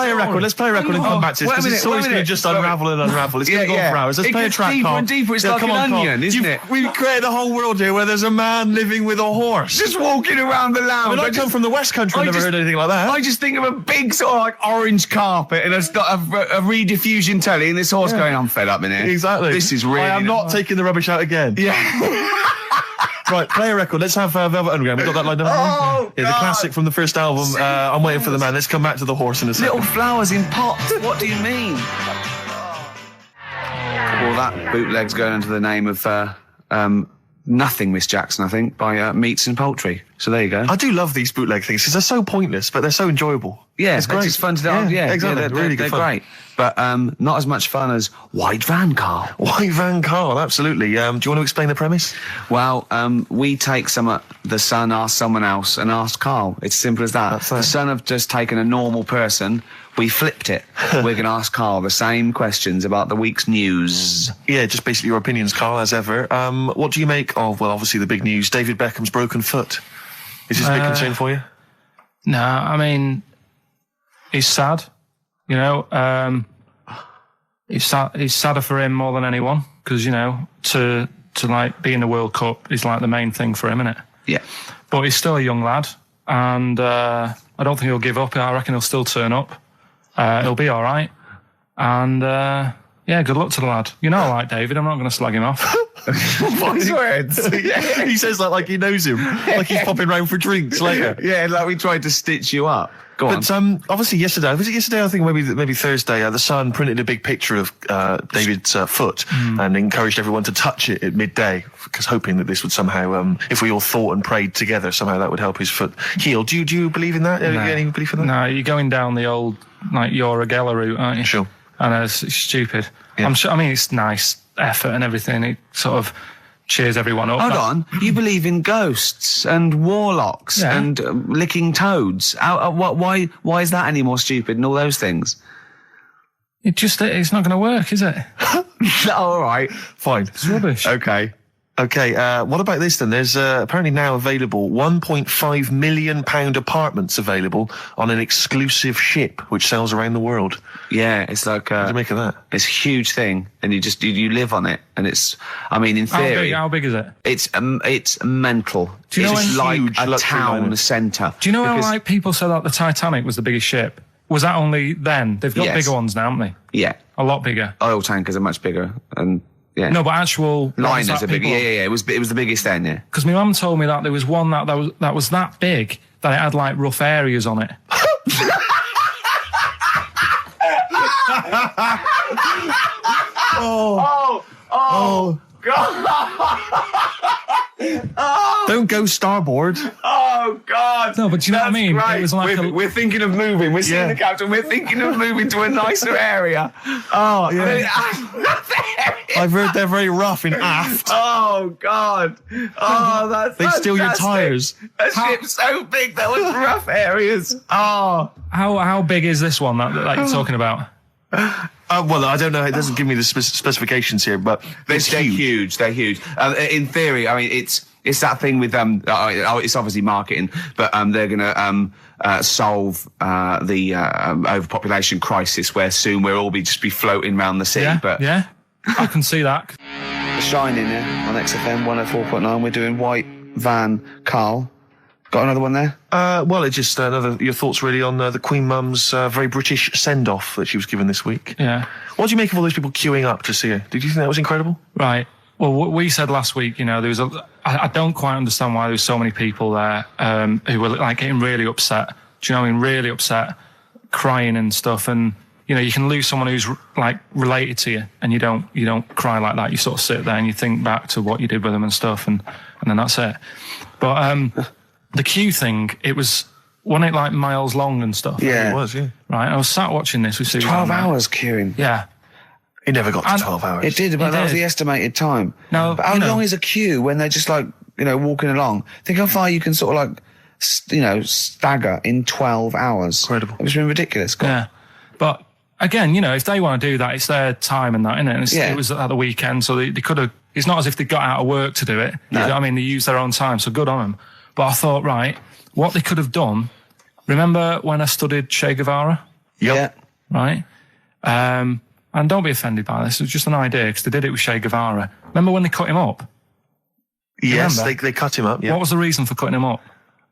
play a record. Let's play a record and come back to this, because this story's going to just unravel and unravel. It's going to go on for hours. Let's play a track, deeper Karl. and deeper. It's like an onion, isn't it? We've created a whole world here where there's a man living with a horse. Just walking around the lounge. I come from the West Country. I've never heard anything like that. I just think of a big sort of like orange carpet, and it's got a rediffusion telly, and this horse going, I'm fed up in here. Exactly. This is really... I am not taking the rubbish out again. Yeah. Right, play a record. Let's have Velvet Underground. We've got that lined up. Oh, yeah, the classic from the first album. I'm Waiting for the Man. Let's come back to the horse in a second. Little flowers in pots. What do you mean? Well, that bootleg's going under the name of Nothing, Miss Jackson, I think, by Meats and Poultry. So there you go. I do love these bootleg things because they're so pointless, but they're so enjoyable. Yeah, it's great. It's fun to do. Yeah, exactly. They're great. But not as much fun as White Van Karl. White Van Karl, absolutely. Do you want to explain the premise? Well, we take the Sun asks someone else and asks Karl. It's simple as that. The Sun have just taken a normal person. We flipped it. We're going to ask Karl the same questions about the week's news. Yeah, just basically your opinions, Karl, as ever. What do you make of, well, obviously the big news, David Beckham's broken foot? Is this a big concern for you? No, I mean, it's sad. You know, it's sadder for him more than anyone, because, you know, to like be in the World Cup is like the main thing for him, isn't it? Yeah. But he's still a young lad, and I don't think he'll give up. I reckon he'll still turn up. He'll be all right. And, yeah, good luck to the lad. You know I like David. I'm not going to slag him off. Voice words. Yeah. He says that like he knows him. Like he's popping round for drinks later. Yeah, like we tried to stitch you up. Go on. But obviously yesterday, was it yesterday? I think maybe Thursday. The Sun printed a big picture of David's foot and encouraged everyone to touch it at midday, because hoping that this would somehow, if we all thought and prayed together, somehow that would help his foot heal. Do you believe in that? No. Any belief in that? No, you're going down the old like Yora Geller route, aren't you? Sure. I know, it's stupid. Yeah. I'm sure. I mean, it's nice effort and everything. It sort of cheers everyone up. Hold on, you believe in ghosts and warlocks and licking toads? Why is that any more stupid than all those things? It's not going to work, is it? All right, fine. It's rubbish. Okay. Okay, what about this then? There's apparently now available £1.5 million apartments available on an exclusive ship which sails around the world. Yeah, it's like... what do you make of that? It's a huge thing, and you live on it, and it's... I mean, in theory... How big is it? It's mental. Do you know it's like huge a town centre. Do you know how like people said that the Titanic was the biggest ship? Was that only then? They've got bigger ones now, haven't they? Yeah. A lot bigger. Oil tankers are much bigger, and... Yeah. No, but actual liners are big. Yeah. It was the biggest then. Yeah. Because my mum told me that there was one that was that big that it had like rough areas on it. Oh God! Don't go starboard. Oh God! No, but do you know what I mean? Right. It was like we're thinking of moving. We're seeing the captain. We're thinking of moving to a nicer area. Oh yeah. I've heard they're very rough in aft. Oh God! Oh, that's they steal your tyres. A ship's so big there was rough areas. Oh, how big is this one that you're talking about? Well, I don't know. It doesn't give me the specifications here, but they're huge. They're huge. In theory, I mean, it's that thing with it's obviously marketing, but they're going to solve the overpopulation crisis, where soon we'll all just be floating around the sea. Yeah, I can see that. The Shining here on XFM 104.9. We're doing White Van Karl. Got another one there? Well, it's just your thoughts really on the Queen Mum's very British send-off that she was given this week. Yeah. What do you make of all those people queuing up to see her? Did you think that was incredible? Right. Well, what we said last week, you know, there was I don't quite understand why there was so many people there who were like getting really upset. Do you know what I mean? Really upset, crying and stuff. And, you know, you can lose someone who's like related to you, and you don't cry like that. You sort of sit there and you think back to what you did with them and stuff, and then that's it. But the queue thing, wasn't it like miles long and stuff? Yeah. It was, yeah. Right, I was sat watching this with Sue. 12 hours queuing. Yeah. It never got to 12 hours. It did, but that was the estimated time. No, but how long is a queue when they're just like, you know, walking along? Think how far you can sort of like, you know, stagger in 12 hours. Incredible. It was been ridiculous. Yeah. But again, you know, if they want to do that, it's their time and that, isn't it? And it was at the weekend, so they could have, it's not as if they got out of work to do it. No. You know what I mean? They used their own time, so good on them. But I thought, right, what they could have done, remember when I studied Che Guevara? Yep. Yeah. right? And don't be offended by this. It was just an idea because they did it with Che Guevara. Remember when they cut him up? Yes, remember? they cut him up. Yeah. What was the reason for cutting him up?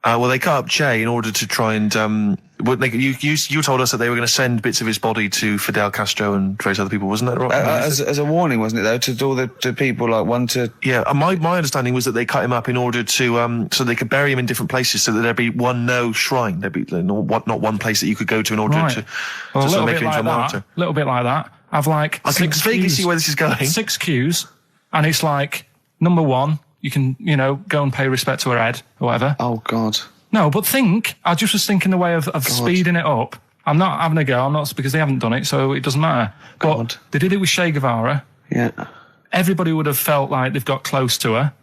Well, they cut up Che in order to try and. You told us that they were going to send bits of his body to Fidel Castro and various other people, wasn't that right? As a warning, wasn't it, though, to all to people like one to. Yeah, my understanding was that they cut him up in order to so they could bury him in different places, so that there'd be one shrine. There'd be not one place that you could go to in order to well, sort of make him into a martyr. A little bit like that. I've like I can vaguely see where this is going. 6 cues, and it's like number 1. You can go and pay respect to her head or whatever. Oh God. No, but I just was thinking the way of speeding it up. I'm not having a go. I'm not, because they haven't done it, so it doesn't matter. But they did it with Che Guevara. Yeah. Everybody would have felt like they've got close to her,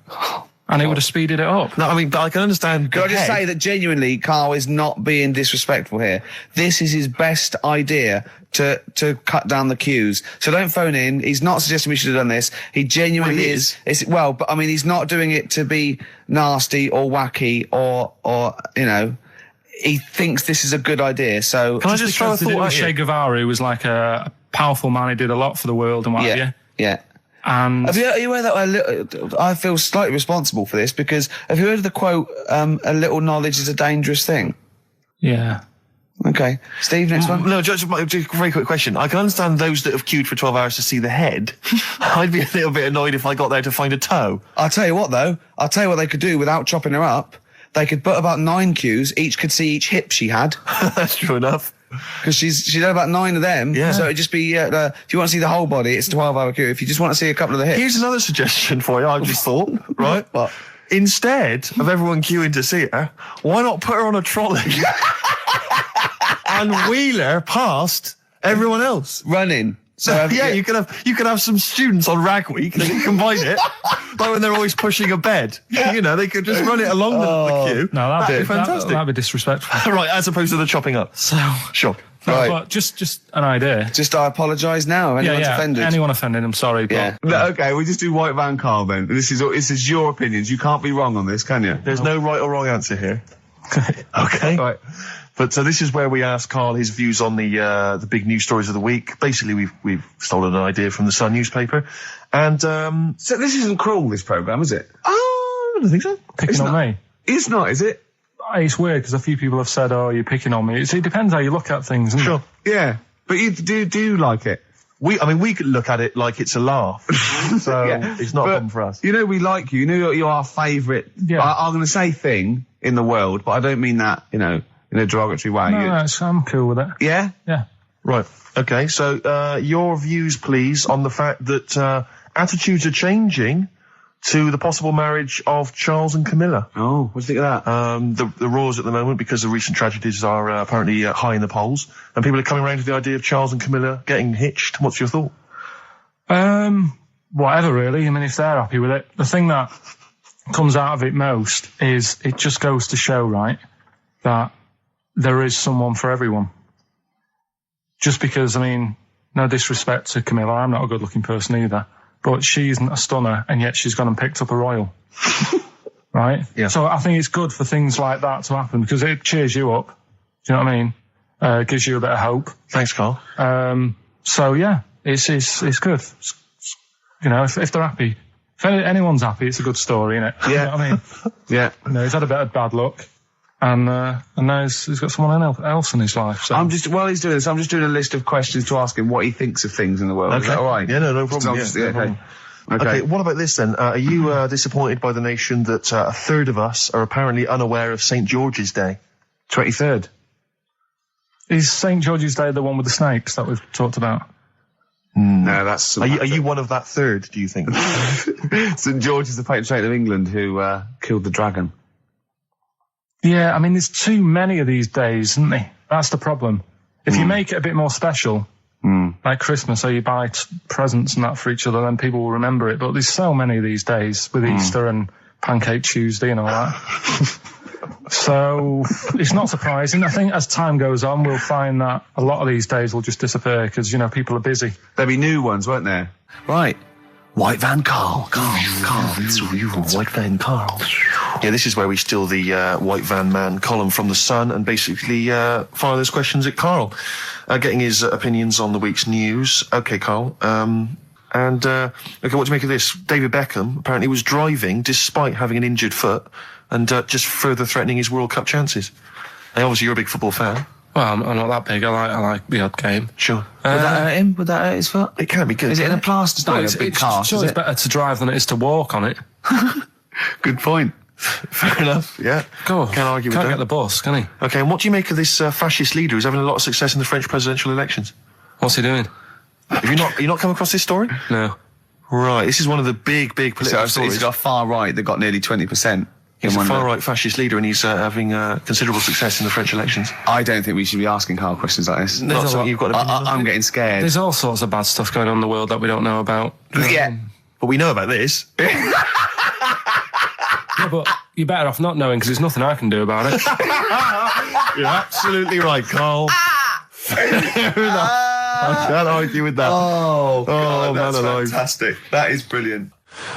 and it would have speeded it up. No, I mean, but I can understand. Can I just say that genuinely, Carl is not being disrespectful here. This is his best idea to cut down the queues. So don't phone in. He's not suggesting we should have done this. He genuinely is. But I mean, he's not doing it to be nasty or wacky or he thinks this is a good idea. So can I just throw a thought at Che Guevara, who was like a powerful man, he did a lot for the world and what have you. Yeah. And are you aware that I feel slightly responsible for this, because have you heard of the quote, a little knowledge is a dangerous thing? Yeah. Okay. Steve, next one? No, just a very quick question. I can understand those that have queued for 12 hours to see the head. I'd be a little bit annoyed if I got there to find a toe. I'll tell you what, though. I'll tell you what they could do without chopping her up. They could put about 9 queues. Each could see each hip she had. That's true enough. Because she's had about 9 of them. Yeah. So it'd just be, if you want to see the whole body, it's a 12-hour queue. If you just want to see a couple of the hips. Here's another suggestion for you, I've just thought, right? What? Instead of everyone queuing to see her, why not put her on a trolley and wheel her past everyone else? Running. So you could have some students on Rag Week. They can combine it, like when they're always pushing a bed. They could just run it along the queue. No, that'd be fantastic. That'd be disrespectful. Right, as opposed to the chopping up. So sure. no, Right. but just an idea. Just I apologise now. Anyone's offended. Anyone offended, I'm sorry. But Yeah. No, okay, we just do White Van Carl then. This is your opinions. You can't be wrong on this, can you? There's no right or wrong answer here. Okay. Right. But so this is where we ask Carl his views on the big news stories of the week. Basically, we've stolen an idea from the Sun newspaper, and So this isn't cruel, this programme, is it? I don't think so. picking on me. It's not, is it? It's weird because a few people have said, "Oh, you're picking on me." It depends how you look at things. Isn't Sure. Yeah. But you do like it? We could look at it like it's a laugh, so it's not a problem for us. You know we like you. You know you're our favourite. Yeah. I'm going to say thing in the world, but I don't mean that, in a derogatory way. No, I'm cool with it. Yeah? Yeah. Right. Okay. So your views, please, on the fact that attitudes are changing to the possible marriage of Charles and Camilla. Oh, what do you think of that? The roars at the moment, because the recent tragedies are apparently high in the polls, and people are coming around to the idea of Charles and Camilla getting hitched. What's your thought? Whatever, really. I mean, if they're happy with it. The thing that comes out of it most is it just goes to show, right, that there is someone for everyone. Just because, I mean, no disrespect to Camilla, I'm not a good-looking person either, but she isn't a stunner, and yet she's gone and picked up a royal. Right? Yeah. So I think it's good for things like that to happen, because it cheers you up. Do you know what I mean? Gives you a bit of hope. Thanks, Carl. So yeah, it's good. If they're happy, if anyone's happy, it's a good story, isn't it? Yeah. You know what I mean? Yeah. He's had a bit of bad luck, and now he's got someone else in his life. So. While he's doing this, I'm just doing a list of questions to ask him what he thinks of things in the world. Okay. Is that all right? Yeah, no problem. Okay. Okay, what about this then? Are you disappointed by the nation that a third of us are apparently unaware of St. George's Day? 23rd. Is St. George's Day the one with the snakes that we've talked about? No, that's... Are you one of that third, do you think? St. George is the patron saint of England who killed the dragon. Yeah, I mean, there's too many of these days, isn't there? That's the problem. If you make it a bit more special, like Christmas, so you buy presents and that for each other, then people will remember it. But there's so many these days with Easter and Pancake Tuesday and all that. So it's not surprising. I think as time goes on, we'll find that a lot of these days will just disappear because, people are busy. There'll be new ones, won't there? Right. White Van Karl. White Van Karl. Yeah, this is where we steal the White Van Man column from The Sun and basically fire those questions at Karl, getting his opinions on the week's news. Okay, Karl. Okay, what do you make of this? David Beckham apparently was driving despite having an injured foot and just further threatening his World Cup chances. And obviously, you're a big football fan. Well, I'm not that big. I like the odd game. Sure. Would that hurt him? Would that hurt his foot? It can be good. Is it in a plaster? It's not Well, in a big cast, sure, is it's it? better to drive than it is to walk on it. Good point. Fair enough, yeah. Go. Can't argue with Can't that. get the bus, can he? Okay, and what do you make of this fascist leader who's having a lot of success in the French presidential elections? What's he doing? Have you not come across this story? No. Right, this is one of the big political So stories. he's got a far right that got nearly 20%. He's a far-right fascist leader, and he's having considerable success in the French elections. I don't think we should be asking Karl questions like this. Not a something lot- you've got to I'm getting scared. There's all sorts of bad stuff going on in the world that we don't know about. Yeah. But we know about this. Yeah, but you're better off not knowing because there's nothing I can do about it. You're absolutely right, Karl. Fair enough. I can't argue with that. Oh, God, that's man alive. fantastic. That is brilliant.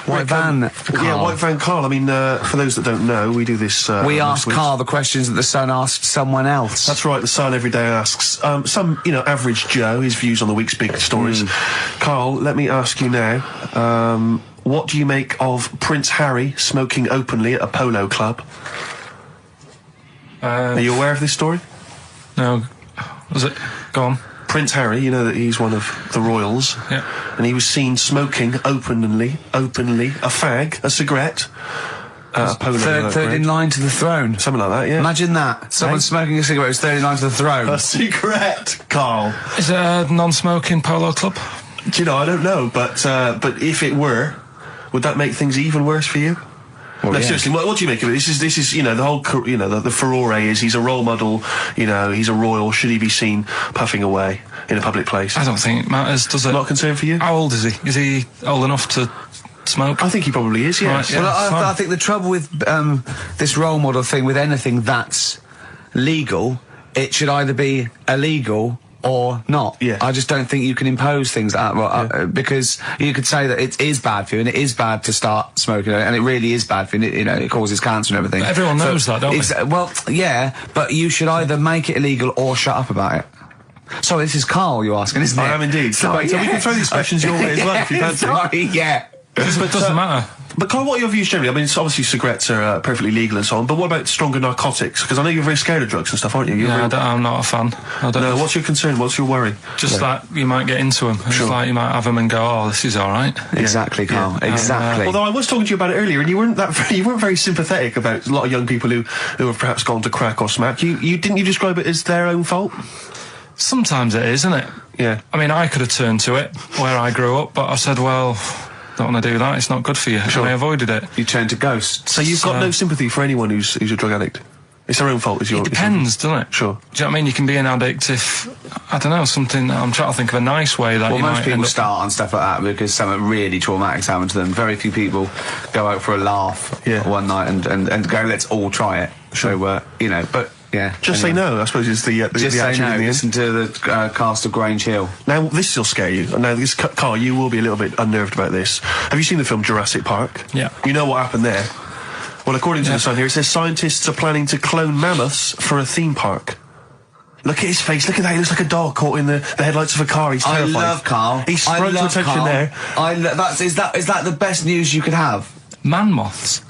White Van Karl. Yeah, White Van Karl. I mean, for those that don't know, we do this. We on asked this week. Karl the questions that the Sun asked someone else. That's right. The Sun every day asks some, average Joe his views on the week's big stories. Karl, let me ask you now. What do you make of Prince Harry smoking openly at a polo club? Are you aware of this story? No. Was it? Go on. Prince Harry, you know that he's one of the royals. Yeah. And he was seen smoking openly, a fag, a cigarette, a polo. Third in line to the throne. Something like that, yeah. Imagine that. Someone smoking a cigarette who's third in line to the throne. A cigarette, Karl. Is it a non-smoking polo club? Do you know, I don't know, but if it were, would that make things even worse for you? Well, No, yeah. seriously, what do you make of it? This is, the whole, the furore is he's a role model, he's a royal. Should he be seen puffing away in a public place? I don't think it matters, does it? Not a concern for you? How old is he? Is he old enough to smoke? I think he probably is, yeah. Right, yeah. Well, fine. I think the trouble with this role model thing, with anything that's legal, it should either be illegal or not. Yeah. I just don't think you can impose things like that, because you could say that it is bad for you, and it is bad to start smoking, and it really is bad for you, and it causes cancer and everything. But everyone knows that, don't they? Well, yeah, but you should either make it illegal or shut up about it. Sorry, this is Karl you're asking, isn't it? I am indeed. Sorry, So we can throw these questions your way as well, if you fancy. Sorry, yeah. It doesn't matter. But Karl, what are your views generally? I mean, it's obviously cigarettes are perfectly legal and so on, but what about stronger narcotics? Because I know you're very scared of drugs and stuff, aren't you? I'm not a fan. I don't No, what's your concern? What's your worry? Just like you might get into them. It's like you might have them and go, oh, this is all right. Exactly, Karl. Exactly. Although I was talking to you about it earlier, and you weren't very sympathetic about a lot of young people who have perhaps gone to crack or smack. Didn't you describe it as their own fault? Sometimes it is, isn't it? Yeah. I mean, I could have turned to it where I grew up, but I said, well, don't want to do that. It's not good for you. Sure. And I avoided it. You turn to ghosts. So you've got no sympathy for anyone who's a drug addict? It's their own fault, is your... It depends, doesn't it? Sure. Do you know what I mean? You can be an addict if, I don't know, something... I'm trying to think of a nice way that Well, you most might people end up... start on stuff like that because something really traumatic's happened to them. Very few people go out for a laugh one night and go, let's all try it. Sure. So, but, yeah. Just anyway. say no, I suppose, is the Just say attitude no. in the end. Listen to the cast of Grange Hill. Now, this will scare you. Now, Karl, you will be a little bit unnerved about this. Have you seen the film Jurassic Park? Yeah. You know what happened there? Well, according to the Sun here, it says scientists are planning to clone mammoths for a theme park. Look at his face. Look at that. He looks like a dog caught in the headlights of a car. He's terrified. I love Karl. He sprung to attention Karl. there. Is that the best news you could have? Man moths.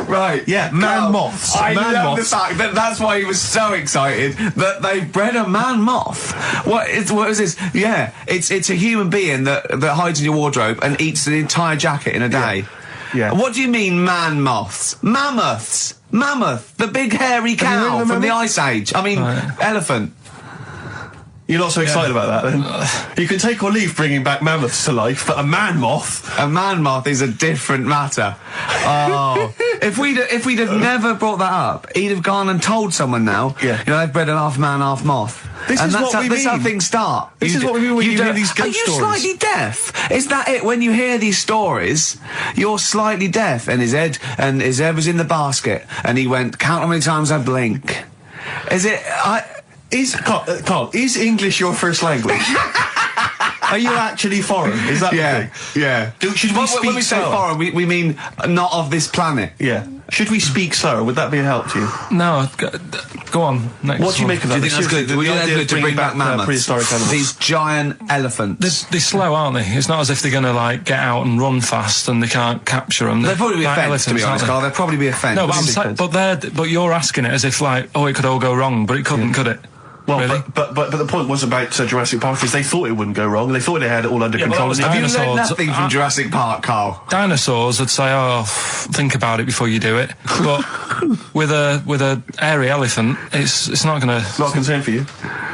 Right. Yeah, man moths. I Man love moths. the fact that that's why he was so excited that they bred a man moth. What is this? Yeah, it's a human being that hides in your wardrobe and eats the entire jacket in a day. Yeah. What do you mean, man moths? Mammoths. Mammoth, the big hairy you heard cow of from the mammoth? Ice Age. I mean, elephant. You're not so excited about that, then? You can take or leave bringing back mammoths to life, but a man moth... A man moth is a different matter. Oh, if we'd have never brought that up, he'd have gone and told someone now. Yeah. You know, they've bred an half man, half moth. This and is that's what we that's how mean. things start. This is what we mean when you hear these ghost Are you stories. slightly deaf? Is that it? When you hear these stories, you're slightly deaf. And his head was in the basket, and he went, count how many times I blink. Is it? Carl, is English your first language? Are you actually foreign? Is that the thing? Yeah. Should we speak when we say slower? foreign, we mean not of this planet. Yeah. Should we speak slower? Would that be a help to you? No, go on. Next What do you one. make of that? Do you think that's good? The Do you think idea that's good of to bring back mammoths? prehistoric animals. These giant elephants. They're slow, aren't they? It's not as if they're going to like get out and run fast and they can't capture them. They'd probably be a Like fence, to be elephants, honest, aren't Carl. They'd probably be a fence. No, but you're asking it as if like, oh, it could all go wrong, but it couldn't, could it? Well, Really? but the point was about Jurassic Park is they thought it wouldn't go wrong. They thought they had it all under Yeah, but control. that was and Have you dinosaurs. learned nothing from Jurassic Park, Carl? Dinosaurs would say, oh, think about it before you do it. But with a hairy elephant, it's not going to... Not a concern for you.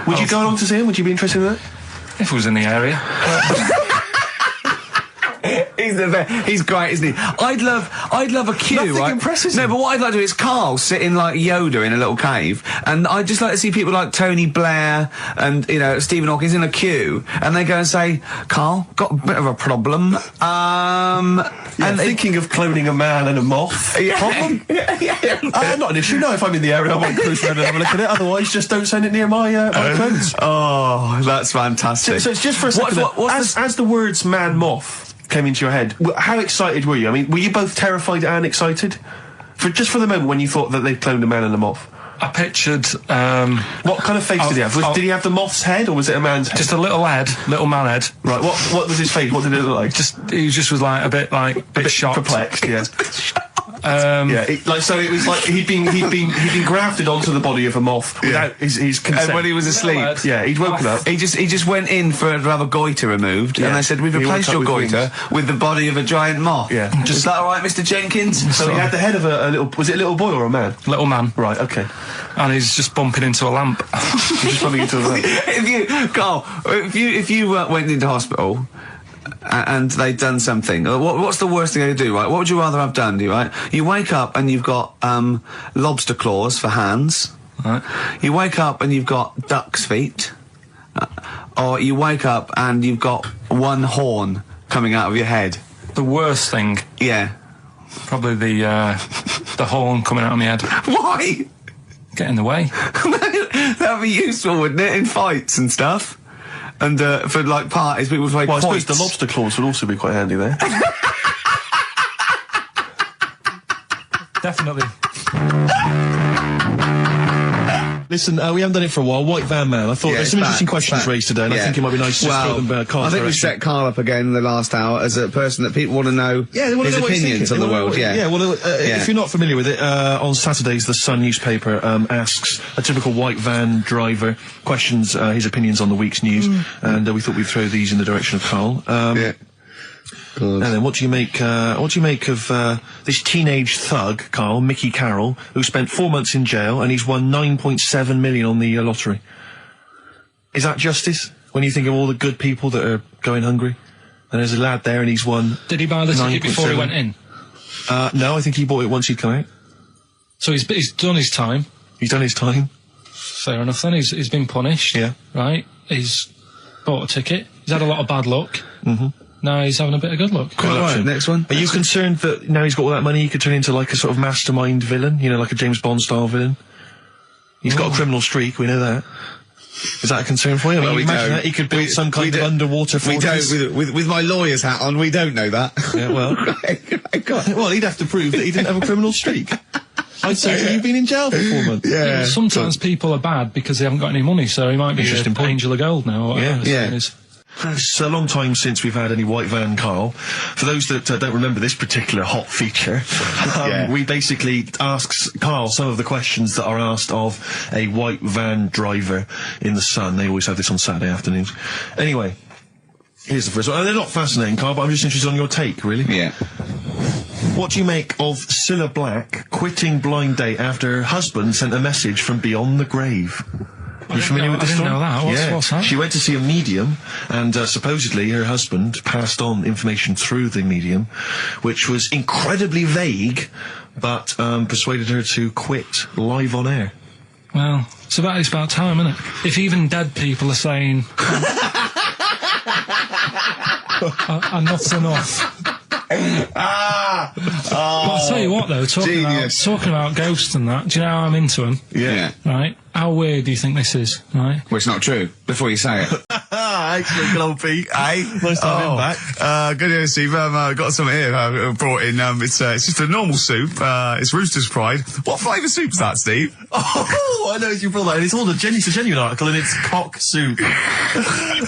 Would you go along to see him? Would you be interested in that? If it was in the area. He's the best. He's great, isn't he? I'd love a queue, Nothing right? impresses No, him. but what I'd like to do is Carl sitting like Yoda in a little cave, and I'd just like to see people like Tony Blair and, you know, Stephen Hawkins in a queue, and they go and say, Carl, got a bit of a problem. And thinking of cloning a man and a moth. Problem? Not an issue. No, if I'm in the area, I might cruise around and have a look at it. Otherwise, just don't send it near my clothes. Oh, that's fantastic. So it's just for a second. As the words man moth came into your head, how excited were you? I mean, were you both terrified and excited? For the moment when you thought that they'd cloned a man and a moth? I pictured... What kind of face did he have? Did he have the moth's head or was it a man's head? just a little man head. Right, what was his face? What did it look like? He just was like a bit shocked. Perplexed, yeah. So it was like he'd been grafted onto the body of a moth without his consent. And when he was asleep, Yeah, he'd woken up. he just went in to have a goiter removed, Yeah. and they said, we've He replaced woke up your with goiter with the body of a giant moth. Yeah. Is that all right, Mr. Jenkins? So he had the head of a little... Was it a little boy or a man? Little man. Right, okay. And he's just bumping into a lamp. He's just bumping into a lamp. If you went into hospital and they'd done something, what's the worst thing they could do, right? What would you rather have done, right? You wake up and you've got lobster claws for hands. Right. You wake up and you've got duck's feet. Or you wake up and you've got one horn coming out of your head. The worst thing, Yeah. probably the horn coming out of my head. Why? Get in the way. That'd be useful, wouldn't it, in fights and stuff? And for like parties, people would play Well, I suppose quoits. the lobster claws would also be quite handy there. Definitely. Listen, we haven't done it for a while. White Van Man. I thought there's some interesting questions raised today, and I think it might be nice to just throw them Carl's I think we direction. set Carl up again in the last hour as a person that people want to know They wanna his know what he's opinions thinking. on the They wanna world. know Yeah. what- If you're not familiar with it, on Saturdays, the Sun newspaper asks a typical white van driver questions his opinions on the week's news, and we thought we'd throw these in the direction of Carl. Yeah. And then, what do you make of this teenage thug, Carl, Mickey Carroll, who spent 4 months in jail and he's won 9.7 million on the lottery? Is that justice? When you think of all the good people that are going hungry, and there's a lad there and he's won. Did he buy the ticket before he 9.7? went in? No, I think he bought it once he'd come out. So he's done his time. He's done his time. Fair enough then. He's been punished. Yeah. Right. He's bought a ticket. He's had a lot of bad luck. Mm-hmm. Now he's having a bit of good luck. All right, next one. Are you concerned that now he's got all that money, he could turn into like a sort of mastermind villain? You know, like a James Bond style villain? He's got a criminal streak, we know that. Is that a concern for you? I mean, we imagine don't. that he could build some kind of underwater We fortress. don't. With my lawyer's hat on, we don't know that. Yeah, well, well, he'd have to prove that he didn't have a criminal streak. I'd say you've been in jail for 4 months. Yeah. Sometimes people are bad because they haven't got any money, so he might be Interesting an point. angel of gold now. Or whatever Yeah. it is. It's a long time since we've had any white van, Carl. For those that don't remember this particular hot feature, we basically ask Carl some of the questions that are asked of a white van driver in the Sun. They always have this on Saturday afternoons. Anyway, here's the first one. They're not fascinating, Carl, but I'm just interested on your take, really. Yeah. What do you make of Cilla Black quitting Blind Date after her husband sent a message from beyond the grave? Are you familiar with this I didn't story? know that. What's that? She went to see a medium, and supposedly her husband passed on information through the medium, which was incredibly vague, but persuaded her to quit live on air. Well, it's about time, isn't it? If even dead people are saying, "Enough's enough," But I'll tell you what, though, talking about ghosts and that, do you know how I'm into them? Yeah. Right? How weird do you think this is, right? Well, it's not true. Before you say it. Excellent, good old Pete. Hey, Nice to have him back. Good to see you, Steve. I've got some here. Brought in. It's just a normal soup. It's Rooster's Pride. What flavour soup's that, Steve? Oh, I know you brought that. And it's all it's a genuine article, and it's cock soup. Can I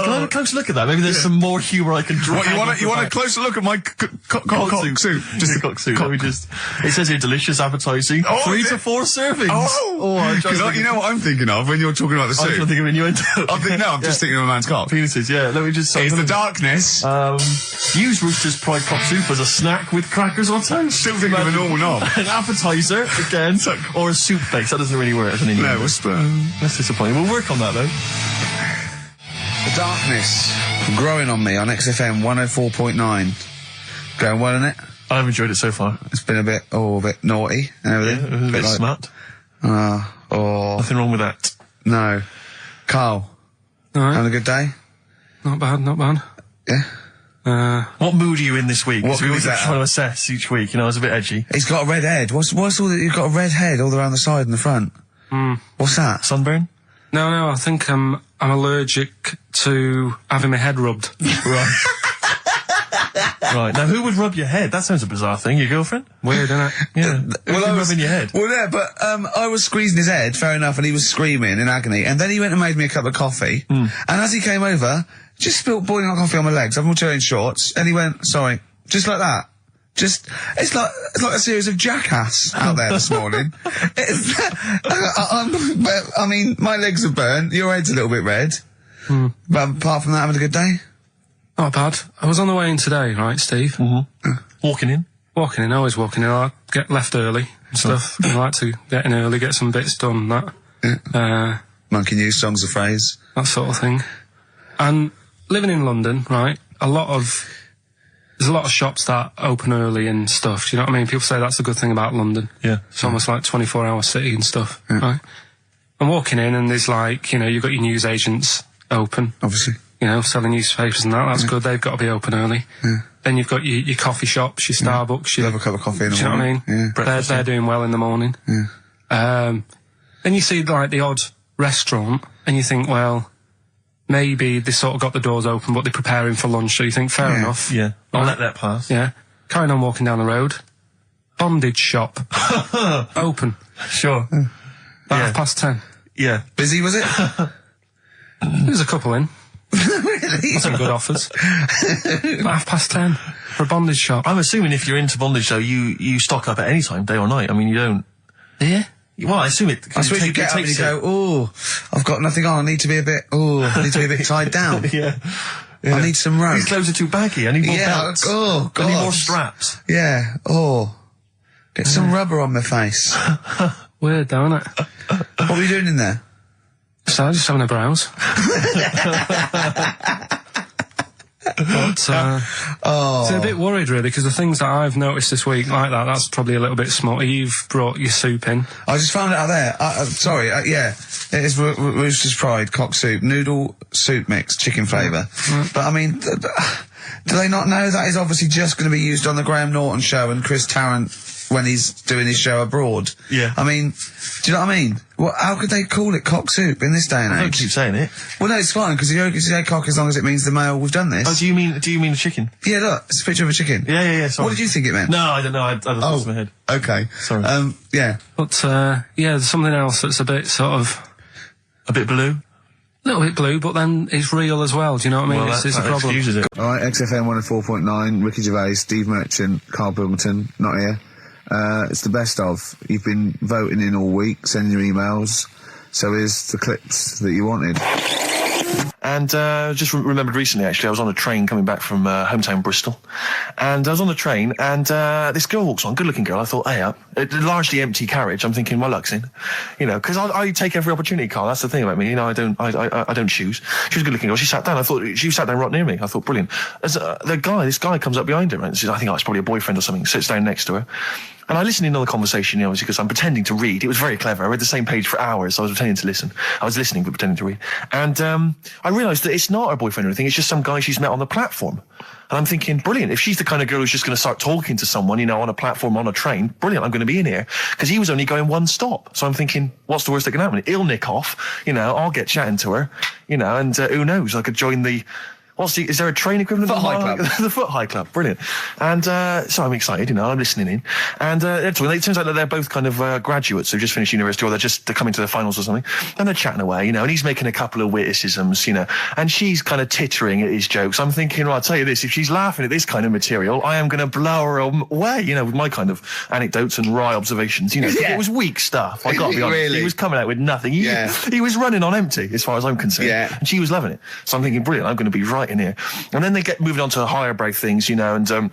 have a close look at that? Maybe there's some more humour I can draw. What, you want a closer look at my cock soup? Just a cock soup. Let me just. It says here delicious, appetising. 3 to 4 servings. You know what I'm thinking of when you're talking about the soup? I'm thinking of innuendo. I'm just thinking of a man's cock. Penises, yeah. Let me just say. It's the darkness. Use Rooster's Pride cock soup as a snack with crackers or toast. Still thinking of a normal knob. An appetiser, again, or a soup base. That doesn't really work as an innuendo. No, that's disappointing. We'll work on that, though. The darkness growing on me on XFM 104.9. Going well, isn't it? I've enjoyed it so far. It's been a bit naughty and everything. Yeah, a bit smart. Nothing wrong with that. No. Carl, Alright. having a good day? Not bad. Yeah. What mood are you in this week? What We mood always is that? trying to assess each week. You know, it's a bit edgy. He's got a red head. What's all that? You've got a red head all around the side and the front. What's that? Sunburn? No, I think I'm allergic to having my head rubbed. Right. Right. Now, who would rub your head? That sounds a bizarre thing. Your girlfriend? Weird, isn't it? Yeah. Who's rubbing your head? Well, yeah, but I was squeezing his head, fair enough, and he was screaming in agony. And then he went and made me a cup of coffee. And as he came over, just spilt boiling hot coffee on my legs. I'm all wearing shorts, and he went, "Sorry," just like that. It's like a series of Jackass out there this morning. I mean, my legs are burnt. Your head's a little bit red. But apart from that, having a good day. Not bad. I was on the way in today, right, Steve? Walking in? Walking in, always walking in. I get left early and stuff. I like to get in early, get some bits done, that. Monkey News, songs of phrase. That sort of thing. And living in London, right, there's a lot of shops that open early and stuff. Do you know what I mean? People say that's a good thing about London. Yeah. It's almost like 24-hour city and stuff, right? I'm walking in and there's like, you've got your news agents open. Obviously. Selling newspapers and that. That's good. They've got to be open early. Then you've got your coffee shops, your Starbucks. You have a cup of coffee in the morning. Do you know what I mean? They're doing well in the morning. Then you see like the odd restaurant and you think, well, maybe they sort of got the doors open, but they're preparing for lunch. So you think, fair enough. Yeah. I'll let that pass. Yeah. Carrying on walking down the road. Bondage shop. Open. Sure. About 10:30. Yeah. Busy, was it? There's a couple in. Really? Some good offers. About 10:30 for a bondage shop. I'm assuming if you're into bondage, though, you stock up at any time, day or night. I mean, you don't... Yeah. Well, I assume it... I suppose you get up and you go, "Oh, I've got nothing on. I need to be a bit tied down. Yeah. I need some rope. These clothes are too baggy. I need more belts. Oh, God. I need more straps. Yeah. Oh. Get some rubber on my face." Weird, though, isn't it? What were you doing in there? So just having a browse. But, so a bit worried really, because the things that I've noticed this week like that's probably a little bit smutty. You've brought your soup in. I just found it out there. Sorry, yeah. It is Rooster's Pride cock soup, noodle soup mix, chicken flavour. But I mean, do they not know that is obviously just going to be used on the Graham Norton show and Chris Tarrant when he's doing his show abroad? Yeah. I mean, do you know what I mean? How could they call it cock soup in this day and age? Don't keep saying it. Well, no, it's fine, because you can say cock as long as it means the male, we've done this. Oh, do you mean the chicken? Yeah, look, it's a picture of a chicken. Yeah, sorry. What did you think it meant? No, I don't know. I thought it was in my head. Okay. Sorry. Yeah. But, there's something else that's a bit sort of... A bit blue? A little bit blue, but then it's real as well. Do you know what I mean? Well, it's a that problem. excuses it. All right, XFM 104.9, Ricky Gervais, Steve Merchant, Karl Pilkington, not here. It's the best of. You've been voting in all week, sending your emails. So here's the clips that you wanted. And just remembered recently, actually, I was on a train coming back from hometown Bristol. And I was on the train, and this girl walks on, good-looking girl. I thought, hey, up. A largely empty carriage. I'm thinking, my luck's in. Because I take every opportunity, Carl. That's the thing about me. I don't choose. She was a good-looking girl. She sat down. I thought, she sat down right near me. I thought, brilliant. As this guy comes up behind her, and says, I think it's probably a boyfriend or something, sits down next to her. And I listened in on the conversation, you know, obviously, because I'm pretending to read. It was very clever. I read the same page for hours. So I was pretending to listen. I was listening, but pretending to read. And I realised that it's not her boyfriend or anything. It's just some guy she's met on the platform. And I'm thinking, brilliant. If she's the kind of girl who's just going to start talking to someone, you know, on a platform, on a train, brilliant. I'm going to be in here. Because he was only going one stop. So I'm thinking, what's the worst that can happen? He'll nick off, you know, I'll get chatting to her, you know, and who knows? I could join the... is there a train equivalent? Foot High Club. The Foot High Club, brilliant. And so I'm excited, you know, I'm listening in. And it turns out that they're both kind of graduates who've just finished university, or they're coming to their finals or something. And they're chatting away, you know, and he's making a couple of witticisms, you know, and she's kind of tittering at his jokes. I'm thinking, well, I'll tell you this, if she's laughing at this kind of material, I am going to blow her away, you know, with my kind of anecdotes and wry observations, you know. Yeah. It was weak stuff, I got to be honest. Really? He was coming out with nothing. He was running on empty, as far as I'm concerned. Yeah. And she was loving it. So I'm thinking, brilliant, I'm going to be right in here. And then they get moving on to higher brow things, you know, and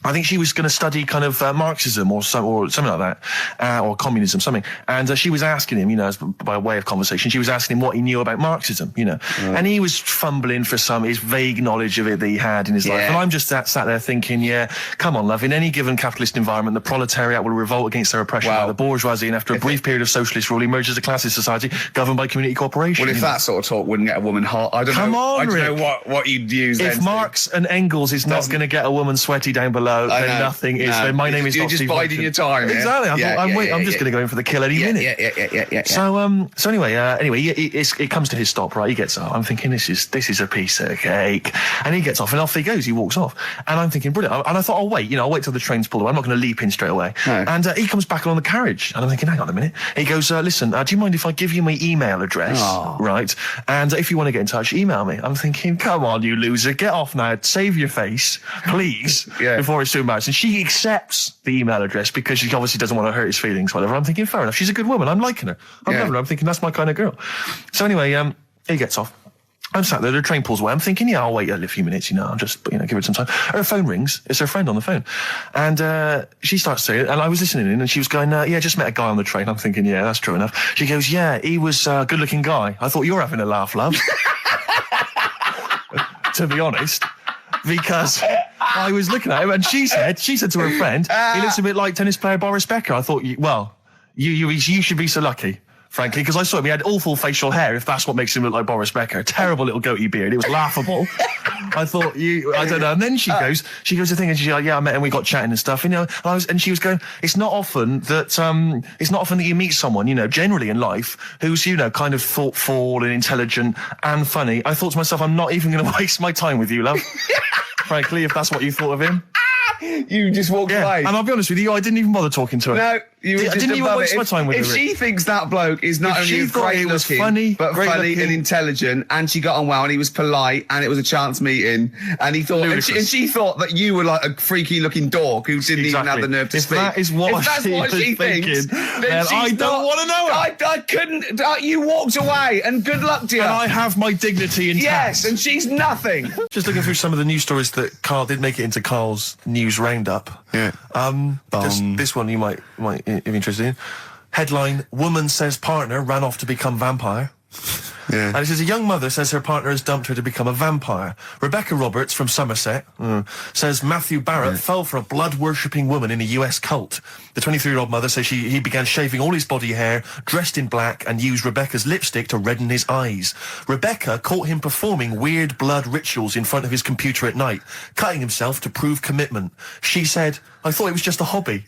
I think she was going to study kind of Marxism or something like that, or communism, something. And she was asking him, you know, by way of conversation, she was asking him what he knew about Marxism, you know. And he was fumbling for his vague knowledge of it that he had in his life. And I'm just sat there thinking, yeah, come on, love, in any given capitalist environment, the proletariat will revolt against their oppression by the bourgeoisie, and after a brief period of socialist rule, emerges a classist society governed by community cooperation. Well, if that sort of talk wouldn't get a woman hot, I don't know what you'd use. If then Marx and Engels is not going to get a woman sweaty down below, then nothing is. Then my name is You're not just Steve biding your time. Exactly. I'm just going to go in for the kill any minute. Yeah. So anyway, it comes to his stop, right? He gets up. I'm thinking, this is a piece of cake. And he gets off, and off he goes. He walks off. And I'm thinking, brilliant. And I thought, I'll wait till the train's pulled away. I'm not going to leap in straight away. No. And he comes back on the carriage. And I'm thinking, hang on a minute. He goes, listen, do you mind if I give you my email address? Oh. Right? And if you want to get in touch, email me. I'm thinking, come on, you loser. Get off now. Save your face, please, before it's too embarrassing. She accepts the email address because she obviously doesn't want to hurt his feelings, whatever. I'm thinking, fair enough. She's a good woman. I'm liking her. I'm loving her. I'm thinking, that's my kind of girl. So anyway, he gets off. I'm sat there, the train pulls away. I'm thinking, I'll wait a few minutes, I'll just, give it some time. Her phone rings. It's her friend on the phone. And she starts saying it, and I was listening in, and she was going, just met a guy on the train. I'm thinking, yeah, that's true enough. She goes, he was a good-looking guy. I thought, you're having a laugh, love. To be honest. Because I was looking at him, and she said to her friend, he looks a bit like tennis player Boris Becker. I thought, you should be so lucky, frankly, because I saw him. He had awful facial hair, if that's what makes him look like Boris Becker. Terrible little goatee beard. It was laughable. I thought, I don't know. And then she goes the thing, and she's like, I met him, we got chatting and stuff, and she was going, it's not often that you meet someone, generally in life, who's, kind of thoughtful and intelligent and funny. I thought to myself, I'm not even going to waste my time with you, love. Frankly, if that's what you thought of him. You just walked away. And I'll be honest with you, I didn't even bother talking to her. No, you were just didn't even waste my time with her. If she thinks that bloke is not only great looking, but funny and intelligent, and she got on well, and he was polite, and it was a chance meeting, and he thought, and she thought that you were like a freaky looking dork who didn't even have the nerve to speak. If that's what she thinks, then I don't want to know her. I couldn't. You walked away, and good luck to you. And I have my dignity intact. Yes, and she's nothing. Just looking through some of the news stories that Karl did make it into Karl's news roundup. Yeah. Just this one you might be interested in. Headline: Woman says partner ran off to become vampire. Yeah. And it says a young mother says her partner has dumped her to become a vampire. Rebecca Roberts from Somerset says Matthew Barrett fell for a blood-worshipping woman in a US cult. The 23-year-old mother says he began shaving all his body hair, dressed in black, and used Rebecca's lipstick to redden his eyes. Rebecca caught him performing weird blood rituals in front of his computer at night, cutting himself to prove commitment. She said, I thought it was just a hobby.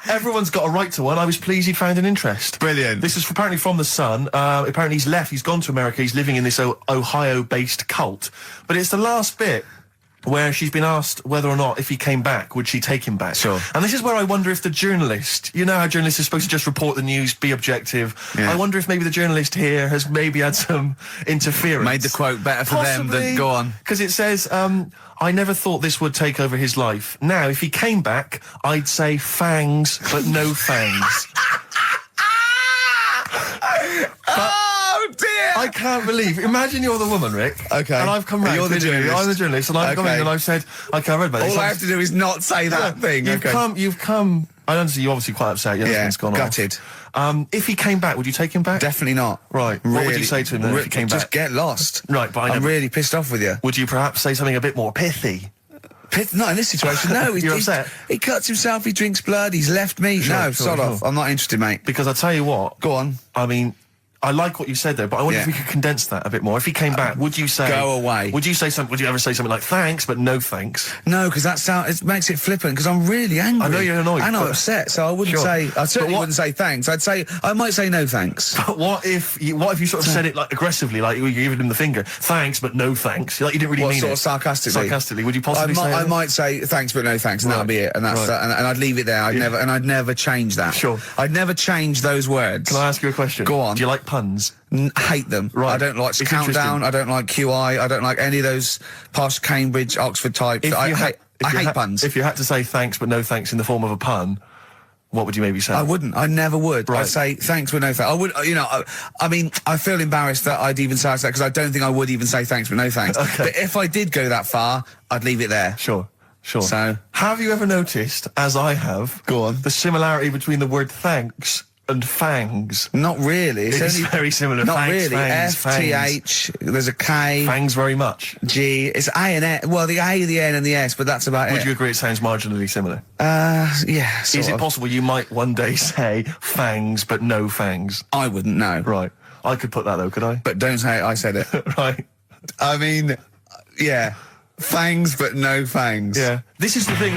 Everyone's got a right to one. I was pleased he'd found an interest. Brilliant. This is apparently from The Sun. Apparently he's left. He's gone to America. He's living in this Ohio-based cult. But it's the last bit where she's been asked whether or not, if he came back, would she take him back? Sure. And this is where I wonder if the journalist, how journalists are supposed to just report the news, be objective. Yeah. I wonder if maybe the journalist here has maybe had some interference. Made the quote better for them than go on. Because it says, I never thought this would take over his life. Now, if he came back, I'd say fangs, but no fangs. Oh dear! I can't believe. Imagine you're the woman, Rick. Okay. And I've come round. You're the journalist. I'm the journalist, and I've come in and I've said, okay, I read about this. All I have to do is not say that thing. You've come. I understand you're obviously quite upset. Your husband's gone gutted. Off. If he came back, would you take him back? Definitely not. Right. Really, what would you say to him then if he came back? Just get lost. Right, but I'm really pissed off with you. Would you perhaps say something a bit more pithy? Not in this situation, no. You're upset? He cuts himself, he drinks blood, he's left me. No, sod off. I'm not interested, mate. Because I tell you what. Go on. I mean, I like what you said there, but I wonder if we could condense that a bit more. If he came back, would you say... Go away. Would you ever say something like, thanks, but no thanks? No, because it makes it flippant, because I'm really angry. I know you're annoyed. And I'm upset, so I wouldn't say... I certainly wouldn't say thanks. I might say no thanks. But what if you sort of said it like aggressively, like you're giving him the finger, thanks, but no thanks? Like you didn't really mean sort it. of sarcastically? Sarcastically, would you possibly say I that? might say thanks, but no thanks, and that'll be it. And that's and I'd leave it there. I'd never change that. Sure. I'd never change those words. Can I ask you a question? Go on. Do you like puns? Hate them. Right. I don't like Countdown. I don't like QI. I don't like any of those posh Cambridge, Oxford types. I hate puns. If you had to say thanks but no thanks in the form of a pun, what would you maybe say? I wouldn't. I never would. Right. I'd say thanks but no thanks. I would. I mean, I feel embarrassed that I'd even say that because I don't think I would even say thanks but no thanks. Okay. But if I did go that far, I'd leave it there. Sure. So, have you ever noticed, as I have, go on, the similarity between the word thanks and fangs? Not really. It's very similar. Not thanks, really. Fangs, F-T-H, there's a K. Fangs very much. G, it's A and S. Well, the A, the N and the S, but that's about it. Would you agree it sounds marginally similar? Yeah, Is it possible you might one day say fangs but no fangs? I wouldn't know. Right. I could put that though, could I? But don't say I said it. Right. I mean, yeah. Fangs, but no fangs. Yeah. This is the thing.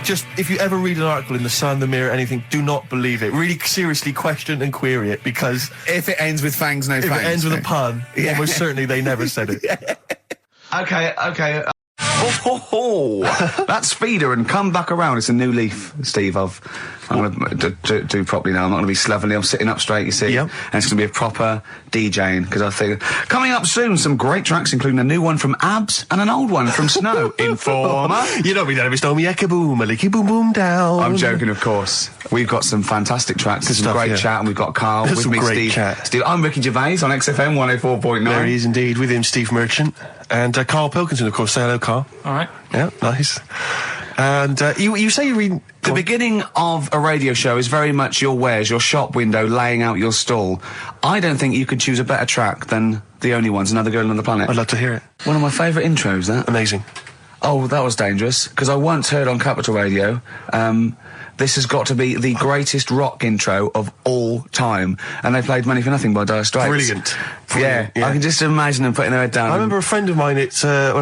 Just, if you ever read an article in The Sun, The Mirror, anything, do not believe it. Really seriously question and query it, because... If it ends with fangs, no fangs. If it ends with a pun, almost certainly they never said it. Yeah. Okay. That's Feeder and Come Back Around. It's a new leaf, Steve. I'm going to do properly now. I'm not going to be slovenly. I'm sitting up straight, you see. Yep. And it's going to be a proper DJing, because I think... Coming up soon, some great tracks, including a new one from Abs and an old one from Snow. Informer. You know me, don't stole me, ecka boom, a licky boom boom down. I'm joking, of course. We've got some fantastic tracks. There's some great chat, and we've got Carl with me, great Steve. Chat. Steve, I'm Ricky Gervais on XFM 104.9. There he is indeed, with him, Steve Merchant. And Karl Pilkington, of course. Say hello, Carl. All right. Yeah, nice. And you say you read... The beginning of a radio show is very much your wares, your shop window, laying out your stall. I don't think you could choose a better track than The Only Ones, Another Girl on the Planet. I'd love to hear it. One of my favourite intros, that. Amazing. Oh, that was dangerous, because I once heard on Capital Radio, this has got to be the greatest rock intro of all time. And they played Money for Nothing by Dire Straits. Brilliant. Yeah, I can just imagine them putting their head down. I remember a friend of mine, when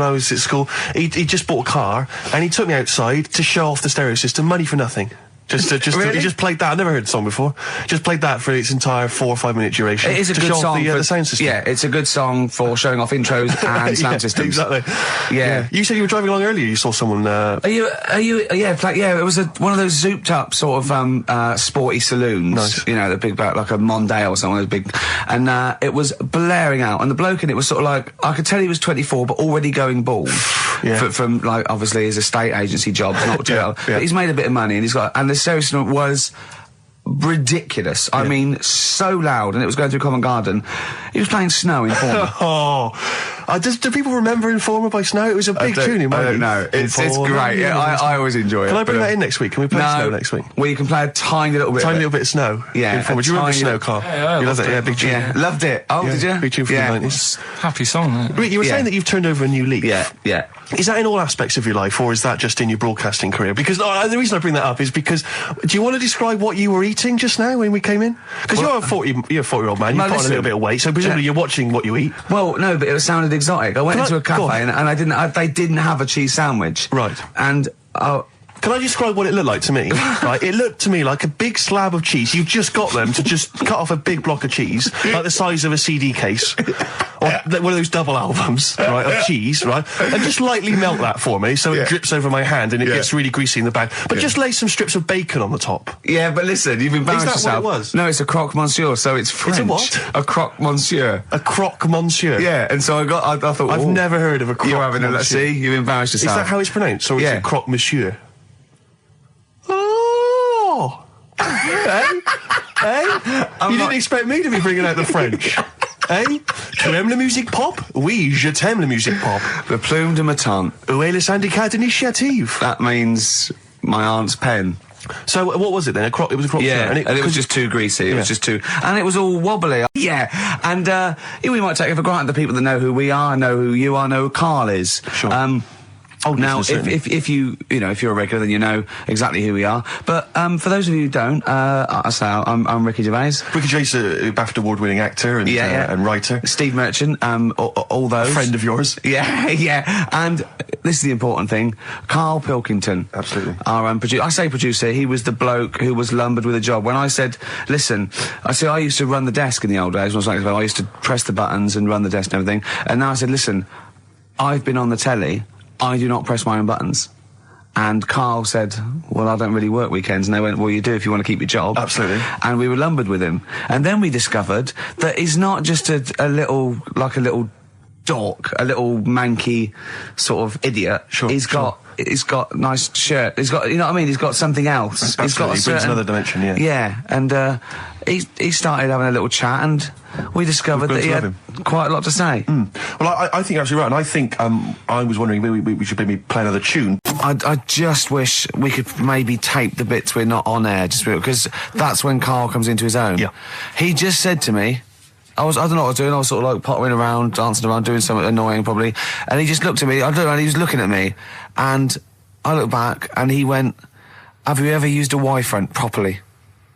I was at school, he just bought a car, and he took me outside to show off the stereo system, Money for Nothing. Really? He just played that. I've never heard the song before. Just played that for its entire 4 or 5 minute duration. It is a to good show song off for the sound system. Yeah, it's a good song for showing off intros and sound systems. Exactly. Yeah. You said you were driving along earlier. You saw someone. It was one of those zooped up sort of sporty saloons. Nice. You know, the big like a Mondale or something. Big, and it was blaring out, and the bloke in it was sort of like, I could tell he was 24, but already going bald. Yeah. From like obviously his estate agency job, not too well. Yeah. But he's made a bit of money, and the stereo system was ridiculous. I mean, so loud, and it was going through Covent Garden. He was playing Snow in Informer. Do people remember Informer by Snow? It was a big tune in my I don't know. It's great. Yeah, I always enjoy it. Can I bring that in next week? Can we play Snow next week? Well, you can play a tiny little bit. Tiny little bit of Snow. Yeah. Informer. Do you remember Snow, Carl? Yeah, you loved it. Yeah, big tune. Yeah, loved it. Oh, did you? Big tune from the 90s. Happy song, isn't it? You were saying that you've turned over a new leaf. Yeah. Is that in all aspects of your life, or is that just in your broadcasting career? Because the reason I bring that up is because, do you want to describe what you were eating just now when we came in? Because you're a 40-year-old man. You've put on a little bit of weight, so presumably you're watching what you eat. Well, no, but it sounded exotic. I went into a cafe and they didn't have a cheese sandwich. Right. And can I describe what it looked like to me? Right, it looked to me like a big slab of cheese. You've just got them to just cut off a big block of cheese, like the size of a CD case, or one of those double albums, right, of cheese, right, and just lightly melt that for me so it drips over my hand and it gets really greasy in the bag. But just lay some strips of bacon on the top. Yeah, but listen, you've embarrassed yourself. Is that what it was? No, it's a croque monsieur, so it's French. It's a what? A croque monsieur. A croque monsieur. Yeah, and so I thought, I've never heard of a croque monsieur. You're having a see, you've embarrassed yourself. Is that how it's pronounced, or is it croque monsieur? Oh! Hey? You didn't expect me to be bringing out the French. Hey? Tu aimes la musique pop? Oui, je t'aime la musique pop. Le plume de ma tante. Où est le syndicat d'initiative? That means my aunt's pen. So what was it then? It was a croque and it was just too greasy. It was just too... And it was all wobbly. Yeah. And we might take it for granted the people that know who we are, know who you are, know who Carl is. Sure. Oh, now, certainly. if you know, if you're a regular, then you know exactly who we are. But for those of you who don't, I'm Ricky Gervais. Ricky Gervais, a BAFTA award-winning actor and writer. Steve Merchant, all those. A friend of yours. Yeah, yeah. And this is the important thing. Karl Pilkington. Absolutely. Our producer. I say producer, he was the bloke who was lumbered with a job. When I said, listen, I used to run the desk in the old days when I was like, I used to press the buttons and run the desk and everything. And now I said, listen, I've been on the telly, I do not press my own buttons. And Karl said, well, I don't really work weekends. And they went, well, you do if you want to keep your job. Absolutely. And we were lumbered with him. And then we discovered that he's not just a little dork, a little manky sort of idiot. Sure. He's got nice shirt. He's got, you know what I mean? He's got something else. Absolutely. He's got He brings another dimension, yeah. Yeah. And, he started having a little chat and we discovered that he had quite a lot to say. Well, I think you're absolutely right. And I think, I was wondering maybe we should maybe play another tune. I just wish we could maybe tape the bits we're not on air, just because that's when Karl comes into his own. Yeah. He just said to me, I don't know what I was doing, I was sort of like pottering around, dancing around, doing something annoying probably, and he just looked at me, I don't know, and he was looking at me, and I looked back, and he went, have you ever used a Y-front properly?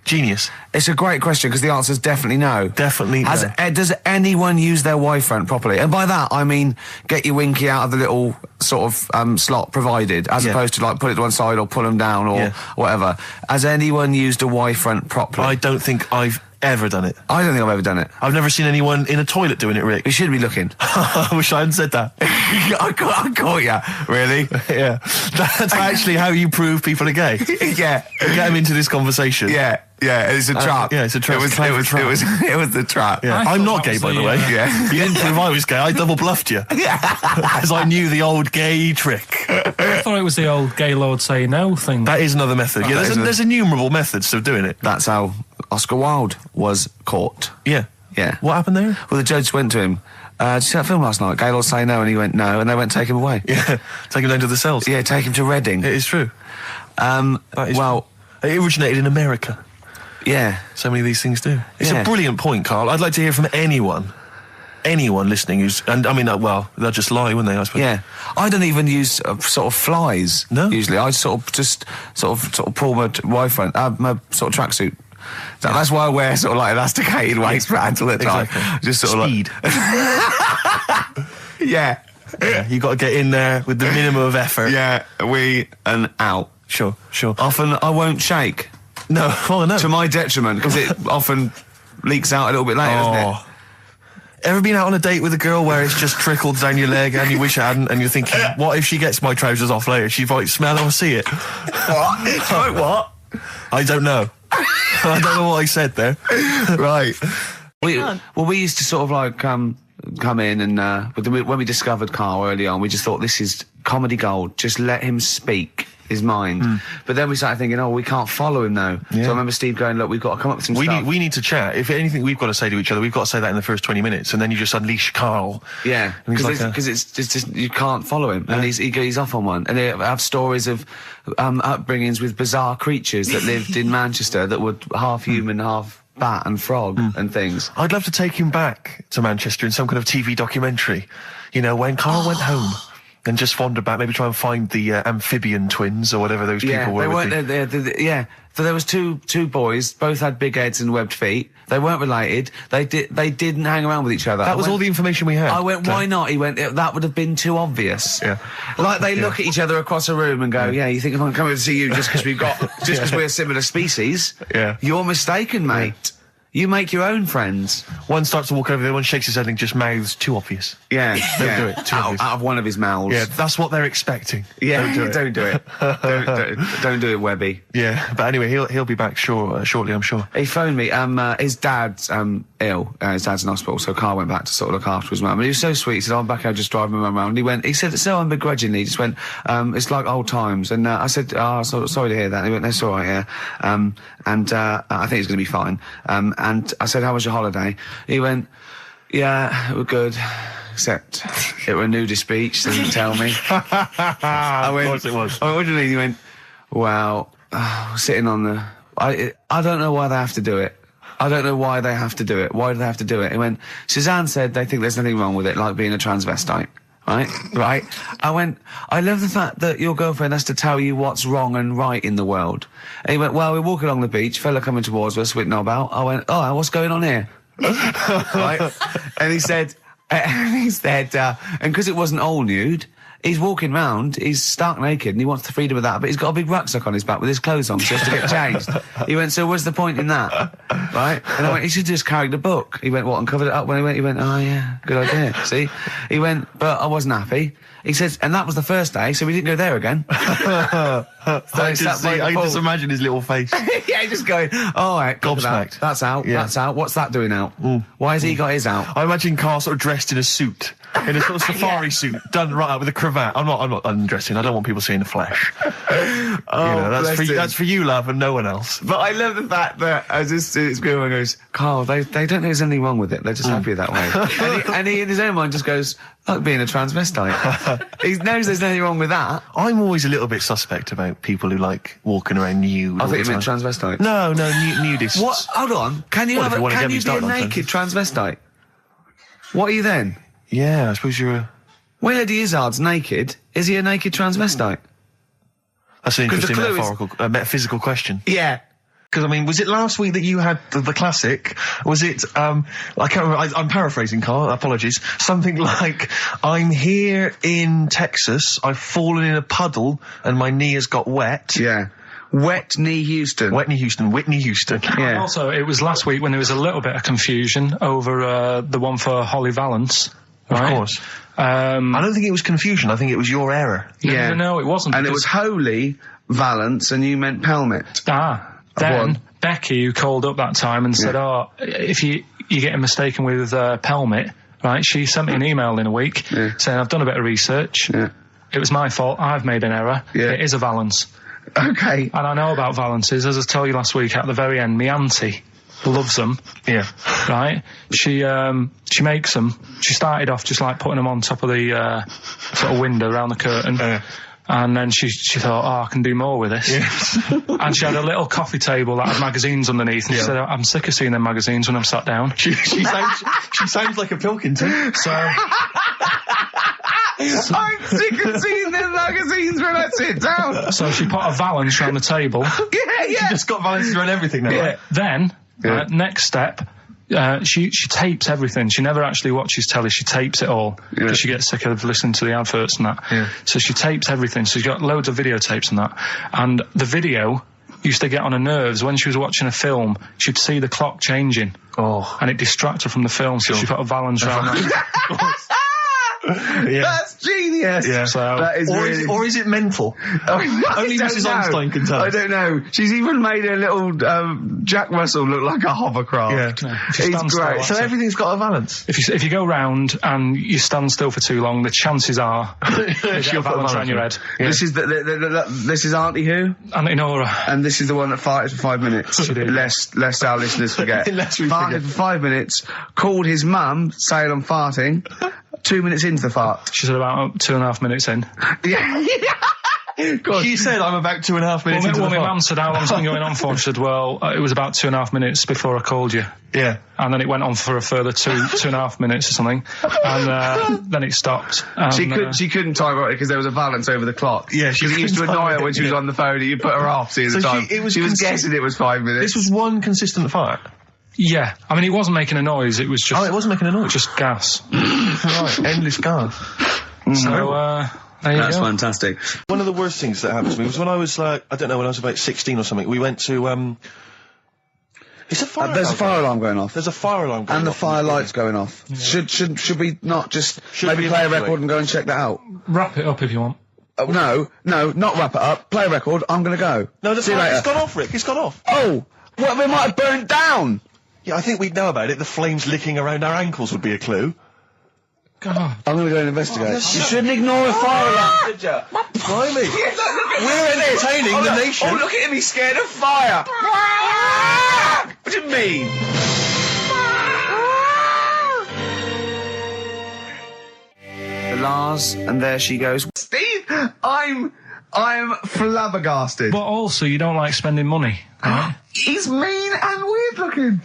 Genius. It's a great question, because the answer is definitely no. Definitely no. Does anyone use their Y-front properly? And by that, I mean, get your winky out of the little sort of slot provided, as opposed to like put it to one side or pull them down or whatever. Has anyone used a Y-front properly? I don't think I've ever done it. I don't think I've ever done it. I've never seen anyone in a toilet doing it, Rick. We should be looking. I wish I hadn't said that. I caught ya. Really? Yeah. That's actually how you prove people are gay. Yeah. Get them into this conversation. Yeah. Yeah, it's a trap. Yeah, it's a trap. It was the trap. Yeah. I'm not gay, by the way. Yeah. You didn't prove I was gay. I double bluffed you. Because I knew the old gay trick. I thought it was the old gay lord say no thing. That is another method. Yeah, there's innumerable methods of doing it. That's how Oscar Wilde was caught. Yeah. Yeah. What happened there? Well, the judge went to him. Did you see that film last night? Gaylord Say No, and he went no, and they went take him away. Yeah. Take him down to the cells. Yeah, take him to Reading. It is true. Well, it originated in America. Yeah. So many of these things do. It's a brilliant point, Karl. I'd like to hear from anyone listening who's, and I mean, well, they'll just lie, wouldn't they, I suppose? Yeah. I don't even use sort of flies. No. Usually. I sort of pull my Y-front, my sort of tracksuit. That's why I wear sort of like elasticated waistbands all the time. Exactly. Just sort of speed. Yeah. Yeah. You got to get in there with the minimum of effort. Yeah. And out. Sure. Often I won't shake. No. Oh, no. To my detriment, because it often leaks out a little bit later, doesn't it? Ever been out on a date with a girl where it's just trickled down your leg and you wish it hadn't, and you're thinking, what if she gets my trousers off later? She might smell it or see it. What? What? I don't know. I don't know what I said there. Right. We used to sort of like come in and when we discovered Karl early on, we just thought this is comedy gold. Just let him speak his mind. But then we started thinking, we can't follow him now. Yeah. So I remember Steve going, look, we've got to come up with some stuff. We need to chat. If anything we've got to say to each other, we've got to say that in the first 20 minutes, and then you just unleash Karl. Yeah, because it's just you can't follow him, and he's off on one. And they have stories of upbringings with bizarre creatures that lived in Manchester that were half human, half bat and frog and things. I'd love to take him back to Manchester in some kind of TV documentary. You know, when Karl went home. And just wander back, maybe try and find the amphibian twins or whatever those people were. They weren't. Yeah, so there was two boys, both had big heads and webbed feet. They weren't related. They didn't hang around with each other. That was all the information we had. I went, why not? He went, that would have been too obvious. Yeah. Like they look at each other across a room and go, you think if I'm coming to see you just because we're a similar species? Yeah. You're mistaken, mate. You make your own friends. One starts to walk over there, one shakes his head and just mouths too obvious. Yeah. Don't do it. Too obvious. Out of one of his mouths. Yeah, that's what they're expecting. Yeah, don't do it. Don't do it, Webby. Yeah, but anyway, he'll be back shortly, I'm sure. He phoned me. His dad's ill. His dad's in hospital, so Karl went back to sort of look after his mum. And he was so sweet. He said, I'm back here just driving my mum around. And he said, so unbegrudgingly, he just went, it's like old times. And I said, sorry to hear that. And he went, that's all right, yeah. I think it's going to be fine. And I said, how was your holiday? He went, yeah, it was good. Except it were a nudist beach, so didn't tell me. I went, of course it was. I went, what do you mean? He went, well, sitting on the... I don't know why they have to do it. I don't know why they have to do it. Why do they have to do it? He went, Suzanne said they think there's nothing wrong with it, like being a transvestite. Right. I went, I love the fact that your girlfriend has to tell you what's wrong and right in the world. And he went, well, we're walking along the beach, fella coming towards us with knob out. I went, oh, what's going on here? Right? And he said, and because it wasn't all nude, he's walking round, he's stark naked, and he wants the freedom of that, but he's got a big rucksack on his back with his clothes on just to get changed. He went, so what's the point in that? Right? And I went, he should just carried a book. He went, what, and covered it up? When he went, oh yeah, good idea. See? He went, but I wasn't happy. He says, and that was the first day, so we didn't go there again. I can just imagine his little face. Yeah, just going, all right, gobsmacked. That's out, Yeah. that's out. What's that doing out? Why has he got his out? I imagine Karl sort of dressed in a suit, in a sort of safari suit, done right up with a cravat. I'm not undressing. I don't want people seeing the flesh. That's for you, love, and no one else. But I love the fact that as this girl goes, Karl, they don't think there's anything wrong with it. They're just happy that way. and he in his own mind just goes, like being a transvestite. He knows there's nothing wrong with that. I'm always a little bit suspect about people who like walking around nude. I thought you meant transvestite. No, nudists. What? Hold on. Can you be a naked transvestite? What are you then? Yeah, I suppose you're a... When Eddie Izzard's naked, is he a naked transvestite? That's an interesting metaphysical question. Yeah. Because, I mean, was it last week that you had the classic? Was it, I can't remember, I'm paraphrasing, Karl, apologies. Something like, I'm here in Texas, I've fallen in a puddle, and my knee has got wet. Yeah. Whitney Houston. Yeah. And also, it was last week when there was a little bit of confusion over the one for Holly Valance. Right? Of course. I don't think it was confusion, I think it was your error. Yeah. No, it wasn't. And it was Holy Valance, and you meant Pelmet. Then Becky, who called up that time and said, oh, if you're getting mistaken with Pelmet, right, she sent me an email in a week saying, I've done a bit of research. Yeah. It was my fault. I've made an error. Yeah. It is a Valance. Okay. And I know about Valances. As I told you last week, at the very end, my auntie loves them. Yeah. Right? She makes them. She started off just like putting them on top of the sort of window around the curtain. And then she thought, I can do more with this. Yeah. And she had a little coffee table that had magazines underneath. And she said, I'm sick of seeing them magazines when I'm sat down. She sounds like a Pilkington. So... I'm sick of seeing them magazines when I sit down. So she put a Valance around the table. She just got Valances around everything now. Yeah. Right? Then, next step... she tapes everything. She never actually watches telly. She tapes it all because she gets sick of listening to the adverts and that. Yeah. So she tapes everything. So she's got loads of videotapes and that. And the video used to get on her nerves. When she was watching a film, she'd see the clock changing. Oh. And it distracted her from the film. So she put a Valance around that. Yeah. That's genius. Yeah. So, that is or is it mental? Only Mrs. Einstein can tell. I don't know. She's even made a little Jack Russell look like a hovercraft. Yeah. He's great. So everything's got a Valance. If you go round and you stand still for too long, the chances are she'll put a Valance around your head. Yeah. This is this is Auntie who? Auntie Nora. And this is the one that farted for 5 minutes. Lest our listeners forget. Farted for 5 minutes. Called his mum, saying I'm farting. 2 minutes into the fart. She said about 2.5 minutes in. God. She said I'm about 2.5 minutes into the fart. My mum said, how long's it been going on for? And she said, well, it was about 2.5 minutes before I called you. Yeah. And then it went on for a further 2.5 minutes or something. And then it stopped. And, she couldn't time it because there was a Valance over the clock. Yeah, she used to annoy her when she was on the phone and you put her off seeing the time. She was guessing it was 5 minutes. This was one consistent fart. Yeah, I mean, it wasn't making a noise, it was just... Oh, it wasn't making a noise? Just gas. Right, endless gas. So, there you go. That's fantastic. One of the worst things that happened to me was when I was, when I was about 16 or something, we went to, it's a fire There's a fire alarm going off. There's a fire alarm going off. And the fire light's going off. Yeah. Should we not just maybe play a record and go and check that out? Wrap it up if you want. No, not wrap it up. Play a record, I'm gonna go. No, the fire, it's gone off, Rick, it's gone off. Oh! Well, we might have burnt down! Yeah, I think we'd know about it. The flames licking around our ankles would be a clue. God. I'm going to go and investigate. You shouldn't ignore a fire alarm, should you? Blimey. We're entertaining the nation. Oh, look at him, he's scared of fire. What do you mean? The Lars, and there she goes. Steve, I'm flabbergasted. But also, you don't like spending money, right? He's mean and weird looking.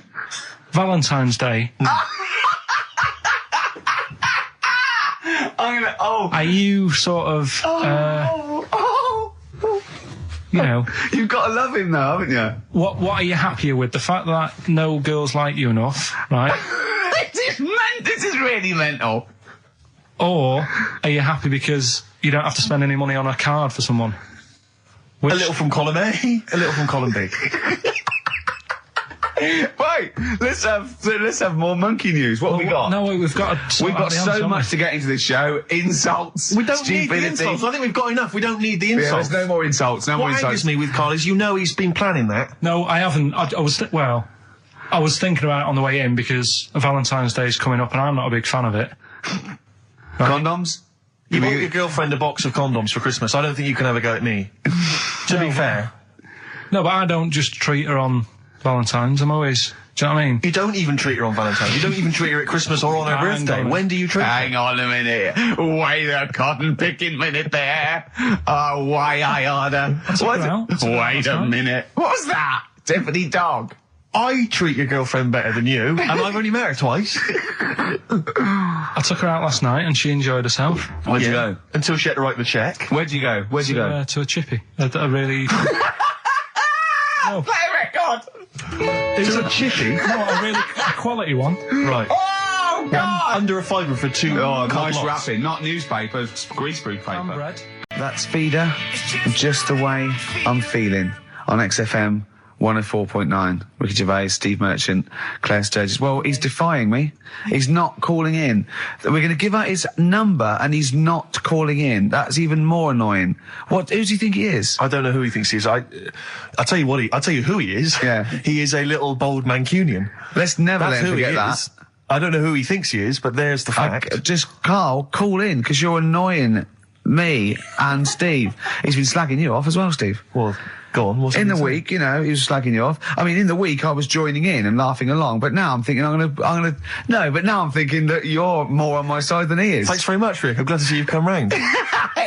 Are you sort of, you know... You've got to love him now, haven't you? What are you happier with? The fact that no girls like you enough, right? This is really mental. Or are you happy because you don't have to spend any money on a card for someone? A little from column A, a little from column B. Wait, let's have more monkey news. What have we got? No, we've got so much to get into this show. Insults. We don't need the stupidity. insults. I think we've got enough. We don't need the Yeah, insults. there's no more insults. No more What insults. angers me with Carl is he's been planning that. No, I haven't. I was thinking about it on the way in because Valentine's Day is coming up and I'm not a big fan of it. Condoms? You bought your girlfriend a box of condoms for Christmas. I don't think you can have a go at me. To be fair. No, but I don't just treat her on Valentine's. I'm always... Do you know what I mean? You don't even treat her on Valentine's. You don't even treat her at Christmas or on her birthday. When do you treat her? Hang on a minute. Wait a cotton picking minute there. Oh, why I order. Wait a minute. What's that? Tiffany Dog. I treat your girlfriend better than you, and I've only met her twice. I took her out last night and she enjoyed herself. Where'd you go? Until she had to write the cheque. Where'd you go? To a chippy. A really... No. Play a record! Is it a chippy? No, a quality one. Right. Oh, God! Under a fiver for two. Oh, nice lots. wrapping. Not newspaper, greaseproof paper. And bread. That's Feeder, Just the Way I'm Feeling, on XFM 104.9. Ricky Gervais, Steve Merchant, Claire Sturgis. Well, he's defying me. He's not calling in. We're going to give out his number and he's not calling in. That's even more annoying. Who does he think he is? I don't know who he thinks he is. I'll tell you what I'll tell you who he is. Yeah. He is a little bold Mancunian. Let's never That's let him who he forget that. is. I don't know who he thinks he is, but there's the fact. Just, Carl, call in, because you're annoying me and Steve. He's been slagging you off as well, Steve. Well, go on. What's In the he saying? week, you know, he was slagging you off. I mean, in the week, I was joining in and laughing along, but now I'm thinking but now I'm thinking that you're more on my side than he is. Thanks very much, Rick. I'm glad to see you've come round.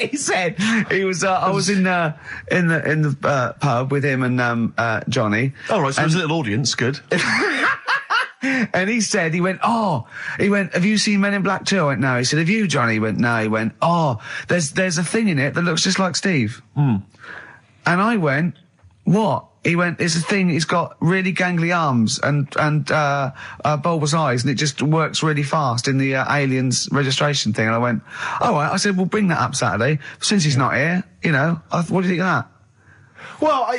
He said he was. I was in the pub with him and Johnny. All right, so there's a little audience. Good. And he went, have you seen Men in Black 2? I went, no. He said, have you, Johnny? He went, no. He went, there's a thing in it that looks just like Steve. And I went, what? He went, it's a thing, it's got really gangly arms and bulbous eyes, and it just works really fast in the Aliens registration thing. And I went, all right. I said, well, bring that up Saturday. Since he's not here, you know, what do you think of that? Well,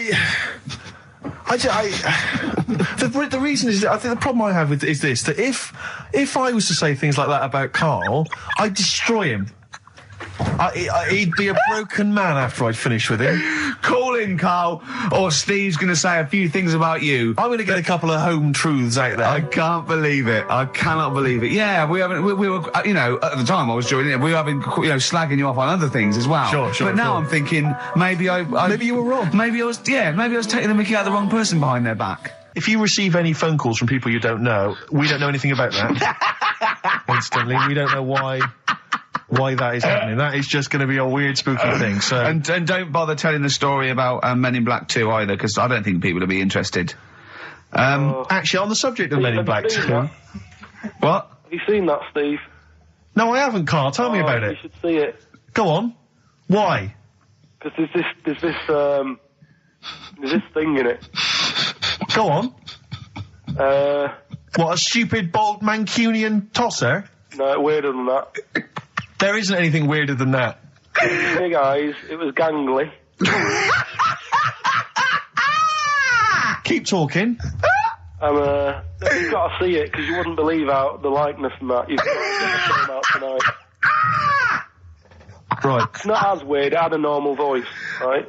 the reason is that I think the problem I have with is this, that if I was to say things like that about Carl, I'd destroy him. He'd be a broken man after I'd finished with him. Call in, Carl, or Steve's going to say a few things about you. I'm going to get a couple of home truths out there. I can't believe it. I cannot believe it. Yeah, we were, you know, at the time I was joining it, we were having, you know, slagging you off on other things as well. Sure. But now I'm thinking, maybe maybe you were wrong. Maybe I was taking the mickey out of the wrong person behind their back. If you receive any phone calls from people you don't know, we don't know anything about that. Instantly, we don't know why that is happening. That is just going to be a weird, spooky thing. So, and don't bother telling the story about Men in Black 2 either, because I don't think people will be interested. Actually, on the subject of Men in Black 2, what? Have you seen that, Steve? No, I haven't, Carl. Tell me about You it. should see it. Go on. Why? Because there's this thing in it. Go on. What, a stupid, bald Mancunian tosser? No, weirder than that. There isn't anything weirder than that. Big eyes, it was gangly. Keep talking. You've got to see it, because you wouldn't believe how the likeness and that. You've got to get the film out tonight. Right. It's not as weird, it had a normal voice, right?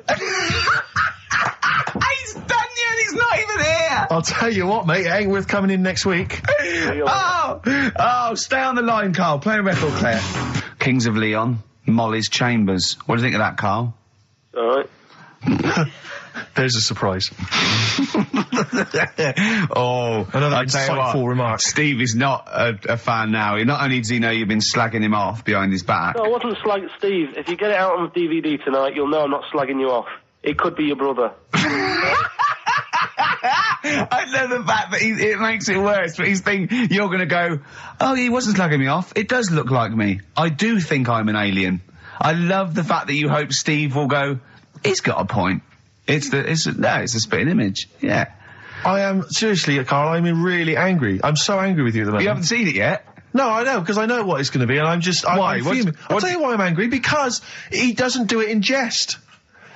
He's done you and he's not even here! I'll tell you what, mate, it ain't worth coming in next week. Stay on the line, Carl. Play a record, Claire. Kings of Leon, Molly's Chambers. What do you think of that, Carl? Alright. There's a surprise. Another insightful remark. Steve is not a fan now. Not only does he know you've been slagging him off behind his back. No, I wasn't slagging Steve. If you get it out on DVD tonight, you'll know I'm not slagging you off. It could be your brother. I love the fact that it makes it worse, but he's thinking you're going to go, oh, he wasn't slugging me off. It does look like me. I do think I'm an alien. I love the fact that you hope Steve will go, he's got a point. It's a spitting image. Yeah. I am, seriously, Carl, I'm really angry. I'm so angry with you at the moment. You haven't seen it yet? No, I know, because I know what it's going to be, and I'm just... Why? I'm fuming. I'll tell you why I'm angry, because he doesn't do it in jest.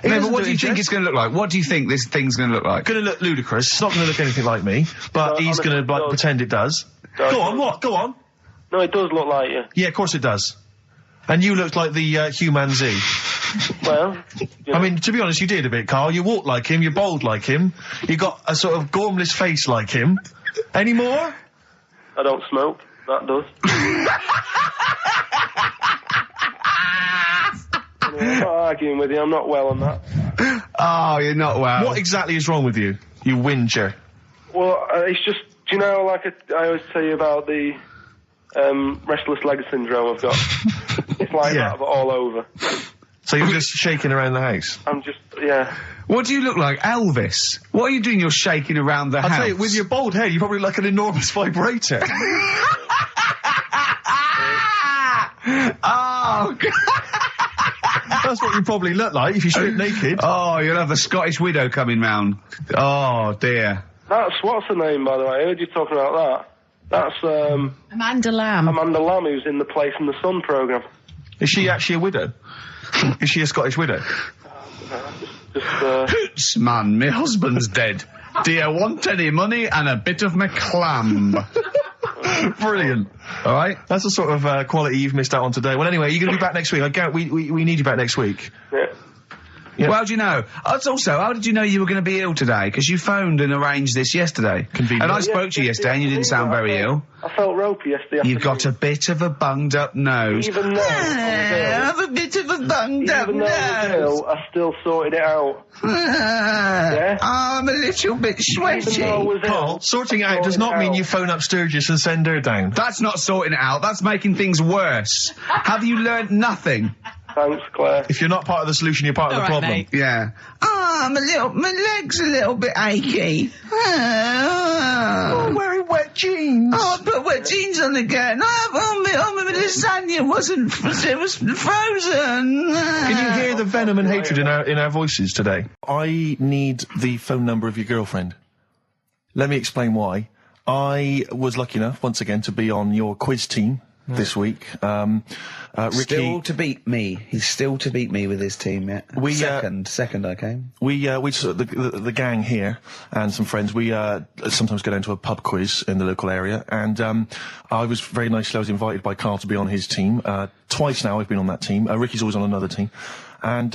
No, but what do you think it's going to look like? What do you think this thing's going to look like? It's going to look ludicrous. It's not going to look anything like me, but No, he's going to like pretend it does. Go on, what? Go on. No, it does look like you. Yeah, of course it does. And you looked like the Human Z. Well, you know. I mean, to be honest, you did a bit, Carl. You walk like him, you're bold like him, you got a sort of gormless face like him. Any more? I don't smoke. That does. I'm not arguing with you. I'm not well on that. Oh, you're not well. What exactly is wrong with you, you whinger? Well, it's just, do you know, like I always tell you about the restless leg syndrome I've got. It's like Yeah. that, but all over. So you're just shaking around the house? I'm just, yeah. What do you look like, Elvis? What are you doing? You're shaking around the house. I'll tell you, with your bald head, you probably look like an enormous vibrator. Oh, God. That's what you probably look like if you strip naked. Oh, you'll have the Scottish widow coming round. Oh, dear. That's, what's her name, by the way? I heard you talking about that. That's, Amanda Lamb. Amanda Lamb, who's in the Place in the Sun programme. Is she actually a widow? Is she a Scottish widow? Hoots, man, my husband's dead. Do you want any money and a bit of my clam? Brilliant. All right? That's the sort of quality you've missed out on today. Well, anyway, you're going to be back next week. We need you back next week. Yeah. Yeah. Well, how do you know? Also, how did you know you were going to be ill today? Because you phoned and arranged this yesterday. Convenient. And I spoke to you yesterday and you didn't sound very ill. I felt ropey yesterday. You've got a bit of a bunged up nose. Even though I have a bit of a bunged up Even though I was nose. ill, I still sorted it out. Yeah? I'm a little bit sweaty. Even though I was ill, Carl, sorting it out does sorted not it mean out. you phone up Sturgis and send her down. That's not sorting it out. That's making things worse. Have you learnt nothing? Thanks, Claire. If you're not part of the solution, you're part of the All right, problem. mate. Yeah. My leg's a little bit achy. Oh, wearing wet jeans. Oh, I put wet jeans on again. My lasagna it was frozen. Can you hear the venom and hatred in our voices today? I need the phone number of your girlfriend. Let me explain why. I was lucky enough, once again, to be on your quiz team this week. Ricky, Still to beat me. He's still to beat me with his team, yeah. We, Second I came. we sort of the gang here and some friends, we sometimes go down to a pub quiz in the local area, and I was very nicely, I was invited by Karl to be on his team. Twice now I've been on that team. Ricky's always on another team. And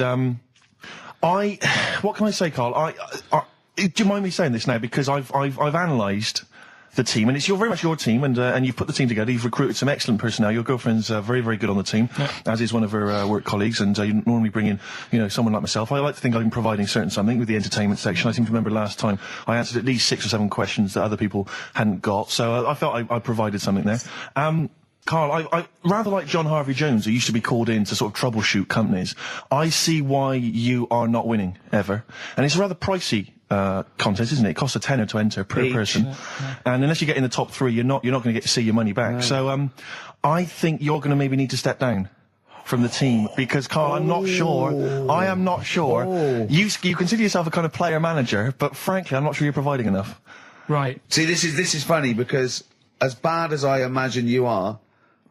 what can I say, Karl? Do you mind me saying this now? Because I've analysed the team, and it's very much your team, and you've put the team together. You've recruited some excellent personnel. Your girlfriend's very, very good on the team, as is one of her work colleagues. And you normally bring in, someone like myself. I like to think I'm providing something with the entertainment section. I seem to remember last time I answered at least 6 or 7 questions that other people hadn't got. So I felt I provided something there. Karl, I rather like John Harvey Jones, who used to be called in to sort of troubleshoot companies. I see why you are not winning ever, and it's a rather pricey contest, isn't it? It costs a tenner to enter per person, and unless you get in the top 3, you're not going to get to see your money back. So I think you're going to maybe need to step down from the team, because Karl, I am not sure. You consider yourself a kind of player manager, but frankly, I'm not sure you're providing enough. Right. See, this is funny, because as bad as I imagine you are,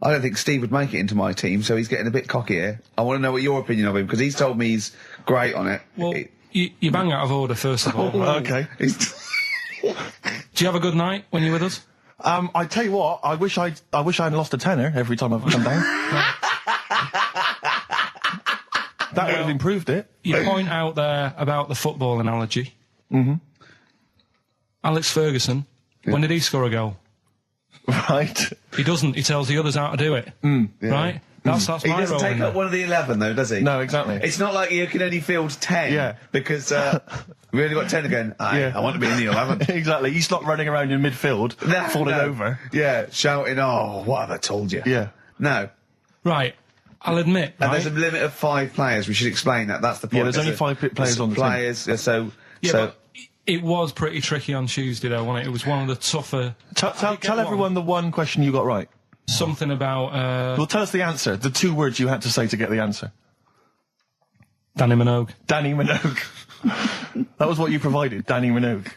I don't think Steve would make it into my team, so he's getting a bit cocky here. I want to know what your opinion of him, because he's told me he's great on it. Well, you bang out of order, first of all. Okay. Do you have a good night when you're with us? I tell you what, I wish I hadn't lost a tenner every time I've come down. That would have improved it. You point out there about the football analogy. Mm-hmm. Alex Ferguson, when did he score a goal? Right. He doesn't. He tells the others how to do it. Right? That's He my doesn't role take in up there. one of the 11, though, does he? No, exactly. It's not like you can only field 10. Yeah. Because we only got 10 again. I want to be in the 11. Exactly. You stop running around in midfield, falling over. Yeah, shouting, oh, what have I told you? Yeah. No. Right. I'll admit, And right? there's a limit of 5 players. We should explain that. That's the point. Yeah, there's only 5 players on the team. players, so... Yeah, so but It was pretty tricky on Tuesday, though, wasn't it? It was one of the tougher... Tell everyone the one question you got right. Something about... Well, tell us the answer. The 2 words you had to say to get the answer. Danny Minogue. Danny Minogue. That was what you provided, Danny Minogue.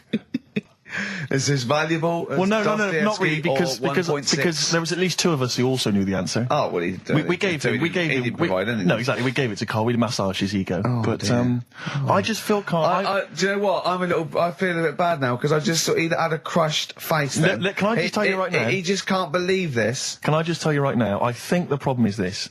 Is this valuable? Well, no, not really, because there was at least 2 of us who also knew the answer. Oh, well, we gave him. No, exactly. We gave it to Carl. We massaged his ego. Oh, but dear. I just feel Carl. Do you know what? I feel a bit bad now because I just sort of had a crushed face. Then. Can I just tell you right now? He just can't believe this. Can I just tell you right now? I think the problem is this.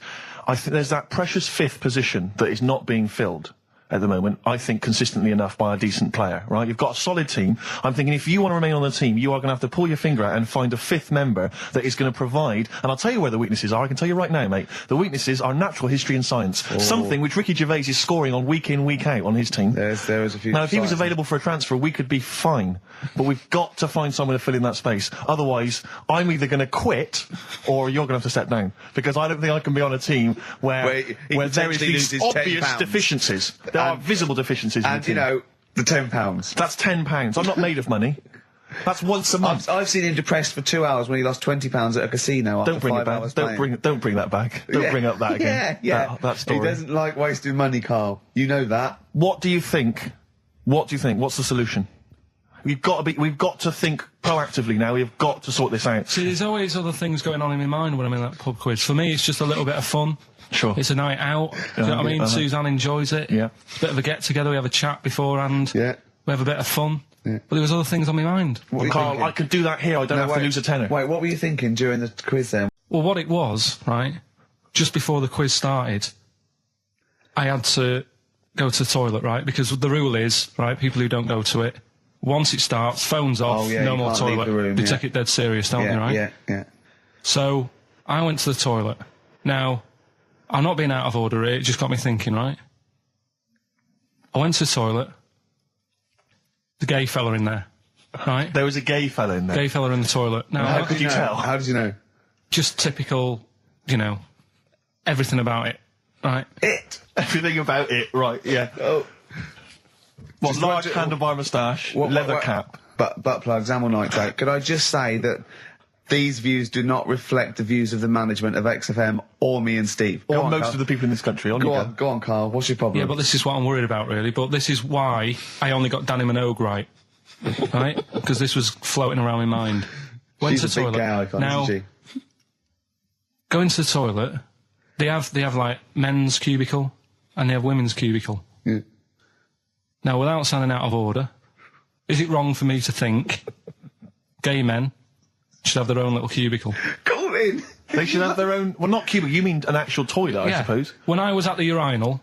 I think there's that precious 5th position that is not being filled at the moment, I think, consistently enough by a decent player, right? You've got a solid team. I'm thinking if you want to remain on the team, you are going to have to pull your finger out and find a 5th member that is going to provide, and I'll tell you where the weaknesses are. I can tell you right now, mate. The weaknesses are natural history and science. Something which Ricky Gervais is scoring on week in, week out on his team. There is a few. Now, if he was available for a transfer, we could be fine. But we've got to find someone to fill in that space. Otherwise, I'm either going to quit or you're going to have to step down. Because I don't think I can be on a team where there is these obvious deficiencies. There are visible deficiencies. And, you know, the £10. That's £10. I'm not made of money. That's once a month. I've seen him depressed for 2 hours when he lost £20 at a casino after 5 hours playing. Don't bring that back. Don't bring up that again. Yeah. That story. He doesn't like wasting money, Carl. You know that. What do you think? What's the solution? We've got to think proactively now. We've got to sort this out. See, there's always other things going on in my mind when I'm in that pub quiz. For me, it's just a little bit of fun. Sure. It's a night out. Do you know what I mean? Suzanne enjoys it. Yeah. Bit of a get-together. We have a chat beforehand. Yeah. We have a bit of fun. Yeah. But there was other things on my mind. Well, Carl, I could do that here. I don't have to lose a tenner. Wait, what were you thinking during the quiz then? Well, what it was, right, just before the quiz started, I had to go to the toilet, right? Because the rule is, right, people who don't go to it, once it starts, phones off, no more toilet. They take it dead serious, don't they, right? Yeah. So, I went to the toilet. Now, I'm not being out of order here, it just got me thinking, right? I went to the toilet. The gay fella in there, right? There was a gay fella in there. Gay fella in the toilet. Now, how could you tell? How did you know? Just typical, you know, everything about it, right? Everything about it, right, yeah. Oh. What, large handlebar moustache, leather cap. Butt plugs, amyl nitrate. Could I just say that these views do not reflect the views of the management of XFM or me and Steve. Or most of the people in this country. Go on, Carl. What's your problem? Yeah, but this is what I'm worried about, really. But this is why I only got Danny Minogue right. Right? Because this was floating around my mind. Went to the toilet. Big gay icon, now, isn't she? Go into the toilet. They have like men's cubicle and they have women's cubicle. Yeah. Now, without sounding out of order, is it wrong for me to think gay men should have their own little cubicle? Go in. They should have their own... Well, not cubicle. You mean an actual toilet, I suppose. When I was at the urinal,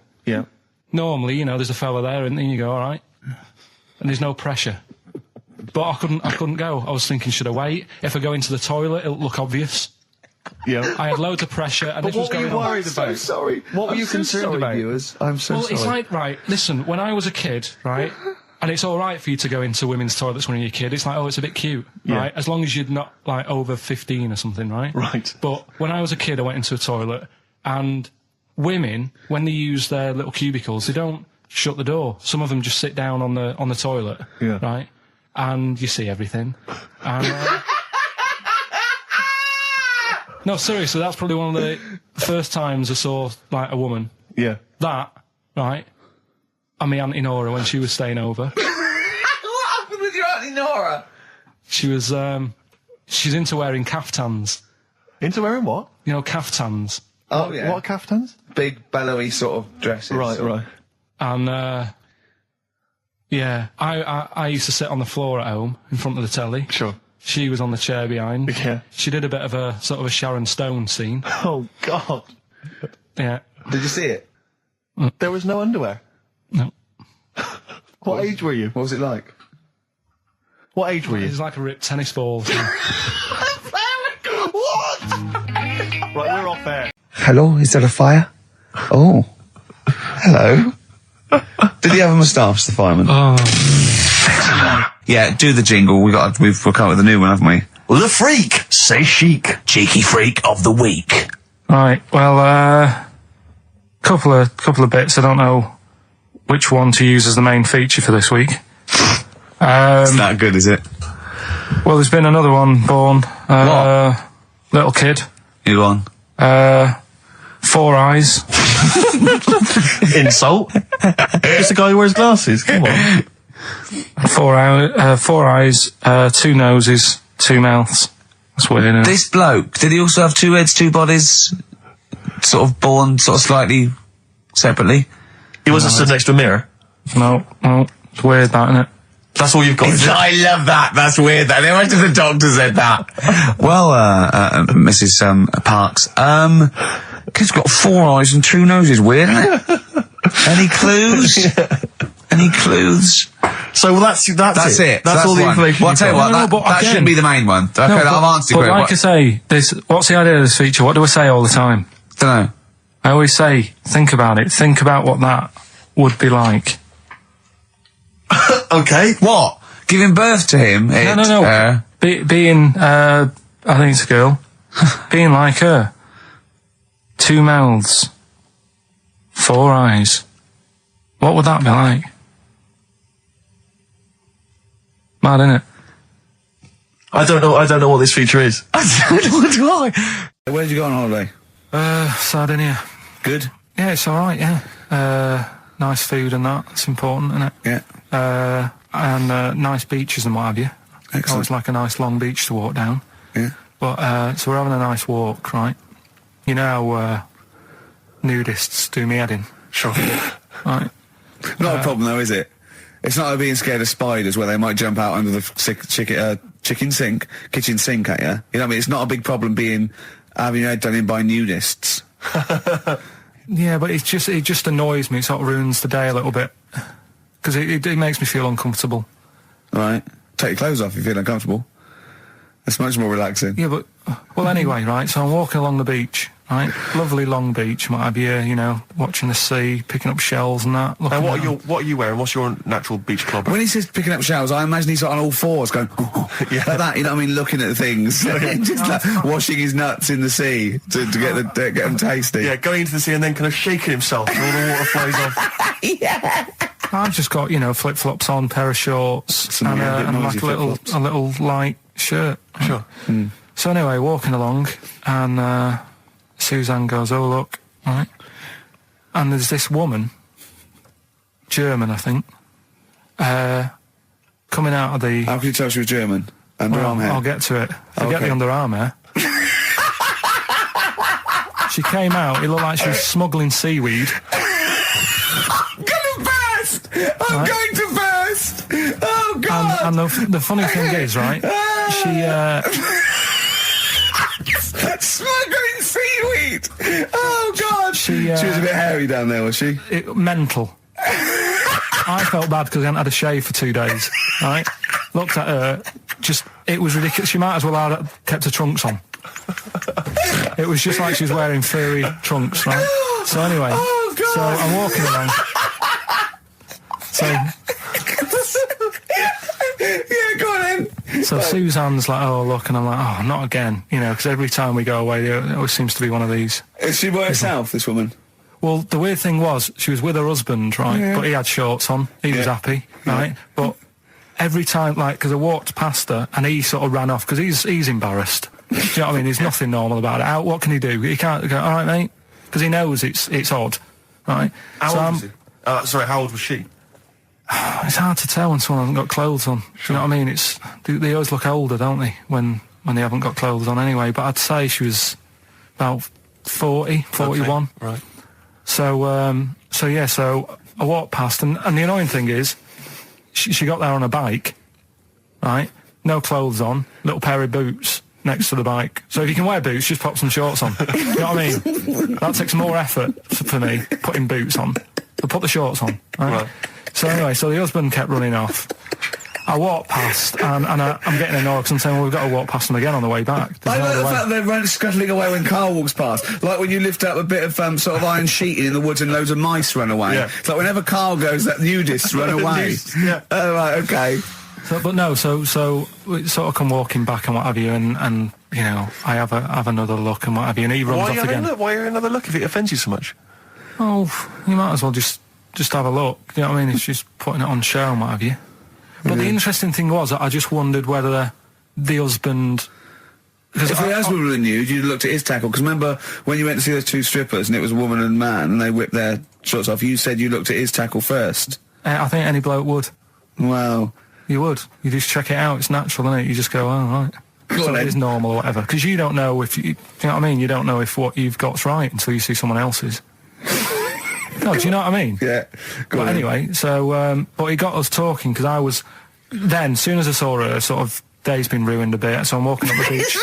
normally, you know, there's a fella there and then you go, all right. And there's no pressure. But I couldn't go. I was thinking, should I wait? If I go into the toilet, it'll look obvious. Yeah. I had loads of pressure and this was going on. What were you worried about? I'm so sorry. What were you concerned about? Viewers? I'm so sorry. Well, it's like, right, listen, when I was a kid, right, and it's all right for you to go into women's toilets when you're a kid, it's like, oh, it's a bit cute, right? As long as you're not, like, over 15 or something, right? Right. But when I was a kid, I went into a toilet, and women, when they use their little cubicles, they don't shut the door. Some of them just sit down on the toilet, right? And you see everything. And, no, seriously, that's probably one of the first times I saw, like, a woman. Yeah. That, right, and my Auntie Nora when she was staying over. What happened with your Auntie Nora? She was, she's into wearing caftans. Into wearing what? You know, caftans. Oh, yeah. What are caftans? Big, bellowy sort of dresses. Right. And, I used to sit on the floor at home in front of the telly. Sure. She was on the chair behind. Yeah. She did a bit of a sort of a Sharon Stone scene. Oh, God. Yeah. Did you see it? There was no underwear. No. What age were you? What was it like? What age were It you? was like a ripped tennis ball. What? Right, we're off air. Hello, is there a fire? Oh. Hello. Did he have a moustache, the fireman? Oh. Yeah, do the jingle. We've come up with a new one, haven't we? The freak, say chic, cheeky freak of the week. Right, well, couple of bits. I don't know which one to use as the main feature for this week. It's not good, is it? Well, there's been another one born. What? Little kid. You go on. 4 eyes. Insult. Just a guy who wears glasses. Come on. 4 eyes, 2 noses, 2 mouths. That's weird, isn't it? This bloke, did he also have 2 heads, 2 bodies? Sort of born sort of slightly separately? He wasn't stood next to a mirror. No, it's weird, that, isn't it? That's all you've got. Is it? I love that. That's weird. That. How much if the doctor said that? Well, Mrs. Parks, kid's got 4 eyes and 2 noses. Weird, isn't it? Any clues? Any clues? So that's it. That's all the one. information. Well, I'll tell you what, No, but that again- shouldn't be the main one. Okay, No, I've answered but your like I say, what's the idea of this feature? What do I say all the time? Don't know. I always say, think about it. Think about what that would be like. Okay. What? Giving birth to him? No. Being, I think it's a girl. Being like her. 2 mouths. 4 eyes. What would that be like? Mad, innit? I don't know what this feature is. Where did you go on holiday? Sardinia. Good? Yeah, it's alright, yeah. Nice food and that. It's important, isn't it? Yeah. And nice beaches and what have you. Excellent. Always like a nice long beach to walk down. Yeah. But, so we're having a nice walk, right? You know how, nudists do me head in? Sure. Right? Not a problem though, is it? It's not like being scared of spiders where they might jump out under the kitchen sink at you. You know what I mean? It's not a big problem having your head done in by nudists. Yeah, but it just annoys me. It sort of ruins the day a little bit. Because it makes me feel uncomfortable. All right. Take your clothes off if you feel uncomfortable. It's much more relaxing. Yeah, but, well, anyway, right, so I'm walking along the beach, right? Lovely long beach, might have you know, watching the sea, picking up shells and that. And what are you wearing? What's your natural beach club? When he says picking up shells, I imagine he's on all fours going, like that, you know what I mean, looking at things. Just like washing his nuts in the sea to get them tasty. Yeah, going into the sea and then kind of shaking himself and all the water flies off. Yeah. I've just got, you know, flip-flops on, pair of shorts, and like a little light shirt. Sure. Mm. So anyway, walking along, and Suzanne goes, "Oh look," right? And there's this woman, German, I think, coming out of the. How can you tell she was German? Underarm hair. I'll get to it. Forget Okay. the underarm hair. She came out. It looked like she was smuggling seaweed. I'm gonna burst! I'm going to burst! Oh God! And the funny thing is, right? She. Smuggling seaweed! Oh God! She was a bit hairy down there, was she? Mental. I felt bad because I hadn't had a shave for 2 days, right? Looked at her, it was ridiculous. She might as well have kept her trunks on. It was just like she was wearing furry trunks, right? So anyway, so I'm walking along. So, yeah, go on then. so Suzanne's like, "Oh, look," and I'm like, "Oh, not again," you know, because every time we go away, there always seems to be one of these. Is she by herself, this woman? Well, the weird thing was, she was with her husband, right? Yeah. But he had shorts on. He was happy, right? But every time, like, because I walked past her and he sort of ran off because he's embarrassed. Do you know what I mean? There's nothing normal about it. What can he do? He can't go, "All right, mate," because he knows it's odd, right? How old was he? Sorry, how old was she? It's hard to tell when someone hasn't got clothes on. Do you know what I mean? They always look older, don't they, when they haven't got clothes on anyway. But I'd say she was about 40, 41. Okay, right. So I walked past, and the annoying thing is, she got there on a bike, right? No clothes on, little pair of boots next to the bike. So if you can wear boots, just pop some shorts on. You know what I mean? That takes more effort for me, putting boots on. So put the shorts on, right? So anyway, so the husband kept running off. I walked past, and I'm getting annoyed because I'm saying, well, we've got to walk past them again on the way back. I There's no like the other way. fact that they're scuttling away when Carl walks past. Like when you lift up a bit of sort of iron sheeting in the woods and loads of mice run away. Yeah. It's like whenever Carl goes, that nudists run away. Yeah. Oh, right, okay. So we sort of come walking back and what have you, and you know, I have another look and what have you, and he runs off again. Why are you another look if it offends you so much? Oh, you might as well just have a look. You know what I mean? It's just putting it on show and what have you. But the interesting thing was, I just wondered whether the husband... If the husband were nude, you'd looked at his tackle. Because remember, when you went to see those two strippers, and it was a woman and man, and they whipped their shorts off, you said you looked at his tackle first. I think any bloke would. Wow. You would. You just check it out. It's natural, isn't it? You just go, oh, right. So it is normal or whatever. Because you don't know if... do you know what I mean? You don't know if what you've got's right until you see someone else's. No, do you know what I mean? Yeah. But anyway, so... but he got us talking, because I was... Then, as soon as I saw her, sort of, day's been ruined a bit, so I'm walking up the beach...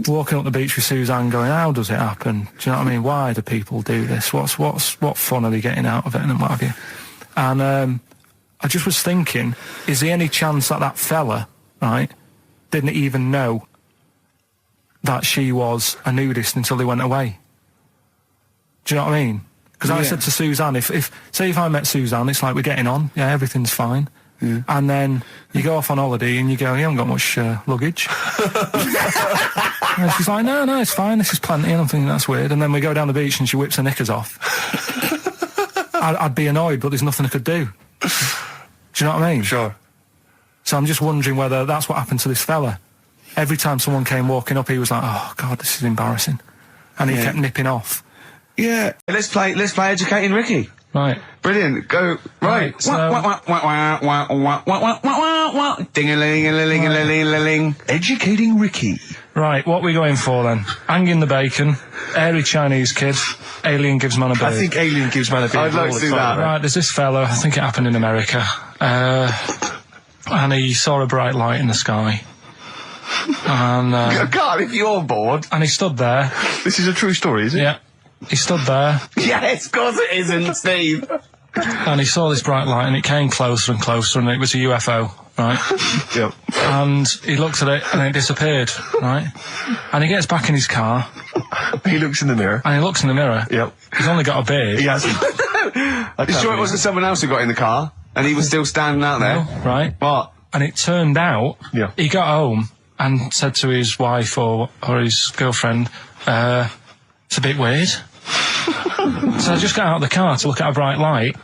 Walking up the beach with Suzanne going, how does it happen? Do you know what I mean? Why do people do this? What fun are they getting out of it and what have you? And I just was thinking, is there any chance that fella, right, didn't even know that she was a nudist until they went away? Do you know what I mean? Because I said to Suzanne, if I met Suzanne, it's like we're getting on, yeah, everything's fine. Yeah. And then you go off on holiday and you go, you haven't got much luggage. And she's like, no, it's fine, this is plenty. And I'm thinking, that's weird. And then we go down the beach and she whips her knickers off. I'd be annoyed, but there's nothing I could do. Do you know what I mean? Sure. So I'm just wondering whether that's what happened to this fella. Every time someone came walking up, he was like, oh, God, this is embarrassing. And he kept nipping off. Yeah. Let's play Educating Ricky. Right. Brilliant. Go. Right. Ding-a-ling-a-ling-a-ling-a-ling. Educating Ricky. Right, what are we going for then? Hanging the bacon, airy Chinese kid, alien gives man a beard. I think alien gives man a beard. I'd like to do that. Right, there's this fella, I think it happened in America, and he saw a bright light in the sky. And God, if you're bored. And he stood there. This is a true story, is it? Yeah. He stood there. Yes, of course it isn't, Steve. And he saw this bright light and it came closer and closer and it was a UFO, right? Yep. And he looked at it and it disappeared, right? And he gets back in his car. He looks in the mirror. And he looks in the mirror. Yep. He's only got a beard. He hasn't. You sure it wasn't someone else who got in the car and he was still standing out there? No, right. What? And it turned out, he got home and said to his wife or his girlfriend, it's a bit weird. So I just got out of the car to look at a bright light,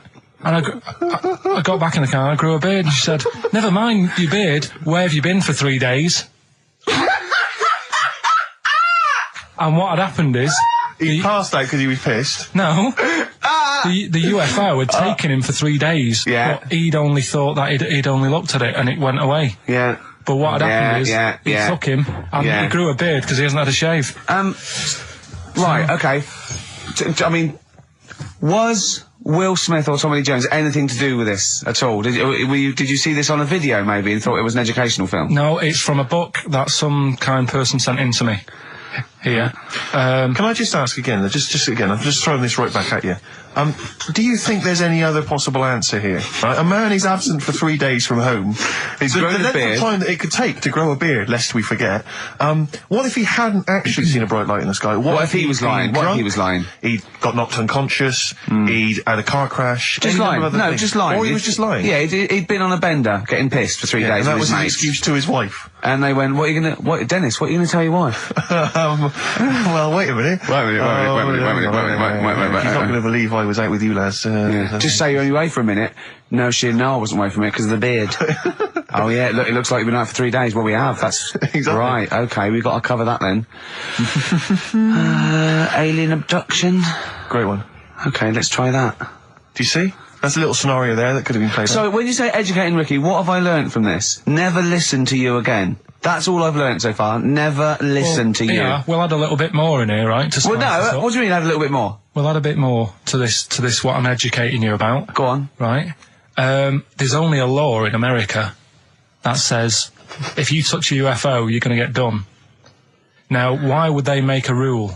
and I got back in the car and I grew a beard, and she said, never mind your beard, where have you been for 3 days? And what had happened is... He passed out because he was pissed. No. The UFO had taken him for 3 days. Yeah. But he'd only thought that he'd only looked at it and it went away. Yeah. But what had happened is, he took him, and he grew a beard because he hasn't had a shave. Right, okay. I mean, was Will Smith or Tommy Lee Jones anything to do with this at all? Did you see this on a video maybe and thought it was an educational film? No, it's from a book that some kind person sent in to me. Here. Can I just ask again, just again, I'm just throwing this right back at you. Do you think there's any other possible answer here? Right? A man is absent for 3 days from home. He's grown a beard. The time that it could take to grow a beard, lest we forget. What if he hadn't actually seen a bright light in the sky? What if he was lying? What if he was lying? He got knocked unconscious. He'd had a car crash. Just lying. No, just lying. Or he was just lying. Yeah, he'd been on a bender, getting pissed for 3 days. And that with was his an mates. excuse to his wife. And they went, Dennis, what are you going to tell your wife? Well, wait a minute. Wait a minute. You're not going to believe I was out with you, lads. Just say you're only away for a minute. No, I wasn't away from it because of the beard. Oh, yeah, look, it looks like you've been out for 3 days. Well, we have. That's exactly. Right, okay, we've got to cover that then. Alien abduction. Great one. Okay, let's try that. Do you see? That's a little scenario there that could have been played out. So, when you say educating Ricky, what have I learnt from this? Never listen to you again. That's all I've learnt so far. Never listen to you. Yeah, we'll add a little bit more in here, right? Well, no, what do you mean add a little bit more? We'll add a bit more to this what I'm educating you about. Go on. Right? There's only a law in America that says if you touch a UFO, you're going to get done. Now, why would they make a rule?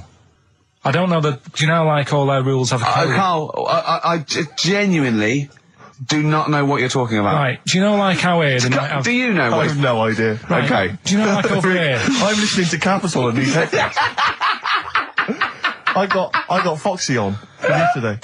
I don't know that... Do you know, like, all their rules have a code? Carl, I genuinely do not know what you're talking about. Right. Do you know, like, how here they might have... Do you know what... I have no idea. Right. Okay. Do you know, like, over here... I'm listening to Capital and I got Foxy on from yesterday.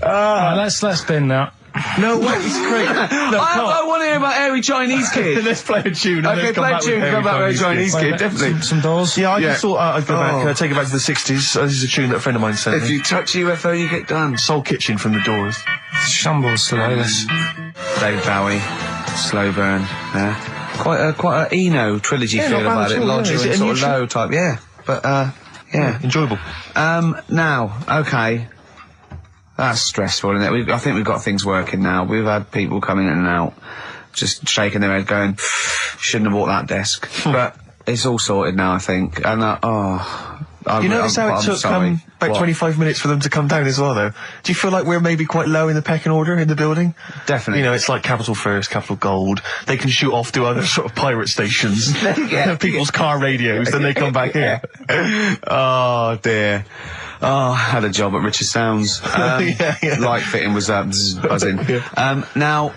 Right, let's bin that. No, wait, it's great. No, I want to hear about Airy Chinese Kid. Let's play a tune. Okay, play a tune. Come back with Chinese Kid, definitely. Some doors. Yeah, I just thought I'd go back, take it back to the 60s. This is a tune that a friend of mine sent If me. you touch UFO, you get done. Soul Kitchen from the Doors. Shambles today, this. Dave Bowie. slow burn. Quite a Eno trilogy feel about it. Logic and sort of low type. Yeah, but yeah, enjoyable. Now, okay. That's stressful, isn't it? I think we've got things working now. We've had people coming in and out, just shaking their head, going, "Shouldn't have bought that desk." But it's all sorted now, I think. And you notice how it took about 25 minutes for them to come down as well, though? Do you feel like we're maybe quite low in the pecking order in the building? Definitely. You know, it's like Capital First, Capital Gold. They can shoot off to other sort of pirate stations. People's car radios, then they come back here. Oh, dear. Oh, I had a job at Richard Sounds. Light fitting was buzzing. Now,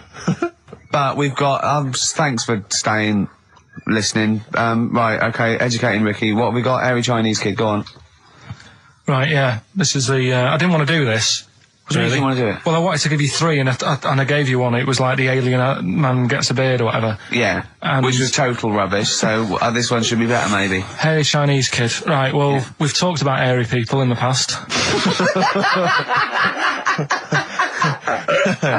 but we've got, thanks for staying, listening. Right, okay, educating Ricky. What have we got? Airy Chinese kid, go on. Right, yeah. This is the, I didn't want to do this. Really? You didn't want to do it? Well, I wanted to give you 3 and I gave you one. It was like the alien man gets a beard or whatever. Yeah. Which was total rubbish, so this one should be better maybe. Hairy Chinese kid. Right, well, we've talked about airy people in the past.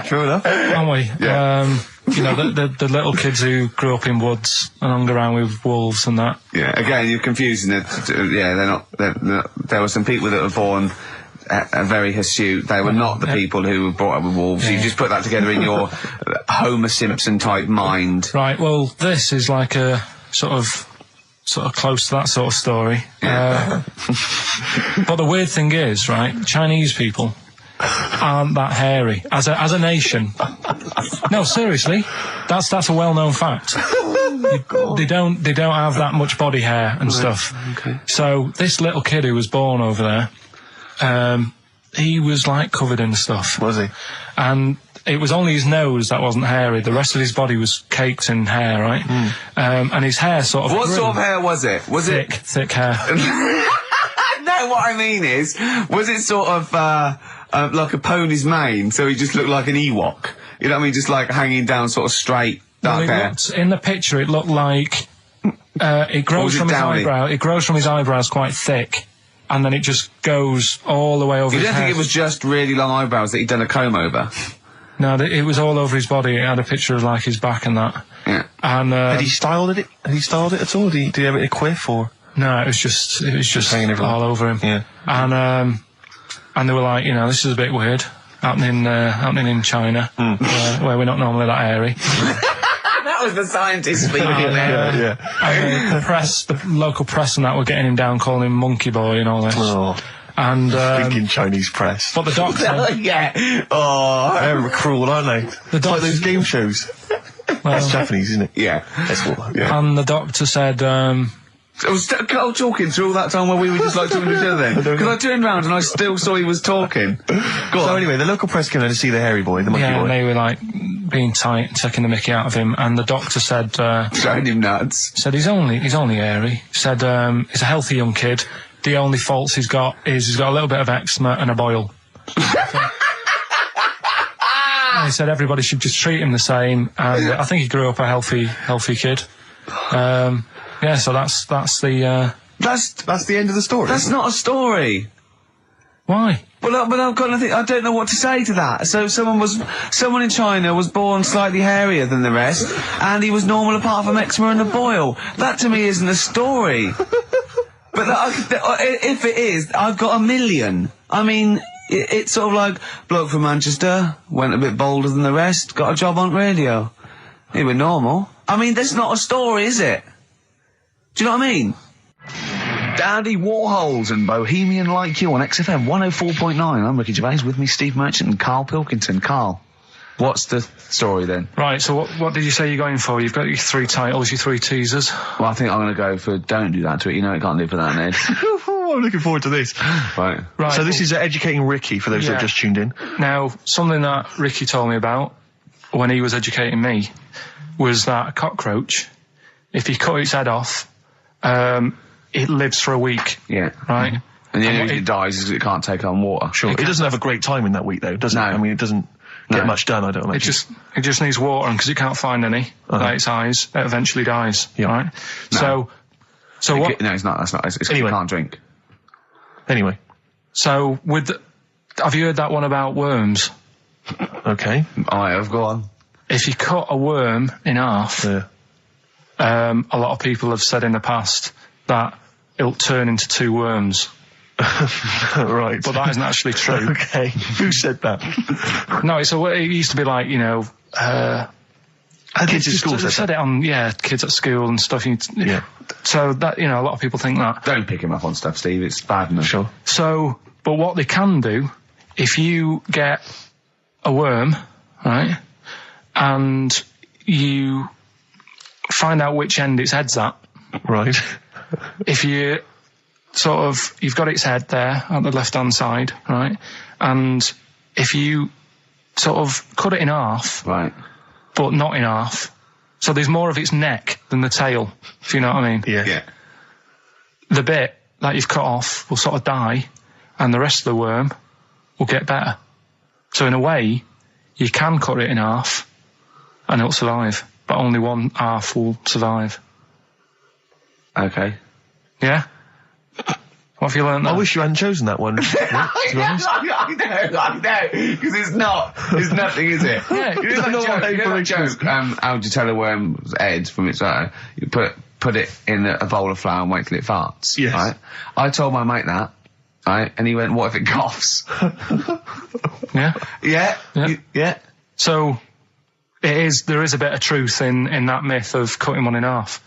True enough. Aren't we? Yeah. You know, the little kids who grew up in woods and hung around with wolves and that. Yeah, again, you're confusing it. Yeah, they're not, there were some people that were born very hirsute. They were not the people who were brought up with wolves. Yeah. You just put that together in your Homer Simpson type mind. Right, well, this is like a sort of close to that sort of story. Yeah. But the weird thing is, right, Chinese people aren't that hairy as a nation. No, seriously, that's a well-known fact. They don't have that much body hair and stuff. Okay. So this little kid who was born over there, he was like covered in stuff. Was he? And it was only his nose that wasn't hairy. The rest of his body was caked in hair, right? And his hair sort of... What sort of hair was it? Was thick, it... thick hair. No, what I mean is, was it sort of, like a pony's mane, so he just looked like an Ewok? You know what I mean? Just like hanging down sort of straight, dark hair. In the picture, it looked like, it grows from his eyebrow. It grows from his eyebrows quite thick. And then it just goes all the way over his head. You don't think it was just really long eyebrows that he'd done a comb over? No, it was all over his body. It had a picture of like his back and that. Yeah. And had he styled it? Had he styled it at all? Did he have it in a quiff or? No, it was just hanging all over him. Yeah. And they were like, you know, this is a bit weird happening in China, where we're not normally that airy. That was the scientist speaking there. And the local press and that were getting him down, calling him monkey boy and all this. Oh. And thinking Chinese press. But the doctor, yeah. Oh, they're cruel, aren't they? The doctor, like those game shows. That's Japanese, isn't it? Yeah. That's what. Yeah. And the doctor said, I was talking through all that time while we were just like talking to each other then. Because I turned round and I still saw he was talking. Go on. So anyway, the local press came in to see the hairy boy, the monkey boy. And they were like being tight, taking the mickey out of him, and the doctor said, showing him nuts. Said he's only airy. Said he's a healthy young kid. The only faults he's got is he's got a little bit of eczema and a boil. And he said everybody should just treat him the same, and I think he grew up a healthy kid. Yeah, so that's the end of the story. That's not a story. Why? But I've got nothing. I don't know what to say to that. So someone in China was born slightly hairier than the rest, and he was normal apart from eczema and a boil. That to me isn't a story. But if it is, I've got a million. I mean, it's sort of like bloke from Manchester went a bit bolder than the rest, got a job on radio. He was normal. I mean, that's not a story, is it? Do you know what I mean? Dandy Warhols and Bohemian Like You on XFM 104.9. I'm Ricky Gervais, with me Steve Merchant and Karl Pilkington. Karl, what's the story then? Right, so what did you say you're going for? You've got your 3 titles, your 3 teasers. Well, I think I'm going to go for Don't Do That to It. You know it can't live without an edge. I'm looking forward to this. Right. So this is educating Ricky, for those who have just tuned in. Now, something that Ricky told me about when he was educating me was that a cockroach, if you cut its head off, it lives for a week. Yeah. Right? And the only reason it dies is because it can't take on water. Sure. It doesn't have a great time in that week, though, does it? I mean, it doesn't get much done, I don't imagine. It just needs water, and because it can't find any, like its eyes, it eventually dies. Yeah. Right? No. So what? No, it's not. That's not. It's anyway. You can't drink. Anyway. So have you heard that one about worms? Okay. I have. Go on. if you cut a worm in half, a lot of people have said in the past that it'll turn into 2 worms. Right. But that isn't actually true. Okay. Who said that? No, it used to be like, you know, kids at school said it on, kids at school and stuff. Yeah. So that, you know, a lot of people think that. Don't pick him up on stuff, Steve. It's bad enough. Sure. So, but what they can do, if you get a worm, right, and you find out which end its head's at. Right. If you you've got its head there at the left-hand side, right, and if you sort of cut it in half. Right. But not in half. So there's more of its neck than the tail, if you know what I mean. Yeah. The bit that you've cut off will sort of die, and the rest of the worm will get better. So in a way, you can cut it in half, and it'll survive, but only one half will survive. Okay. Yeah? What have you learned there? I wish you hadn't chosen that one. To be honest. I know, because it's nothing, is it? Yeah. You know that joke, how would you tell a worm's head from its eye? You put it in a bowl of flour and wait till it farts. Yes. Right? I told my mate that, right? And he went, what if it coughs? Yeah? Yeah? Yeah. So, there is a bit of truth in that myth of cutting one in half.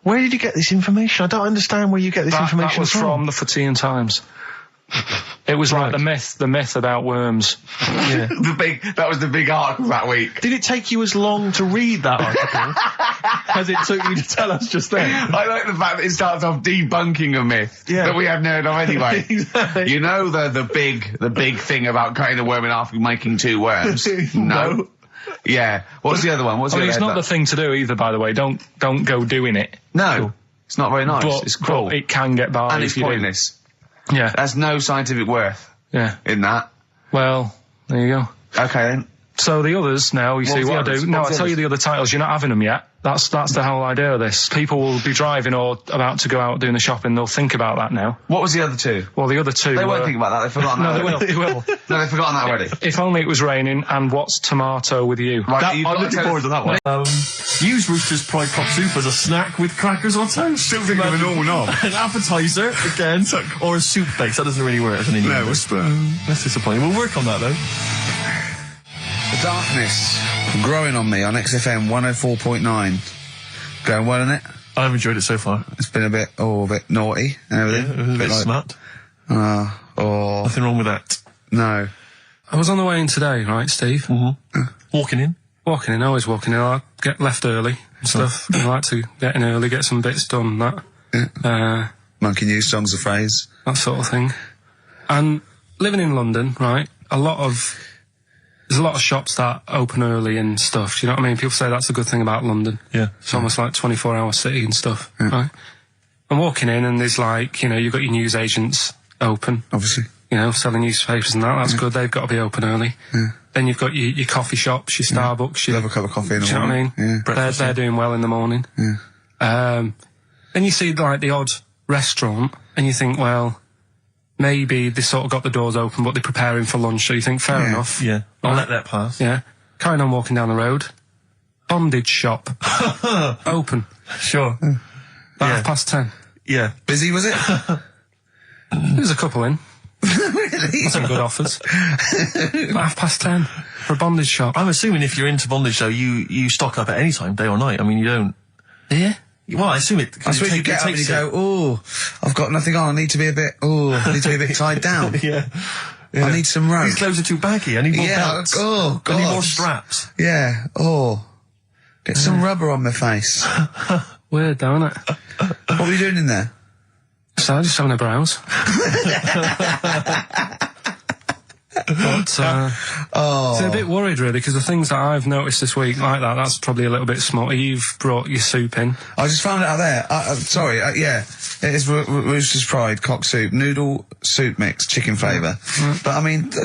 Where did you get this information? I don't understand where you get this information That was from the Fortean Times. It was like the myth about worms. Yeah. That was the big article that week. Did it take you as long to read that article as it took you to tell us just then? I like the fact that it starts off debunking a myth that we hadn't heard of anyway. Exactly. You know the big thing about cutting a worm in half and making 2 worms? No. Yeah. What's the other one? It's not the thing to do either, by the way. Don't go doing it. No. It's not very nice. But, it's cruel. But it can get by. And it's pointless. Yeah. There's no scientific worth in that. Well, there you go. Okay then. So the others now, you see what I do? No, I'll tell you the other titles. You're not having them yet. That's the whole idea of this. People will be driving or about to go out doing the shopping. They'll think about that now. What was the other 2? Well, the other 2 They won't think about that. They've forgotten that. No, they will. No, they've forgotten that already. If only it was raining and what's tomato with you? Right, I'm looking forward to that one. Use Rooster's Pride Pop Soup as a snack with crackers or toast. Still thinking of a normal knob. An appetizer, again, or a soup base. That doesn't really work as an Indian. No, a spoon. That's disappointing. We'll work on that, though. The Darkness, growing on me on XFM 104.9. Going well, isn't it? I've enjoyed it so far. It's been a bit naughty and everything. Yeah, a bit smart. Nothing wrong with that. No. I was on the way in today, right, Steve? Mm-hmm. Walking in. Always walking in. I get left early and stuff. I like to get in early, get some bits done, that. Yeah. Monkey News, Songs of Phrase. That sort of thing. And living in London, right, there's a lot of shops that open early and stuff. Do you know what I mean? People say that's a good thing about London. Yeah. It's almost like 24-hour city and stuff, right? I'm walking in and there's like, you know, you've got your news agents open. Obviously. You know, selling newspapers and that. That's good. They've got to be open early. Yeah. Then you've got your coffee shops, your Starbucks. Have a cup of coffee in the morning. Do you know what I mean? Yeah. They're doing well in the morning. Yeah. Then you see like the odd restaurant and you think, well, maybe they sort of got the doors open, but they're preparing for lunch. So you think, fair enough. Yeah. I'll let that pass. Yeah. Carrying on walking down the road. Bondage shop. Open. Sure. About 10:30. Yeah. Busy, was it? There's a couple in. Really? Some good offers. About 10:30 for a bondage shop. I'm assuming if you're into bondage, though, you stock up at any time, day or night. I mean, you don't... Yeah? Well, I assume it... I suppose you get up and you go, I've got nothing on, I need to be a bit tied down. Yeah. I need some rope. These clothes are too baggy, I need more belts. God. I need more straps. Yeah, get some rubber on my face. Weird, though, isn't it? What were you doing in there? So, just having a browse. But, so a bit worried, really, because the things that I've noticed this week like that's probably a little bit small. You've brought your soup in. I just found it out there. Sorry, yeah. It is Rooster's Pride cock soup, noodle soup mix, chicken flavour. But, I mean, do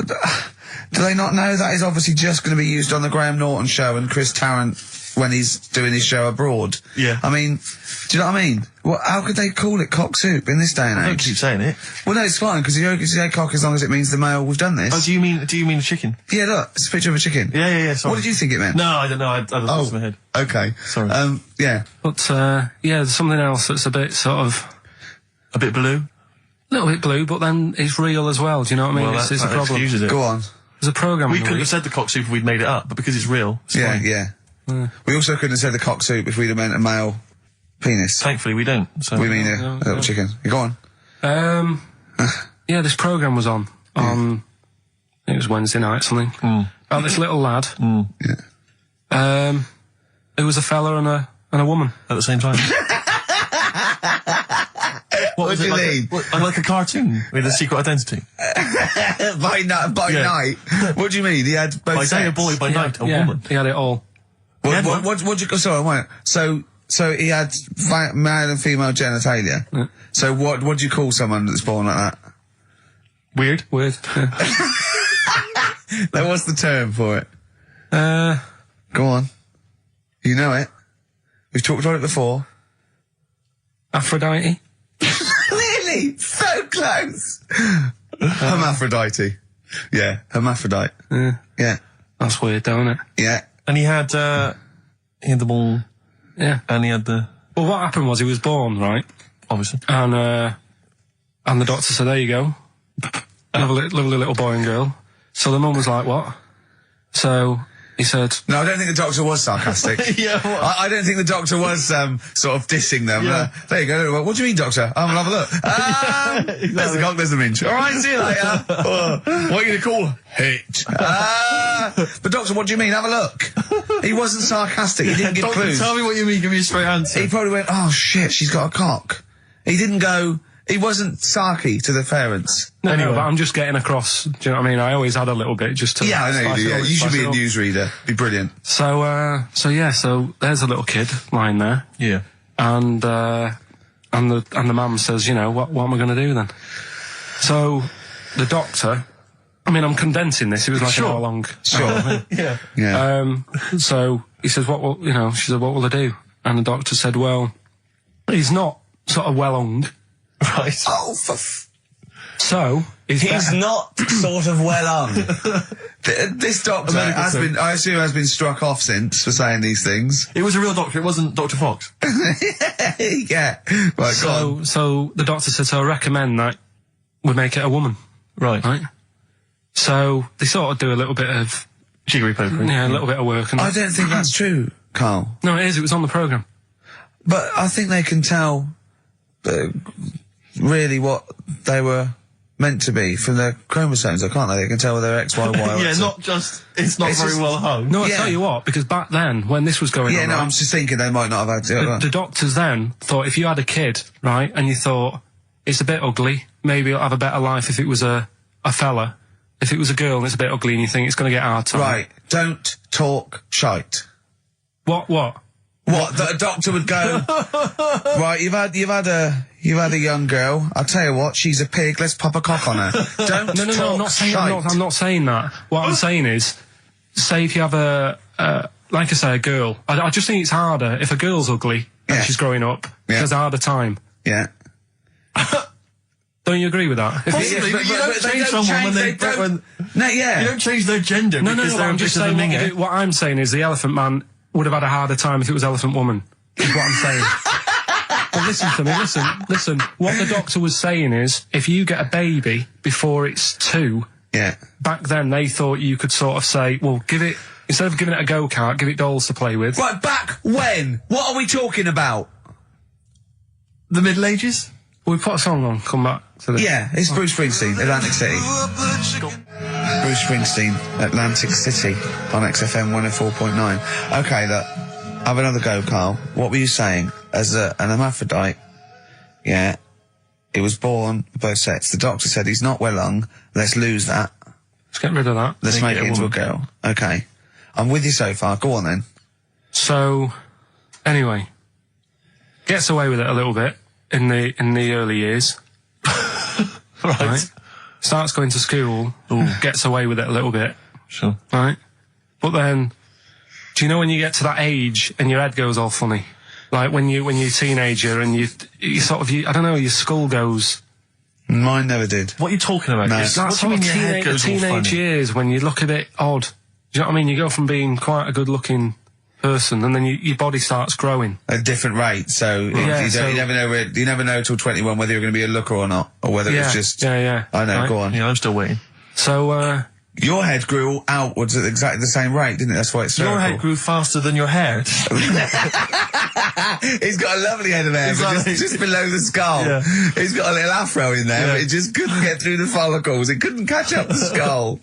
they not know that is obviously just going to be used on the Graham Norton show and Chris Tarrant when he's doing his show abroad. Yeah. I mean, do you know what I mean? Well, how could they call it cock soup in this day and Don't age? keep saying it. Well, no, it's fine, because you can say cock as long as it means the male, we've done this. Oh, do you mean the chicken? Yeah, look, it's a picture of a chicken. Yeah, sorry. What did you think it meant? No, I don't know. I don't know. It's in my head. Okay. Sorry. Yeah. But, there's something else that's a bit sort of, A bit blue? a little bit blue, but then it's real as well, do you know what I mean? Well, it's a that problem. excuses it. Go on. There's a programme We in the couldn't week. have said the cock soup if we'd made it up, but because it's real, it's Yeah, fine. yeah. We also couldn't have said the cock soup if we'd have meant a male penis. Thankfully, we don't. So. We mean a little chicken. You go on. Yeah, this programme was on. It was Wednesday night, something. About this little lad. Yeah. Who was a fella and a woman. At the same time. What do you mean? Like a cartoon with a secret identity. By Yeah. night. What do you mean? He had both By day a sex? boy, by night a Yeah, woman. he had it all. What you, sorry, wait. So he had male and female genitalia. Yeah. So what do you call someone that's born like that? Weird. Weird. Yeah. Like, what's the term for it? Uh, Go on. You know it. We've talked about it before. Aphrodite. Really? So close. Hermaphrodite. Yeah, hermaphrodite. Yeah. That's weird, don't it? Yeah. And he had the ball, Yeah. and he had the, Well, what happened was he was born, right? obviously. And the doctor said, there you go. Lovely little boy and girl. So the mum was like, what? So he said, No, I don't think the doctor was sarcastic. Yeah, what? I don't think the doctor was sort of dissing them. Yeah. There you go. What do you mean, doctor? I'll have a look. There's the cock, there's the minge. All right, see you later. What are you going to call it? But doctor, what do you mean? Have a look. He wasn't sarcastic. He didn't give Doctor, clues. tell me what you mean. Give me a straight answer. He probably went, oh shit, she's got a cock. He didn't go, he wasn't sarky to the parents. no, Anyway. but I'm just getting across. Do you know what I mean? I always had a little bit just to. Yeah, I know you spice do. it Yeah. up, You should spice be it a up. newsreader. Be brilliant. So there's a little kid lying there. Yeah. And the mum says, you know, what am I going to do then? So the doctor, I mean, I'm condensing this. It was like an hour long. Sure. Yeah. Yeah. So he says, she said, what will I do? And the doctor said, well, he's not sort of well hung. Right. Oh, So he's not sort of well on. This doctor medical has term. been, I assume, has been struck off since for saying these things. It was a real doctor. It wasn't Dr. Fox. Yeah. Right, go on. So the doctor said, so I recommend that we make it a woman, Right. right? So they sort of do a little bit of, Jiggery pokery. a little bit of work. And I don't think that's true, Carl. no, it is. It was on the programme. But I think they can tell really what they were meant to be from their chromosomes, can't they? They can tell whether they're X, Y, Y, or Yeah, X. not just, it's not It's very just- well hung. No, I Yeah. tell you what, because back then, when this was going Yeah, on, no, right, I'm just thinking they might not have had to. the doctors then thought if you had a kid, right, and you thought, it's a bit ugly, maybe it'll have a better life if it was a fella. If it was a girl and it's a bit ugly and you think it's going to get hard time. Right, don't talk shite. What? What? That a doctor would go, right, you've had a young girl, I'll tell you what, she's a pig, let's pop a cock on her. Don't No, talk I'm not saying, shite. I'm not saying that. What I'm saying is, say if you have like I say, a girl, I just think it's harder if a girl's ugly Yeah. and she's growing up, Yeah. she has a harder time. Yeah. Don't you agree with that? If Possibly, but you don't they change don't someone when change- they, they don't- when, No, yeah. you don't change their gender No, because but they're I'm just because saying they're minging. what I'm saying is the Elephant Man would have had a harder time if it was Elephant Woman. Is what I'm saying. But listen to me, listen. What the doctor was saying is, if you get a baby before it's 2, Yeah. back then they thought you could sort of say, well, instead of giving it a go-kart, give it dolls to play with. Right, back when? What are we talking about? The Middle Ages? We put a song on, come back to this. Yeah, it's Bruce Springsteen, Atlantic City. Bruce Springsteen, Atlantic City, on XFM 104.9. Okay, look, have another go, Carl. What were you saying? As an hermaphrodite, yeah, he was born both sets. The doctor said he's not well hung. Let's lose that. Let's get rid of that. Let's make it it a into a woman. girl. Okay. I'm with you so far. Go on then. So, anyway, gets away with it a little bit in the early years. Right. Starts going to school, gets away with it a little bit, Sure. right? But then do you know when you get to that age and your head goes all funny? Like when you're a teenager and you sort of, I don't know, your skull goes... Mine never did. What are you talking about? No. What That's do you what mean your head goes all teenage funny? years when you look a bit odd. Do you know what I mean? You go from being quite a good-looking person and then your body starts growing. At a different rate, so you never know till 21 whether you're going to be a looker or not, or whether it's just... Yeah. I know, Right. go on. Yeah, I'm still waiting. So, Your head grew outwards at exactly the same rate, didn't it? That's why it's Your spherical. head grew faster than your hair. He's got a lovely head of hair, but just below the skull. Yeah. He's got a little afro in there, but it just couldn't get through the follicles. It couldn't catch up the skull.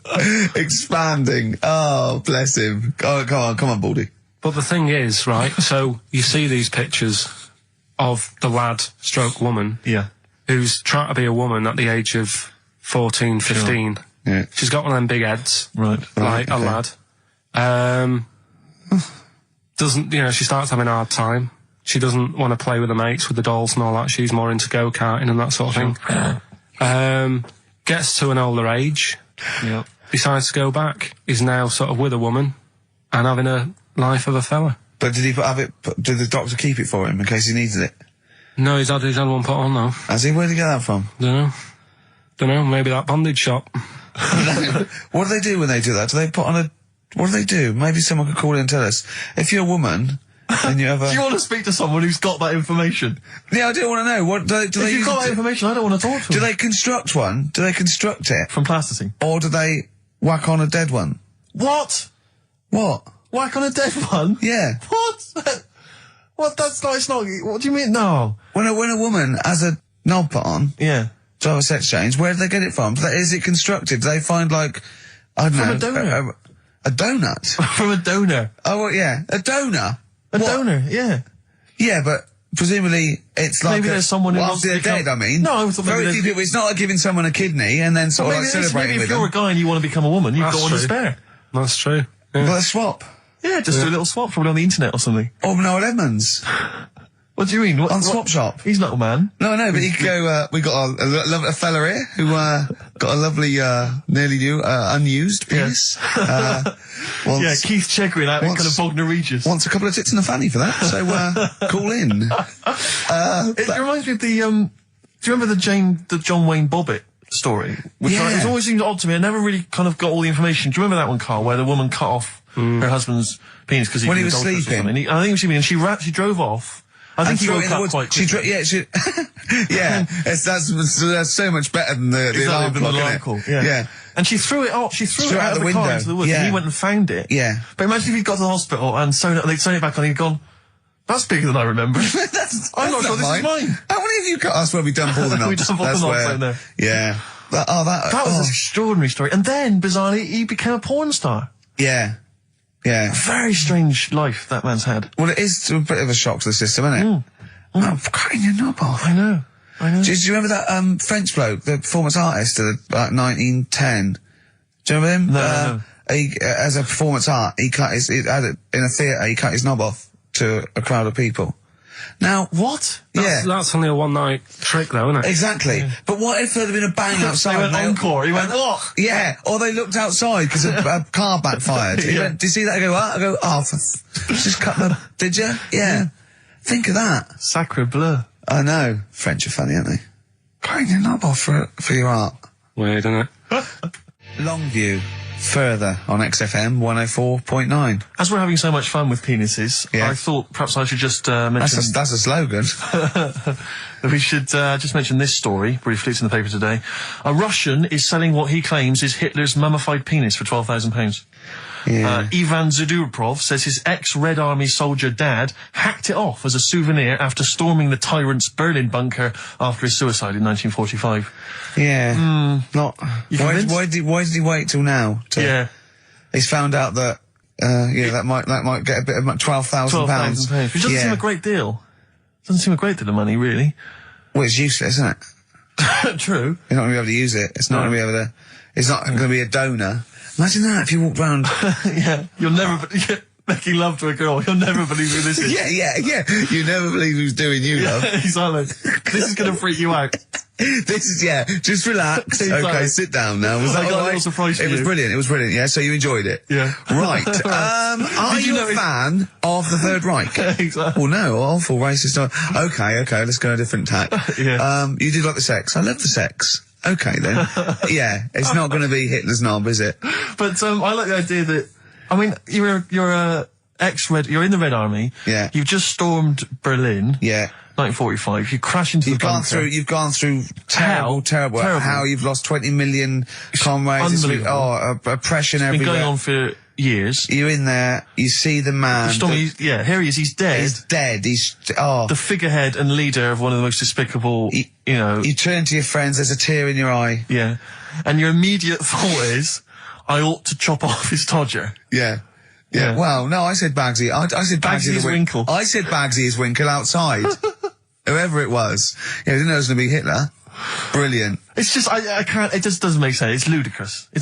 Expanding. Oh, bless him. Oh, come on, Baldy. but the thing is, right, so you see these pictures of the lad stroke woman Yeah. who's trying to be a woman at the age of 14, 15. Yeah. She's got one of them big heads. Right. Like a okay. lad. Doesn't, she starts having a hard time. She doesn't want to play with the mates, with the dolls and all that. She's more into go-karting and that sort of thing. Gets to an older age. Yep. Decides to go back. Is now sort of with a woman and having a life of a fella. But did did the doctor keep it for him in case he needed it? No, he's had one put on though. Has he? Where'd he get that from? Dunno, maybe that bondage shop. What do they do when they do that? Do they put on what do they do? Maybe someone could call in and tell us. If you're a woman, and you have a... Do you want to speak to someone who's got that information? Yeah, I do want to know. What do they If you've got that information, I don't want to talk to Do them. they construct one? Do they construct it? From plasticine. Or do they whack on a dead one? What? What? Whack on a dead one? Yeah. What? What? That's not, it's not, what do you mean? No. When a woman has a knob put on Yeah. to have a sex change, where do they get it from? Is it constructed? Do they find, like, I don't From know... a donor. A donut? From a donor. Oh, well, yeah. A donor? A donor, yeah. Yeah, but presumably it's like... Maybe there's someone who well, wants after to they're become- dead, I mean. No, I thought maybe Very few there's- people... It's not like giving someone a kidney and then sort of like celebrating maybe with if you're them. a guy and you want to become a woman, you've That's got one to true. spare. That's true. Yeah. Well, a swap. Yeah, just do a little swap, probably on the internet or something. Or Noel Edmonds. What do you mean? On Swap Shop. He's not a man. No, but he could go, we got a fella here who, got a lovely, nearly new, unused penis. Wants, Yeah, Keith Chegwin out in Wants- kind of Bognor Regis. wants a couple of tits and a fanny for that, so, call in. It reminds me of the, do you remember the John Wayne Bobbitt story? Which Yeah. it's always seemed odd to me. I never really kind of got all the information. Do you remember that one, Carl, where the woman cut off her husband's penis because When he was sleeping. I think he was sleeping, and she drove off. I think he threw it woke in the up woods. quite She quickly. that's so much better than the alarm Exactly, clock, alarm isn't call, it? yeah. And she threw it out. She threw it out of the car window. into the woods. Yeah. And he went and found it. Yeah. But imagine if he'd got to the hospital and they'd sewn it back on. He'd gone, "That's bigger than I remember." I'm not sure this is mine. How many of you cut us where we dump all the knobs? We dump all the That's knobs where- out there. Yeah. That That was an extraordinary story. And then, bizarrely, he became a porn star. Yeah. Yeah. Very strange life that man's had. Well, it is a bit of a shock to the system, isn't it? Oh, cutting your knob off. I know. Do you remember that French bloke, the performance artist of about 1910? Do you remember him? No. He, as a performance art, he cut in a theatre, he cut his knob off to a crowd of people. Now, What? That's only a one-night trick, though, isn't it? Exactly. But what if there's been a bang outside? They went encore. He went, "What?" Yeah, or they looked outside because a car backfired. He went, "Did you see that?" I go, "What?" I go, "Oh, just cut the..." Did you? Yeah. Think of that. Sacre bleu. I know. French are funny, aren't they? Cutting your knob off for your art. Weird, isn't it? Longview. Further on XFM 104.9. As we're having so much fun with penises, Yeah. I thought perhaps I should just mention... That's a slogan. We should just mention this story briefly. It's in the paper today. A Russian is selling what he claims is Hitler's mummified penis for £12,000. Yeah. Ivan Zadurprov says his ex-Red Army soldier dad hacked it off as a souvenir after storming the tyrant's Berlin bunker after his suicide in 1945. Yeah. Not. You Why convinced? did he wait till now? Yeah. He's found out that. That might get a bit of £12,000. £12,000. Which doesn't seem a great deal. Doesn't seem a great deal of money, really. Well, it's useless, isn't it? True. You're not going to be able to use it. It's not going to be able to. It's not going to be a donor. Imagine that if you walked round. Yeah. You'll never... making love to a girl. You'll never believe who this is. Yeah. You never believe who's doing you, love. He's like, this is going to freak you out. This is, just relax. Okay, sit down now. Was that I got a all little right? surprise for It was you. brilliant, yeah, so you enjoyed it? Yeah. Right, are you a fan of the Third Reich? Exactly. Well, no, awful racist. Okay, let's go a different tack. Yeah. You did like the sex. I love the sex. Okay then. Yeah, it's not going to be Hitler's knob, is it? But I like the idea that, I mean, you're a ex-Red, you're in the Red Army. Yeah. You've just stormed Berlin. Yeah. 1945. You crash into the bunker. You've gone through terrible. Terrible. How you've lost 20 million comrades. Unbelievable. Oppression It's been everywhere. going on for years. You're in there, you see the man. Here he is, he's dead. He's dead, The figurehead and leader of one of the most despicable, You turn to your friends, there's a tear in your eye. Yeah. And your immediate thought is, I ought to chop off his todger. Yeah. Yeah. Well, no, I said Bagsy. I said Bagsy is Winkle. I said Bagsy is Winkle outside. Whoever it was. Yeah, I didn't know it was going to be Hitler. Brilliant. It's just, I can't, it just doesn't make sense. It's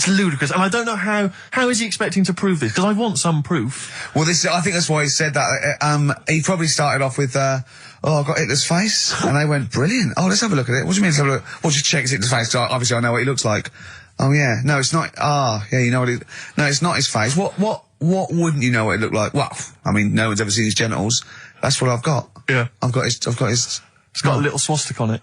ludicrous. And I don't know how is he expecting to prove this? Because I want some proof. Well, I think that's why he said that. He probably started off with, I've got Hitler's face. And they went, brilliant. Oh, let's have a look at it. What do you mean let's have a look? Well, just check his Hitler's face. Obviously I know what he looks like. Oh yeah. No, it's not. Yeah, you know what no, it's not his face. What wouldn't you know what it looked like? Well, I mean, no one's ever seen his genitals. That's what I've got. Yeah. I've got his. It's got a little swastika on it.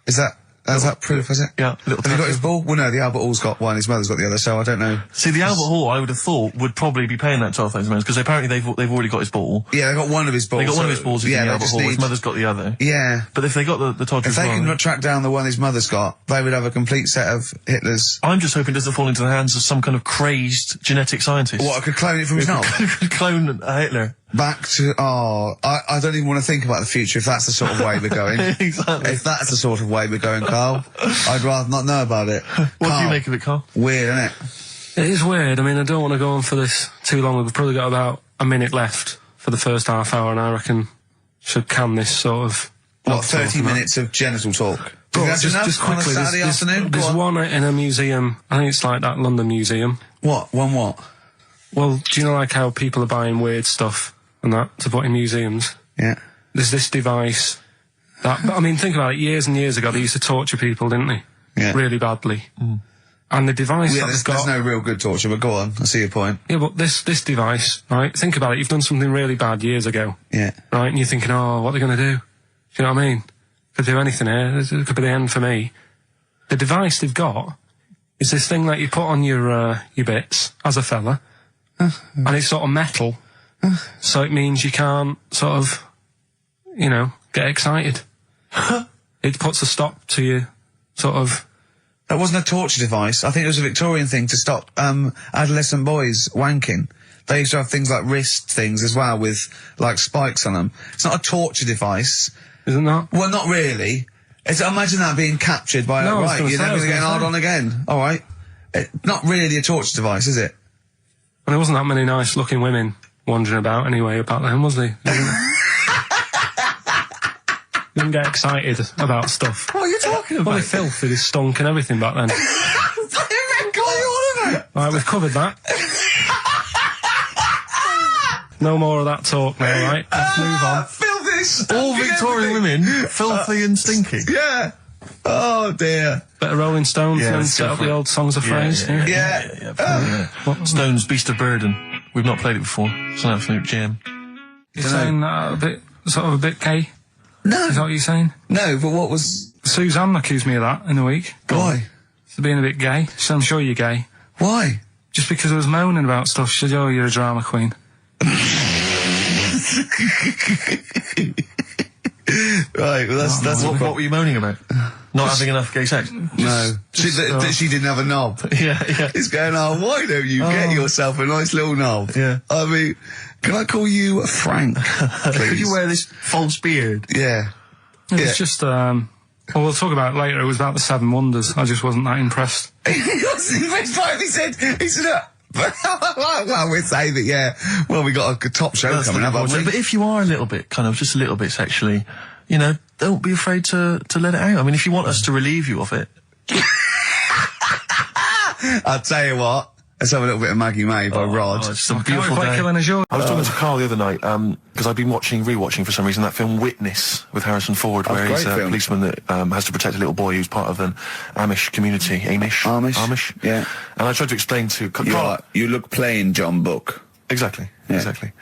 Is that proof, is it? Yeah, little Have you got tattoo. his ball? Well, no, the Albert Hall's got one, his mother's got the other, so I don't know. See, the Albert Hall, I would have thought, would probably be paying that £12,000 because apparently they've already got his ball. Yeah, they got one of his balls. They got one of his balls in the Albert Hall. His mother's got the other. Yeah. But if they got the Todger If as they well, can track down the one his mother's got, they would have a complete set of Hitler's. I'm just hoping it doesn't fall into the hands of some kind of crazed genetic scientist. What, I could clone it from his knob? Could clone Hitler. Back to, I don't even want to think about the future if that's the sort of way we're going. Exactly. If that's the sort of way we're going, Carl, I'd rather not know about it. What do you make of it, Carl? Weird, isn't it? It is weird. I mean, I don't want to go on for this too long. We've probably got about a minute left for the first half hour, and I reckon should can this sort of... What, 30 minutes of genital talk? Well, That's enough just on a quickly, Saturday afternoon? Go there's on. one in a museum. I think it's like that London museum. What? One what? Well, do you know like how people are buying weird stuff and that to put in museums? Yeah. There's this device that, I mean, think about it, years and years ago they used to torture people, didn't they? Yeah. Really badly. And the device Yeah, that they've there's got... no real good torture, but go on, I see your point. Yeah, but this device, right, think about it, you've done something really bad years ago. Yeah. Right, and you're thinking, oh, what are they going to do? Do you know what I mean? Could do anything here, it could be the end for me. The device they've got is this thing that you put on your bits, as a fella, and it's sort of metal, so it means you can't sort of, you know, get excited. It puts a stop to you, sort of... That wasn't a torture device. I think it was a Victorian thing to stop adolescent boys wanking. They used to have things like wrist things as well with like spikes on them. It's not a torture device. Is it not? Well, not really. Imagine that being captured by No, I was right, gonna you're say, I never was going to get gonna hard say. on again. All right. Not really a torture device, is it? And there wasn't that many nice looking women wandering about anyway about them, was there? Didn't get excited about stuff. What are you talking about? Well, they filthy, they stunk and everything back then. Right, we've covered that. No more of that talk now, right? Let's move on. Filthy. All Victorian women, filthy and stinky. Yeah. Oh dear. Better Rolling Stones Yeah, and let's get go up for the it. old songs of phrase. Yeah. Stones, Beast of Burden. We've not played it before. It's an absolute gem. You're saying that a bit, sort of a bit gay? No. Is that what you're saying? No, but what was... Suzanne accused me of that in the week. Why? For being a bit gay. She said, I'm sure you're gay. Why? Just because I was moaning about stuff. She said, oh, you're a drama queen. Right, well that's What were you moaning about? Not having enough gay sex? No. She didn't have a knob. Yeah. It's going, why don't you get yourself a nice little knob? Yeah. I mean, can I call you Frank, please? Could you wear this false beard? Yeah. It was just, well, we'll talk about it later. It was about the Seven Wonders. I just wasn't that impressed. He wasn't impressed by it. He said, well, we'll say that, yeah. Well, we got a top show That's coming up, haven't we? But if you are a little bit, kind of, just a little bit sexually, you know, don't be afraid to let it out. I mean, if you want us to relieve you of it. I'll tell you what. Let's have a little bit of Maggie May by Rod. Oh, it's a Can't beautiful we play day. Killing a Joke? I was talking to Carl the other night because I've been rewatching for some reason that film Witness with Harrison Ford, where he's a great film. policeman that has to protect a little boy who's part of an Amish community. Amish. Yeah. And I tried to explain to Carl. You look plain, John Book. Exactly. Yeah. Exactly.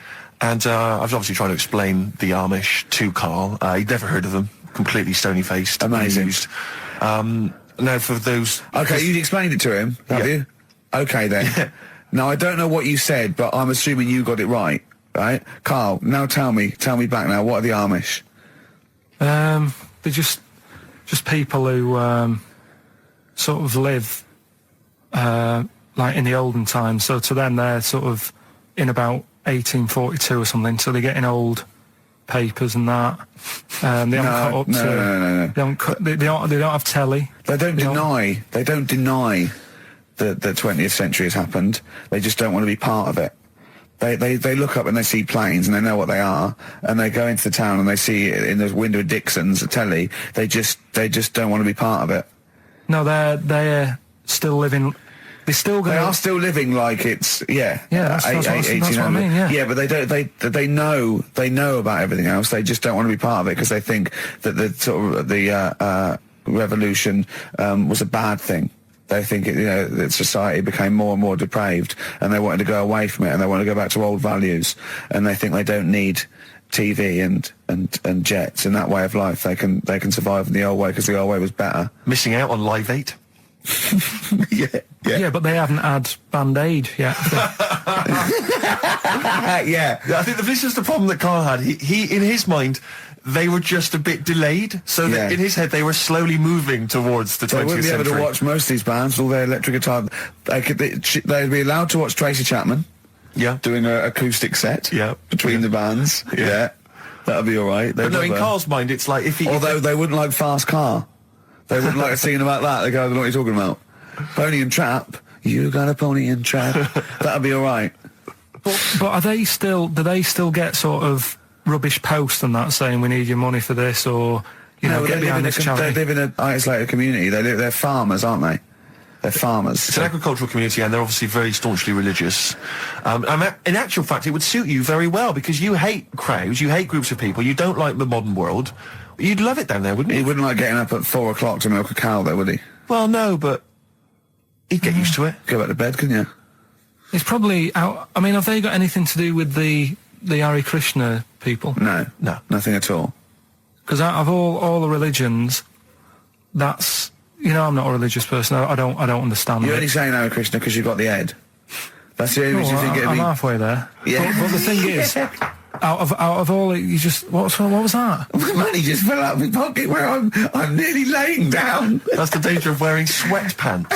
And I was obviously trying to explain the Amish to Carl. He'd never heard of them. Completely stony-faced. Amazing. Amused. Now for those. Okay, you explained it to him, have you? Okay then. Yeah. Now I don't know what you said, but I'm assuming you got it right, right? Carl, now tell me back now. What are the Amish? They're just people who sort of live like in the olden times. So to them, they're sort of in about 1842 or something. So they're getting old papers and that. They haven't caught up to. No. They don't have telly. They don't deny that the 20th century has happened. They just don't want to be part of it. They look up and they see planes and they know what they are, and they go into the town and they see it in the window of Dixon's, a telly. They just don't want to be part of it. No, they're still living. They are still living like it's that's what I mean. Yeah, but they know about everything else. They just don't want to be part of it because they think that the sort of the revolution was a bad thing. They think that society became more and more depraved, and they wanted to go away from it, and they want to go back to old values, and they think they don't need TV and jets and that way of life. They can survive in the old way because the old way was better. Missing out on Live 8. Yeah, but they haven't had Band-Aid yet. Yeah. I think this is the problem that Carl had. He in his mind, they were just a bit delayed, so that in his head they were slowly moving towards the 20th century. They wouldn't be able to watch most of these bands, all their electric guitar. They'd be allowed to watch Tracy Chapman. Yeah. Doing an acoustic set. Yeah. Between the bands. Yeah. That'd be all right. But no, in Carl's mind, it's like if he... Although they wouldn't like Fast Car. They wouldn't like singing about that. They go, I don't know what you're talking about. Pony and Trap. You got a pony and trap. That'd be all right. But are they still? Do they still get sort of rubbish posts and that saying we need your money for this, or get behind this charity? They live in an isolated community. They're farmers, aren't they? They're farmers. It's an agricultural community, and they're obviously very staunchly religious. In actual fact, it would suit you very well because you hate crowds, you hate groups of people, you don't like the modern world. You'd love it down there, wouldn't you? He wouldn't like getting up at 4 o'clock to milk a cow, though, would he? Well, no, but he'd get used to it. Go back to bed, couldn't you? It's probably out. I mean, have they got anything to do with the Hare Krishna people? No, nothing at all. Because out of all the religions, that's I'm not a religious person. I don't understand. You're it. only saying Hare Krishna because you've got the head. That's the only reason you think it'd I'm be... halfway there. Yeah. But the thing is, out of all it, you just what was that? Money just fell out of my pocket where I'm nearly laying down. That's the danger of wearing sweatpants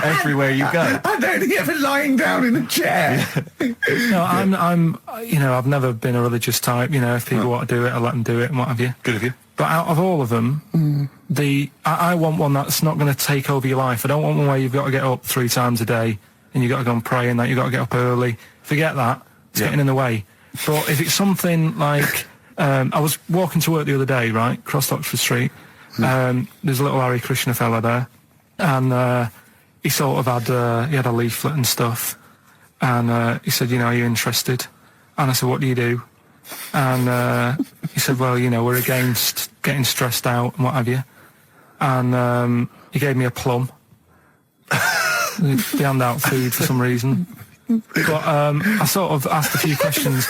everywhere you go. I'm only ever lying down in a chair. No, I'm I've never been a religious type. If people want to do it, I let them do it and what have you. Good of you. But out of all of them, I want one that's not going to take over your life. I don't want one where you've got to get up 3 times a day and you've got to go and pray and that you've got to get up early. Forget that. It's getting in the way. But if it's something like, I was walking to work the other day, right, across Oxford Street. There's a little Hare Krishna fella there, and he sort of had he had a leaflet and stuff, and he said, are you interested? And I said, what do you do? And he said, well, we're against getting stressed out and what have you. And he gave me a plum. They hand out food for some reason. But I sort of asked a few questions.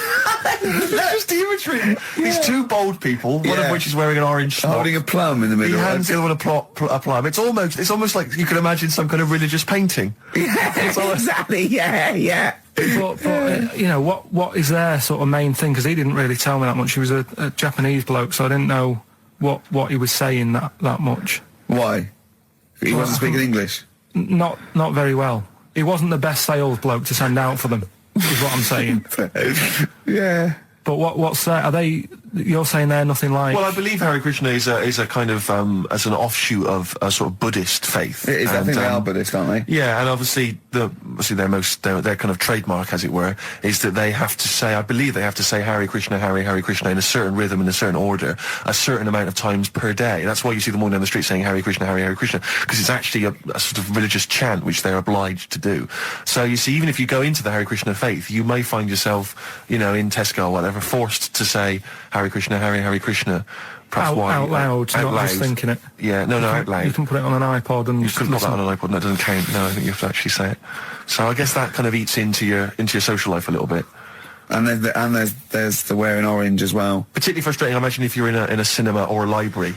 Just the imagery. These 2 bold people, one of which is wearing an orange smock. Holding a plum in the middle. He hands the other one a plum. It's almost like you can imagine some kind of religious painting. Exactly. Yeah. But what is their sort of main thing? Because he didn't really tell me that much. He was a Japanese bloke, so I didn't know what he was saying that much. Why? He wasn't speaking English? Not very well. He wasn't the best sales bloke to send out for them, is what I'm saying. Yeah. But what's that? you're saying they're nothing like. Well, I believe Hare Krishna is a kind of as an offshoot of a sort of Buddhist faith. It is. I think they are Buddhist, aren't they? Yeah, and obviously their kind of trademark, as it were, is that they have to say, I believe they have to say Hare Krishna, Hare Krishna in a certain rhythm, in a certain order, a certain amount of times per day. That's why you see them all down the street saying Hare Krishna, Hare Krishna, because it's actually a sort of religious chant which they're obliged to do. So you see, even if you go into the Hare Krishna faith, you may find yourself, in Tesco or whatever, forced to say Hare Krishna, Hare Krishna. Out loud, not just thinking it. Yeah, no, out loud. You can put it on an iPod and you couldn't put that on an iPod. That doesn't count. No, I think you have to actually say it. So I guess that kind of eats into your social life a little bit. And there's the wearing orange as well. Particularly frustrating, I imagine, if you're in a cinema or a library.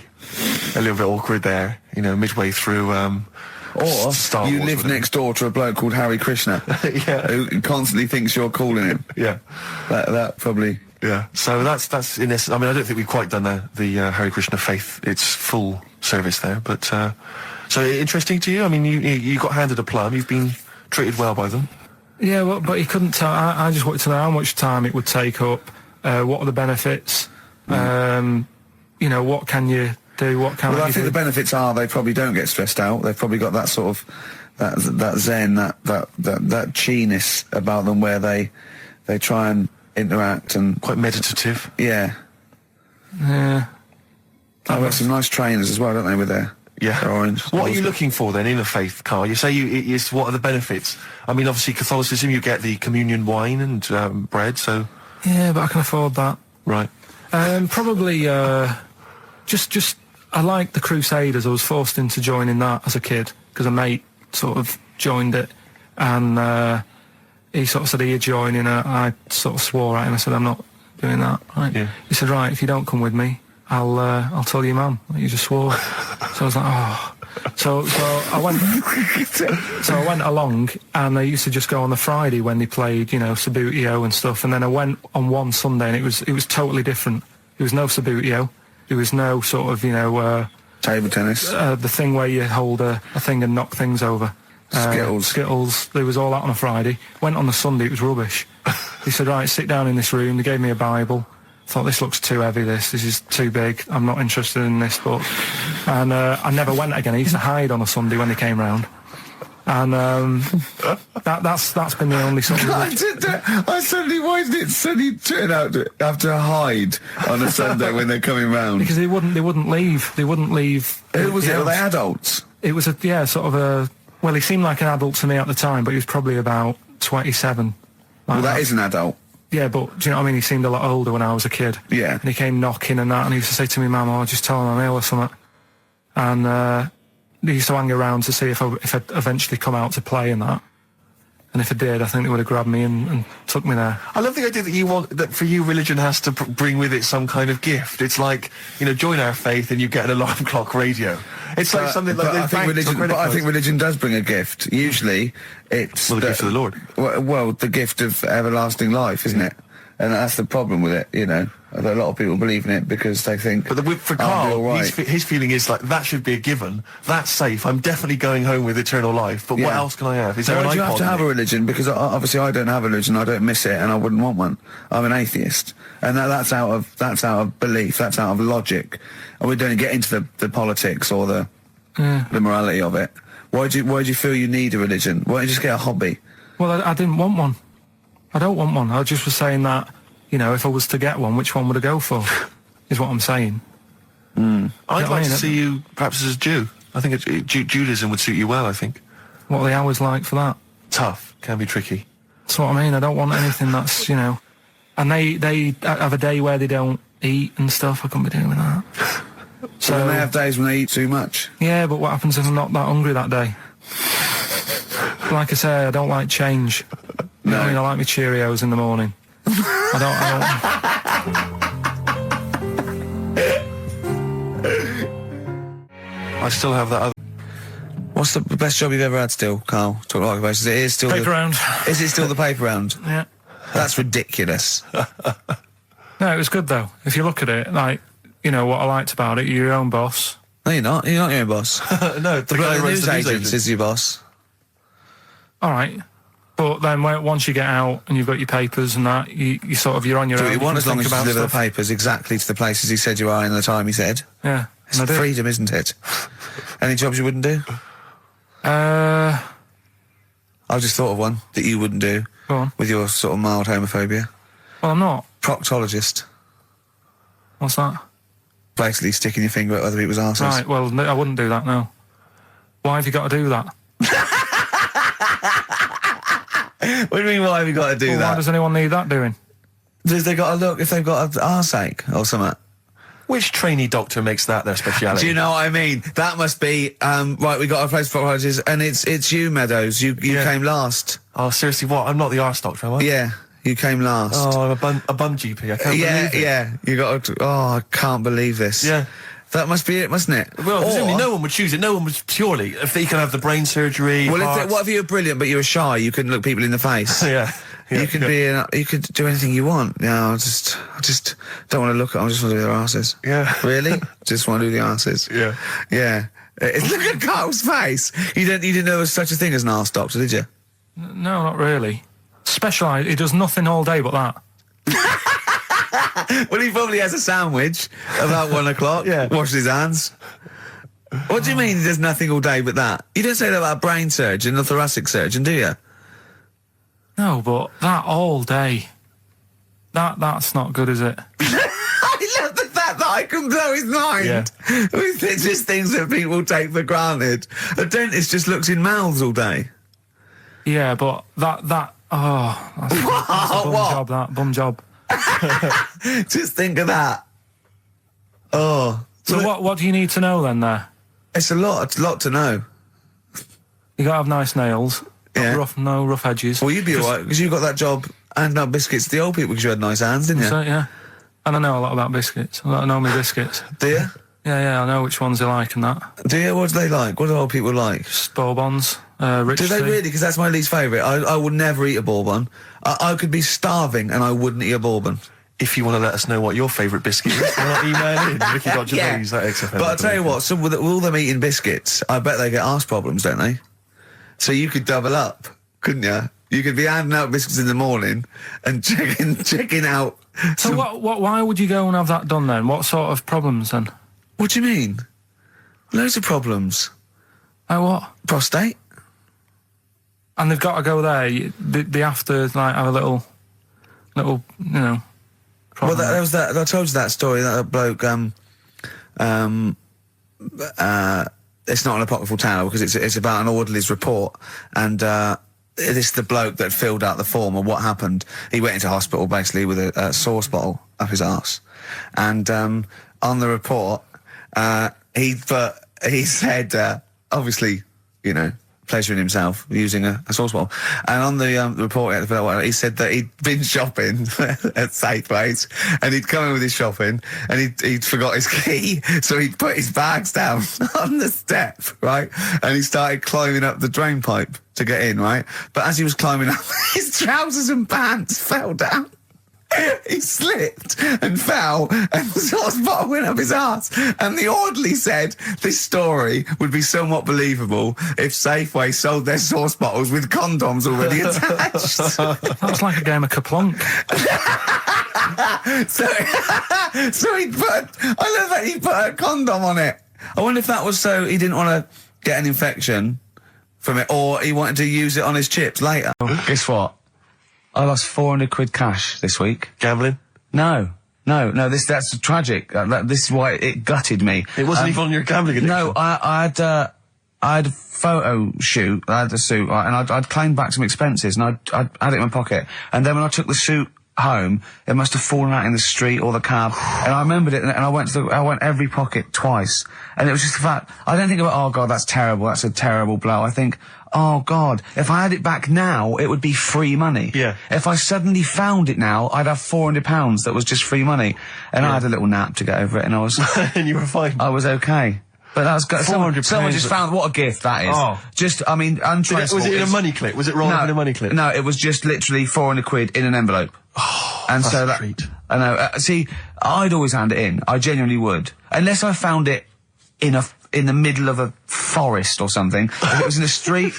A little bit awkward there, midway through. Or Star you Wars, live next door to a bloke called Hare Krishna, who constantly thinks you're calling him. Yeah, that probably. Yeah, so that's in this. I mean, I don't think we've quite done the Hare Krishna faith its full service there, but so interesting to you. I mean, you got handed a plum. You've been treated well by them. Yeah, well, but he couldn't tell. I just wanted to know how much time it would take up. What are the benefits? What can you do? What can I think the benefits are they probably don't get stressed out. They've probably got that sort of that zen, that chi-ness about them, where they try and interact and quite meditative. Yeah. Yeah. I've got some nice trainers as well, don't they, with their orange. What are you looking for then in a faith, Karl? You say what are the benefits? I mean, obviously Catholicism, you get the communion wine and bread, so. Yeah, but I can afford that. Right. Probably just I like the Crusaders. I was forced into joining that as a kid because a mate sort of joined it, and he sort of said he'd join in. I sort of swore at him. I said, I'm not doing that. Right. Yeah. He said, right, if you don't come with me, I'll tell your mum that you just swore. So I was like, oh. So I went. So I went along, and I used to just go on the Friday when they played, Sabutio and stuff. And then I went on one Sunday, and it was totally different. There was no Sabutio. There was no sort of table tennis. The thing where you hold a thing and knock things over. Skittles. There was all that on a Friday. Went on the Sunday. It was rubbish. He said, right, sit down in this room. They gave me a Bible. Thought, this looks too heavy, this is too big, I'm not interested in this book. And I never went again. I used to hide on a Sunday when they came round. And that's been the only sort of... I suddenly, why isn't it suddenly turn out to have to hide on a Sunday when they're coming round? Because they wouldn't leave. They wouldn't leave. Who was it? Were they adults? It was well, he seemed like an adult to me at the time, but he was probably about 27. Well, that is an adult. Yeah, but do you know what I mean? He seemed a lot older when I was a kid. Yeah. And he came knocking and that, and he used to say to me, Mum, just tell him I'm ill or something. And he used to hang around to see if I'd eventually come out to play and that. And if I did, I think they would have grabbed me and took me there. I love the idea that for you, religion has to bring with it some kind of gift. It's like, join our faith and you get an alarm clock radio. It's like something like I think religion does bring a gift. Usually, it's the gift of the Lord. Well, the gift of everlasting life, isn't it? And that's the problem with it, A lot of people believe in it because they think. But for Karl, his feeling is like, that should be a given. That's safe. I'm definitely going home with eternal life. But what else can I have? Is there an iPod? You have to have a religion? Because obviously I don't have a religion. I don't miss it, and I wouldn't want one. I'm an atheist, and that's out of belief. That's out of logic. And we don't get into the politics or the morality of it. Why do you feel you need a religion? Why don't you just get a hobby? Well, I didn't want one. I don't want one. I just was saying that, if I was to get one, which one would I go for? Is what I'm saying. I'd like to see you perhaps as a Jew. I think Judaism would suit you well, I think. What are the hours like for that? Tough. Can be tricky. That's what I mean. I don't want anything that's, And they have a day where they don't eat and stuff. I couldn't be doing that. So they have days when they eat too much? Yeah, but what happens if I'm not that hungry that day? Like I say, I don't like change. You know what I mean? I like my Cheerios in the morning. I still have that other... What's the best job you've ever had still, Karl? Talk like about it. Is still paper round. Is it still the paper round? Yeah. That's ridiculous. No, it was good though. If you look at it, what I liked about it, you're your own boss. No, you're not. You're not your own boss. No, the guy who runs the news agent is your boss. All right. But then once you get out and you've got your papers and that, you're on your Do own. what you want can as long think as you about deliver the stuff. papers exactly to the places he said you are in the time he said. Yeah. It's and I do. freedom, isn't it? Any jobs you wouldn't do? Go I've just thought of one that you wouldn't do on. with your sort of mild homophobia. Well, I'm not. Proctologist. What's that? Basically sticking your finger at other people's arses. Right, well, no, I wouldn't do that, no. Why have you got to do that? What do you mean, why have you got to do Why that? does anyone need that doing? Does they got to look if they've got an arseache or something? Which trainee doctor makes that their speciality? Do you know what I mean? That must be, right, we got a place for proctologists, and it's you, Meadows. You came last. Oh, seriously, what? I'm not the arse doctor, am I? Yeah, you came last. Oh, I'm a bum GP. I can't believe it. Yeah, you got to, I can't believe this. Yeah. That must be it, mustn't it? Well, presumably Or- no one would choose it. No one would purely, if they can have the brain surgery. Well, hearts. what if you were brilliant but you were shy? You couldn't look people in the face. Yeah. You could you could do anything you want. No, I just don't want to look at them. I just want to do their asses. Yeah. Really? Just want to do the asses. Yeah. Yeah. Look at Carl's face. You didn't know there was such a thing as an arse doctor, did you? No, not really. Specialised. He does nothing all day but that. Well, he probably has a sandwich about 1 o'clock. Yeah. Washes his hands. What do you mean he does nothing all day but that? You don't say that about a brain surgeon or thoracic surgeon, do you? No, but that all day. That's not good, is it? I love the fact that I can blow his mind Yeah. with just things that people take for granted. A dentist just looks in mouths all day. Yeah, but that's a bum What? job, that. Bum job. Just think of that. Oh. So what do you need to know then there? It's a lot to know. You gotta have nice nails. Yeah. No rough edges. Well, you'd be alright, because you got that job handing out biscuits to the old people because you had nice hands, didn't you? So, yeah. And I know a lot about biscuits. I know my biscuits. Do you? Yeah, I know which ones they like and that. Do you? What do they like? What do old people like? Bourbons, rich Do they tea. really? Because that's my least favourite. I would never eat a bourbon. I could be starving and I wouldn't eat a bourbon. If you want to let us know what your favourite biscuit is, email in Ricky.Gervais at XFM. But I'll tell you what, with all them eating biscuits, I bet they get arse problems, don't they? So you could double up, couldn't you? You could be handing out biscuits in the morning and checking out. So why would you go and have that done then? What sort of problems then? What do you mean? Loads of problems. Like what? Prostate. And they've got to go there. They have to like have a little, you know. Well, problem. there was that. I told you that story. That bloke. It's not an apocryphal tale because it's about an orderly's report, and it's the bloke that filled out the form. And what happened? He went into hospital basically with a sauce bottle up his arse, and on the report, he said obviously, you know, pleasuring himself using a sauce bottle. And on the report he said that he'd been shopping at Safeways and he'd come in with his shopping and he'd forgot his key, so he'd put his bags down on the step, right? And he started climbing up the drain pipe to get in, right? But as he was climbing up, his trousers and pants fell down. He slipped and fell, and the sauce bottle went up his arse. And the orderly said this story would be somewhat believable if Safeway sold their sauce bottles with condoms already attached. That's like a game of Kaplunk. So he put. I love that he put a condom on it. I wonder if that was so he didn't want to get an infection from it, or he wanted to use it on his chips later. Guess what? I lost 400 quid cash this week. Gambling? No, that's tragic. This is why it gutted me. It wasn't even on your gambling addiction. No, I had a photo shoot, I had a suit, right, and I'd claimed back some expenses, and I'd had it in my pocket. And then when I took the suit home, it must have fallen out in the street or the cab. And I remembered it, and I went every pocket twice. And it was just the fact, I don't think about, oh God, that's terrible, that's a terrible blow. I think, oh God, if I had it back now, it would be free money. Yeah. If I suddenly found it now, I'd have £400 that was just free money. And I had a little nap to get over it, and I was... And you were fine. I was okay. But that was good. Someone £400 just found what a gift that is. Oh. Just, I mean, untraceable. Was it in a money clip? Was it rolled up in a money clip? No, it was just literally 400 quid in an envelope. Oh, and that's so a that, treat. I know. See, I'd always hand it in. I genuinely would, unless I found it in the middle of a forest or something. If it was in a street.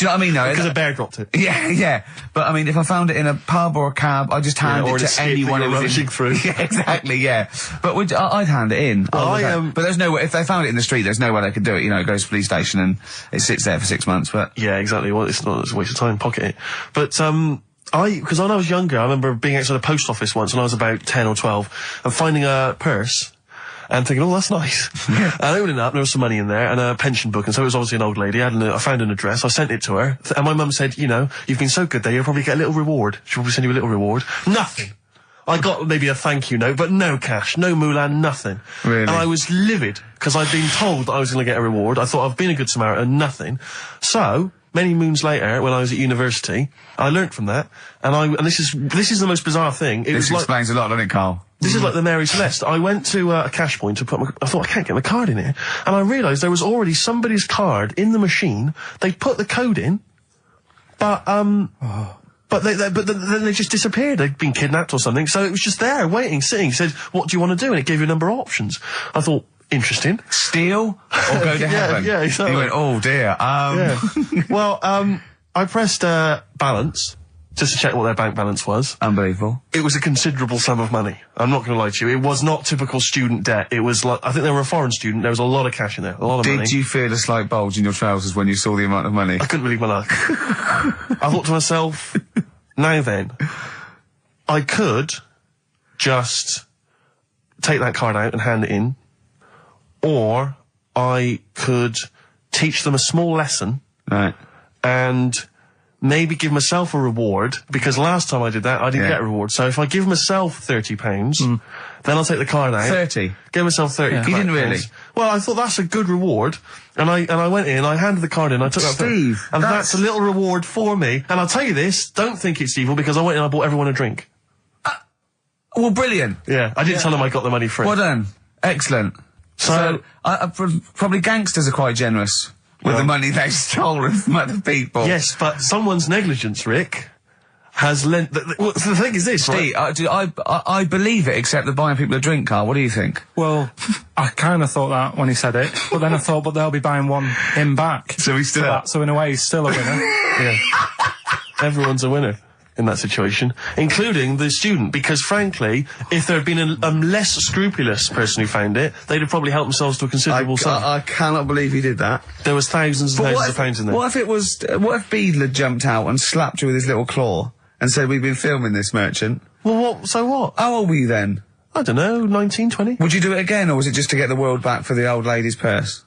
Do you know what I mean? No, Because a bear dropped it. Yeah. But I mean, if I found it in a pub or a cab, I'd just hand or it in a to skip anyone that who you're was in. rummaging through. Yeah, exactly. Yeah. But I'd hand it in. But there's no way. If they found it in the street, there's no way they could do it. You know, it goes to the police station and it sits there for 6 months. But Yeah, exactly. Well, it's a waste of time, pocket it. But, because when I was younger, I remember being outside a post office once when I was about 10 or 12 and finding a purse and thinking, oh, that's nice. And opening it up, there was some money in there and a pension book, and so it was obviously an old lady. I found an address, I sent it to her, and my mum said, you know, you've been so good there, you'll probably get a little reward. She'll probably send you a little reward. Nothing. I got maybe a thank you note, but no cash, no moolah, nothing. Really? And I was livid, because I'd been told that I was going to get a reward. I thought I've been a good Samaritan, nothing. So, many moons later, when I was at university, I learnt from that, and this is the most bizarre thing. It this was explains a lot, doesn't it, Carl? This is like the Mary Celeste. I went to a cash point to I thought, I can't get my card in here. And I realised there was already somebody's card in the machine. They put the code in, but then they just disappeared. They'd been kidnapped or something. So it was just there, waiting, sitting. It said, what do you want to do? And it gave you a number of options. I thought, interesting. Steal or go to heaven? Yeah, exactly. You went, oh dear. Yeah. Well, I pressed balance, just to check what their bank balance was. Unbelievable. It was a considerable sum of money. I'm not going to lie to you. It was not typical student debt. It was like, I think they were a foreign student. There was a lot of cash in there. A lot of money. Did you feel a slight bulge in your trousers when you saw the amount of money? I couldn't believe my luck. I thought to myself, now then, I could just take that card out and hand it in, or I could teach them a small lesson. Right. And maybe give myself a reward, because last time I did that, I didn't get a reward. So if I give myself £30, then I'll take the card out. 30? Give myself 30. You didn't really? Well, I thought that's a good reward. And I went in, I handed the card in, I took Steve, and that's a little reward for me. And I'll tell you this, don't think it's evil, because I went in and I bought everyone a drink. Well, brilliant. Yeah, I didn't tell them I got the money free. Well done. Excellent. So probably gangsters are quite generous with the money they've stolen from other people. Yes, but someone's negligence, Rick, has lent... the thing is this, Steve, right? I believe it, except that buying people a drink, Carl. What do you think? Well, I kind of thought that when he said it, but then I thought, but they'll be buying him back. So he's still up. So in a way, he's still a winner. Yeah. Everyone's a winner in that situation, including the student, because frankly, if there had been a less scrupulous person who found it, they'd have probably helped themselves to a considerable sum. I cannot believe he did that. There was thousands and thousands of pounds in there. What if it was? What if Beadle had jumped out and slapped you with his little claw and said, "We've been filming this, merchant"? Well, what? So what? How old were you then? I don't know, 19, 20? Would you do it again, or was it just to get the world back for the old lady's purse?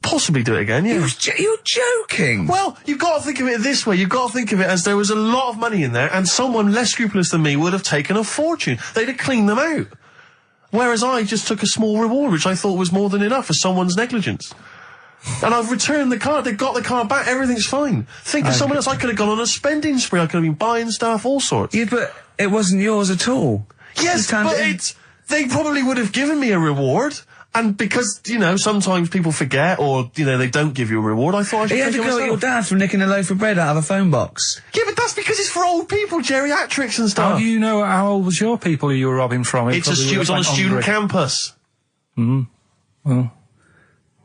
Possibly do it again, yeah. You're joking. Well, you've got to think of it this way. You've got to think of it as there was a lot of money in there, and someone less scrupulous than me would have taken a fortune. They'd have cleaned them out. Whereas I just took a small reward, which I thought was more than enough for someone's negligence. And I've returned the card. They've got the card back. Everything's fine. Think of someone else. I could have gone on a spending spree. I could have been buying stuff, all sorts. Yeah, but it wasn't yours at all. Yes, but they probably would have given me a reward. And because, you know, sometimes people forget or, you know, they don't give you a reward, I thought I should You had take to it go at your myself. dad for nicking a loaf of bread out of a phone box. Yeah, but that's because it's for old people, geriatrics and stuff. How do you know how old was your people who you were robbing from? It was on a student campus. Well.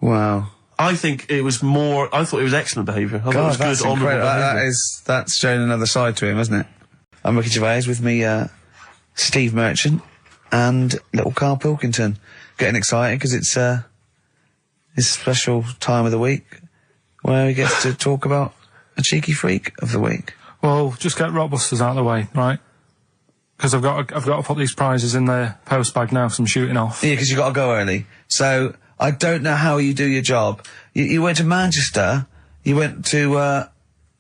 Wow. I think it was I thought it was excellent behaviour. I thought it was that's good, honourable incredible. behaviour. That's showing another side to him, isn't it? I'm Ricky Gervais, with me, Steve Merchant and little Karl Pilkington. Getting excited because it's a special time of the week where he gets to talk about a cheeky freak of the week. Well, just get Rockbusters out of the way, right? Because I've got to put these prizes in the post bag now, so I'm shooting off. Yeah, because you've got to go early. So, I don't know how you do your job. You went to Manchester, you went to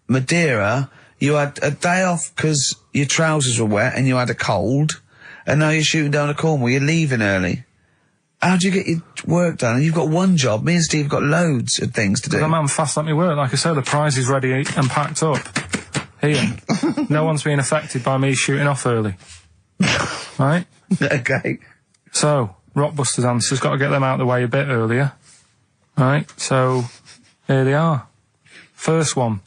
Madeira, you had a day off because your trousers were wet and you had a cold, and now you're shooting down to Cornwall, you're leaving early. How do you get your work done? And you've got one job. Me and Steve have got loads of things to do. The man fast let me work. Like I said, the prize is ready and packed up. Here. No one's being affected by me shooting off early. Right? Okay. So, Rockbusters answers, got to get them out of the way a bit earlier. Right? So, here they are. First one.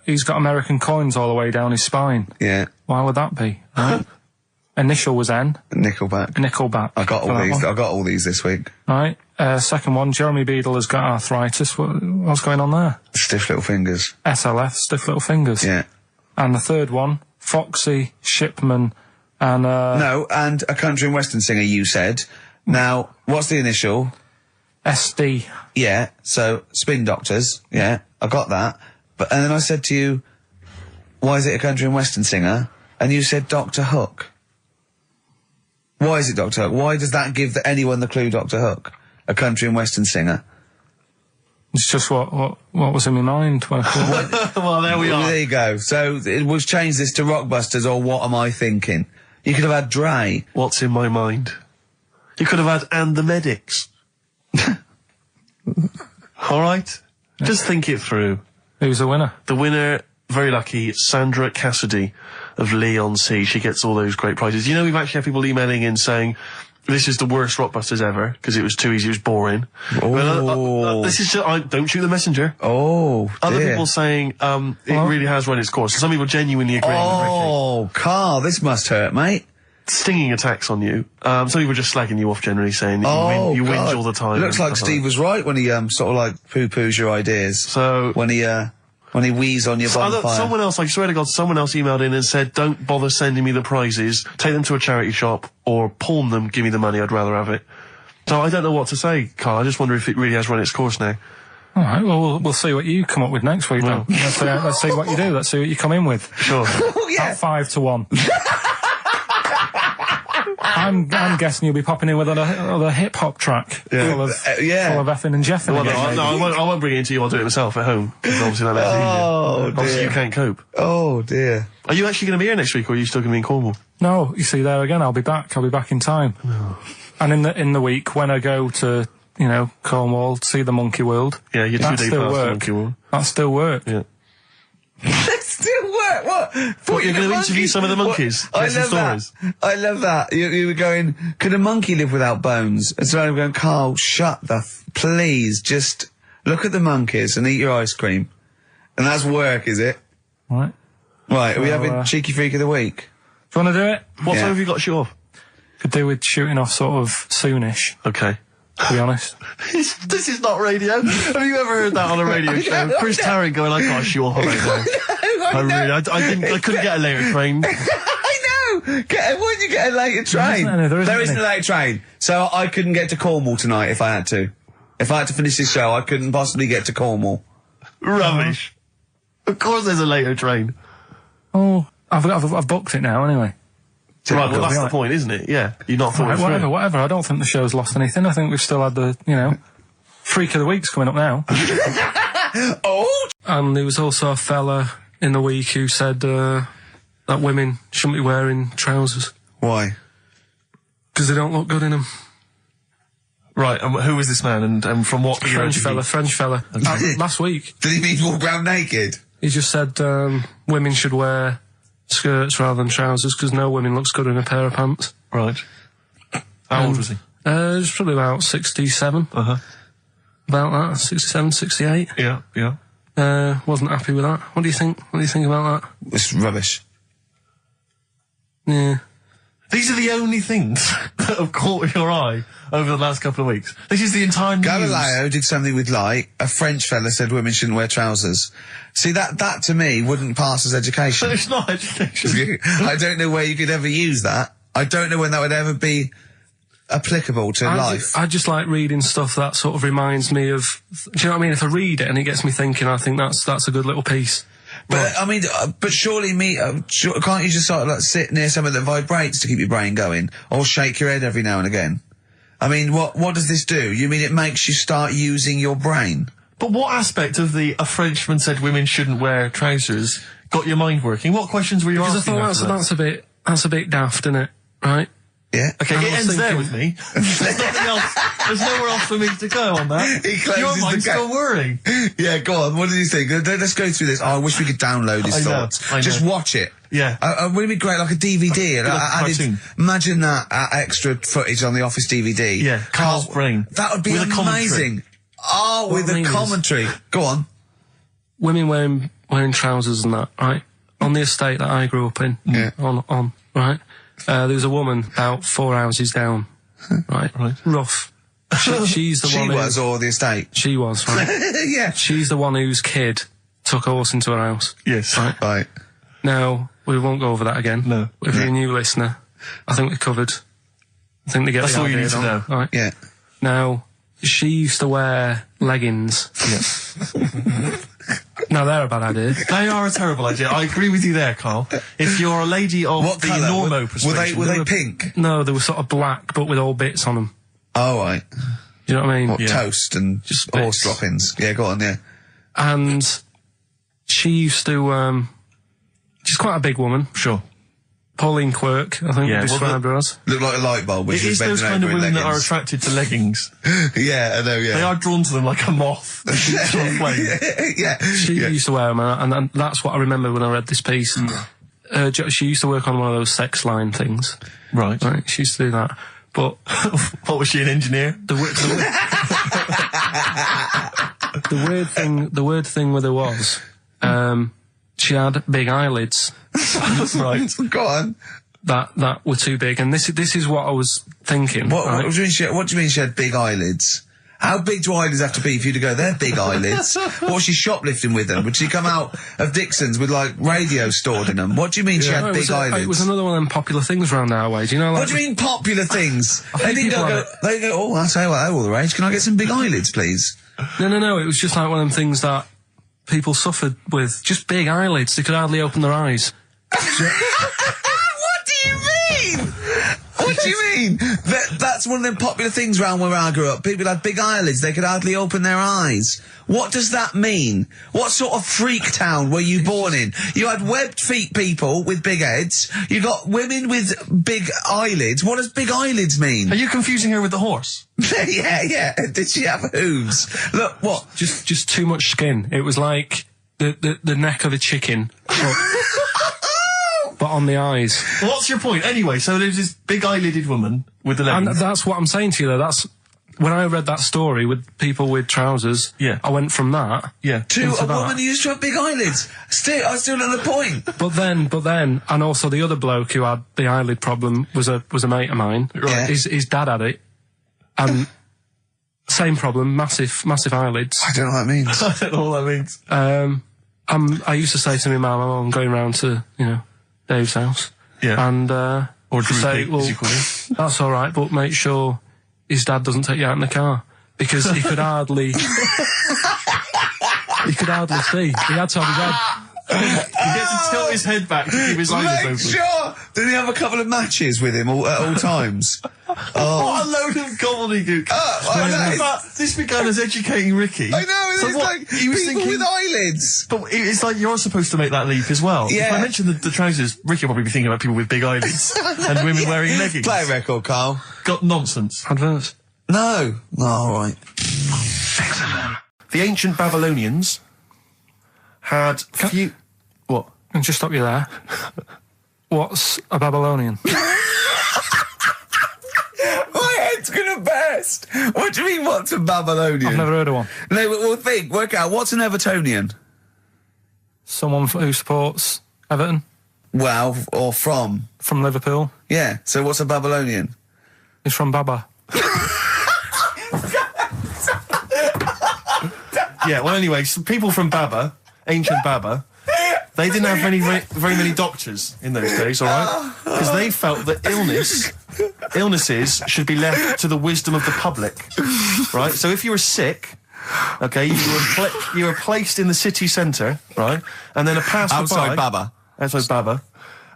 He's got American coins all the way down his spine. Yeah. Why would that be? Right? Initial was N. Nickelback. Nickelback. I got for all that these. one. I got all these this week. Right. Second one, Jeremy Beadle has got arthritis. What's going on there? Stiff little fingers. SLF, stiff little fingers. Yeah. And the third one, Foxy, Shipman, and No, and a country and western singer. You said. Now, what's the initial? SD. Yeah. So Spin Doctors. Yeah, I got that. And then I said to you, why is it a country and western singer? And you said Dr. Hook. Why is it Dr. Hook? Why does that give anyone the clue Dr. Hook? A country and western singer. It's just what was in my mind when I thought it. Well, there we are. There you go. So it was change this to Rockbusters or What Am I Thinking? You could have had Dre. What's in my mind? You could have had And the Medics. All right? Just think it through. Who's the winner? The winner, very lucky, Sandra Cassidy of Leon C. She gets all those great prizes. You know, we've actually had people emailing in saying, this is the worst Rockbusters ever, because it was too easy, it was boring. Oh. This is just, don't shoot the messenger. Oh, dear. Other people saying, it really has run its course. Some people genuinely agreeing with Ricky. Oh, Carl, this must hurt, mate. Stinging attacks on you. Some people just slagging you off generally, saying that you whinge all the time. Looks like Steve was right when he sort of like poo-poos your ideas. So when he wheezed on your bonfire. Someone else, I swear to God, someone else emailed in and said, don't bother sending me the prizes, take them to a charity shop, or pawn them, give me the money, I'd rather have it. So I don't know what to say, Carl, I just wonder if it really has run its course now. Alright, well, we'll see what you come up with next week, Well. then. Let's see what you do, let's see what you come in with. Sure. Oh, yeah. About 5-1. I'm guessing you'll be popping in with another hip-hop track. Yeah. Full of effing and jeffing Well, again, no, I won't bring it into you, I'll do it myself at home, because obviously that makes it easier. Obviously dear. you can't cope. Oh, dear. Are you actually going to be here next week, or are you still going to be in Cornwall? No, you see there again, I'll be back in time. And in the week, when I go to, Cornwall, see the Monkey World. Yeah, you're 2 days past the Monkey World. That still work. Yeah. Still work? What? What, you're going to interview some of the monkeys? I Get some love stories? that. I love that. You were going, could a monkey live without bones? And so I'm going, Carl, shut the please, just look at the monkeys and eat your ice cream. And that's work, is it? Right. Right, are we having Cheeky Freak of the Week? Do you want to do it? What Yeah. time have you got to shoot off? Could do with shooting off sort of soonish, Okay. to be honest. This is not radio. Have you ever heard that on a radio show? Chris Tarrant going, I can't shoot off right now. I couldn't get a later train. I know! Why did you get a later train? There isn't a later train. So I couldn't get to Cornwall tonight if I had to. If I had to finish this show, I couldn't possibly get to Cornwall. Rubbish. Of course there's a later train. Oh, I've booked it now anyway. Right, well that's the point, isn't it? Yeah. You're not thought it through. Whatever. I don't think the show's lost anything. I think we've still had the, Freak of the Week's coming up now. Oh! And there was also a fella in the week who said that women shouldn't be wearing trousers Why? because they don't look good in them. Right, who is this man and from what era French did he- fella. Last week. Did he mean walk around naked? He just said women should wear skirts rather than trousers because no woman looks good in a pair of pants. Right. How old was he? He was probably about 67. Uh-huh. About that, 67, 68. Yeah. Wasn't happy with that. What do you think? What do you think about that? It's rubbish. Yeah. These are the only things that have caught your eye over the last couple of weeks. This is the entire news. Galileo did something with light. A French fella said women shouldn't wear trousers. See, that to me wouldn't pass as education. It's not education. I don't know where you could ever use that. I don't know when that would ever be applicable to life. I just like reading stuff that sort of reminds me of. Do you know what I mean? If I read it and it gets me thinking, I think that's a good little piece. But I mean, but surely can't you just sort of like sit near something that vibrates to keep your brain going, or shake your head every now and again? I mean, what does this do? You mean it makes you start using your brain? But what aspect of a Frenchman said women shouldn't wear trousers got your mind working? What questions were you Because I asking? thought that's a bit daft, isn't it? Right? Yeah. Okay, it ends there with me. There's nothing else. There's nowhere else for me to go on that. He closes Your the mind's gate. still whirring. Yeah, go on. What did you think? Let's go through this. Oh, I wish we could download his I know, thoughts. I know. Just watch it. Yeah. Wouldn't it be great, like a DVD? Like a cartoon. Imagine that extra footage on the Office DVD. Yeah, Carl's brain. That would be With a commentary. amazing. Oh, What with I the mean is- commentary. Go on. Women wearing trousers and that, right? On the estate that I grew up in. Yeah. On, right? There was a woman about 4 houses down. Right. Rough. She's the She one was, or the estate? She was, right. Yeah. She's the one whose kid took a horse into her house. Yes. Right. Now, we won't go over that again. No. If you're a new listener, I think we covered. I think they get That's the all you idea need to now. know. Right. Yeah. Now, she used to wear leggings. Now, they're a bad idea. They are a terrible idea. I agree with you there, Carl. If you're a lady of What the colour? normo Were persuasion... they pink? No, they were sort of black, but with all bits on them. Oh, right. Do you know what I mean? What, toast and Just horse bits. droppings? Yeah, go on, yeah. And she used to, she's quite a big woman. Sure. Pauline Quirk, I think Yeah, we described her as. Look like a light bulb, which It is is those kind of women that are attracted to leggings. Yeah, I know, yeah. They are drawn to them like a moth. They shoot to a flame. Yeah. She used to wear them, and that's what I remember when I read this piece. She used to work on one of those sex line things. Right. Right, she used to do that. But What, was she, an engineer? the weird thing with her was, she had big eyelids Right. Go on. that were too big, and this is what I was thinking. What right? do you mean she had big eyelids? How big do eyelids have to be for you to go, they're big eyelids? What was she shoplifting with them? Would she come out of Dixon's with, like, radio stored in them? What do you mean she No, had it big was eyelids? It was another one of them popular things around our way. Do you know? Like, What do you mean popular things? They think didn't people go, have they go, oh, I'll tell you what, they're all the rage. Can I get some big eyelids, please? No. It was just like one of them things that people suffered with. Just big eyelids. They could hardly open their eyes. What do you mean? What do you mean? That's one of them popular things round where I grew up. People had big eyelids, they could hardly open their eyes. What does that mean? What sort of freak town were you born in? You had webbed feet people with big heads. You got women with big eyelids. What does big eyelids mean? Are you confusing her with the horse? Yeah. Did she have hooves? Look, what? Just too much skin. It was like the neck of a chicken, but on the eyes. Well, what's your point? Anyway, so there's this big eyelidded woman with the And leggings. that's what I'm saying to you, though. That's when I read that story with people with trousers. Yeah. I went from that. Yeah. To into a that. woman who used to have big eyelids. I still not the point. But then, and also the other bloke who had the eyelid problem was a mate of mine. Right. His dad had it, and same problem, massive eyelids. I don't know what that means. I don't know what that means. I used to say to my mum, I'm going round to Dave's house. Yeah. And Or Drew say, Pete, well, as you call him. that's all right, but make sure his dad doesn't take you out in the car, because he could hardly see. He had to have his head. He gets to tilt his head back to keep his eyelids Make open. sure! Did he have a couple of matches with him at all times? What a load of gobbledygook. I know. But this began as educating Ricky. I know, So it's what, like he was people thinking, with eyelids. But it's like you're supposed to make that leap as well. Yeah. If I mentioned the trousers, Ricky will probably be thinking about people with big eyelids and women wearing leggings. Play a record, Carl. Got nonsense. Adverts. No. Oh, all right. The ancient Babylonians had few... What? And just stop you there. What's a Babylonian? My head's gonna burst. What do you mean, what's a Babylonian? I've never heard of one. No, but we'll work out, what's an Evertonian? Someone who supports Everton Well, or from. from Liverpool. Yeah, so what's a Babylonian? He's from Baba. Yeah, well, anyway, so people from Baba, ancient Baba, they didn't have very many doctors in those days, all right? Because they felt that illnesses should be left to the wisdom of the public, right? So if you were sick, okay, you were placed in the city centre, right? And then a passerby... Outside Baba. Outside Baba.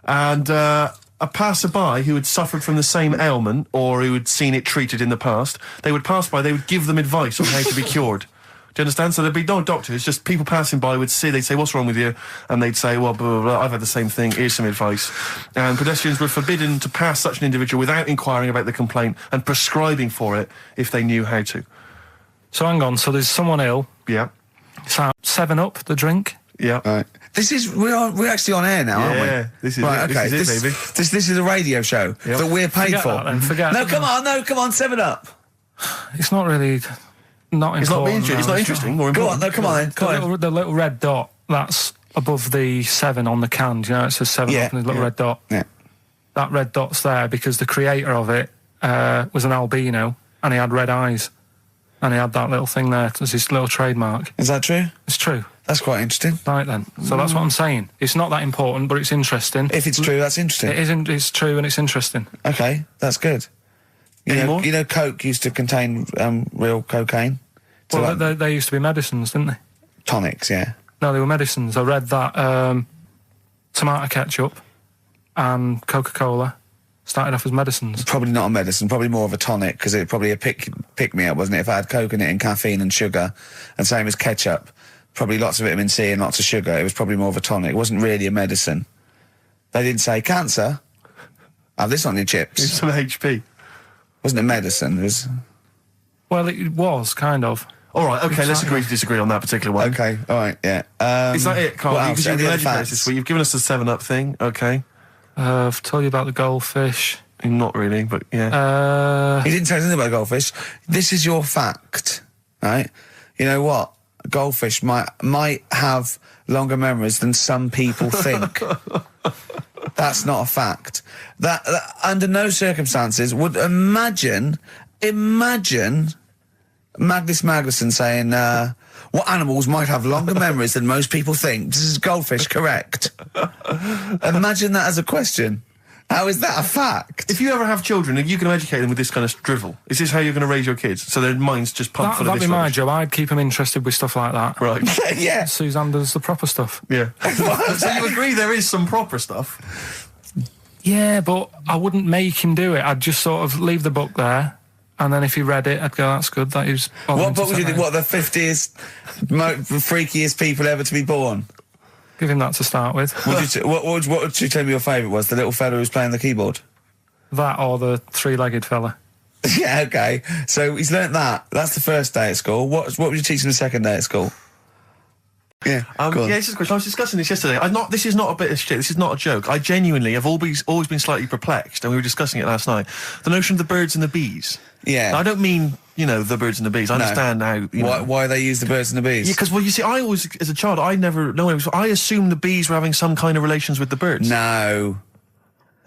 And a passerby who had suffered from the same ailment or who had seen it treated in the past, they would pass by, they would give them advice on how to be cured. Do you understand? So there'd be no doctors, just people passing by would see, they'd say, what's wrong with you? And they'd say, well, blah, blah, blah, I've had the same thing, here's some advice. And pedestrians were forbidden to pass such an individual without inquiring about the complaint and prescribing for it if they knew how to. So hang on, so there's someone ill. Yeah. It's out 7-Up, the drink. Yeah. Right. We're actually on air now, aren't we? Yeah, this is right, it. Okay. This is it, baby. This is a radio show that we're paid Forget for. that then, forget No, it. come on, 7 Up. It's not really... Not It's not, important. it's not interesting or Go on, important. no, come on then. Come on. The little red dot, that's above the 7 on the can. Do you know, it says 7 Yeah, up and there's a little red dot. Yeah. that red dot's there because the creator of it was an albino and he had red eyes. And he had that little thing there as his little trademark. Is that true? It's true. That's quite interesting. Right then. So that's what I'm saying. It's not that important, but it's interesting. If it's true, that's interesting. It isn't. It's true and it's interesting. Okay, that's good. Any more? You know, Coke used to contain real cocaine. So Well, like they used to be medicines, didn't they? tonics, yeah. No, they were medicines. I read that tomato ketchup and Coca-Cola started off as medicines. Probably not a medicine, probably more of a tonic, because it probably a pick-me-up, wasn't it? If I had Coke in it and caffeine and sugar, and same as ketchup, probably lots of vitamin C and lots of sugar, it was probably more of a tonic. It wasn't really a medicine. They didn't say, cancer, have this on your chips. It's some HP. Wasn't a medicine, it was... Well, it was, kind of. All right, okay, let's Exactly. agree to disagree on that particular one. Okay, alright, yeah. Is that it, Carl? what else? Because you've Any been other educated facts? this week. You've given us the 7-Up thing, okay. I've told you about the goldfish. Not really, but yeah. He didn't say anything about goldfish. This is your fact, right? You know what? Goldfish might have longer memories than some people think. That's not a fact. That under no circumstances would imagine Magnus Magnuson saying, what animals might have longer memories than most people think? This is goldfish correct. Imagine that as a question. How is that a fact? If you ever have children, are you going to educate them with this kind of drivel? Is this how you're going to raise your kids? So their minds just pumped full of That'd this be my rubbish? job. I'd keep them interested with stuff like that. Right. Yeah. Suzanne does the proper stuff. Yeah. So you agree there is some proper stuff? Yeah, but I wouldn't make him do it. I'd just sort of leave the book there, and then if he read it, I'd go, that's good. That is. What book would you think? What, the 50th freakiest people ever to be born? Give him that to start with. What would you tell me your favourite was? The little fella who's playing the keyboard? That or the three-legged fella. Yeah, okay. So he's learnt that. That's the first day at school. What would you teach him the second day at school? Yeah, go on. Yeah, this is a question. I was discussing this yesterday. This is not a bit of shit. This is not a joke. I genuinely have always been slightly perplexed, and we were discussing it last night. The notion of the birds and the bees. Yeah. Now, I don't mean, the birds and the bees. I understand how, Why they use the birds and the bees? Yeah, because, you see, I always, as a child, I never know. I assumed the bees were having some kind of relations with the birds. No.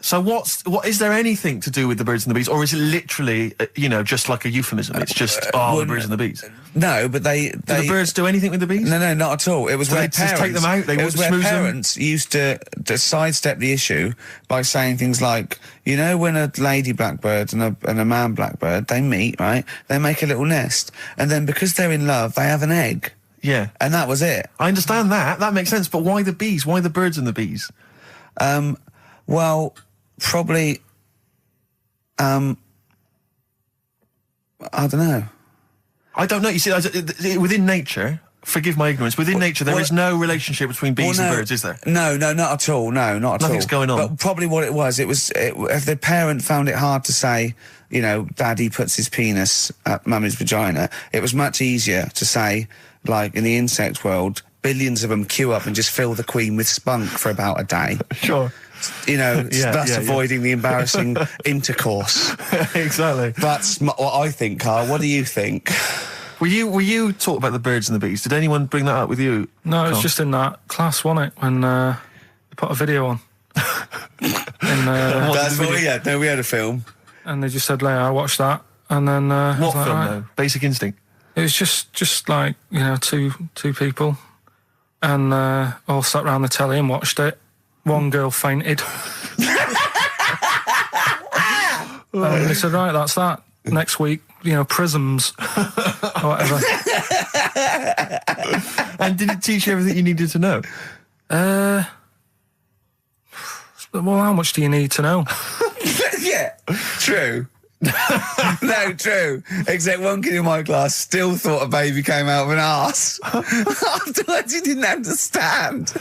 So what is there anything to do with the birds and the bees, or is it literally, just like a euphemism? It's just, the birds and the bees. No, but they... Do the birds do anything with the bees? No, not at all. It was where they just take them out? They it was where schmooze them? parents used to sidestep the issue by saying things like, when a lady blackbird and a man blackbird, they meet, right? They make a little nest. And then because they're in love, they have an egg. Yeah. And that was it. I understand that. That makes sense. But why the bees? Why the birds and the bees? Well, probably, I don't know. I don't know. You see, within nature, forgive my ignorance, within nature there is no relationship between bees and birds, is there? No, not at all. No, not at all. Nothing's going on. But probably what it was, if the parent found it hard to say, Daddy puts his penis at Mummy's vagina, it was much easier to say, like in the insect world, billions of them queue up and just fill the queen with spunk for about a day. Sure. Thus avoiding the embarrassing intercourse. Exactly. That's what I think, Carl. What do you think? Were you taught about the birds and the bees? Did anyone bring that up with you? No, it was Carl? just in that class, wasn't it? When they put a video on. That's what we had. No, we had a film. And they just said, I watched that. And then... What film, though? Basic Instinct? It was just like, two people. And all sat round the telly and watched it. One girl fainted. And they said, right, that's that. Next week, prisms. Or whatever. And did it teach you everything you needed to know? Well, how much do you need to know? Yeah, true. No, true. Except one kid in my class still thought a baby came out of an arse. Afterwards, he didn't understand.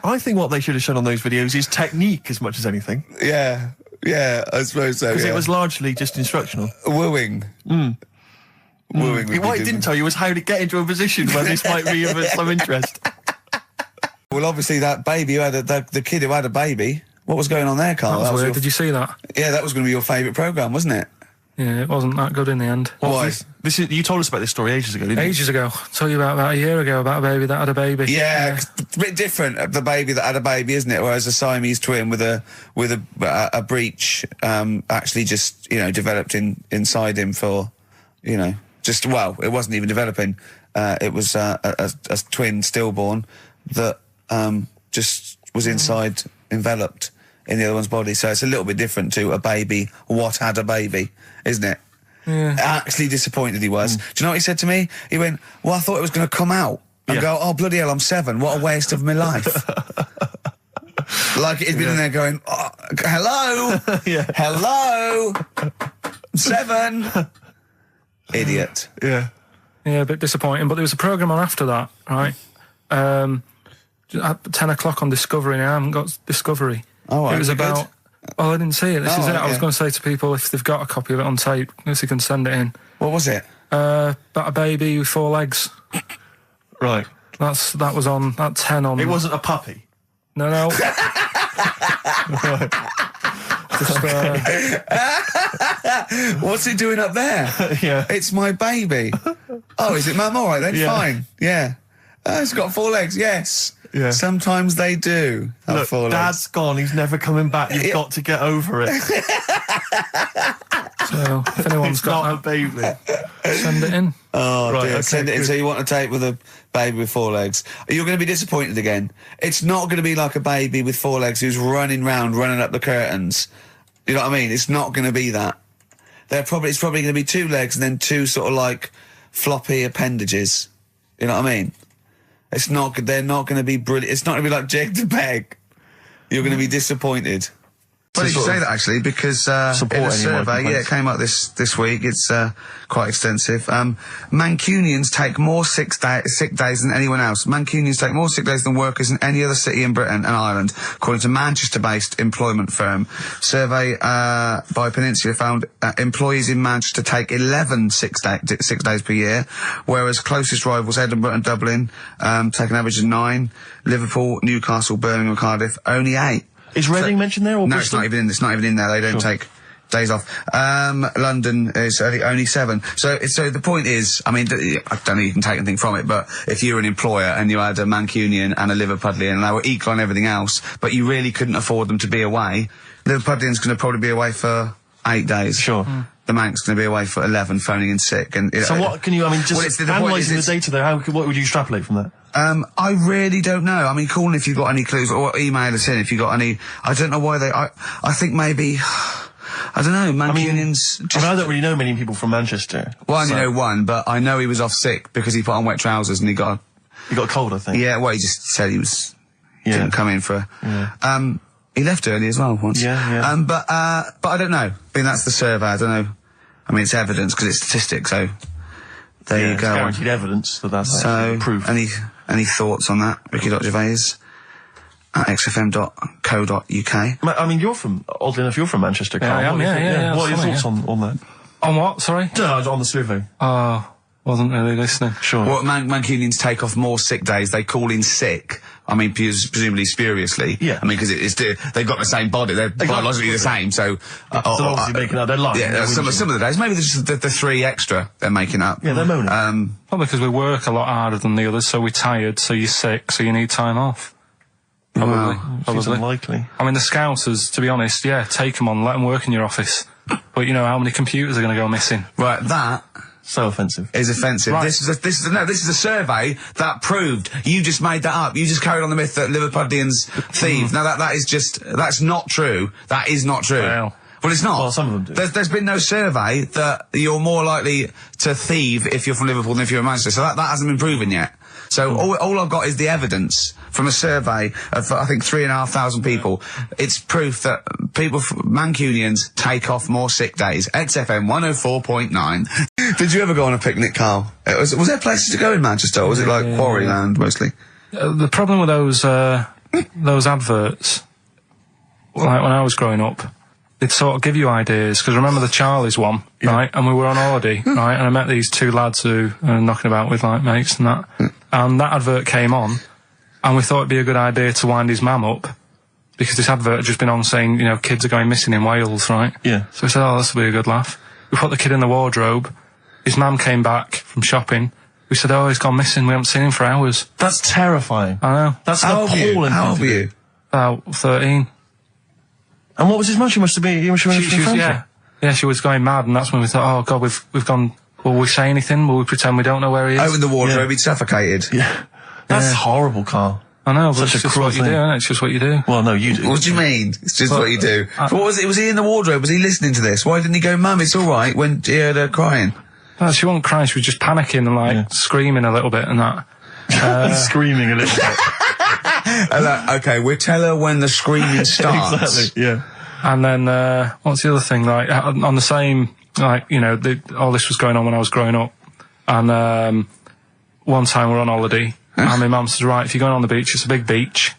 I think what they should have shown on those videos is technique as much as anything. Yeah, I suppose so. Because yeah. it was largely just instructional. Wooing. Wooing. What it didn't tell you was how to get into a position where this might be of some interest. Well, obviously, that baby who had the kid who had a baby. What was going on there, Carl? That was weird. your- Did you see that? Yeah, that was going to be your favourite programme, wasn't it? Yeah, it wasn't that good in the end. Why? You told us about this story ages ago, didn't you? Ages ago. I told you about a year ago about a baby that had a baby. Yeah, it's a bit different. The baby that had a baby, isn't it? Whereas a Siamese twin with a breach actually just developed inside him for it wasn't even developing. It was a twin stillborn that just was inside enveloped in the other one's body. So it's a little bit different to a baby. What had a baby, isn't it? Yeah. Actually disappointed he was. Do you know what he said to me? He went, well, I thought it was going to come out and go, oh, bloody hell, I'm 7. What a waste of my life. Like he'd been in there going, oh, hello, hello, I'm 7. Idiot. Yeah. Yeah, a bit disappointing. But there was a programme on after that, right? At 10 o'clock on Discovery now. I haven't got Discovery. Oh, right. It was about... Good? Oh, I didn't see it. This is it. Right, I was going to say to people, if they've got a copy of it on tape, if they can send it in. What was it? About a baby with 4 legs. Right. That was on at 10 on... It wasn't a puppy. No. Just, What's it doing up there? Yeah. It's my baby. Oh, is it, Mum? All right then, fine. Yeah. It's got 4 legs, yes. Yeah. Sometimes they do have Look, 4 legs. Dad's gone. He's never coming back. You've got to get over it. so, if anyone's It's got not a baby. send it in. Oh, Right, dear. okay, Send it in. good. So you want to tape with a baby with 4 legs. You're going to be disappointed again. It's not going to be like a baby with 4 legs who's running up the curtains. You know what I mean? It's not going to be that. It's probably going to be 2 legs and then 2 sort of like floppy appendages. You know what I mean? They're not going to be brilliant. It's not going to be like Jake the Peg. You're going to be disappointed. Funny you say that, actually, because in a survey, it came out this week. It's quite extensive. Mancunians take more sick days than anyone else. Mancunians take more sick days than workers in any other city in Britain and Ireland, according to Manchester-based employment firm. Survey by Peninsula found employees in Manchester take 11 sick days per year, whereas closest rivals Edinburgh and Dublin take an average of 9. Liverpool, Newcastle, Birmingham, and Cardiff only 8. Is Reading mentioned there? Or no, Bristol? it's not even in there. They don't take days off. London is only 7. So the point is, I mean, I don't know you can take anything from it, but if you're an employer and you had a Mancunian and a Liverpudlian and they were equal on everything else, but you really couldn't afford them to be away, Liverpudlian's going to probably be away for 8 days. Sure. The Manc's going to be away for 11, phoning in sick. And so what can you, I mean, just analysing the data there, what would you extrapolate from that? I really don't know. I mean, call in if you've got any clues, or email us in if you've got any. I don't know why I think maybe, I don't know, Mancunians... I don't really know many people from Manchester. Well, I only know one, but I know he was off sick because he put on wet trousers and he got a cold, I think. Yeah, well, he just said he didn't come in for... he left early as well once. Yeah. But I don't know. I mean, that's the survey. I don't know. I mean, it's evidence because it's statistics, so there you go. It's guaranteed evidence that that's proof. Any thoughts on that? Ricky.Gervais at xfm.co.uk. I mean, oddly enough, you're from Manchester, Karl. Yeah, I am, yeah. What are your thoughts on that? On what, sorry? On the survey. Wasn't really listening. Sure. Well, Mancunians take off more sick days. They call in sick. I mean, presumably spuriously. Yeah. I mean, because they've got the same body. They're biologically the same, so... they're obviously making up their life. Yeah, some of the days. Maybe there's just the 3 extra they're making up. Yeah, they're moaning. Probably because we work a lot harder than the others, so we're tired, so you're sick, so you need time off. Probably. Seems unlikely. I mean, the Scousers, to be honest, take them on, let them work in your office. But you know how many computers are going to go missing? Right, that... So offensive. Is offensive. Right. This is a survey that proved. You just made that up. You just carried on the myth that Liverpudlians thieve. Now that's not true. That is not true. Well, it's not. Well, some of them do. There's been no survey that you're more likely to thieve if you're from Liverpool than if you're in Manchester. So that hasn't been proven yet. So all I've got is the evidence from a survey of, I think, 3,500 people. It's proof that Mancunians take off more sick days. XFM 104.9. Did you ever go on a picnic, Karl? Was there places to go in Manchester, or was it like Quarryland, mostly? The problem with those adverts, like when I was growing up, they'd sort of give you ideas, because remember the Charlie's one, right? And we were on holiday, right? And I met these 2 lads who are knocking about with, like, mates and that. And that advert came on, and we thought it'd be a good idea to wind his mum up, because this advert had just been on saying, kids are going missing in Wales, right? Yeah. So we said, this will be a good laugh. We put the kid in the wardrobe. His mum came back from shopping. We said, oh, he's gone missing. We haven't seen him for hours. That's terrifying. I know. That's How an old were you? appalling How thing old to were do. you? About 13. And what was his mum? She must have been. Yeah, she was going mad, and that's when we thought, oh God, we've gone. Will we say anything? Will we pretend we don't know where he is? Open the wardrobe, he'd suffocated. Yeah. That's horrible, Carl. I know, but Such it's a just cruel what you thing. do, isn't it? It's just what you do. Well, no, you do. What do you mean? It's just what you do. But what was it? Was he in the wardrobe? Was he listening to this? Why didn't he go, Mum, it's all right, when he heard her crying? No, she wasn't crying. She was just panicking and like screaming a little bit and that. Screaming a little bit. Okay, we'll tell her when the screaming starts. Exactly. Yeah. And then what's the other thing? Like on the same, like all this was going on when I was growing up. And one time we're on holiday, and my mum says, "Right, if you're going on the beach, it's a big beach.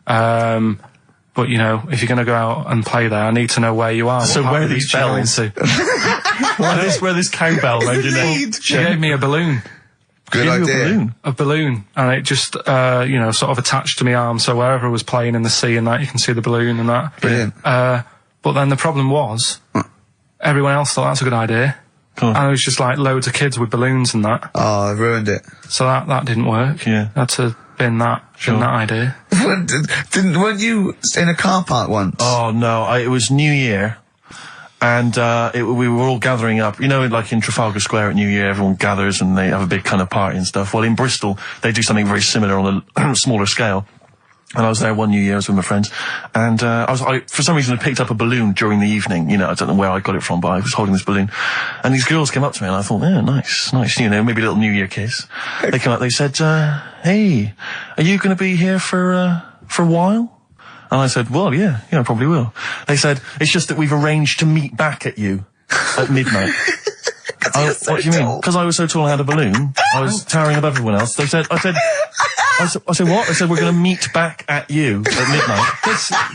But if you're going to go out and play there, I need to know where you are. So what part where of are the these beach you're going bells? to." Where this cowbell round your neck? She gave me a balloon. Good Give you idea. a balloon. A balloon, and it just, sort of attached to my arm, so wherever I was playing in the sea and that, you can see the balloon and that. Brilliant. But then the problem was, everyone else thought that's a good idea. Cool. And it was just like loads of kids with balloons and that. Oh, I've ruined it. So that didn't work. Yeah. Had to bin that idea. Weren't you in a car park once? Oh no! It was New Year, and we were all gathering up. Like in Trafalgar Square at New Year, everyone gathers and they have a big kind of party and stuff. Well, in Bristol, they do something very similar on a smaller scale. And I was there one New Year, I was with my friends, and I for some reason I picked up a balloon during the evening. I don't know where I got it from, but I was holding this balloon, and these girls came up to me, and I thought, yeah, nice, maybe a little New Year kiss. They came up, they said, hey, are you going to be here for a while? And I said, well, yeah, I probably will. They said, it's just that we've arranged to meet back at you at midnight. What do you mean? Because I was so tall and had a balloon, I was towering above everyone else. I said, what? They said, we're going to meet back at you at midnight.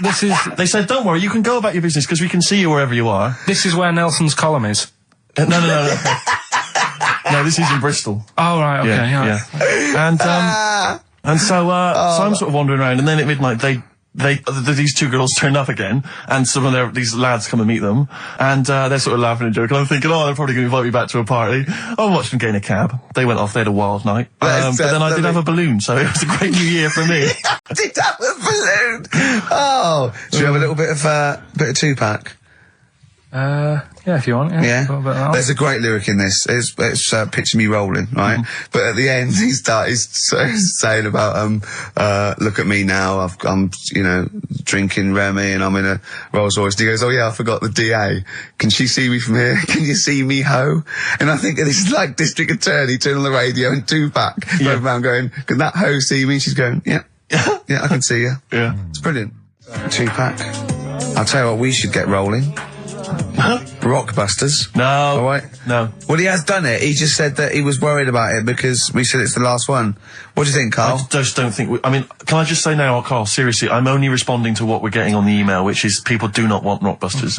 This is. They said, don't worry, you can go about your business because we can see you wherever you are. This is where Nelson's column is. No. No, this is in Bristol. Oh right, okay, yeah. And so I'm sort of wandering around, and then at midnight these two girls turn up again, and some of these lads come and meet them, and they're sort of laughing and joking. I'm thinking, they're probably going to invite me back to a party. I watched them get in a cab. They went off. They had a wild night. But then I did have a balloon, so it was a great New Year for me. I did have a balloon. Oh, should we have a little bit of Tupac? Yeah, if you want. Yeah. A little bit of that. There's a great lyric in this. It's picture me rolling, right? But at the end, he's saying about, look at me now. I'm drinking Remy and I'm in a Rolls Royce. And he goes, oh yeah, I forgot the DA. Can she see me from here? Can you see me, ho? And I think this is like District Attorney turning on the radio and Tupac going around going, can that ho see me? She's going, yeah, I can see you. Yeah. It's brilliant. Tupac. I'll tell you what, we should get rolling. Rockbusters. No. All right. No. Well, he has done it. He just said that he was worried about it because we said it's the last one. What do you think, Carl? I just don't think can I just say now, Carl, seriously, I'm only responding to what we're getting on the email, which is people do not want Rockbusters.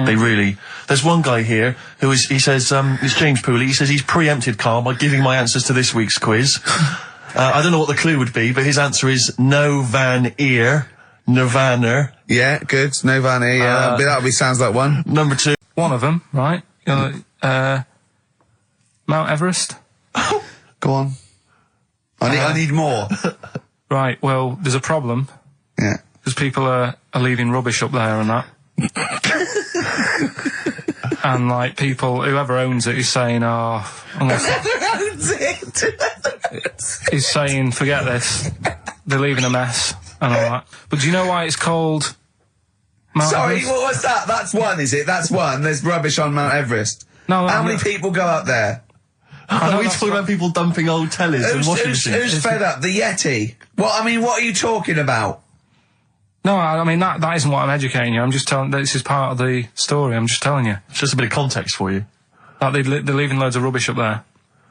They really. There's one guy here he says, it's James Pooley, he says he's preempted Carl by giving my answers to this week's quiz. I don't know what the clue would be, but his answer is no van ear. Nirvana. Yeah, good. Nirvana, yeah. That sounds like one. Number 2. One of them, right? Mount Everest. Go on. I need more. Right, well, there's a problem. Yeah. Because people are leaving rubbish up there and that. And like whoever owns it is saying, he's saying, forget this. They're leaving a mess and all that. But do you know why it's called Mount Everest? What was that? That's one, is it? That's one. There's rubbish on Mount Everest. No, How many people go up there? Are we talking about people dumping old tellies and washing machines? Who's fed up? The Yeti? What are you talking about? No, I mean, that isn't what I'm educating you. I'm just telling, this is part of the story. I'm just telling you. It's just a bit of context for you. Like they're leaving loads of rubbish up there.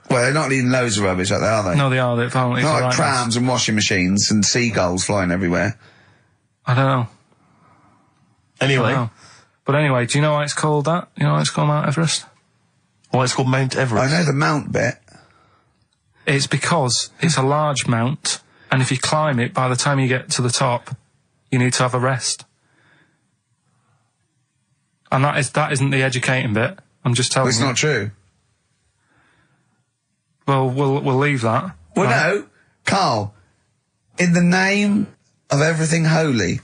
Well, they're not leaving loads of rubbish up there, are they? No, they are. They're apparently not like right prams and washing machines and seagulls flying everywhere. I don't know. Anyway. But anyway, do you know why it's called that? You know why it's called Mount Everest? Why it's called Mount Everest? I know the mount bit. It's because it's a large mount, and if you climb it, by the time you get to the top, you need to have a rest. And that isn't the educating bit. I'm just telling It's you. not true. Well, we'll leave that. Well, right? no, Carl, in the name of everything holy,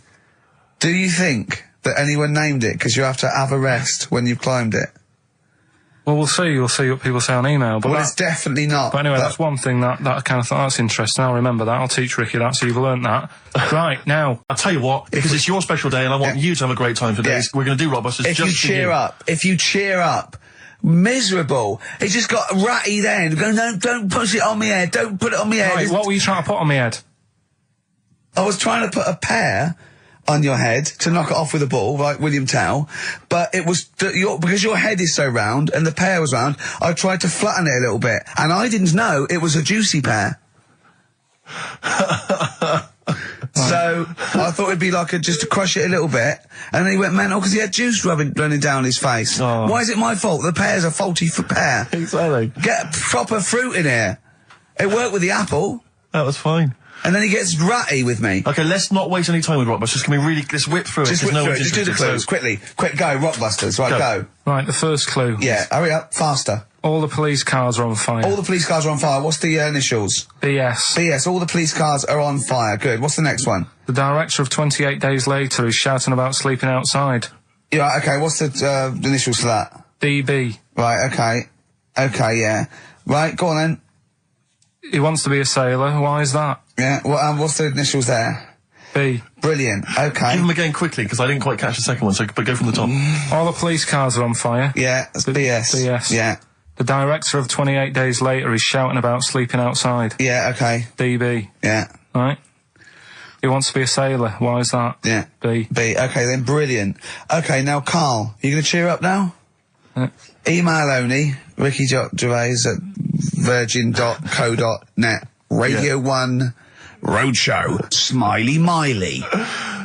do you think that anyone named it because you have to have a rest when you've climbed it? Well, we'll see. You'll see what people say on email. But Well, it's definitely not. But anyway, that's one thing that I kind of thought, that's interesting. I'll remember that. I'll teach Ricky that, so you've learnt that. Right, now. I'll tell you what, because it's your special day and I want you to have a great time today. Yeah. We're going to do Rockbusters If just you for cheer up, miserable. It just got ratty then. Go, no, don't push it on me head. Don't put it on me head. Right, what were you trying to put on my head? I was trying to put a pear on your head to knock it off with a ball, like William Tell, but it was because your head is so round and the pear was round. I tried to flatten it a little bit, and I didn't know it was a juicy pear. So I thought it'd be like just to crush it a little bit, and then he went mental because he had juice running down his face. Oh. Why is it my fault? The pear's a faulty pear. Exactly. Get proper fruit in here. It worked with the apple, That was fine. and then he gets ratty with me. Okay, let's not waste any time with Rockbusters. Can we really, let's whip through Just it? whip No through it. one's Just do the interested, clues so- quickly. Quick, go, Rockbusters. Right, go. Right, the first clue. Yeah, hurry up, faster. All the police cars are on fire. All the police cars are on fire. What's the initials? BS. BS. All the police cars are on fire. Good. What's the next one? The director of 28 Days Later is shouting about sleeping outside. Yeah. Okay. What's the initials for that? DB. Right. Okay. Okay. Yeah. Right. Go on then. He wants to be a sailor. Why is that? Yeah. Well, what's the initials there? B. Brilliant. Okay. Give them again quickly, because I didn't quite catch the second one, but go from the top. All the police cars are on fire. Yeah. That's BS. BS. Yeah. The director of 28 Days Later is shouting about sleeping outside. Yeah. Okay. DB. Yeah. Right? He wants to be a sailor. Why is that? Yeah. B. B. Okay then. Brilliant. Okay. Now, Carl, you going to cheer up now? Email only. Ricky Gervais at virgin.co.net. Radio 1 Roadshow. Smiley Miley.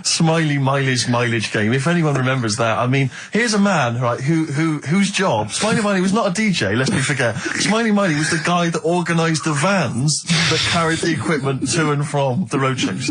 Smiley Miley's mileage game. If anyone remembers that, I mean, here's a man, right, whose job, Smiley Miley was not a DJ, lest we forget. Smiley Miley was the guy that organised the vans that carried the equipment to and from the roadshows.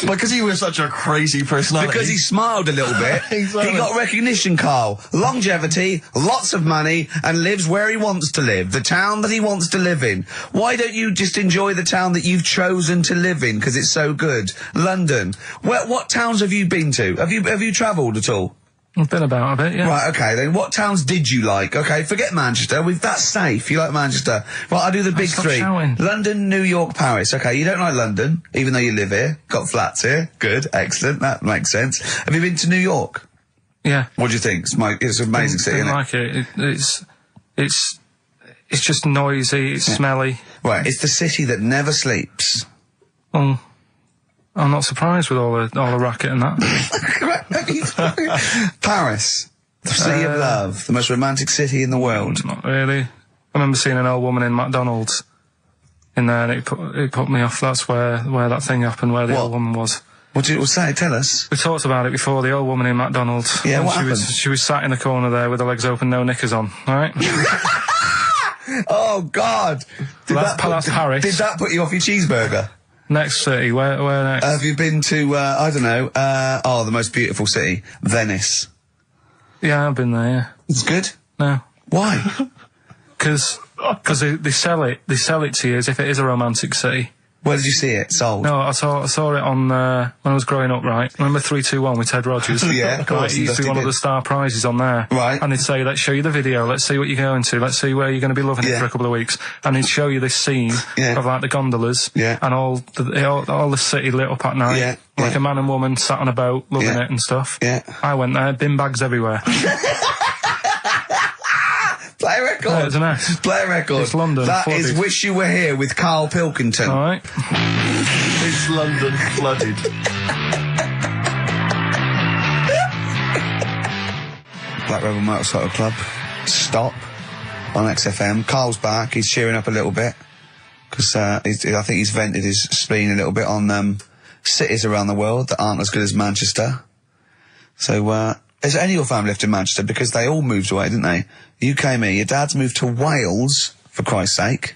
Because he was such a crazy personality. Because he smiled a little bit. Exactly. He got recognition, Carl. Longevity, lots of money, and lives where he wants to live. The town that he wants to live in. Why don't you just enjoy the town that you've chosen to live in? Because it's so good. London. What towns have you been to? Have you travelled at all? I've been about a bit, yeah. Right, okay, then what towns did you like? Okay, forget Manchester. That's safe. You like Manchester. Right, I'll do the big stop three. shouting. London, New York, Paris. Okay, you don't like London, even though you live here. Got flats here. Good, excellent. That makes sense. Have you been to New York? Yeah. What do you think? It's an amazing city, Didn't isn't it? like it. It's just noisy, it's smelly. Right, it's the city that never sleeps. Well, I'm not surprised with all the racket and that. Paris, the city of love, the most romantic city in the world. Not really. I remember seeing an old woman in McDonald's in there, and it put me off. That's where that thing happened, where the What? old woman was. What did it say? Tell us. We talked about it before. The old woman in McDonald's. Yeah, And what happened? She was sat in the corner there with her legs open, no knickers on. All right. Oh God! That's Paris. Did that put you off your cheeseburger? Next city. Where next? Have you been to, I don't know, the most beautiful city, Venice? Yeah, I've been there. Yeah. It's good? No. Why? Because they sell it to you as if it is a romantic city. Where did you see it sold? No, I saw it on when I was growing up. Right, remember 3-2-1 with Ted Rogers? Yeah, of course, It used to be one of the star prizes on there. Right. And they'd say, "Let's show you the video. Let's see what you're going to. Let's see where you're going to be loving it for a couple of weeks." And he'd show you this scene of like the gondolas and all the city lit up at night, like a man and woman sat on a boat loving it and stuff. Yeah. I went there, bin bags everywhere. Play a record. Yeah, it's a mess. Play a record. It's London, That flooded. is Wish You Were Here with Karl Pilkington. All right. It's London flooded. Black Rebel Motorcycle Club. Stop. On XFM. Carl's back. He's cheering up a little bit. Because I think he's vented his spleen a little bit on cities around the world that aren't as good as Manchester. So, is any of your family left in Manchester? Because they all moved away, didn't they? You came here. Your dad's moved to Wales, for Christ's sake.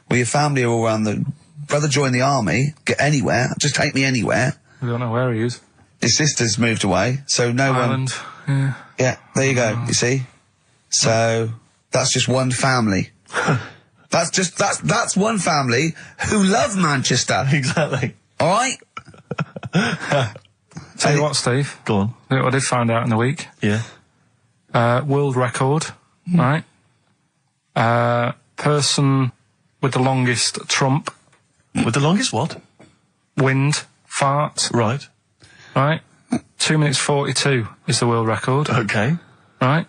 Well, your family are all around the... Brother joined the army. Get anywhere. Just take me anywhere. I don't know where he is. His sister's moved away, so no Ireland. one... Yeah. Yeah, there you go. You see? So, That's just one family. That's one family who love Manchester. Exactly. All right? Tell you what, Steve. Go on. I did find out in the week. Yeah. World record, right? Person with the longest trump. With the longest what? Wind. Fart. Right. Right? 2 minutes 42 is the world record. Okay. Right?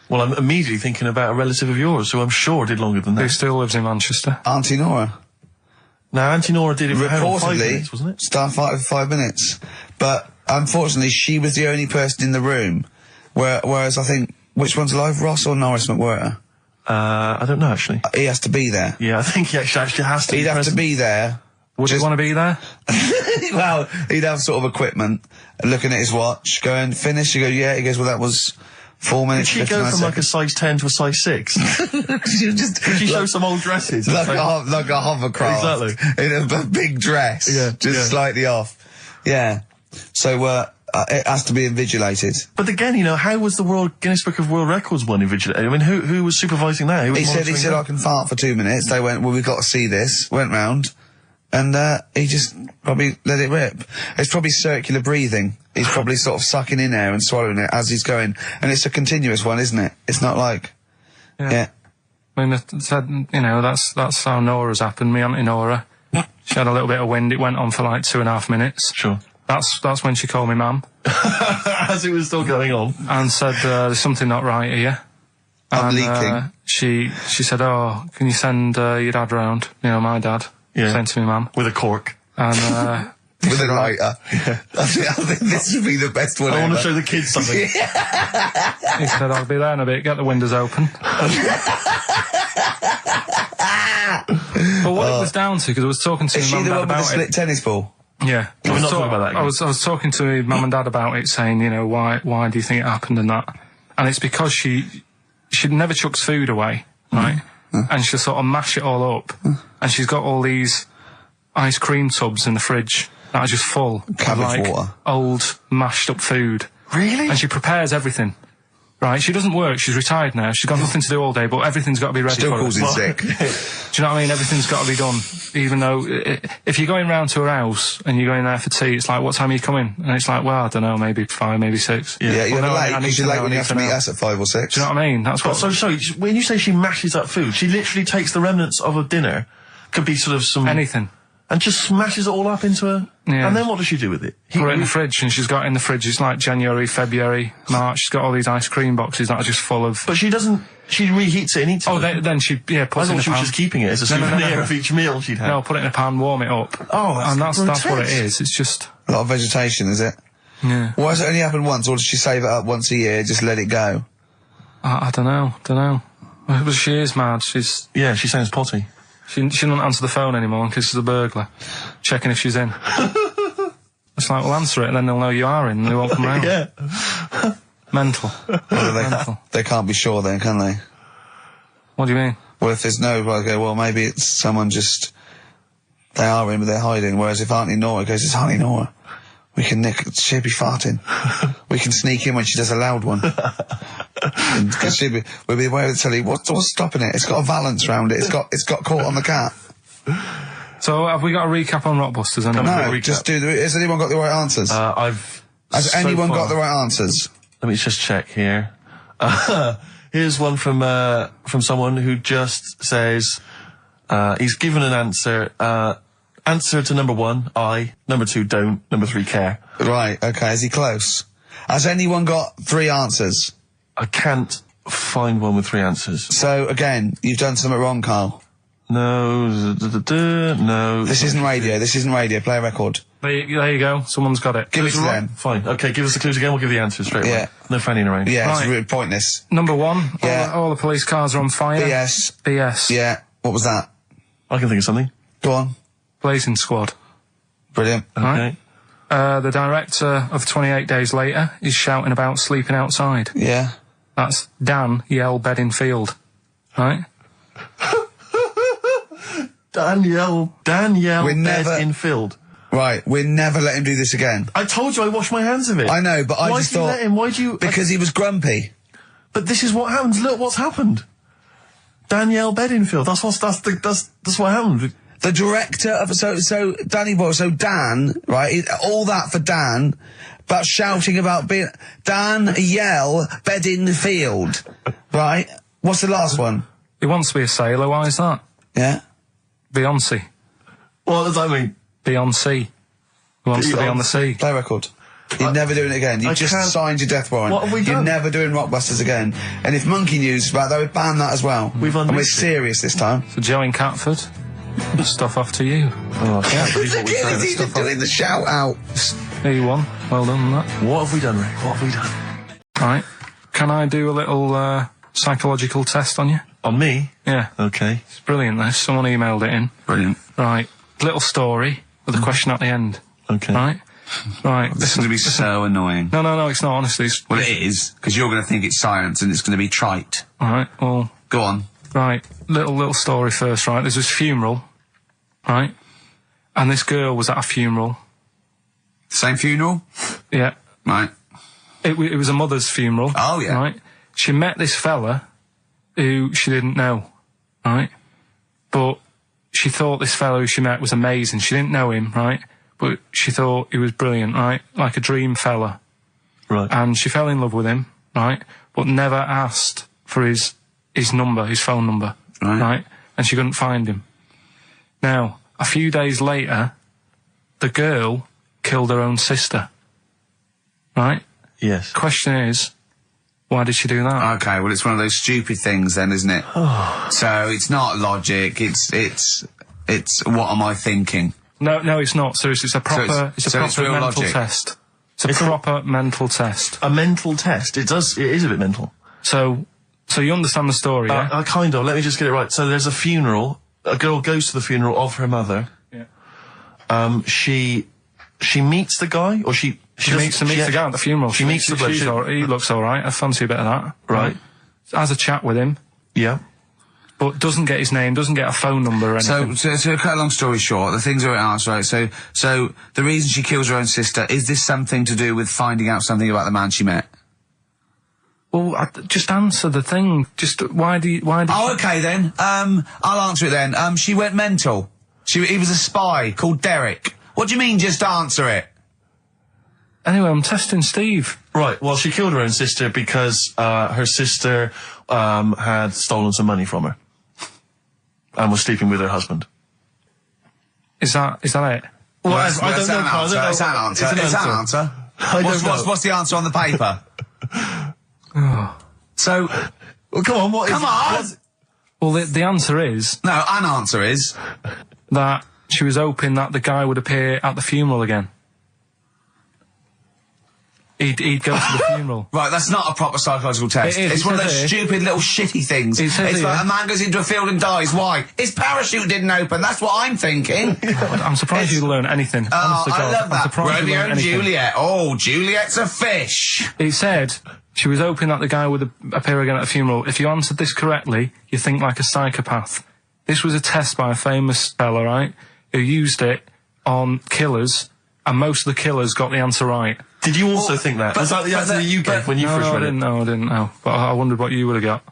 Well, I'm immediately thinking about a relative of yours who I'm sure did longer than Who that. still lives in Manchester. Auntie Nora. Now, Auntie Nora did it for how long? 5 Reportedly, minutes, wasn't it? starfighter for 5 minutes. But unfortunately, she was the only person in the room. Whereas I think, which one's alive, Ross or Norris McWhirter? I don't know, actually. He has to be there. Yeah, I think he actually has to He'd be have present. to be there. Would you want to be there? Well, he'd have sort of equipment, looking at his watch, going, finish? You go, yeah. He goes, well, that was 4 Did minutes. she 59 go from like a seconds. size 10 to a size 6? Did She show some old dresses. like a hovercraft. Exactly. In a big dress. Yeah, Just yeah. slightly off. Yeah. So, it has to be invigilated. But again, you know, how was the Guinness Book of World Records one invigilated? I mean, who was supervising that? Who was He said, monitoring I can fart for 2 minutes. They went, well, we've got to see this. Went round. And, he just probably let it rip. It's probably circular breathing. He's probably sort of sucking in air and swallowing it as he's going. And it's a continuous one, isn't it? It's not like, yeah. I mean, it said, you know, that's how Nora's happened. Me Auntie Nora. She had a little bit of wind. It went on for like 2.5 minutes. Sure. That's when she called me ma'am. As it was still going on. And said, there's something not right here. I'm And, leaking. She said, oh, can you send your dad round? You know, my dad. Yeah. Sent to me ma'am. With a cork. And, With a lighter. I think this would be the best one I want to ever. show the kids something. he said, I'll be there in a bit, get the windows open. But what it was down to, because I was talking to Is my she mum the and one dad with the about split tennis ball? it. Yeah. Can we not talk about that again? I was talking to my mum and dad about it, saying, you know, why do you think it happened and that? And it's because she never chucks food away, right? And she'll sort of mash it all up. And she's got all these ice cream tubs in the fridge that are just full of Cabbage like water. old mashed up food. Really? And she prepares everything. Right, she doesn't work, she's retired now, she's got nothing to do all day, but everything's got to be ready Still for calls her. in sick. Do you know what I mean? Everything's got to be done. Even though, if you're going round to her house and you're going there for tea, it's like, what time are you coming? And it's like, well, I don't know, maybe 5, maybe 6. Yeah, you're Well, no, late, I need because to you're know, late I when you need have to to meet know. us at 5 or 6. Do you know what I mean? That's what... So sorry, when you say she mashes up food, she literally takes the remnants of a dinner, could be sort of some... Anything. And just smashes it all up into a... Yeah. And then what does she do with it? Put it in the fridge, and she's got it in the fridge, it's like January, February, March, she's got all these ice cream boxes that are just full of... But she doesn't... She reheats it and eats it. Oh, then she, puts I it in thought the she was pan. just keeping it as a No, souvenir of each meal she'd had. No, put it in a pan, warm it up. Oh, that's And that's what it grotesque. is, it's just... A lot of vegetation, is it? Yeah. Why does it only happen once, or does she save it up once a year, just let it go? I don't know. Well, she is mad, she's... Yeah, she sounds potty. She doesn't answer the phone anymore in case there's a burglar. Checking if she's in. It's like, well, answer it and then they'll know you are in and they won't come round. Yeah. Mental. Mental. They can't be sure then, can they? What do you mean? Well, if there's no, well, okay, well, maybe it's someone just... They are in, but they're hiding. Whereas if Auntie Nora goes, it's Auntie Nora, we can she'll be farting. We can sneak in when she does a loud one. Because we'll be aware of the telly. What's stopping it? It's got a valance round it. It's got caught on the cat. So, have we got a recap on Rockbusters? Anyway? No, recap. just has anyone got the right answers? Has anyone got the right answers? Let me just check here. Here's one from someone who just says, he's given an answer. Answer to number 1, I. Number 2, don't. Number 3, care. Right, okay, is he close? Has anyone got 3 answers? I can't find one with 3 answers. So, again, you've done something wrong, Carl. No, no. This isn't radio, play a record. There you go. Someone's got it. Give it to them. Fine. Okay, give us the clues again. We'll give the answers straight away. Yeah. No fanning around. Yeah, Right. it's really pointless. Number 1. Yeah. All the police cars are on fire. BS. BS. Yeah, what was that? I can think of something. Go on. Blazing Squad. Brilliant. Okay. Right. The director of 28 Days Later is shouting about sleeping outside. Yeah. That's Dan Yell Bedingfield. Right? Danielle We're never- Bedingfield. Right, we'll never let him do this again. I told you I washed my hands of it. I know, but I Why just did you thought... let him? Why do you... Because he was grumpy. But this is what happens. Look what's happened. Danielle Bedingfield. That's what happened. The director of so Danny Boyle, so Dan, right? All that for Dan, about shouting about being Danielle Bedingfield, right? What's the last one? He wants to be a sailor. Why is that? Yeah. Beyonce. What does that mean? Beyonce. He wants to be on the sea. Play record. You're never doing it again. You just signed your death warrant. What have we done? You're never doing Rockbusters again. And if Monkey News is back, they would ban that as well. We've and we're unleashed it. serious this time. So Joe in Catford, stuff off to you. Oh, I can't believe what we've done. He's even doing the shout out. There you won. Well done on that. What have we done, Rick? What have we done? Right. Can I do a little psychological test on you? On me? Yeah. Okay. It's brilliant, this. Someone emailed it in. Brilliant. Right. Little story with a question at the end. Okay. Right? Right. This is going to be so annoying. No, it's not, honestly. Well, it is, because you're going to think it's science and it's going to be trite. Alright, well... Go on. Right. Little story first, right? There's this funeral, right? And this girl was at a funeral. Same funeral? Yeah. Right. It was a mother's funeral. Oh, yeah. Right? She met this fella who she didn't know, right? But she thought this fellow who she met was amazing. She didn't know him, right? But she thought he was brilliant, right? Like a dream fella. Right. And she fell in love with him, right? But never asked for his number, his phone number, right? And she couldn't find him. Now, a few days later, the girl killed her own sister, right? Yes. Question is, why did she do that? Okay, well, it's one of those stupid things then, isn't it? So it's not logic, it's what am I thinking? No, it's not. Seriously, it's a proper, it's proper real mental logic. test. It's a proper mental test. A mental test. It is a bit mental. So you understand the story, yeah? Kind of. Let me just get it right. So there's a funeral. A girl goes to the funeral of her mother. Yeah. She meets the guy, or she meets the guy at the funeral. She meets the bloke. He looks alright. I fancy a bit of that. Right. Has a chat with him. Yeah. But doesn't get his name, doesn't get a phone number or anything. So to cut a long story short, the things are asked, right? So the reason she kills her own sister, is this something to do with finding out something about the man she met? Well, just answer the thing. Just why did Oh, okay then. I'll answer it then. She went mental. He was a spy called Derek. What do you mean, just answer it? Anyway, I'm testing Steve. Right. Well, she killed her own sister because her sister had stolen some money from her and was sleeping with her husband. Is that it? Well, That's an answer. It's an answer. It's an answer. What's the answer on the paper? So, Well, come on. come on. Well, the answer is No, an answer is. that she was hoping that the guy would appear at the funeral again. He'd go to the funeral. Right, that's not a proper psychological test. It is. It's one of those stupid little shitty things. It says It's here. like a man goes into a field and dies. Why? His parachute didn't open. That's what I'm thinking. I'm surprised you learn anything. Oh, Honest to I God. love I'm that. surprised you Romeo learn and anything. Juliet. Oh, Juliet's a fish. It said she was hoping that the guy would appear again at a funeral. If you answered this correctly, you think like a psychopath. This was a test by a famous fella, right, who used it on killers, and most of the killers got the answer right. Did you also think that? Was that the answer that you gave when you first read it? I didn't know. But I wondered what you would have got.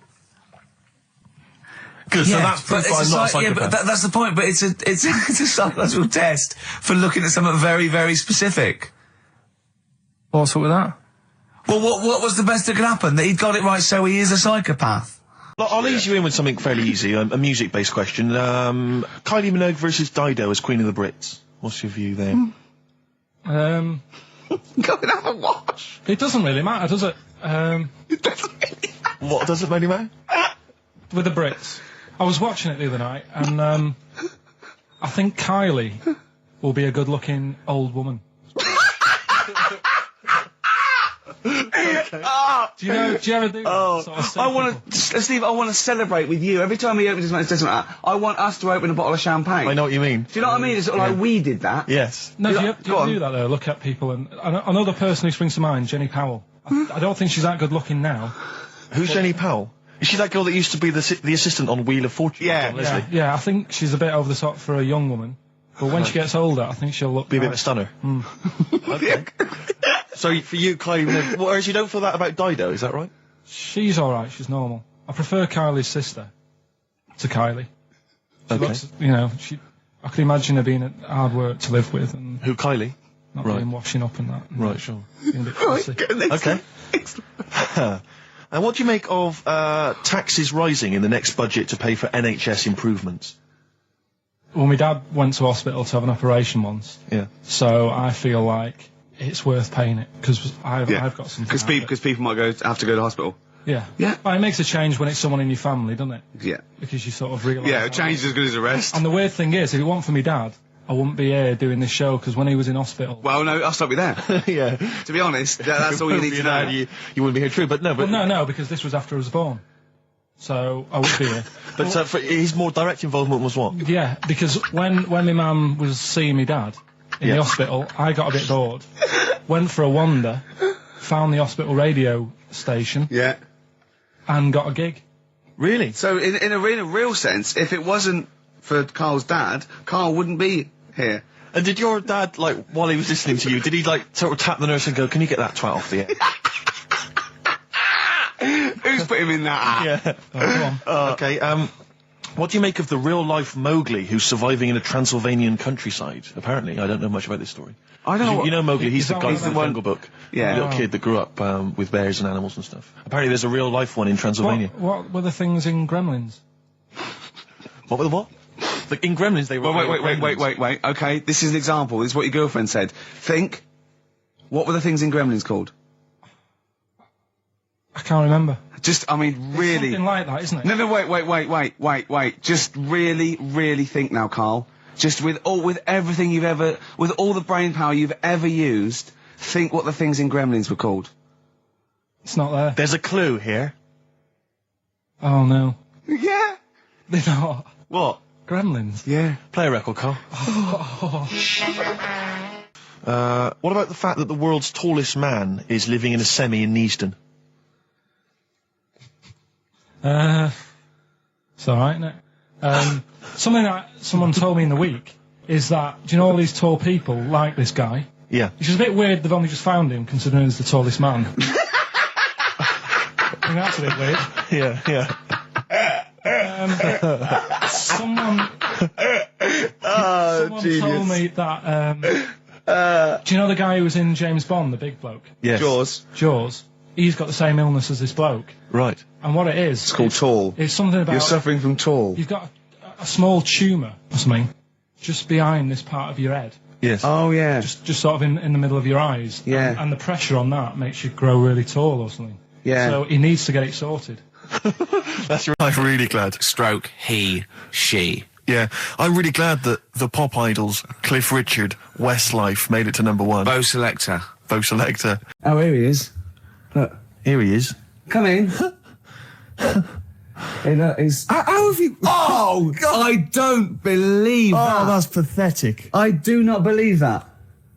Good. So that's proof I'm not a psychopath. Yeah, but that's the point. But it's a psychological test for looking at something very, very specific. What's up with that? Well, what was the best that could happen? That he'd got it right, so he is a psychopath. Look, I'll ease you in with something fairly easy, a music-based question. Kylie Minogue versus Dido as Queen of the Brits. What's your view there? Go and have a watch. It doesn't really matter, does it? What does it really matter? With the Brits. I was watching it the other night, and I think Kylie will be a good-looking old woman. Do you ever do that? Sort of I want to, Steve, I want to celebrate with you. Every time he opens his mouth, it doesn't matter. I want us to open a bottle of champagne. I know what you mean. Do you know what I mean? It's sort of like we did that. Yes. No, do you Go on. do that though? Look at people, and another person who springs to mind, Jenny Powell. I don't think she's that good looking now. Who's Jenny Powell? Is she that girl that used to be the assistant on Wheel of Fortune? Yeah, Leslie. Yeah, I think she's a bit over the top for a young woman. But when she gets older, I think she'll look Be a bit of a stunner. Okay. So for you, Kylie Minogue, whereas you don't feel that about Dido, is that right? She's alright, she's normal. I prefer Kylie's sister. to Kylie. She Okay. looks, you know, I can imagine her being hard work to live with and Who, Kylie? not Right. doing washing up and that. Right, sure. Being a bit fussy. Okay. And what do you make of taxes rising in the next budget to pay for NHS improvements? Well, my dad went to hospital to have an operation once, Yeah. so I feel like it's worth paying it because I've got something. Because people might have to go to hospital. Yeah. Yeah. Well, it makes a change when it's someone in your family, doesn't it? Yeah. Because you sort of realise. Yeah, a change is as good as a rest. And the weird thing is, if it weren't for my dad, I wouldn't be here doing this show because when he was in hospital. Well, no, I'll stop you there. Yeah. To be honest, that's all you need to know. You wouldn't be here, true, but no. But No, because this was after I was born. So I would be here. But his more direct involvement was what? Yeah, because when my mum was seeing my dad in the hospital, I got a bit bored, went for a wander, found the hospital radio station, Yeah. and got a gig. Really? So in a real sense, if it wasn't for Carl's dad, Carl wouldn't be here. And did your dad, like, while he was listening to you, did he, like, sort of tap the nurse and go, can you get that twat off the air? Who's put him in that? Yeah. Oh, go on. Okay, what do you make of the real-life Mowgli who's surviving in a Transylvanian countryside? Apparently, I don't know much about this story. I don't know. You know Mowgli, he's Is the that guy what from the that- Jungle Book. Yeah. The little kid that grew up with bears and animals and stuff. Apparently there's a real-life one in Transylvania. What were the things in Gremlins? What were the what? Like, in Gremlins, they were... Wait. Okay, this is an example. This is what your girlfriend said. Think. What were the things in Gremlins called? I can't remember. Just, I mean, really. Something like that, isn't it? No, wait. Just really think now, Carl. Just with everything with all the brain power you've ever used, think what the things in Gremlins were called. It's not there. There's a clue here. Oh no. Yeah. They're not. What? Gremlins. Yeah. Play a record, Carl. What about the fact that the world's tallest man is living in a semi in Neasden? It's alright, isn't it? Something that someone told me in the week is that, do you know all these tall people like this guy? Yeah. Which is a bit weird they've only just found him, considering he's the tallest man. I think that's a bit weird. Yeah. Someone genius. told me that, do you know the guy who was in James Bond, the big bloke? Yes. Jaws? He's got the same illness as this bloke. Right. And what it is... It's called tall. It's something about... You're suffering from tall. You've got a small tumour or something just behind this part of your head. Yes. Oh, yeah. Just sort of in the middle of your eyes. Yeah. And the pressure on that makes you grow really tall or something. Yeah. So he needs to get it sorted. That's right. I'm really glad. Stroke, he, she. Yeah. I'm really glad that the pop idols, Cliff Richard, Westlife, made it to number one. Bo Selector. Bo Selector. Oh, here he is. Look, Here he is. come in. Hey, look, he's... How have you... Oh, God. I don't believe that. that's pathetic. I do not believe that.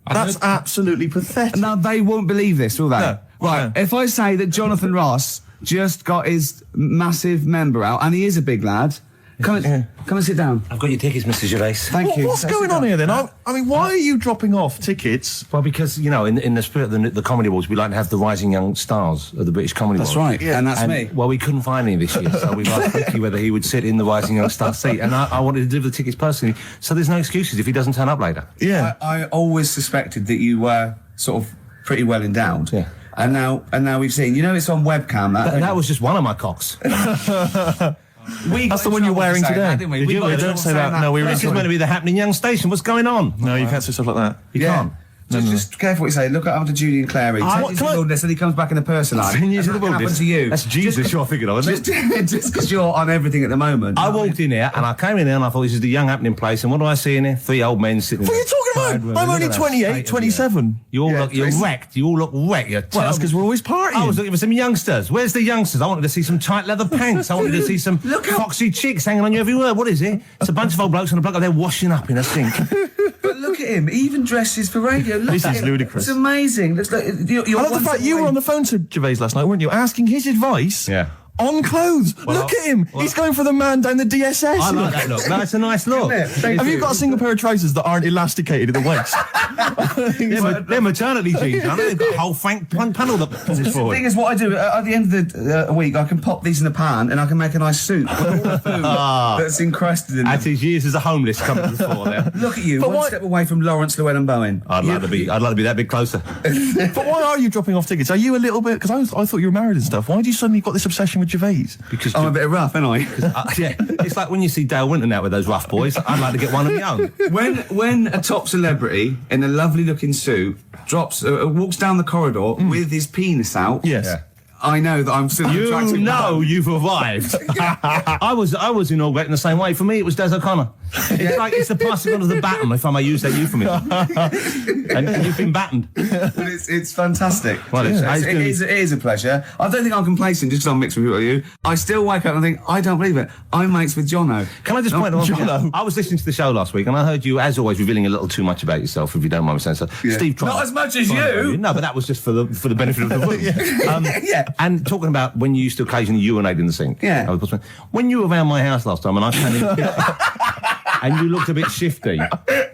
That's absolutely pathetic. Now, they won't believe this, will they? No. Right, No. if I say that Jonathan Ross just got his massive member out, and he is a big lad, come and sit down. I've got your tickets, Mr. Gervais. Thank you. What's going on here then? I mean, why are you dropping off tickets? Well, because, you know, in the spirit of the Comedy Awards, we like to have the rising young stars of the British Comedy That's Awards. right, and that's And, me. well, we couldn't find any this year, so we've asked Ricky whether he would sit in the rising young star seat, and I wanted to deliver the tickets personally, so there's no excuses if he doesn't turn up later. Yeah. I always suspected that you were sort of pretty well endowed. Yeah. And now we've seen, you know, it's on webcam. That was just one of my cocks. That's the one you're wearing today. Didn't we? Did We you? got in Don't trouble say saying that. No, we were This is meant to be the happening young station. What's going on? No, you can't say stuff like that. You can't. Just careful what you say. Look after Julian Clary. What- 10 years can in I- the wilderness and he comes back in a person line. 10 years in the That happened wilderness. to you. That's Jesus you're thinking of, isn't it? Just because you're on everything at the moment. I walked in here and I came in here and I thought this is the young happening place, and what do I see in here? 3 old men sitting. What are you talking about? I'm only 28, 27. You all Yeah, look, you're wrecked. You all look wrecked. You're Well, that's because we're always partying. I was looking for some youngsters. Where's the youngsters? I wanted to see some tight leather pants. I wanted to see some Look how- foxy chicks hanging on you every word. What is it? It's a bunch of old blokes and a bloke up there washing up in a sink. But look at him. He even dresses for radio. Look This at is him. ludicrous. It's amazing. Looks like, you're I love the one fact step you away. were on the phone to Gervais last night, weren't you? Asking his advice Yeah. on clothes. Look at him. He's going for the man down the DSS. I like that look. That's a nice look. Have you got a single pair of trousers that aren't elasticated at the waist? They're maternity jeans, aren't they? They've got a whole panel that pushes The forward. thing is, what I do at the end of the week, I can pop these in a pan and I can make a nice soup with all the food that's encrusted in As them. his years as a homeless come to the fore there. Look at you, But one why- step away from Lawrence Llewellyn Bowen. I'd like to be that bit closer. But why are you dropping off tickets? Are you a little bit... Because I thought you were married and stuff. Why do you suddenly got this obsession with Gervais? Because I'm a bit rough, ain't I? yeah, it's like when you see Dale Winton out with those rough boys. I'd like to get one of my own. When a top celebrity in a lovely looking suit walks down the corridor with his penis out, Yes. Yeah. I know that I'm still an You attractive know man. you've arrived. I was inaugurating the same way. For me, it was Des O'Connor. It's like it's the passing on of the baton, if I may use that euphemism. and you've been battened. But it's fantastic. Well, it is a pleasure. I don't think I'm complacent just because I'm mixed with you. I still wake up and think, I don't believe it. I'm mates with Jono. Can I just point out? Jono. I was listening to the show last week, and I heard you, as always, revealing a little too much about yourself, if you don't mind me saying so. Yeah. Steve, Not as much as you. No, but that was just for the benefit of the room. Yeah. And talking about when you used to occasionally urinate in the sink. Yeah. When you were around my house last time, and I came in, and you looked a bit shifty.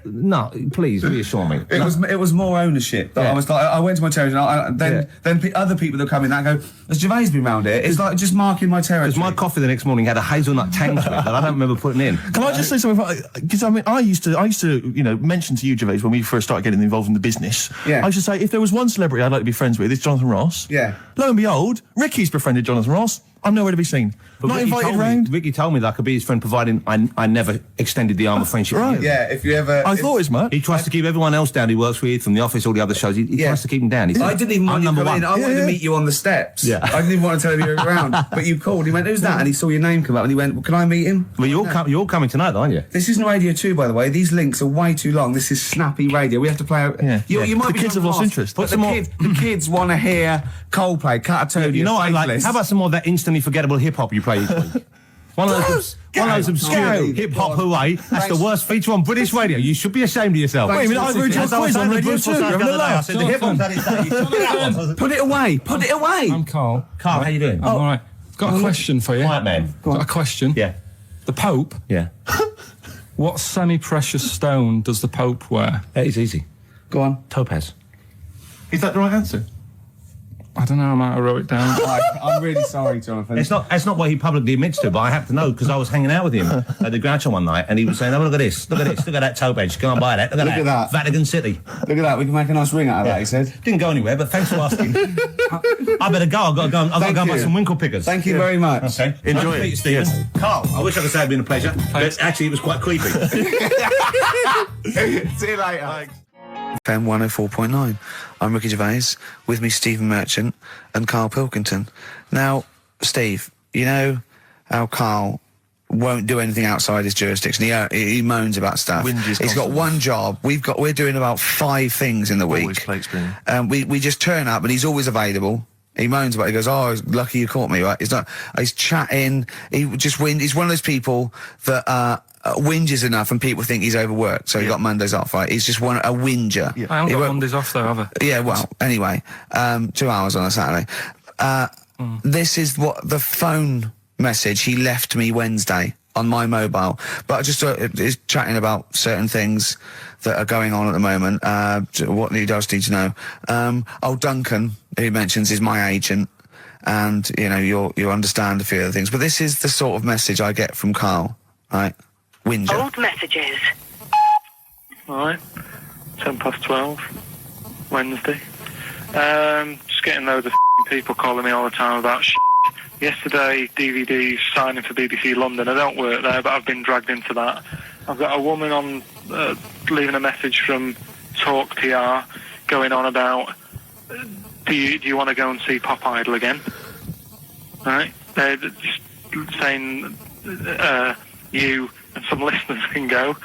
No, please reassure me. It was more ownership. That Yeah. I was like, I went to my territory, and then other people that come in that go, has Gervais been round here? It's like just marking my territory. Because my coffee the next morning had a hazelnut tang to it that I don't remember putting in. Can I just say something? Because I mean, I used to, mention to you, Gervais, when we first started getting involved in the business. Yeah. I should say, if there was one celebrity I'd like to be friends with, it's Jonathan Ross. Yeah. Lo and behold, Ricky's befriended Jonathan Ross. I'm nowhere to be seen. But Not Ricky invited told me- round. Ricky told me that I could be his friend, providing I never extended the arm of friendship. Right. with you. Yeah, if you ever... I thought as much. He tries to keep everyone else down. He works with from the office, all the other shows. He Yeah. tries to keep them down. He said, I didn't even want I'm you to number come in. one. I wanted Yeah. to meet you on the steps. Yeah. I didn't even want to tell him you were around. But you called. He went, who's that? And he saw your name come up and he went, well, can I meet him? Well, you're all coming tonight, aren't you? This isn't Radio 2, by the way. These links are way too long. This is snappy radio. We have to play out... Yeah. You might The be kids have lost interest. But the kids want to hear Coldplay, Catatonia, You know what I like? Faithless. How about some more of that instantly forgettable hip hop you play each week? One of those obscure hip hop hooray. That's the worst feature on British radio. You should be ashamed of yourself. Wait a minute, I've heard your As I was quiz on saying to Radio Bruce 2. Forsyth You're the other having a day, I laugh. said the hip hop's had its day. You should be that one. Put it away. Put it away. I'm Carl. Carl, how you doing? I'm all right. Got a question for you. Quiet man. Got a question. Yeah. The Pope. Yeah. What semi-precious stone does the Pope wear? That is easy. Go on. Topaz. Is that the right answer? I don't know. I might have wrote it down. I'm really sorry, Jonathan. That's not what he publicly admits to, but I have to know because I was hanging out with him at the Groucho one night, and he was saying, "Oh, look at this, look at this, look at that topaz. Go and buy that. Look at Look at that. Vatican City." Look at that. We can make a nice ring out of that, he said. Didn't go anywhere, but thanks for asking. I better go. I've got to go. I've got to go and buy you. some winkle pickers. Thank you very much. Okay. Enjoy Nice to it. meet you, Stephen. Yes. Carl, I wish I could say it'd been a pleasure, but actually it was quite creepy. See you later. FM 104.9. I'm Ricky Gervais. With me, Stephen Merchant and Karl Pilkington. Now, Steve, you know how Karl won't do anything outside his jurisdiction. He moans about stuff. Whinges He's got constantly. one job. We're doing about 5 things in the Always week. plate spinning. We just turn up and he's always available. He moans about it. He goes, "Oh, lucky you caught me." Right? He's chatting. He just He's one of those people that whinges enough, and people think he's overworked. So he got Mondays off. Right? He's just a whinger. Yeah. I haven't He got won't- Mondays off though, have I? Yeah, well, anyway, 2 hours on a Saturday. This is what the phone message he left me Wednesday on my mobile. But just is chatting about certain things that are going on at the moment. What he does need to know. Duncan, who mentions, is my agent. And, you'll understand a few other things. But this is the sort of message I get from Karl, right? Whinger. Old messages. Alright, 12:10, Wednesday. Just getting loads of people calling me all the time about Yesterday, DVD's signing for BBC London. I don't work there, but I've been dragged into that. I've got a woman on leaving a message from Talk PR going on about, do you want to go and see Pop Idol again? Right? They're just saying you and some listeners can go.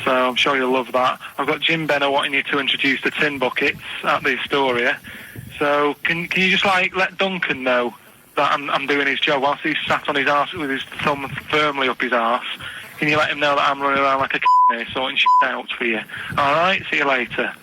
So I'm sure you'll love that. I've got Jim Benner wanting you to introduce the tin buckets at the Astoria. So can you just let Duncan know that I'm doing his job whilst he's sat on his arse with his thumb firmly up his arse? Can you let him know that I'm running around like a here sorting shit out for you? All right, see you later.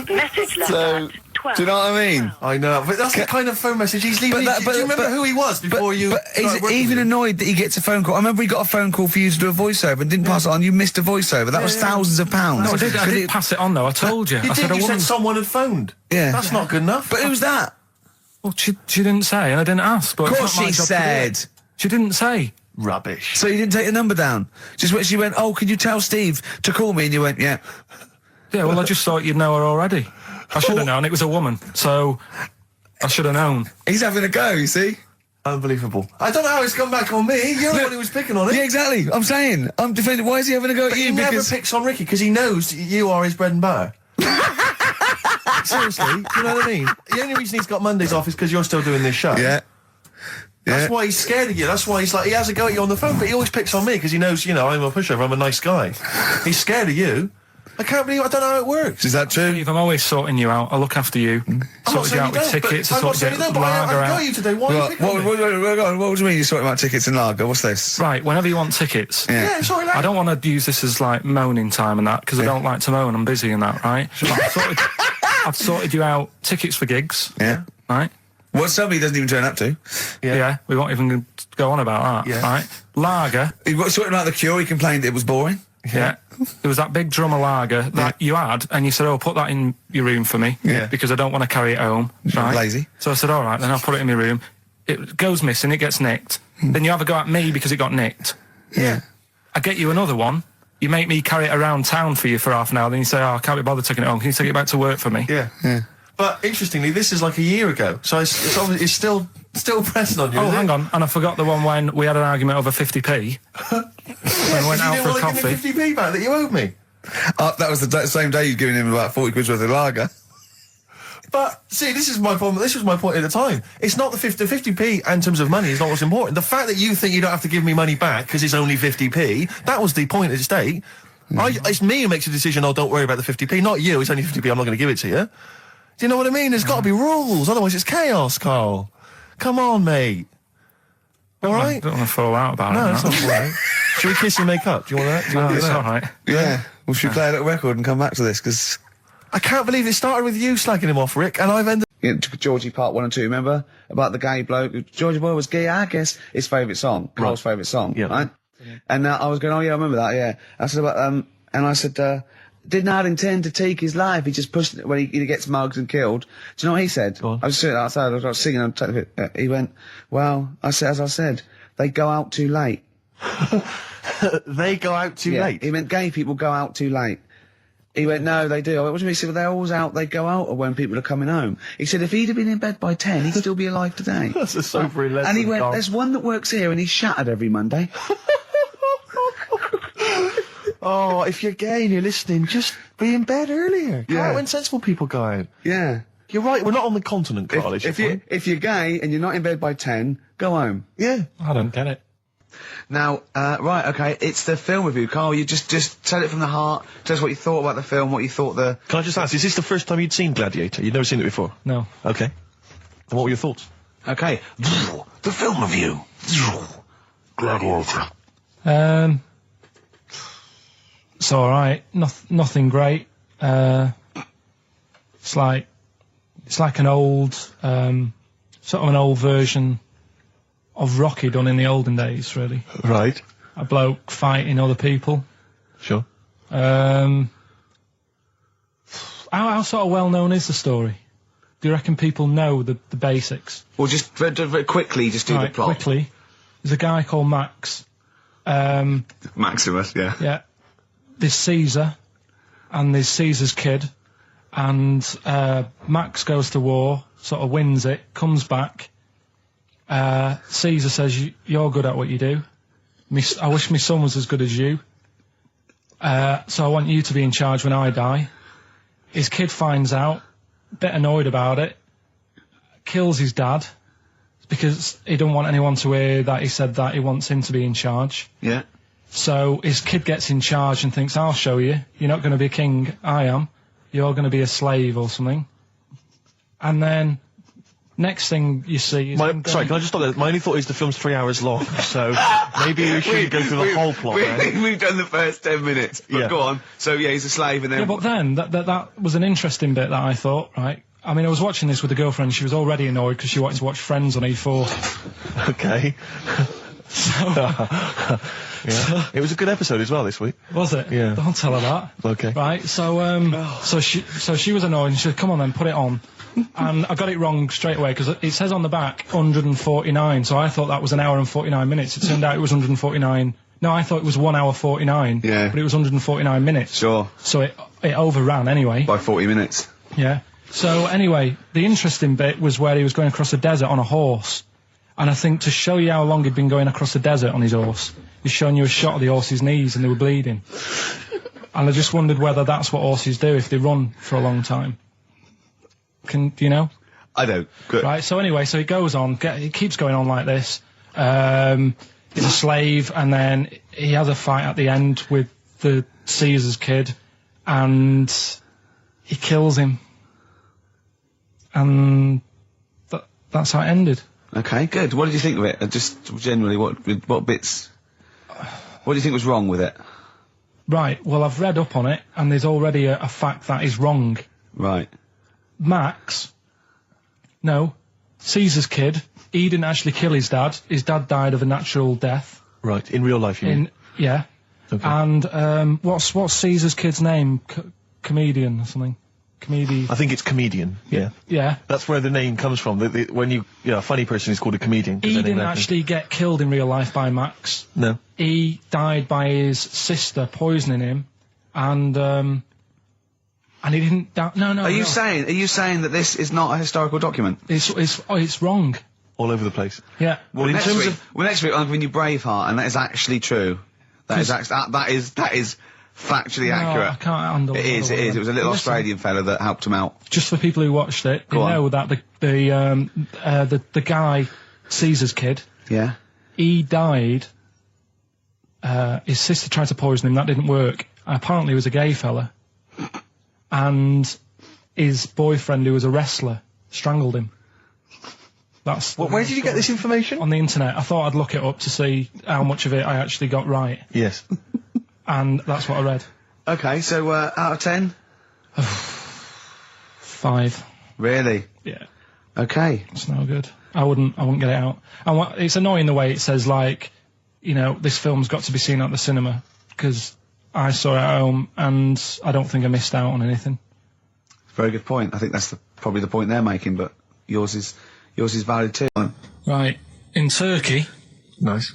Message So, left 12. Do you know what I mean? I know, but that's the kind of phone message he's leaving. Do you remember who he was before you? But he's even annoyed that he gets a phone call. I remember he got a phone call for you to do a voiceover and didn't pass it on. You missed a voiceover. That was thousands of pounds. No, I did pass it on though. I told you. You I said you said someone had phoned. Yeah. That's not good enough. But who's that? Well, she didn't say, and I didn't ask. But Of it's course not my she job to do said. it. She didn't say. Rubbish. So you didn't take the number down? Just when she went, oh, can you tell Steve to call me? And you went, yeah. Yeah, well, I just thought you'd know her already. I should have known. It was a woman, so I should have known. He's having a go, you see? Unbelievable. I don't know how it's come back on me. You're the one who was picking on it. Yeah, exactly. I'm saying. I'm defending. Why is he having a go at But you? he never Because picks on Ricky because he knows you are his bread and butter. Seriously, do you know what I mean? The only reason he's got Mondays off is because you're still doing this show. yeah. That's why he's scared of you. That's why he's like, he has a go at you on the phone, but he always picks on me because he knows, I'm a pushover, I'm a nice guy. He's scared of you. I can't believe, I don't know how it works. Is that true? Steve, I'm always sorting you out. I look after you. Sorted you out with tickets. I sorted you out with lager I got out. you today. Why are you picking on me? What do you mean you're sorting about tickets and lager? What's this? Right, whenever you want tickets. Yeah, sorry, lad. I don't want to use this as like moaning time and that because I don't like to moan. I'm busy and that, right? I've sorted you out tickets for gigs. Yeah. Right? What somebody doesn't even turn up to. Yeah. We won't even go on about that. Yeah. Right? Lager. He was sorting out the Cure. He complained it was boring. Yeah. There was that big drum of lager that you had, and you said, oh, put that in your room for me. Yeah. Because I don't want to carry it home. Right? Lazy. So I said, all right, then I'll put it in my room. It goes missing, it gets nicked. Then you have a go at me because it got nicked. Yeah. I get you another one. You make me carry it around town for you for half an hour. Then you say, oh, I can't be bothered taking it home. Can you take it back to work for me? Yeah. But interestingly, this is like a year ago, so it's obviously it's still pressing on you. Oh, is hang it? on. And I forgot the one when we had an argument over 50p. When I went out you for a didn't want to coffee. give me 50p back that you owed me. That was the same day you'd given him about 40 quid worth of lager. But see, this is my problem. This was my point at the time. It's not the 50p in terms of money is not what's important. The fact that you think you don't have to give me money back because it's only 50p, that was the point at stake. It's me who makes a decision. Oh, don't worry about the 50p, not you. It's only 50p. I'm not going to give it to you. Do you know what I mean? There's got to be rules, otherwise it's chaos, Carl. Come on, mate. All right? I don't want to fall out about No, it. that's not all right. Should we kiss and make up? Do you want that? Do you want It's that? all right. Yeah. Well, should we play a little record and come back to this? Because I can't believe it started with you slagging him off, Rick, and I've ended... Georgie part 1 and 2, remember? About the gay bloke. Georgie Boy was gay, I guess. His favourite song. Carl's favourite song. Yeah. Right? And I was going, oh yeah, I remember that, yeah. I said about, and I said, did not intend to take his life. He just pushed it when he gets mugged and killed. Do you know what he said? Go on. I was sitting outside, I was singing, he went, well, as I said, they go out too late. They go out too late. He meant gay people go out too late. He went, no, they do. I went, what do you mean? He said, well, they're always out, they go out or when people are coming home. He said, if he'd have been in bed by 10, he'd still be alive today. That's a sobering lesson, And he went, Carl. there's one that works here and he's shattered every Monday. Oh, if you're gay and you're listening, just be in bed earlier. Go out when sensible people go out. Yeah. You're right, we're not on the continent, Carl. is your point. If you're gay and you're not in bed by 10, go home. Yeah. I don't get it. Now, right, okay, it's the film review. Carl, you just tell it from the heart. Tell us what you thought about the film, what you thought Can I just ask, is this the first time you'd seen Gladiator? You'd never seen it before? No. Okay. And what were your thoughts? Okay. The film review. Gladiator. It's all right. Nothing great. It's like an old, sort of an old version of Rocky done in the olden days, really. Right. A bloke fighting other people. Sure. How sort of well known is the story? Do you reckon people know the basics? Well, just very quickly, just do the plot. Quickly. There's a guy called Max. Maximus, yeah. Yeah. There's Caesar, and there's Caesar's kid, and Max goes to war, sort of wins it, comes back. Caesar says, you're good at what you do. I wish my son was as good as you. So I want you to be in charge when I die. His kid finds out, a bit annoyed about it, kills his dad, because he don't want anyone to hear that he said that he wants him to be in charge. Yeah. So his kid gets in charge and thinks, I'll show you. You're not going to be a king, I am. You're going to be a slave or something. And then, next thing you see is... Sorry, can I just stop there? My only thought is the film's 3 hours long, so maybe we shouldn't go through the whole plot, right? We've done the first 10 minutes, but Yeah. go on. So, yeah, he's a slave and then... Yeah, but then, that was an interesting bit that I thought, right? I mean, I was watching this with a girlfriend. She was already annoyed because she wanted to watch Friends on E4. Okay. Yeah. It was a good episode as well this week. Was it? Yeah. Don't tell her that. Okay. Right. So she was annoyed and she said, "Come on then, put it on." And I got it wrong straight away because it says on the back 149. So I thought that was an hour and 49 minutes. It turned out it was 149. No, I thought it was 1 hour 49. Yeah. But it was 149 minutes. Sure. So it overran anyway. By 40 minutes. Yeah. So anyway, the interesting bit was where he was going across the desert on a horse. And I think to show you how long he'd been going across the desert on his horse, he's showing you a shot of the horse's knees and they were bleeding. And I just wondered whether that's what horses do if they run for a long time. Do you know? I don't. Good. Right, so anyway, so it goes on, it keeps going on like this. He's a slave, and then he has a fight at the end with the Caesar's kid, and he kills him. And that's how it ended. Okay, good. What did you think of it? Just generally, what bits? What do you think was wrong with it? Right, well, I've read up on it, and there's already a fact that is wrong. Right. Caesar's kid, he didn't actually kill his dad. His dad died of a natural death. Right, in real life, you mean? Yeah. Okay. And what's Caesar's kid's name? Comedian or something? I think it's comedian. Yeah. Yeah. That's where the name comes from. When a funny person is called a comedian. He didn't actually get killed in real life by Max. No. He died by his sister poisoning him, and he didn't die. No. Are you saying that this is not a historical document? It's wrong. All over the place. Yeah. Well, next week I'm giving you Braveheart, and that is actually true. That is factually accurate. I can't handle it. It is. It was a little Australian fella that helped him out. Just for people who watched it, you know that the guy, Caesar's kid. Yeah. He died. His sister tried to poison him. That didn't work. Apparently, he was a gay fella, and his boyfriend, who was a wrestler, strangled him. Where did you get this information? On the internet. I thought I'd look it up to see how much of it I actually got right. Yes. And that's what I read. Okay, so out of 10? 5. Really? Yeah. Okay. It's no good. I wouldn't get it out. And it's annoying the way it says, like, this film's got to be seen at the cinema, because I saw it at home and I don't think I missed out on anything. Very good point. I think that's probably the point they're making, but yours is valid too. Right. In Turkey. Nice.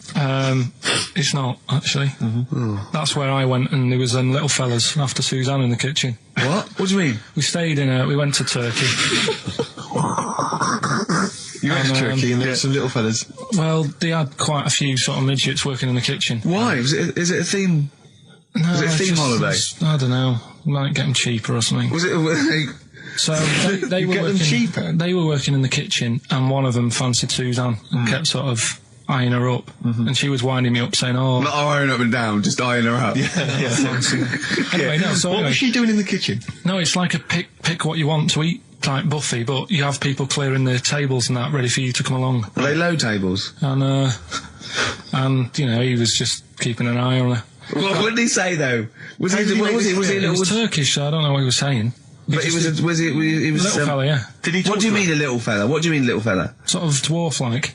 It's not, actually. Mm-hmm. That's where I went, and there was little fellas after Suzanne in the kitchen. What? What do you mean? We went to Turkey. You went to Turkey and there were some little fellas. Well, they had quite a few sort of midgets working in the kitchen. Why? Is it a theme? No, was it a theme holiday? I don't know. Might get them cheaper or something. Was it? So they were working cheaper. They were working in the kitchen, and one of them fancied Suzanne and kept sort of eyeing her up, and she was winding me up saying, "Oh, not eyeing up and down, just eyeing her up." Yeah. Anyway, no. So what was she doing in the kitchen? No, it's like a pick what you want to eat type buffet, but you have people clearing the tables and that ready for you to come along. Were they low tables? And he was just keeping an eye on her. What did he say though? Was he Turkish, so I don't know what he was saying. But he was a little fella, yeah. Did he? What do you mean a little fella? What do you mean little fella? Sort of dwarf-like.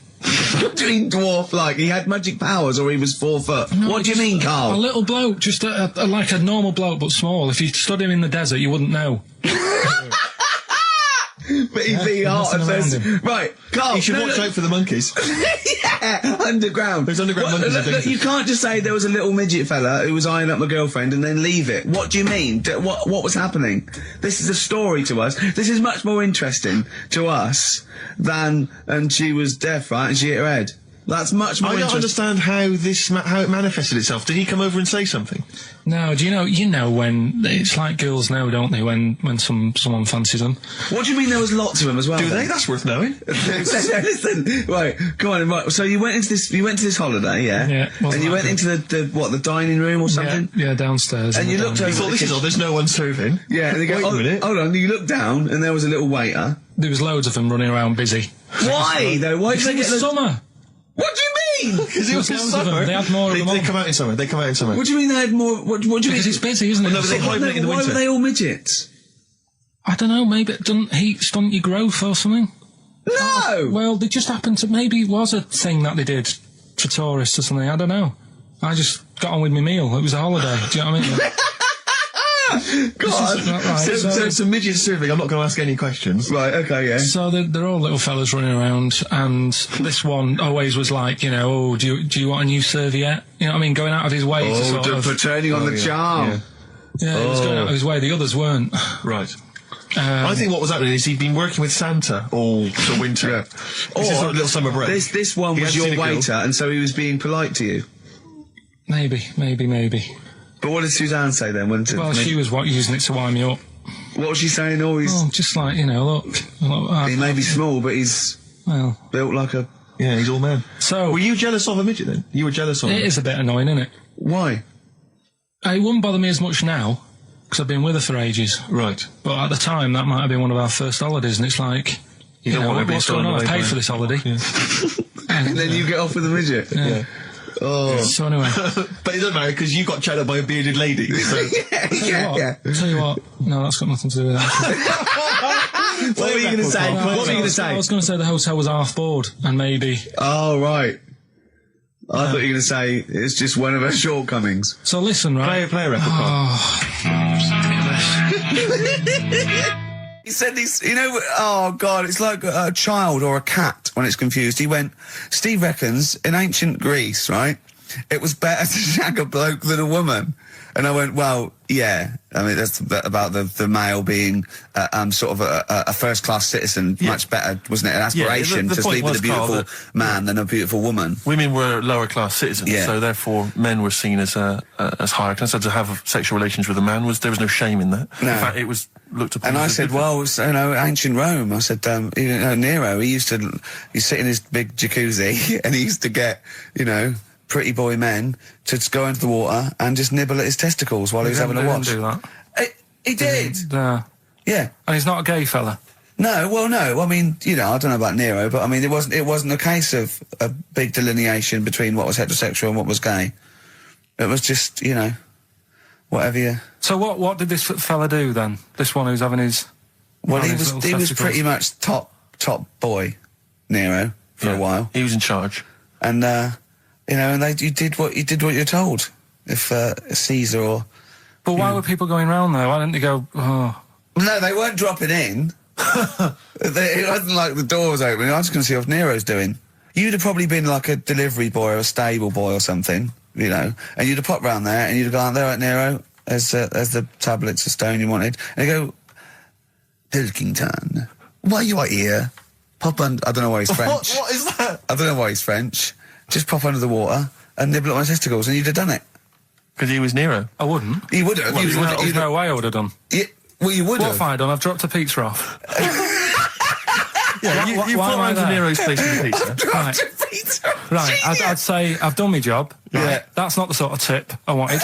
What do you mean dwarf-like? He had magic powers, or he was 4 foot? No, what do you mean, Carl? A little bloke, just like a normal bloke, but small. If you stood him in the desert, you wouldn't know. But he'd be hot at first. Right, Carl. You should watch out for the monkeys. Yeah, underground. Those underground monkeys are dangerous. You can't just say there was a little midget fella who was eyeing up my girlfriend and then leave it. What do you mean? What was happening? This is a story to us. This is much more interesting to us than, and she was deaf, right, and she hit her head. That's much more interesting. I don't understand how it manifested itself. Did he come over and say something? No, do you know when it's like girls know, don't they, when someone fancies them? What do you mean there was lots of them as well? Do they? That's worth knowing. Listen, right, come on, right. So you went to this holiday, yeah? Yeah. And you went into the dining room or something? Yeah, downstairs. And you looked over. You thought, this is all, there's no one serving. Yeah, and they go, wait a minute. Hold on, you looked down and there was a little waiter. There was loads of them running around busy. Why though? Why did they get summer? What do you mean? Because it was summer. They had more of them. They come out in summer. What do you mean they had more? What do you mean? Because it's busy, isn't it? Well, no, they hibernate in the winter. Why were they all midgets? I don't know, maybe it doesn't heat stunt your growth or something. No! Well, they just happened to, maybe it was a thing that they did for tourists or something, I don't know. I just got on with my meal. It was a holiday, do you know what I mean? God. Right, So it's a midget survey. I'm not going to ask any questions. Right, okay, yeah. So they're all little fellas running around, and this one always was like, you know, oh, do you want a new serviette? You know what I mean? Going out of his way to sort of... for turning on the charm. Yeah, he was going out of his way. The others weren't. Right. I think what was happening is he'd been working with Santa all the winter. Yeah. This is like a little summer break. This one He was hadn't your seen a girl. waiter, and so he was being polite to you. Maybe. But what did Suzanne say then? Well, she was using it to wind me up. What was she saying? Oh, he's... Oh, just like, you know, look. he may be small, but he's Well, built like a... Yeah, he's all man. so... Were you jealous of a midget then? You were jealous of him? It is a bit annoying, isn't it? Why? It wouldn't bother me as much now, because I've been with her for ages. Right. But at the time, that might have been one of our first holidays, and it's like... You don't want to be what's going on? I paid for this holiday. And then you get off with the midget? Yeah. Oh. So anyway... But it doesn't matter because you got chatted by a bearded lady. So. Tell you what, no, that's got nothing to do with that. What were you going to say? What were you going to say? I was going to say the hotel was half board, and maybe... Oh, right. I thought you were going to say it's just one of her shortcomings. So listen, right? Play a record. He said he's, you know, oh God, it's like a child or a cat when it's confused. He went, Steve reckons in ancient Greece, right, it was better to shag a bloke than a woman. And I went, well, yeah. I mean, that's about the male being sort of a first-class citizen. Yeah. Much better, wasn't it? An aspiration the to point sleep with a was, Karl, beautiful man than a beautiful woman. Women were lower-class citizens, Yeah. so therefore men were seen as higher class. So to have sexual relations with a man there was no shame in that. No. In fact, it was looked upon. And I as a said, good well, you know, ancient Rome. I said, you know, Nero, he'd sit in his big jacuzzi and he used to get, you know, pretty boy men to just go into the water and just nibble at his testicles while he was having a watch. He didn't do that. He did. Yeah. And he's not a gay fella. No, well, no. I mean, you know, I don't know about Nero, but I mean, it wasn't a case of a big delineation between what was heterosexual and what was gay. It was just, you know, whatever you... So what did this fella do then? This one who's having his... Well, he his was little pretty much top boy, Nero, for a while. He was in charge. And, you know, and you did what you're told. If Caesar or... But why were people going round there? Why didn't they go, oh... No, they weren't dropping in. It wasn't like the door was open. I was going to see what Nero's doing. You'd have probably been like a delivery boy or a stable boy or something, you know, and you'd have popped round there and you'd have gone, there, right, Nero, there's the tablets of stone you wanted. And you go, Pilkington, why you are here? Pop under... I don't know why he's French. What is that? I don't know why he's French. Just pop under the water and nibble at my testicles and you'd have done it. Because he was Nero. I wouldn't. You would have. Well, there's no way I would have done. Well, you would What have. have I done? I've dropped a pizza off. Yeah, you why put am I around to there? Nero's place with the pizza. Right, I'd say I've done my job. Right? Yeah. That's not the sort of tip I wanted.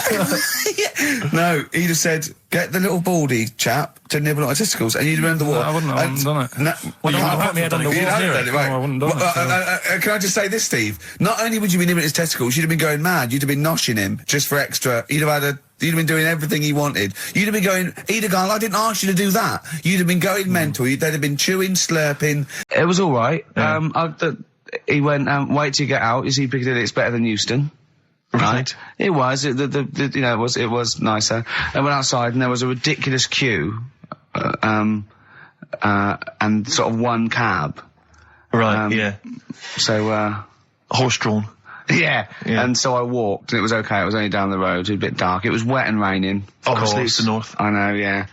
No, he'd have said, get the little baldy chap to nibble at my testicles, and you'd have been in the water. I wouldn't have done it. No, Well, you don't can't put me head under You'd water, have done Nero. it, right. No, I wouldn't have done it, Can I just say this, Steve? Not only would you be nibbling at his testicles, you'd have been going mad. You'd have been noshing him just for extra. You'd have been doing everything he wanted. You'd have been going, he'd have gone, I didn't ask you to do that. You'd have been going mental. They'd have been chewing, slurping. It was all right. He went, wait till you get out. You see Piccadilly, it's better than Euston. Right. It was. You know, it was nicer. I went outside and there was a ridiculous queue, and sort of one cab. Right, yeah. So, Horse-drawn. yeah. Yeah. And so I walked, and it was okay. It was only down the road. It was a bit dark. It was wet and raining. Obviously, it's the north. I know, yeah.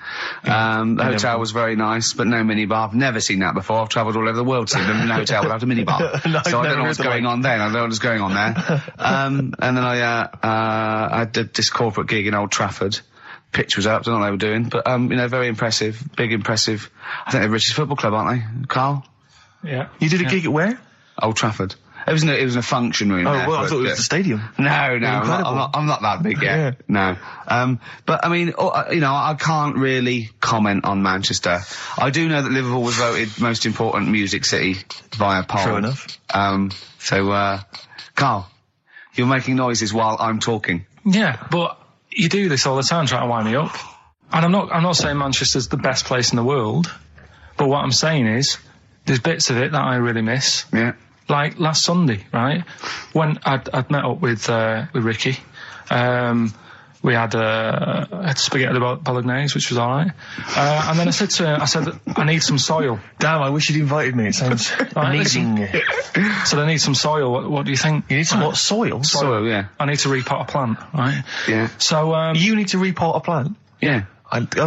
The hotel was very nice, but no minibar. I've never seen that before. I've travelled all over the world seeing a hotel without a minibar. No, so I don't never know what's heard the going on then. I don't know what's going on there. And then I did this corporate gig in Old Trafford. Pitch was up, don't know what they were doing, but, you know, very impressive. Big impressive. I think they're the richest football club, aren't they? Carl? Yeah. You did a gig at where? Old Trafford. It was in a function room. Oh, there, well, I but, thought it was the stadium. No, I'm Incredible. not that big yet. Yeah. No. But I mean, you know, I can't really comment on Manchester. I do know that Liverpool was voted most important music city via poll. True enough. So, Carl, you're making noises while I'm talking. Yeah, but you do this all the time trying to wind me up. And I'm not saying Manchester's the best place in the world, but what I'm saying is there's bits of it that I really miss. Yeah. Like last Sunday, right? When I'd met up with Ricky, we had spaghetti bolognese, which was all right. And then I said to him, I need some soil. Damn, I wish you'd invited me. It sounds amazing. So I need some soil. What do you think? You need some what? Soil? Soil, yeah. I need to repot a plant, right? Yeah. So you need to repot a plant? Yeah.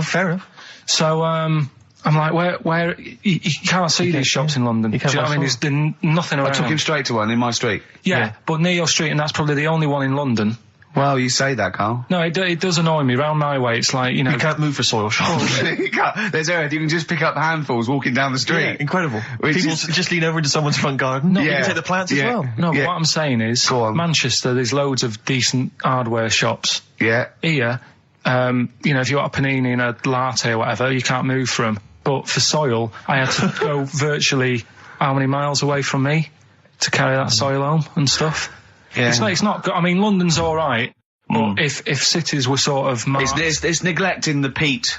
Fair enough. So I'm like, where you can't see these shops in London. Do you know what I mean? There's nothing around. I took him straight to one in my street. Yeah, but near your street, and that's probably the only one in London. Well, you say that, Carl. No, it does annoy me. Round my way, it's like, you know... You can't move for soil shops. You can't. There's earth. You can just pick up handfuls walking down the street. Yeah, incredible. People just lean over into someone's front garden. No, you yeah. can take the plants as well. No, but what I'm saying is, Manchester, there's loads of decent hardware shops. Yeah. Here, you know, if you want a panini and a latte or whatever, you can't move for them. But for soil, I had to go virtually how many miles away from me to carry that soil home and stuff. Yeah. It's not good. I mean, London's all right. But if cities were sort of marked... It's neglecting the peat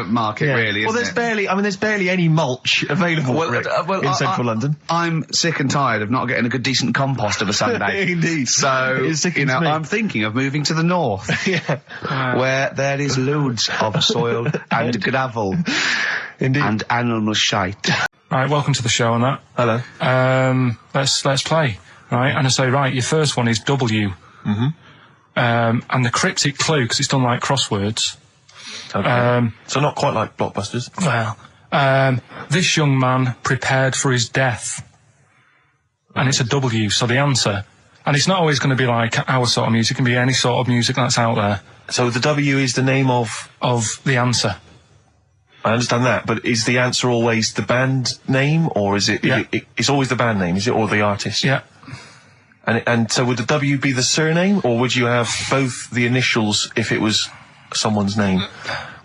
market, really, well, isn't there's barely any mulch available in central London. I'm sick and tired of not getting a good, decent compost of a Sunday. Indeed. So, you know, I'm thinking of moving to the north, where there is loads of soil and gravel. Indeed. And animal shite. Right, welcome to the show on that. Hello. Let's play. Right, and I say, right, your first one is W. Mm-hmm. And the cryptic clue, because it's done like crosswords. Okay. So not quite like Blockbusters. Well, this young man prepared for his death. And it's a W, so the answer. And it's not always going to be like our sort of music, it can be any sort of music that's out there. So the W is the name of the answer. I understand that, but is the answer always the band name, or is it, it's always the band name, is it, or the artist? Yeah. And so would the W be the surname, or would you have both the initials if it was someone's name?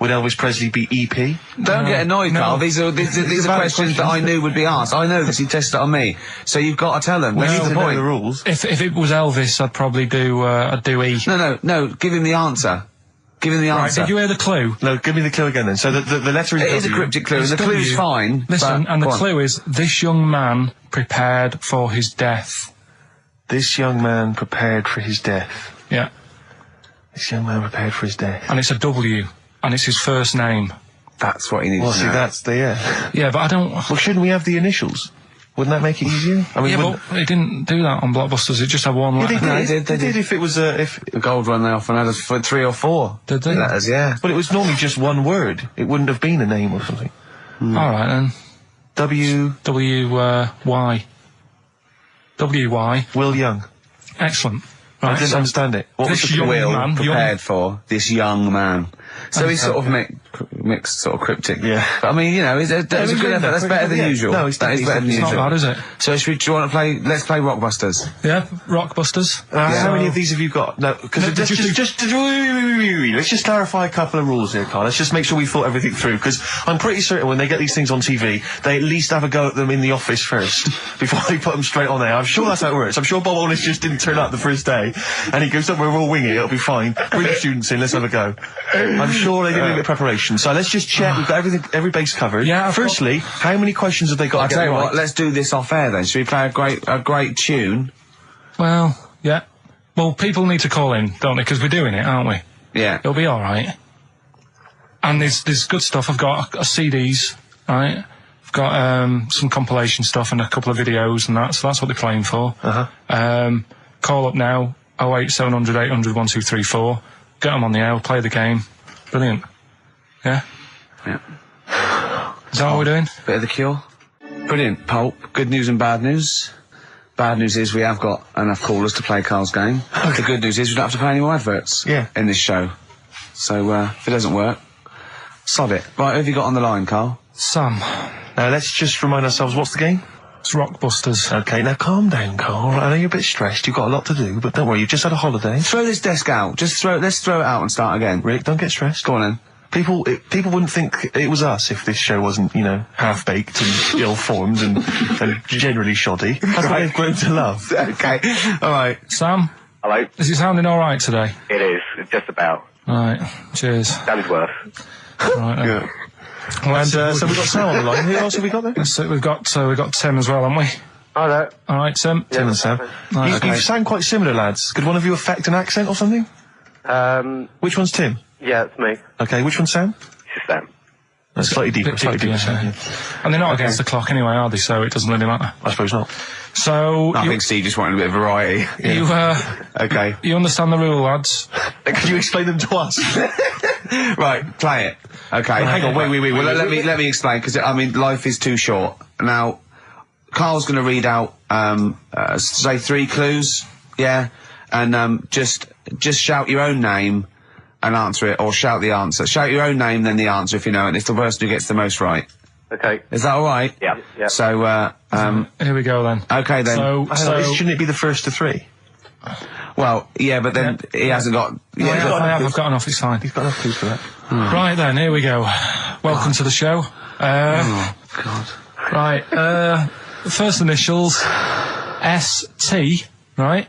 Would Elvis Presley be EP? Don't get annoyed, Carl. These are questions that I knew would be asked. I know this. He tested it on me. So you've got to tell them. Well, That's the point. Know the rules. If it was Elvis, I'd probably do E. No. Give him the answer. Give him the answer. Right, did you hear the clue? No, give me the clue again then. So the letter is W. It is a cryptic clue, and the clue's fine. Listen, and the clue is, this young man prepared for his death. This young man prepared for his death. Yeah. This young man prepared for his death. And it's a W, and it's his first name. That's what he needs to know. That's the, Yeah, but I don't... Well, shouldn't we have the initials? Wouldn't that make it easier? I mean, but it didn't do that on Blockbusters, it just had one letter. They did if it was, if... The gold run, they often had us for 3 or 4. Did they? Letters, yeah. But it was normally just one word. It wouldn't have been a name or something. Alright then. Y. W-Y. Will Young. Excellent. Right, I didn't understand it. What this was the young Will man prepared for this young man? So he's sort of mixed, sort of cryptic. Yeah. But I mean, you know, that's a good effort. That's better than usual. No, it's better than usual. It's not bad, is it? So do you want to play? Let's play Rockbusters. Yeah, Rockbusters. How many of these have you got? No, because let's just clarify a couple of rules here, Carl. Let's just make sure we thought everything through, because I'm pretty certain when they get these things on TV, they at least have a go at them in the office first before they put them straight on there. I'm sure that's how it works. I'm sure Bob Honest just didn't turn up the first day, and he goes, "Don't worry, we'll wing it. It'll be fine. Bring the students in. Let's have a go." I'm sure they did a bit of preparation. So let's just check. We've got every base covered. Yeah. Firstly, how many questions have they got? I'll tell you what. Let's do this off air then. Should we play a great tune? Well, yeah. Well, people need to call in, don't they? Because we're doing it, aren't we? Yeah. It'll be all right. And there's good stuff. I've got CDs, right? I've got some compilation stuff and a couple of videos and that. So that's what they're playing for. Call up now. 08700 800 1234. Get them on the air. We'll play the game. Brilliant. Yeah. Yeah. Is that what we're doing? Bit of the Cure. Brilliant. Pulp. Good news and bad news. Bad news is we have got enough callers to play Carl's game. The good news is we don't have to play any more adverts in this show. So if it doesn't work, sod it. Right, who have you got on the line, Carl? Sam. Now let's just remind ourselves, what's the game? It's Rockbusters. Okay, now calm down, Carl. I know you're a bit stressed. You've got a lot to do, but don't worry, you've just had a holiday. Throw this desk out. Let's throw it out and start again. Rick, don't get stressed. Go on then. People wouldn't think it was us if this show wasn't, half-baked and ill-formed and generally shoddy. That's what they've grown to love. Okay. All right. Sam? Hello? Is it sounding all right today? It is, just about. Right. Cheers. Danny's worth. Right. Then. Yeah. Well, And so we've got Sam on the line. Who else have we got there? so we've got Tim as well, haven't we? Hello. All right, Tim. Tim and Sam. You sound quite similar, lads. Could one of you affect an accent or something? Which one's Tim? Yeah, it's me. Okay, which one's Sam? It's Sam. That's slightly deeper, Sam. Yeah. And they're not against the clock anyway, are they? So it doesn't really matter. I suppose not. So I think Steve just wanted a bit of variety. you Okay. you understand the rule, lads? Could you explain them to us? Right, play it. Okay. Hang on, wait. Well, let me explain, because, I mean, life is too short. Now, Carl's going to read out, say 3 clues, yeah? And, just shout your own name and answer it, or shout the answer. Shout your own name, then the answer if you know it, and it's the person who gets the most right. Okay. Is that alright? Yeah. So, Here we go then. okay then. So Shouldn't it be the first to 3? Well, yeah, but then he hasn't got... I've got enough. It's fine. You've got enough clues for that. Right then, here we go. Welcome to the show. Oh, God. Right. First initials ST. Right.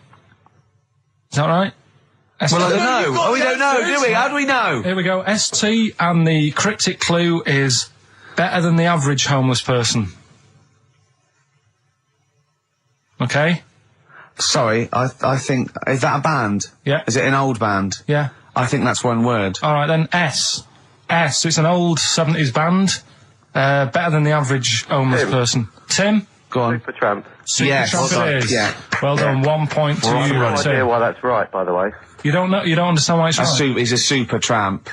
Is that right? ST. Well, I don't know. We don't know, do we? How do we know? Here we go. ST, and the cryptic clue is better than the average homeless person. Okay? Sorry, I think... Is that a band? Yeah. Is it an old band? Yeah. I think that's one word. All right then. S. So it's an old 70s band. Better than the average homeless person. Tim? Go on. Supertramp. Yes. Supertramp it is. Yeah. Well done. 1 point to you, No idea Tim. why that's right, by the way. You don't know. You don't understand why it's right. He's a super tramp.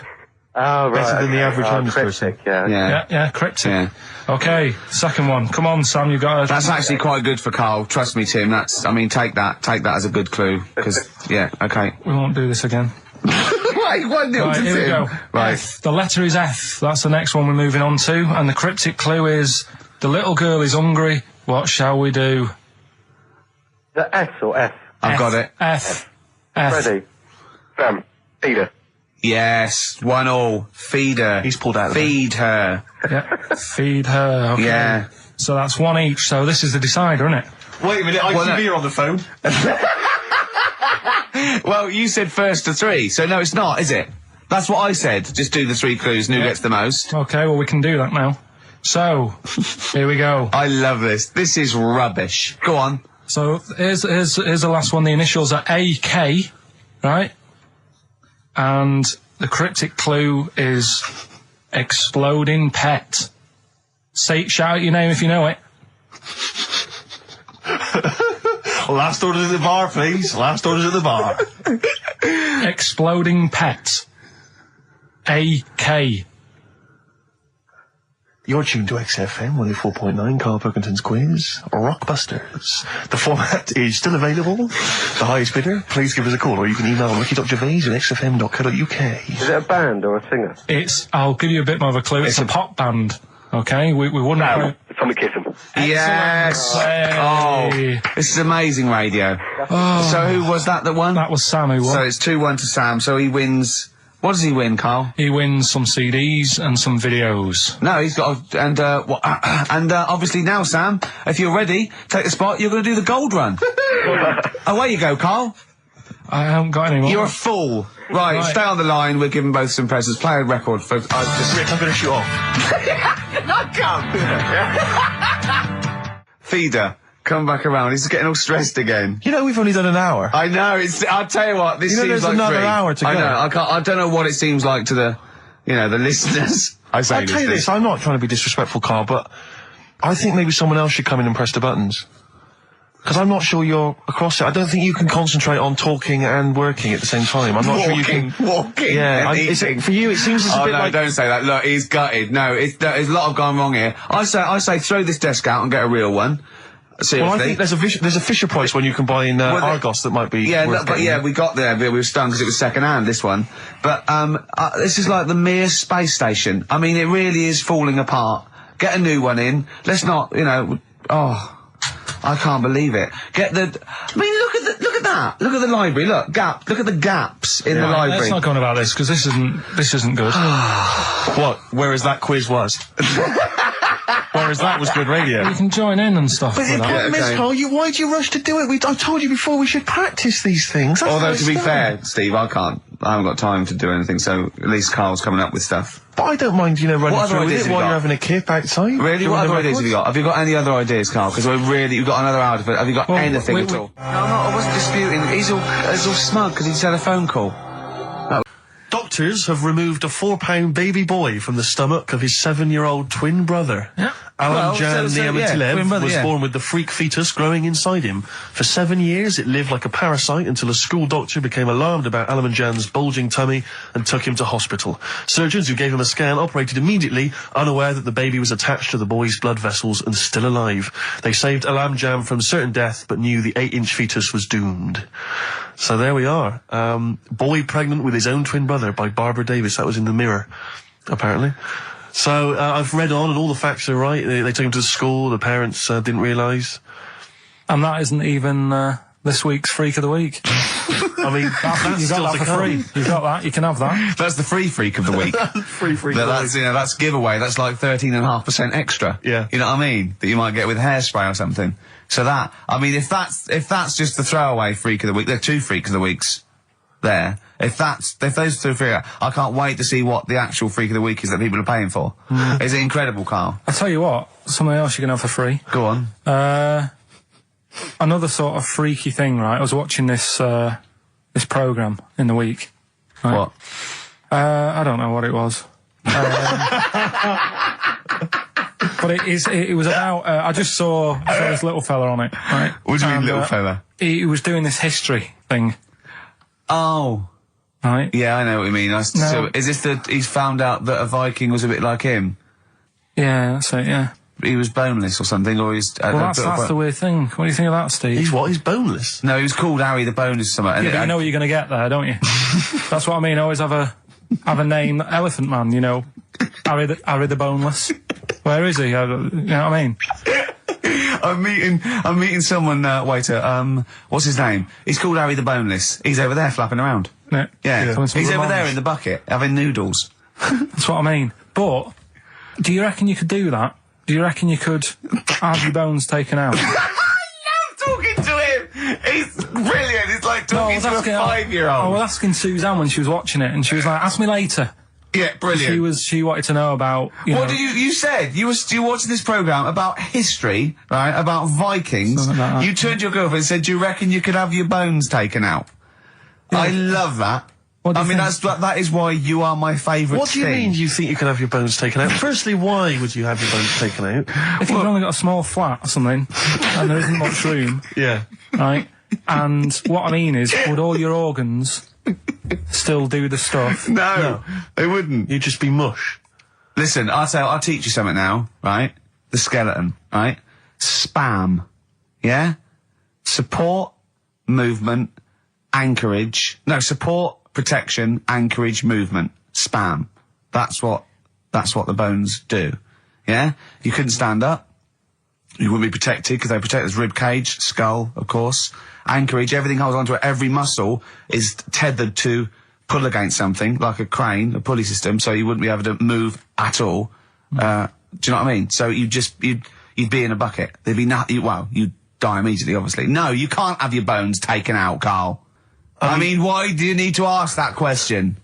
Oh, right. Better than the average homeless person. cryptic, yeah. Yeah. Yeah. Cryptic. Yeah. Okay. Second one. Come on, Sam. You got. That's actually quite good for Carl. Trust me, Tim. Take that as a good clue. Because, yeah, okay. We won't do this again. Right, 1-0 Right, to here we Tim. go. Right. F. The letter is F. That's the next one we're moving on to. And the cryptic clue is, the little girl is hungry. What shall we do? The S or F? I've got it. F. Ready. Sam. Peter. Yes, 1-1. Feed her. He's pulled out of Feed her. Yeah. Feed her. Okay. Yeah. So that's 1 each. So this is the decider, isn't it? Wait a minute, ITV are on the phone. Well, you said first to 3, so no, it's not, is it? That's what I said. Just do the 3 clues and who gets the most. Okay, well, we can do that now. So, here we go. I love this. This is rubbish. Go on. So, here's the last one. The initials are AK, right? And the cryptic clue is exploding pet. Shout out your name if you know it. Last orders at the bar, please. Last orders at the bar. Exploding pet. AK. You're tuned to XFM 104.9, Karl Pilkington's quiz, Rockbusters. The format is still available. The highest bidder, please give us a call, or you can email ricky.gervais@xfm.co.uk. Is it a band or a singer? I'll give you a bit more of a clue. It's a pop band. Okay, we wouldn't. Sam. Tommy Kissam. Yes. Hey. Oh, this is amazing radio. So who was that won? That was Sam who won. So it's 2-1 to Sam. So he wins. What does he win, Carl? He wins some CDs and some videos. No, he's got obviously now, Sam, if you're ready, take the spot. You're going to do the gold run. Away you go, Carl. I haven't got any more. You're a fool. Right, stay on the line. We're giving both some presents. Play a record for. Rick, I'm going to shoot off. Not come. Feeder, come back around. He's getting all stressed again. You know, we've only done an hour. I know. I'll tell you what. This You know, seems there's like another 3. hour to I go. know. I don't know what it seems like to the listeners. I say I'll tell you this, I'm not trying to be disrespectful, Carl, but I think maybe someone else should come in and press the buttons. Because I'm not sure you're across it. I don't think you can concentrate on talking and working at the same time. I'm not sure you can... Walking. Yeah, for you, it seems a bit no, like... don't say that. Look, he's gutted. No, there's a lot of gone wrong here. I say throw this desk out and get a real one. Seriously. Well, I think there's a Fisher Price when you can buy in Argos that might be worth getting. We got there, but we were stunned because it was second hand, this one. But this is like the Mir space station. I mean, it really is falling apart. Get a new one in. Let's not, I can't believe it. Look at that. Look at the library. Look at the gaps in the library. Let's not go on about this, because this isn't good. What? Whereas that quiz was. Whereas that was good radio. You can join in and stuff. But the problem is, Carl, why do you rush to do it? I told you before we should practice these things. Although, to be fair, Steve, I can't. haven't got time to do anything, so at least Carl's coming up with stuff. But I don't mind, running What other through with ideas it have you while got? you're having a kip outside. Really? Doing What the other ideas records. have you got? Have you got any other ideas, Carl? Because you've got another hour, but have you got anything at all? No, I wasn't disputing. He's all smug because he's had a phone call. Doctors have removed a 4-pound baby boy from the stomach of his 7-year-old twin brother. Yeah. Alan Well, Jan so, yeah, Niamatilev twin brother, was yeah. born with the freak fetus growing inside him. For 7 years, it lived like a parasite until a school doctor became alarmed about Alan Jan's bulging tummy and took him to hospital. Surgeons who gave him a scan operated immediately, unaware that the baby was attached to the boy's blood vessels and still alive. They saved Alan Jan from certain death, but knew the 8-inch fetus was doomed. So there we are. Boy pregnant with his own twin brother by Barbara Davis. That was in the Mirror, apparently. So I've read on, and all the facts are right. They took him to school. The parents didn't realise. And that isn't even this week's Freak of the Week. I mean, that's You still got to that for come. free. You got that. You can have that. That's the free freak of the week. Free. That's giveaway. That's like 13.5% extra. Yeah. You know what I mean? That you might get with hairspray or something. So that, I mean, if that's just the throwaway freak of the week, there are 2 freaks of the weeks there. If those 2 freak, I can't wait to see what the actual freak of the week is that people are paying for. Is it incredible, Carl? I'll tell you what. Something else you can have for free. Go on. Another sort of freaky thing, right? I was watching this program in the week. Right? What? I don't know what it was. But it was about, I just saw this little fella on it, right? What do you mean, little fella? He was doing this history thing, Oh. right? Yeah, I know what you mean. So is this he's found out that a Viking was a bit like him? Yeah, that's it, yeah. He was boneless or something, or he's... Well, that's the weird thing. What do you think of that, Steve? He's what? He's boneless. No, he was called Harry the Boneless or something. Yeah, but you know what you're going to get there, don't you? That's what I mean. Always have a name, Elephant Man, Harry the Boneless. Where is he? You know what I mean? I'm meeting someone, waiter, what's his name? He's called Harry the Boneless. He's over there flapping around. Yeah. Yeah. Coming to He's over revenge. there in the bucket, having noodles. That's what I mean. But, do you reckon you could do that? Do you reckon you could have your bones taken out? I love talking to him! He's brilliant, it's like talking to a 5-year-old. I was asking Suzanne when she was watching it, and she was like, ask me later. Yeah, brilliant. She wanted to know about, What did you said? You were watching this programme about history, right? About Vikings. Something like that. You turned to your girlfriend and said, do you reckon you could have your bones taken out? I love that. What do you think? That is why you are my favourite What do you mean you think you can have your bones taken out? Firstly, why would you have your bones taken out? If you've only got a small flat or something, and there isn't much room, Yeah. right? And what I mean is, would all your organs still do the stuff? No, they wouldn't. You'd just be mush. Listen, I'll teach you something now, right? The skeleton, right? Spam. Yeah? Support, movement, anchorage. No, support, protection, anchorage, movement. Spam. That's what the bones do. Yeah? You couldn't stand up. You wouldn't be protected because they protect his rib cage, skull, of course. Anchorage, everything holds onto it. Every muscle is tethered to pull against something, like a crane, a pulley system, so you wouldn't be able to move at all. Do you know what I mean? So you'd be in a bucket. There'd be you'd die immediately, obviously. No, you can't have your bones taken out, Carl. I mean, why do you need to ask that question?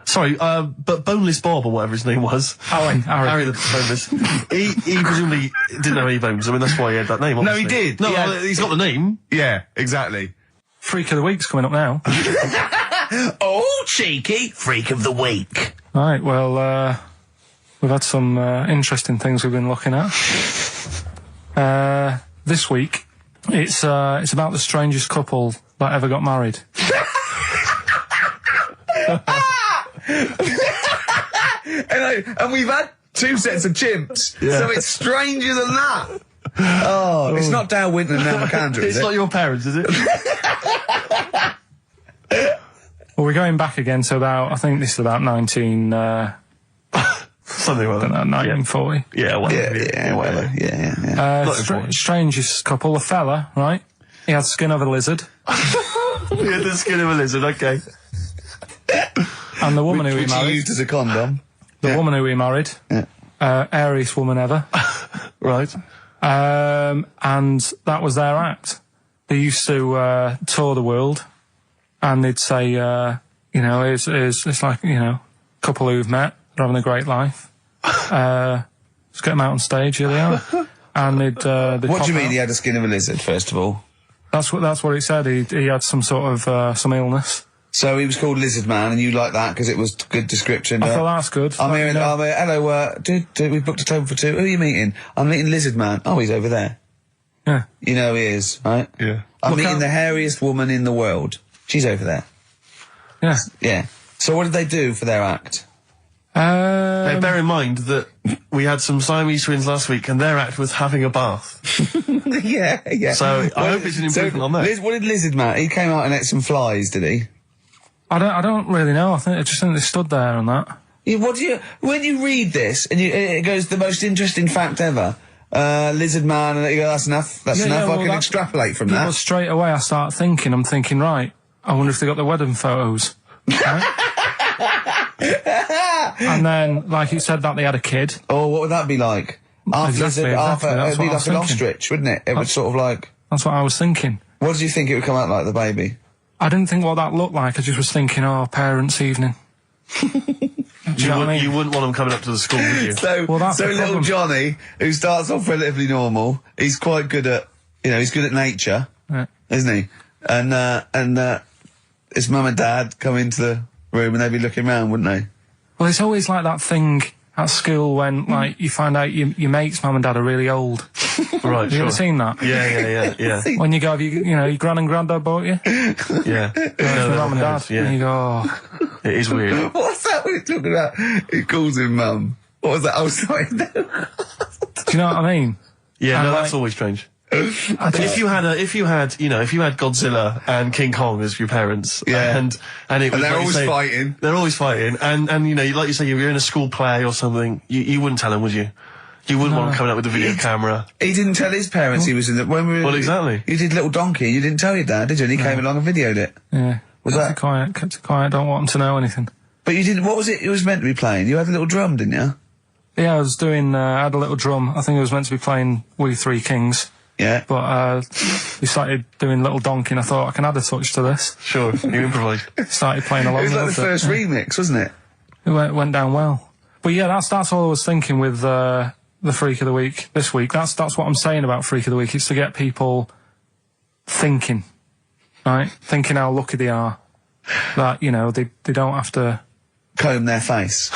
Sorry, but Boneless Bob, or whatever his name was. Harry the Boneless. he presumably didn't have any bones. I mean, that's why he had that name, No, obviously. he did. No, He he's got the name. Yeah, exactly. Freak of the Week's coming up now. Oh, cheeky freak of the week. Right, well, we've had some interesting things we've been looking at. This week, it's about the strangest couple that ever got married. and we've had 2 sets of chimps, so it's stranger than that. Oh, it's not Dale Winton and Nell McAndrew, is It's it? not your parents, is it? Well, we're going back again to about, I think this is about 19... Something like that. 1940. Yeah, whatever. Yeah, whatever. Yeah. Not important. Strangest couple, a fella, right? He had the skin of a lizard. Yeah, the skin of a lizard, okay. And the woman who he Which he married... used as a condom. The woman who he married. Yeah. Airiest woman ever. Right. And that was their act. They used to tour the world, and they'd say, You know, it's like, you know, a couple who've met, they're having a great life. Just get them out on stage, here they are. And they'd What do you mean out. he had the skin of a lizard, first of all? That's what it said. He had some sort of some illness. So he was called Lizard Man, and you like that because it was good description. I thought that's good. I'm Like, here, you know, hello, dude, we booked a table for two. Who are you meeting? I'm meeting Lizard Man. Oh, he's over there. yeah. You know he is, right? Yeah. I'm Look meeting out. the hairiest woman in the world. She's over there. Yeah. Yeah. So what did they do for their act? Now, bear in mind that we had some Siamese twins last week, and their act was having a bath. yeah. So I hope it's an improvement on that. What did Lizard Man? He came out and ate some flies, did he? I don't really know. I just think they stood there and that. Yeah, when you read this and it goes the most interesting fact ever, Lizard Man, and you go, that's enough. That's enough. I can extrapolate from Well, that. straight away I start thinking. I'm thinking, right. I wonder if they got the wedding photos. Right? And then, like you said, that they had a kid. Oh, what would that be like? Half Exactly, lizard, half exactly, that's it'd be what I was like an thinking. ostrich, wouldn't it? It would sort of like. That's what I was thinking. What did you think it would come out like, the baby? I didn't think what that looked like. I just was thinking, oh, parents' evening. Do you know what I mean? You wouldn't want them coming up to the school, would you? Well, that's So the little problem. Johnny, who starts off relatively normal, he's quite good at, he's good at nature, Yeah. isn't he? And his mum and dad come into the room and they'd be looking round, wouldn't they? Well, it's always like that thing at school when, like, you find out your mate's mum and dad are really old. Right, Have you ever seen that? Yeah. When you go, your gran and granddad bought you? Yeah. For mum and dad. Yeah. And you go, oh. It is weird. What's that we're talking about? He calls him mum. What was that? Oh, sorry. Do you know what I mean? Yeah, And no, like- that's always strange. If you had Godzilla and King Kong as your parents, Yeah. and it was they're like you always say, fighting. They're always fighting, and like you say, you're in a school play or something. You wouldn't tell them, would you? You wouldn't want them coming up with a video camera. He didn't tell his parents he was in the... When we were, Well, exactly. You did Little Donkey, you didn't tell your dad, did you? And he came along and videoed it. Yeah. Was kept that- it quiet, don't want them to know anything. But you didn't... What was it was meant to be playing? You had a little drum, didn't you? Yeah, I was doing, I had a little drum. I think I was meant to be playing We Three Kings. Yeah. But, we started doing Little Donkey and I thought I can add a touch to this. Sure, you improvise. Started playing along. It was like loved the first it. remix, wasn't it? It went down well. But yeah, that's all I was thinking with, the Freak of the Week this week. That's what I'm saying about Freak of the Week. It's to get people thinking, right? Thinking how lucky they are. That, they don't have to... Comb their face.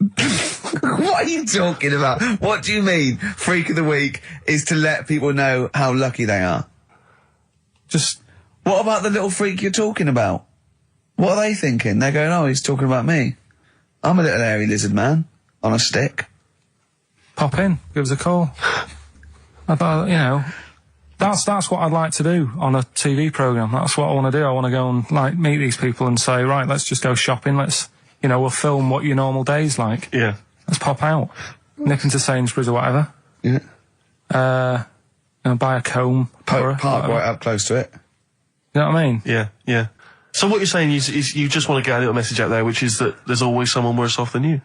What are you talking about? What do you mean? Freak of the Week is to let people know how lucky they are. Just... What about the little freak you're talking about? What are they thinking? They're going, oh, he's talking about me. I'm a little hairy lizard man on a stick. Pop in, give us a call. I thought, that's what I'd like to do on a TV programme. That's what I want to do. I want to go and, meet these people and say, right, let's just go shopping. Let's, we'll film what your normal day's like. Yeah. Let's pop out. Nip into Sainsbury's or whatever. Yeah. Buy a comb. Park whatever. right up close to it. You know what I mean? Yeah. So what you're saying is you just want to get a little message out there, which is that there's always someone worse off than you.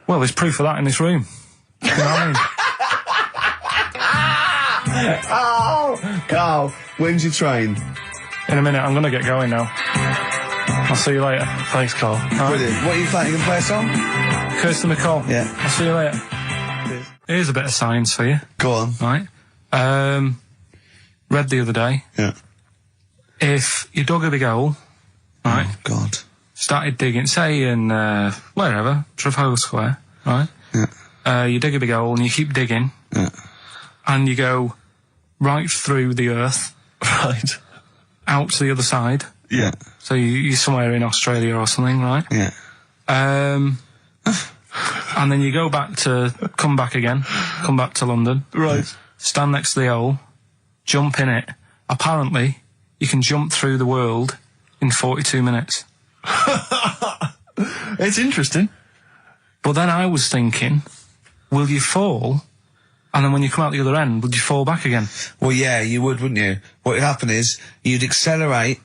Well, there's proof of that in this room. You know what I mean? Oh, Carl, when's your train? In a minute, I'm going to get going now. I'll see you later. Thanks, Carl. Brilliant. What are you playing? You can play a song? Kirsten McCall. Yeah. I'll see you later. Here's a bit of science for you. Go on. Right. Read the other day. Yeah. If you dug a big hole, right, Oh, God. started digging, say in, wherever, Trafalgar Square, right? Yeah. You dig a big hole and you keep digging. Yeah. And you go right through the earth. Right. Out to the other side. Yeah. So you're somewhere in Australia or something, right? Yeah. And then you come back to London. Right. Stand next to the hole, jump in it. Apparently, you can jump through the world in 42 minutes. It's interesting. But then I was thinking, will you fall? And then when you come out the other end, would you fall back again? Well, yeah, you would, wouldn't you? What would happen is you'd accelerate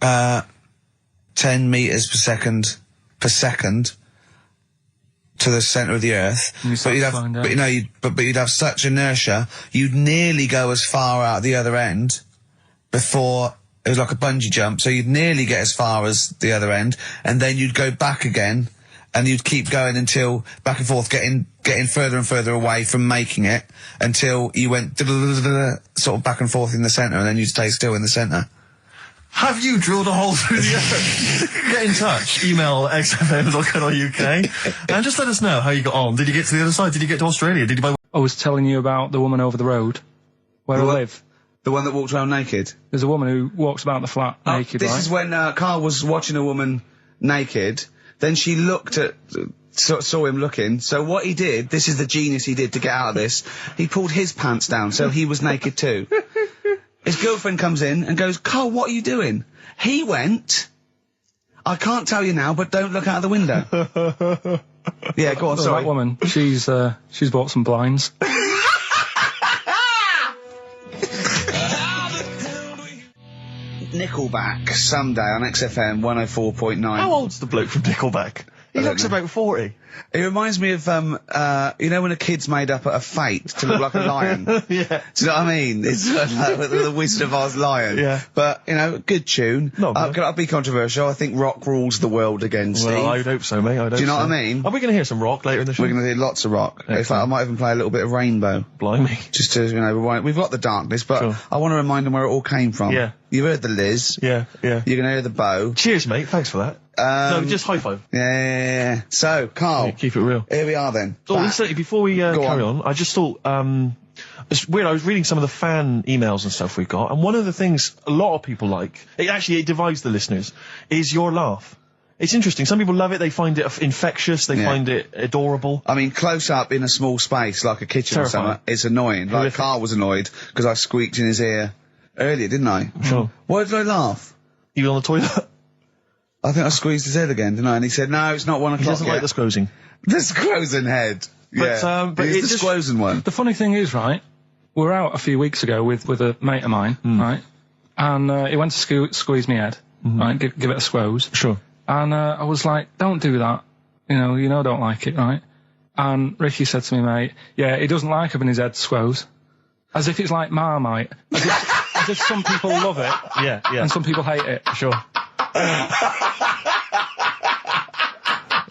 10 meters per second to the center of the earth. And you But you'd start have, slowing down. but you'd have such inertia, you'd nearly go as far out the other end before It was like a bungee jump, so you'd nearly get as far as the other end, and then you'd go back again, and you'd keep going until back and forth, getting further and further away from making it, until you went sort of back and forth in the centre, and then you'd stay still in the centre. Have you drilled a hole through the earth? Get in touch. Email xfm.co.uk and just let us know how you got on. Did you get to the other side? Did you get to Australia? Did you buy... I was telling you about the woman over the road where I live. The one that walked around naked? There's a woman who walks about the flat naked, This right? is when Carl was watching a woman naked, then she looked at... saw him looking, so what he did, this is the genius he did to get out of this, he pulled his pants down, so he was naked too. His girlfriend comes in and goes, Carl, what are you doing? He went, I can't tell you now, but don't look out of the window. Yeah, go on, sorry. That woman, she's bought some blinds. Nickelback, Someday on XFM 104.9. How old's the bloke from Nickelback? He looks about 40. It reminds me of, you know when a kid's made up a fate to look like a lion? Yeah. Do you know what I mean? It's like the Wizard of Oz lion. Yeah. But, you know, good tune. No, I'll be controversial. I think rock rules the world again, Steve. Well, I would hope so, mate. Do you know what I mean? Are we going to hear some rock later in the show? We're going to hear lots of rock. Excellent. In fact, I might even play a little bit of Rainbow. Blimey. Just to, you know, rewind. We've got the darkness, but Sure. I want to remind them where it all came from. Yeah. You've heard the Liz. Yeah, yeah. You're going to hear the bow. Cheers, mate. Thanks for that. No, just high five. Yeah. So, Carl. Yeah, keep it real. Here we are then. Oh, Back. incidentally, before we carry on, I just thought, it's weird, I was reading some of the fan emails and stuff we've got, and one of the things a lot of people like, it divides the listeners, is your laugh. It's interesting. Some people love it, they find it infectious, they find it adorable. I mean, close up in a small space, like a kitchen Terrifying. or something, it's annoying. Like, Horrific. Carl was annoyed, because I squeaked in his ear earlier, didn't I? Sure. Why did I laugh? You on the toilet? I think I squeezed his head again, didn't I? And he said, no, it's not 1 o'clock He doesn't yet. like the squozing. The Squozen head. Yeah. but He's it the just- Squozen one. The funny thing is, right, we were out a few weeks ago with a mate of mine, right, and he went to squeeze me head, right, give it a squoze. Sure. And I was like, don't do that. You know, I don't like it, right? And Ricky said to me, mate, yeah, he doesn't like having his head squoze. As if it's like Marmite. As if some people love it. Yeah, yeah. And some people hate it. Sure.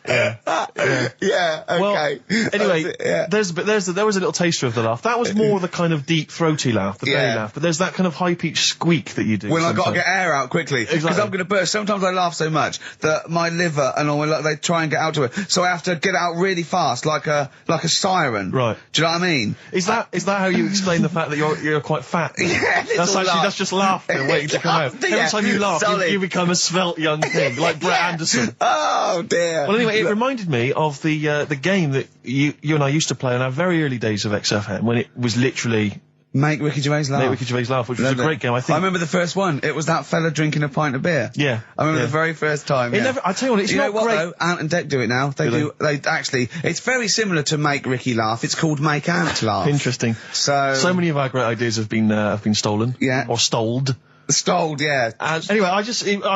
Yeah, okay. Well, anyway, Yeah. there was a little taster of the laugh. That was more the kind of deep, throaty laugh, the belly Yeah. laugh. But there's that kind of high-pitched squeak that you do. When I've got to sometimes. get air out quickly, because Exactly. I'm going to burst. Sometimes I laugh so much that my liver and all they try and get out to it, so I have to get it out really fast, like a siren. Right. Do you know what I mean? Is that how you explain the fact that you're quite fat? Yeah, That's just laughter waiting to come out. Yeah, Every time you laugh, solid. you become a svelte young thing, like Brett Anderson. Oh dear. Well, anyway, it reminded me of the game that you and I used to play in our very early days of XFM, when it was literally Make Ricky Gervais laugh. Make Ricky Gervais laugh, which was a great game. I think. I remember the first one. It was that fella drinking a pint of beer. Yeah. I remember Yeah. the very first time. It yeah. never. I tell you what, it's You not know what great. though? Ant and Dec do it now. Do They actually. It's very similar to Make Ricky Laugh. It's called Make Ant Laugh. Interesting. So many of our great ideas have been stolen. Yeah. Or stoled. Stoled, yeah. And anyway, I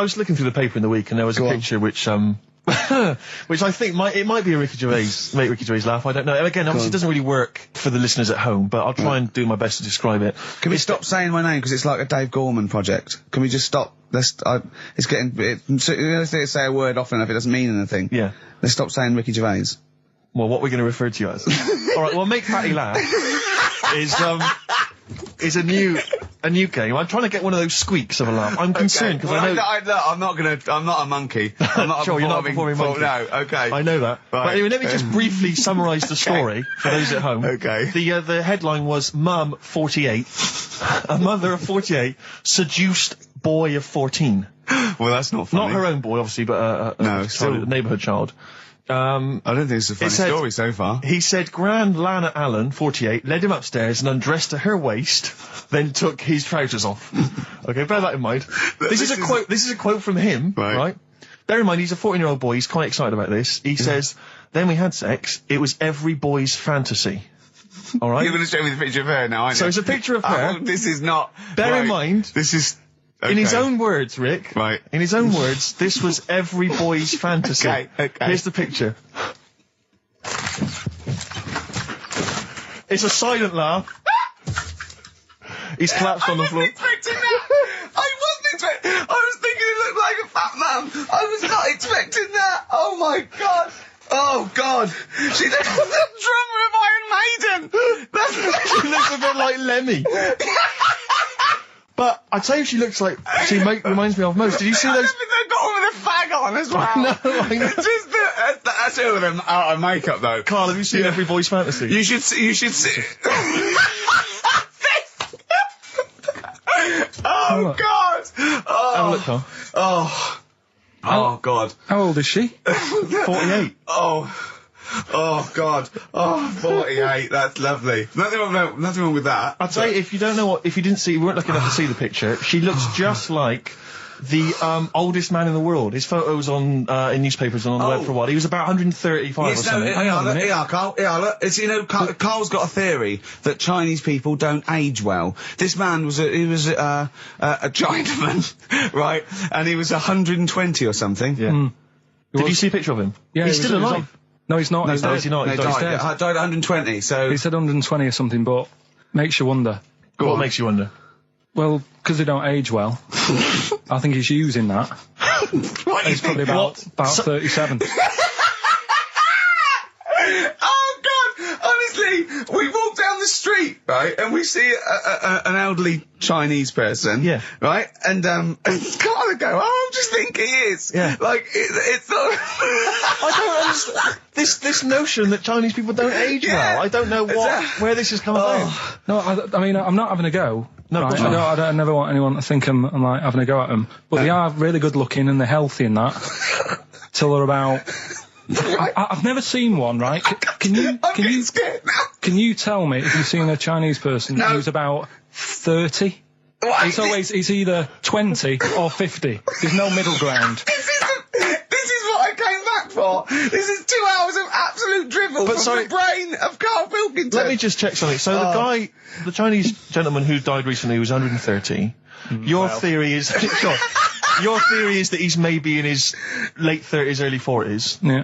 was looking through the paper in the week, and there was a Go on. picture which which I think might be a Ricky Gervais, Make Ricky Gervais laugh. I don't know. And again, obviously, it doesn't really work for the listeners at home, but I'll try and do my best to describe it. Can we stop saying my name because it's like a Dave Gorman project? Can we just stop? It's getting. Let's say a word often enough, it doesn't mean anything. Yeah. Let's stop saying Ricky Gervais. Well, what we're going to refer to you as. All right. Well, Make Patty Laugh is a new game. I'm trying to get one of those squeaks of a laugh. I'm concerned because I know. I'm not a monkey. I'm not Sure, you're not a performing monkey. No, okay. I know that. Right. But anyway, let me just briefly summarise the story for those at home. Okay. The headline was Mum 48, a mother of 48 seduced boy of 14. Well, that's not funny. Not her own boy, obviously, but No, a still- neighbourhood child. I don't think it's a funny said- story so far. He said Grand Lana Allen, 48, led him upstairs and undressed to her waist, then took his trousers off. Okay, bear that in mind. This is a quote from him, right? Bear in mind, he's a 14-year-old boy, he's quite excited about this. He says, then we had sex, it was every boy's fantasy. Alright? You're going to show me the picture of her now, aren't you? So it's a picture of her. Oh, this is not... Bear in right. mind, This is... in his okay. own words, Rick. Right. In his own words, this was every boy's fantasy. Okay. Here's the picture. It's a silent laugh. He's collapsed on the floor. I want this picture. I was not expecting that. Oh my God. Oh God. She looks like the drummer of Iron Maiden. She looks a bit like Lemmy. But I tell you, she looks like reminds me of most. Did you see I those? don't think they've got one with a fag on as well. No, I know. It's just that's two of them out of makeup though. Carl, have you seen Every Boy's Fantasy? You should see. Oh God! Have a look, Carl. Oh God! How old is she? 48. Oh God! Oh, 48. That's lovely. Nothing wrong with that. I'd say if you weren't lucky enough to see the picture, she looks just like the oldest man in the world. His photos in newspapers and on the web for a while. He was about 135 or something. Carl. Yeah, look, it's, Carl's got a theory that Chinese people don't age well. This man was a Chinaman, right? And he was 120 or something. Yeah. Did you see a picture of him? Yeah, he's still alive. No, he's not. No, He's is he not? No, He's he dead. died at 120. So He said 120 or something, but makes you wonder. What makes you wonder? Well, because they don't age well, I think he's using that. He's probably about 37. Oh God! Honestly, we walk down the street, right, and we see an elderly Chinese person, Yeah. right, and Carla go, "Oh, I just think he is." Yeah. Like it's not. I don't understand this notion that Chinese people don't age well. I don't know where this has come about. No, I mean, I'm not having a go. No, right? I never want anyone to think I'm like having a go at them. But they are really good looking and they're healthy and that. Till they're about. I've never seen one, right? Can you Scared now. can you tell me if you've seen a Chinese person who's about 30? It's either 20 or 50. There's no middle ground. This is what I came back for. This is 2 hours of absolute drivel from the brain of Karl Pilkington. Let me just check something. So the Chinese gentleman who died recently was 130. Your theory is your theory is that he's maybe in his late 30s, early 40s. Yeah.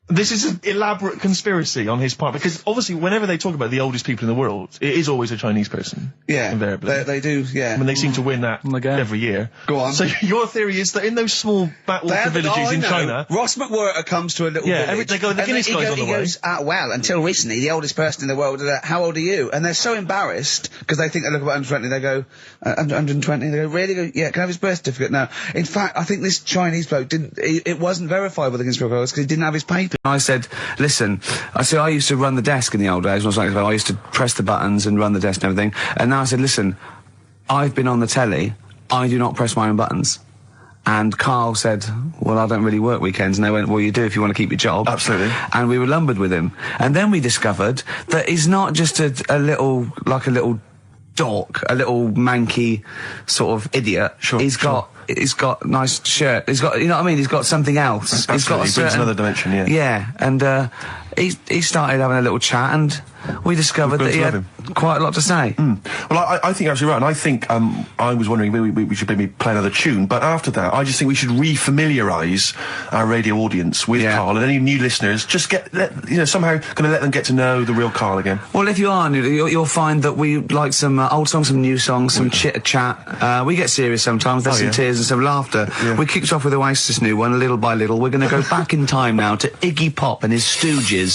This is an elaborate conspiracy on his part, because obviously whenever they talk about the oldest people in the world, it is always a Chinese person. Yeah, invariably. they do. Yeah, I mean, they seem to win that Again. every year. Go on. So your theory is that in those small backwater villages in China, Ross McWhirter comes to a little village. they go, the Guinness guy's on the way. He goes, well, until recently, the oldest person in the world, how old are you? And they're so embarrassed, because they think they look about 120, they go, 120, they go, really? They go, yeah, can I have his birth certificate? No. In fact, I think this Chinese bloke it wasn't verified with the conspiracy because he didn't have his paper. I said, listen, I used to run the desk in the old days when I was like, I used to press the buttons and run the desk and everything. And now I said, listen, I've been on the telly. I do not press my own buttons. And Carl said, well, I don't really work weekends. And they went, well, you do if you want to keep your job. Absolutely. And we were lumbered with him. And then we discovered that he's not just a little dork, a little manky sort of idiot. Sure. He's got nice shirt. He's got, you know what I mean? He's got something else. He's got he brings another dimension, yeah. Yeah, and he started having a little chat, and we discovered that he had quite a lot to say. Well, I think you're absolutely right, and I think I was wondering we should maybe play another tune, but after that, I just think we should re-familiarise our radio audience with Carl, and any new listeners, just somehow gonna let them get to know the real Carl again. Well, if you are new, you'll find that we like some old songs, some new songs, some chitter-chat. We get serious sometimes, there's some tears and some laughter. Yeah. We kicked off with Oasis' new one, Little by Little. We're gonna go back in time now to Iggy Pop and his Stooges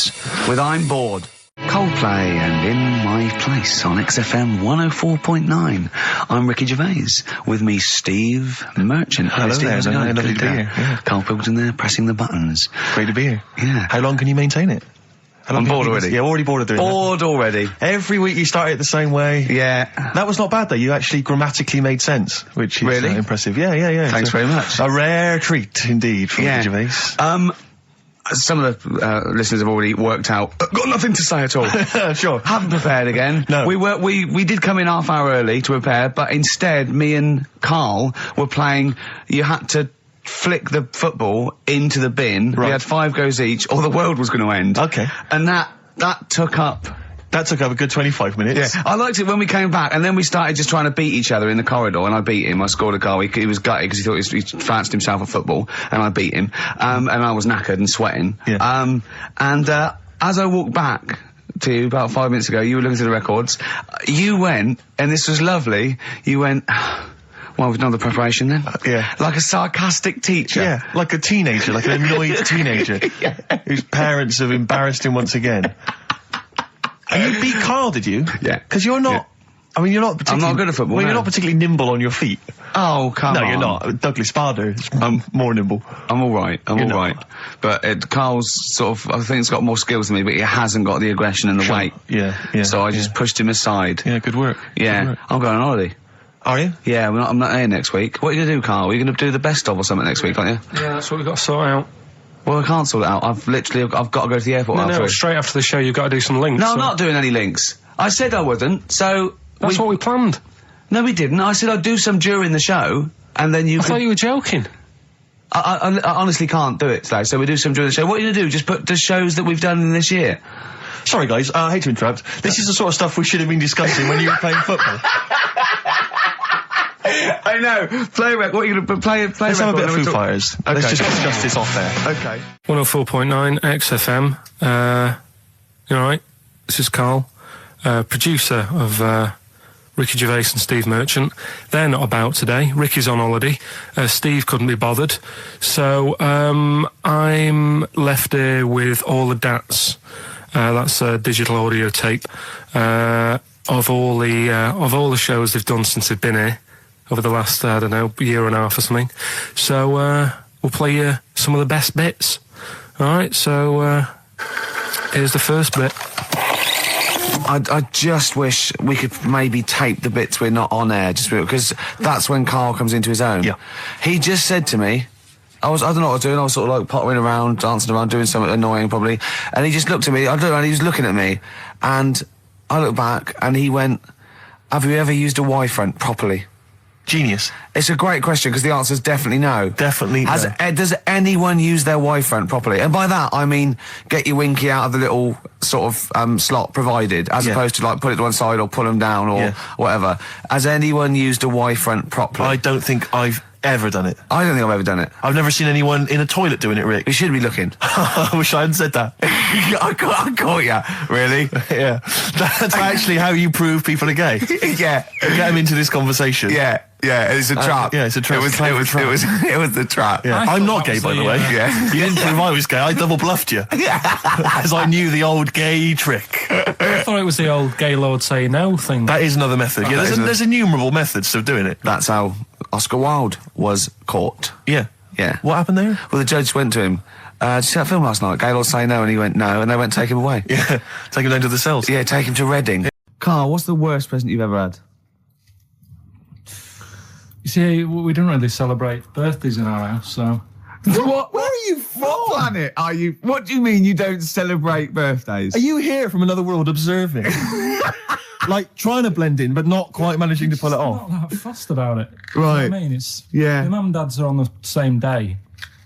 with I'm Bored. Coldplay and In My Place on XFM 104.9. I'm Ricky Gervais. With me, Steve Merchant. Hello Steve, there, how's it going? lovely to be here. Yeah. Karl Pilkington there, pressing the buttons. Great to be here. Yeah. How long can you maintain it? I'm bored already. Yeah, already bored of doing that. Bored already. Every week you start it the same way. Yeah. That was not bad though. You actually grammatically made sense, which is really impressive. Yeah. Thanks very much. A rare treat indeed from Ricky Gervais. Some of the listeners have already worked out. Got nothing to say at all. Sure. Haven't prepared again. No. We did come in half hour early to prepare, but instead me and Carl were playing. You had to flick the football into the bin. Right. We had 5 goes each, or the world was going to end. Okay. And that took up. That took up a good 25 minutes. Yeah, I liked it when we came back, and then we started just trying to beat each other in the corridor, and I beat him. I scored a goal. He was gutted because he thought he fancied himself at football, and I beat him. And I was knackered and sweating. Yeah. As I walked back to you about 5 minutes ago, you were looking at the records. You went, and this was lovely, you went, Well, with another preparation then. Yeah. Like a sarcastic teacher. Yeah, like a teenager, like an annoyed teenager whose parents have embarrassed him once again. And you beat Karl, did you? Yeah. Because you're not. Yeah. I mean, you're not particularly. I'm not good at football. Well, you're no. not particularly nimble on your feet. Oh, come on. No, you're not. Douglas Bader is more nimble. I'm all right. You're not. Right. But Carl's sort of, I think he's got more skills than me, but he hasn't got the aggression and the weight. Yeah. So I just pushed him aside. Yeah, good work. Yeah. Good work. I'm going on holiday. Are you? Yeah, I'm not here next week. What are you going to do, Karl? Are you going to do the best of or something next week, aren't you? Yeah, that's what we've got to sort out. Well, I can't sort it out. I've got to go to the airport. No, straight after the show you've got to do some links. No, so- I'm not doing any links. I said I wouldn't, so... That's what we planned. No, we didn't. I said I'd do some during the show, and then you I thought you were joking. I honestly can't do it today, so we do some during the show. What are you going to do? Just put the shows that we've done in this year? Sorry, guys. I hate to interrupt. This is the sort of stuff we should have been discussing when you were playing football. I know. Play record. What are you going to play? Let's have a bit of Foo Fighters. Okay. Let's just discuss this off there. Okay. 104.9 XFM. You all right? This is Karl, producer of Ricky Gervais and Steve Merchant. They're not about today. Ricky's on holiday. Steve couldn't be bothered. So I'm left here with all the DATs. That's a digital audio tape of all the shows they've done since they've been here over the last, I don't know, year and a half or something. So we'll play you some of the best bits. All right, so here's the first bit. I just wish we could maybe tape the bits we're not on air, just because that's when Karl comes into his own. Yeah. He just said to me, I don't know what I was doing, I was sort of like pottering around, dancing around, doing something annoying probably, and he just looked at me, I don't know, and he was looking at me, and I looked back, and he went, have you ever used a Y-front properly? Genius. It's a great question, because the answer's definitely no. Definitely no. Does anyone use their Y-front properly? And by that, I mean, get your winky out of the little sort of slot provided, as opposed to like put it to one side or pull them down or whatever. Has anyone used a Y-front properly? I don't think I've ever done it. I don't think I've ever done it. I've never seen anyone in a toilet doing it, Rick. You should be looking. I wish I hadn't said that. I caught you. Really? Yeah. That's actually how you prove people are gay. Yeah. Get them into this conversation. Yeah. It's a trap. Yeah, it's a trap. It was the trap. Yeah. I'm not gay, by the way. Yeah. You didn't prove I was gay. I double bluffed you. As I knew the old gay trick. I thought it was the old gay lord say no thing. That is another method. Yeah, there's innumerable methods of doing it. That's how Oscar Wilde was caught. Yeah. Yeah. What happened there? Well, the judge went to him, did you see that film last night? Gaylord say no, and he went no, and they went take him away. Yeah. Take him down to the cells. Yeah, take him to Reading. Karl, what's the worst present you've ever had? You see, we don't really celebrate birthdays in our house, so... What? Where are you from? What planet are you? What do you mean you don't celebrate birthdays? Are you here from another world observing? Like, trying to blend in, but not quite managing to pull it off? I'm not that fussed about it. Right. You know what I mean? It's... Yeah. My mum and dad's are on the same day,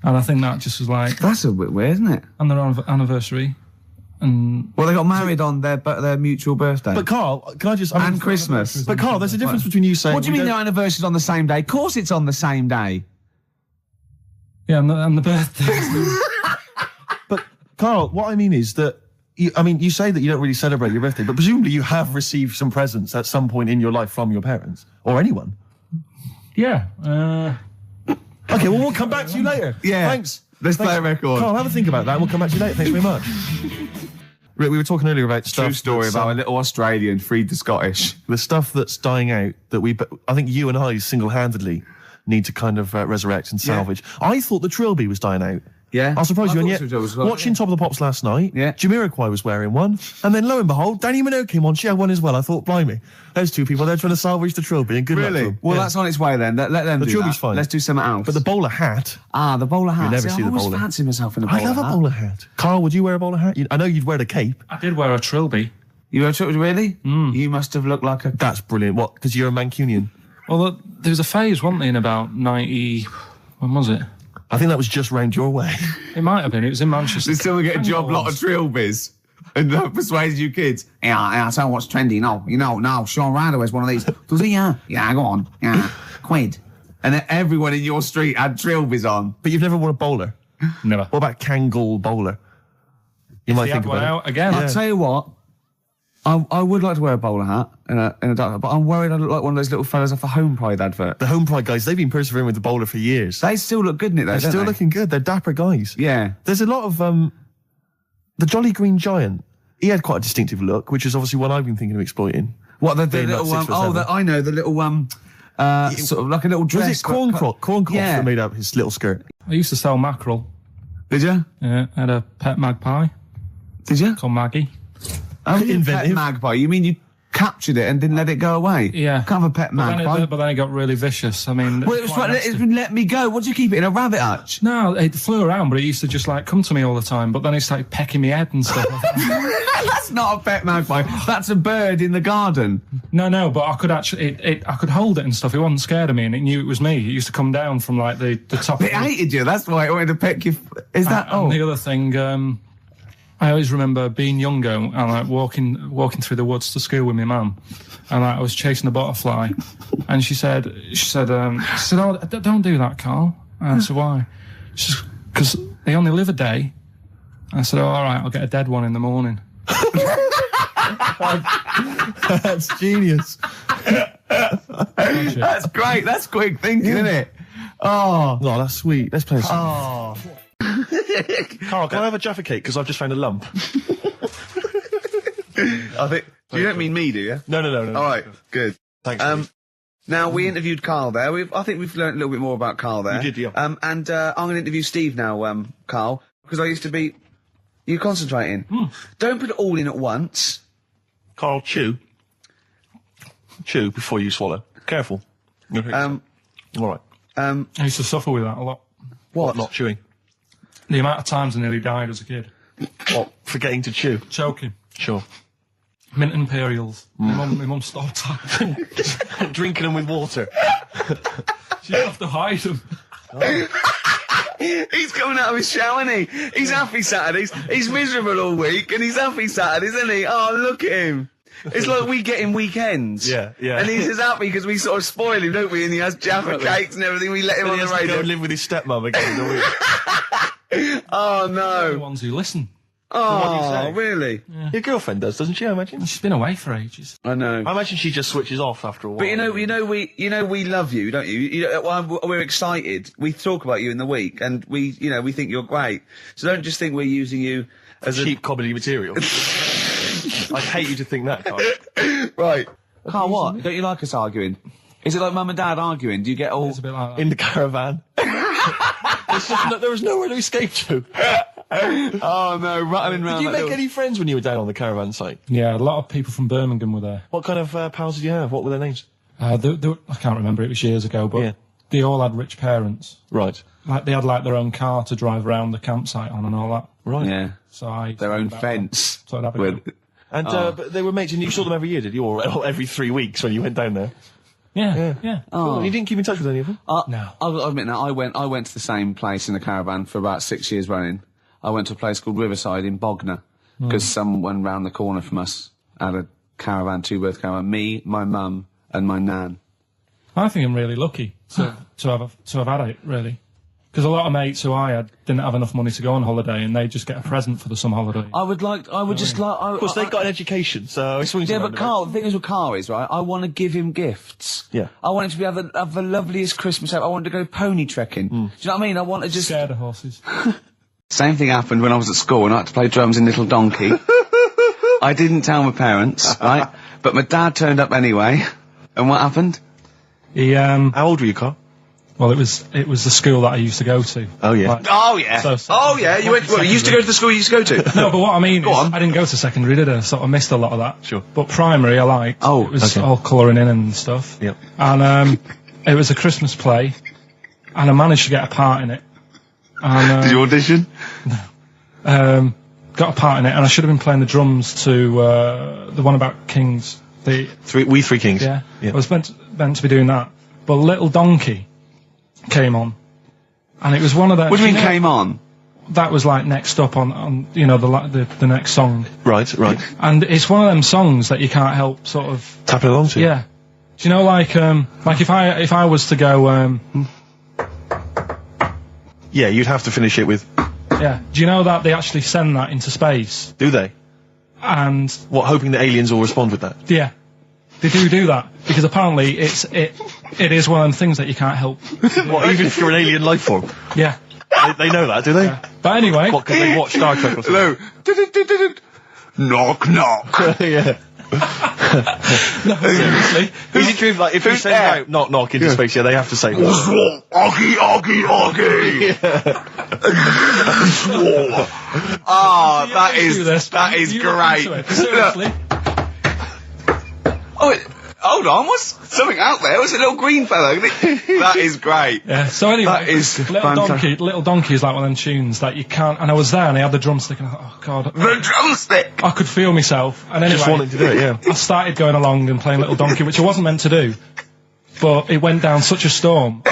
and I think that just was like... That's a bit weird, isn't it? And their anniversary, and... Well, they got married on their mutual birthday. But Carl, can I just... I mean, and Christmas. But Carl, there's a difference between you saying... What do you mean their anniversary's on the same day? Of course it's on the same day. Yeah, and the birthdays. But Carl, what I mean is that you say that you don't really celebrate your birthday, but presumably you have received some presents at some point in your life from your parents or anyone. Yeah. Okay, well, we'll come back to you later. Yeah. Thanks. Let's play a record. Carl, have a think about that and we'll come back to you later. Thanks very much. Rick, we were talking earlier about stuff. True story about a little Australian freed the Scottish. The stuff that's dying out that I think you and I single-handedly need to kind of resurrect and salvage. Yeah. I thought the Trilby was dying out. Yeah. I'll surprise you, and yet, well, watching Top of the Pops last night, yeah. Jamiroquai was wearing one, and then lo and behold, Danny Minogue came on, she had one as well. I thought, blimey, those two people, they're trying to salvage the Trilby, and good luck to them. Well, yeah. that's on its way then. Let them do that. The Trilby's fine. Let's do something else. But the bowler hat... Ah, the bowler hat. You never see the bowler. I always fancy myself in a bowler hat. I love a bowler hat. Carl, would you wear a bowler hat? I know you'd wear a cape. I did wear a Trilby. You wear a Trilby, really? You must have looked like a... That's brilliant. What, because you're a Mancunian? Well, there was a phase, wasn't there, in about 90... When was it? I think that was just round your way. It might have been. It was in Manchester. Did someone get a job lot of Trilbys? And persuaded you kids? Yeah, I'll tell you what's trendy. No, Sean Ryder wears one of these. Does he? Yeah, go on. Yeah, quid. And then everyone in your street had Trilbys on. But you've never worn a bowler? Never. What about Kangol bowler? You might think about it. Out again. I'll tell you what. I would like to wear a bowler hat in a dark, but I'm worried I look like one of those little fellas off a Home Pride advert. The Home Pride guys, they've been persevering with the bowler for years. They still look good in it, though. They're still looking good. They're dapper guys. Yeah. There's a lot of the Jolly Green Giant. He had quite a distinctive look, which is obviously one I've been thinking of exploiting. What the Being little like 6 foot 7. I know the little sort of like a little dress. Was it corncroft Yeah. that made up his little skirt? I used to sell mackerel. Did you? Yeah, I had a pet magpie Did you? called Maggie. Oh, you Inventive. pet magpie. You mean you captured it and didn't let it go away? Yeah. Can't have a pet magpie. But then it got really vicious. I mean, Well, it was quite right. nasty. It's been let me go. What do you keep it in a rabbit hutch? No, it flew around, but it used to just like come to me all the time. But then it started pecking me head and stuff. That's not a pet magpie. That's a bird in the garden. No, but I could actually, I could hold it and stuff. It wasn't scared of me, and it knew it was me. It used to come down from like the top. It hated you. That's why it wanted to peck you. Is that? And the other thing, I always remember being younger and like walking through the woods to school with my mum, and like, I was chasing a butterfly, and she said, "Oh, don't do that, Carl." And I said, "Why?" She said, "Because they only live a day." I said, "Oh, all right, I'll get a dead one in the morning." That's genius. That's great. That's quick thinking, isn't it? Oh, No, that's sweet. Let's play a song. oh. Carl, can I have a Jaffa cake? Because I've just found a lump. I think. You don't mean me, do you? No. All right. Good. Thanks. Now we interviewed Carl there. I think we've learned a little bit more about Carl there. We did, yeah. And I'm going to interview Steve now, Carl, because I used to be. You concentrating. Don't put it all in at once. Carl, chew. Chew before you swallow. Careful. All right. I used to suffer with that a lot. What? Not chewing. The amount of times I nearly died as a kid. What? Forgetting to chew. Choking. Sure. Mint Imperials. My mum stopped that. Drinking them with water. She'd have to hide them. He's coming out of his shower, isn't he? He's happy Saturdays. He's miserable all week, and he's happy Saturdays, isn't he? Oh, look at him. It's like we get him weekends. Yeah. And he's just happy because we sort of spoil him, don't we? And he has Jaffa cakes and everything. We let him on the He has to go radio. and live with his stepmom again. Don't we? Oh, The no. ones who listen. Oh, say? really? Your girlfriend does, doesn't she? I imagine. She's been away for ages. I know. I imagine she just switches off after a while. But we love you, don't you? We're excited. We talk about you in the week, and we think you're great. So don't just think we're using you as cheap comedy material. I'd hate you to think that, Carl. right. Carl, what? Don't you like us arguing? Is it like mum and dad arguing? Do you get all It's a bit like that. In the caravan. There was nowhere to escape to. Oh no, rattling round. Did you that make little- any friends when you were down on the caravan site? Yeah, a lot of people from Birmingham were there. What kind of pals did you have? What were their names? I can't remember, it was years ago, but Yeah. they all had rich parents. Right. Like, they had like their own car to drive around the campsite on and all that. Right. Yeah. So I Their own fence. So I'd have a With- go. And but they were mates, and you saw them every year, did you? Or every 3 weeks when you went down there? Yeah. Cool. You didn't keep in touch with any of them? No. I'll admit now, I went to the same place in the caravan for about 6 years running. I went to a place called Riverside in Bognor, because someone round the corner from us had a caravan, two-berth caravan. Me, my mum, and my nan. I think I'm really lucky to have had it, really. Because a lot of mates who I had didn't have enough money to go on holiday, and they just get a present for the summer holiday. Of course, they've got an education, so it swings Yeah, around but a Carl, the thing is with Carl is, right, I want to give him gifts. Yeah. I want him to have the loveliest Christmas ever. I want to go pony trekking. Do you know what I mean? I want to just... Scared of horses. Same thing happened when I was at school and I had to play drums in Little Donkey. I didn't tell my parents, right? But my dad turned up anyway. And what happened? He, How old were you, Carl? well, it was the school that I used to go to. Oh, yeah. Like, Oh, yeah. So- You went... Well, you used to go to the school you used to go to? No, but what I mean is, on. I didn't go to secondary, did I? Sort of missed a lot of that. Sure. But primary, I liked. Oh, it was okay. all colouring in and stuff. Yep. And it was a Christmas play, and I managed to get a part in it. And, Did you audition? got a part in it, and I should have been playing the drums to the one about Kings. The We Three Kings. yeah, I was meant to be doing that, but Little Donkey came on, and it was one of the. What do you mean came on? That was like next up on the next song, Right. and it's one of them songs that you can't help sort of. Tapping along to. Yeah, do you know like if I was to go Yeah, you'd have to finish it with. yeah, do you know that they actually send that into space? Do they? And What, hoping that aliens will respond with that? yeah, they do that because apparently it is one of the things that you can't help. What, even if you're an alien life form? Yeah. They know that, do they? But anyway, What, because they watch Star Trek or something? Hello. Knock, knock. Yeah. no, seriously. Is it true, like, if you send out knock knock into space, they have to say Oggy, oggy, oggy. Ah, that is You look great. into it. Seriously. Oh, hold on, what's something out there? What's a little green fellow? That is great. Yeah, so anyway, That is Little Donkey is like one of them tunes that you can't, and I was there and I had the drumstick and I thought, oh god. The drumstick! I could feel myself, and anyway, just wanting to do it, yeah. I started going along and playing Little Donkey, which I wasn't meant to do, but it went down such a storm.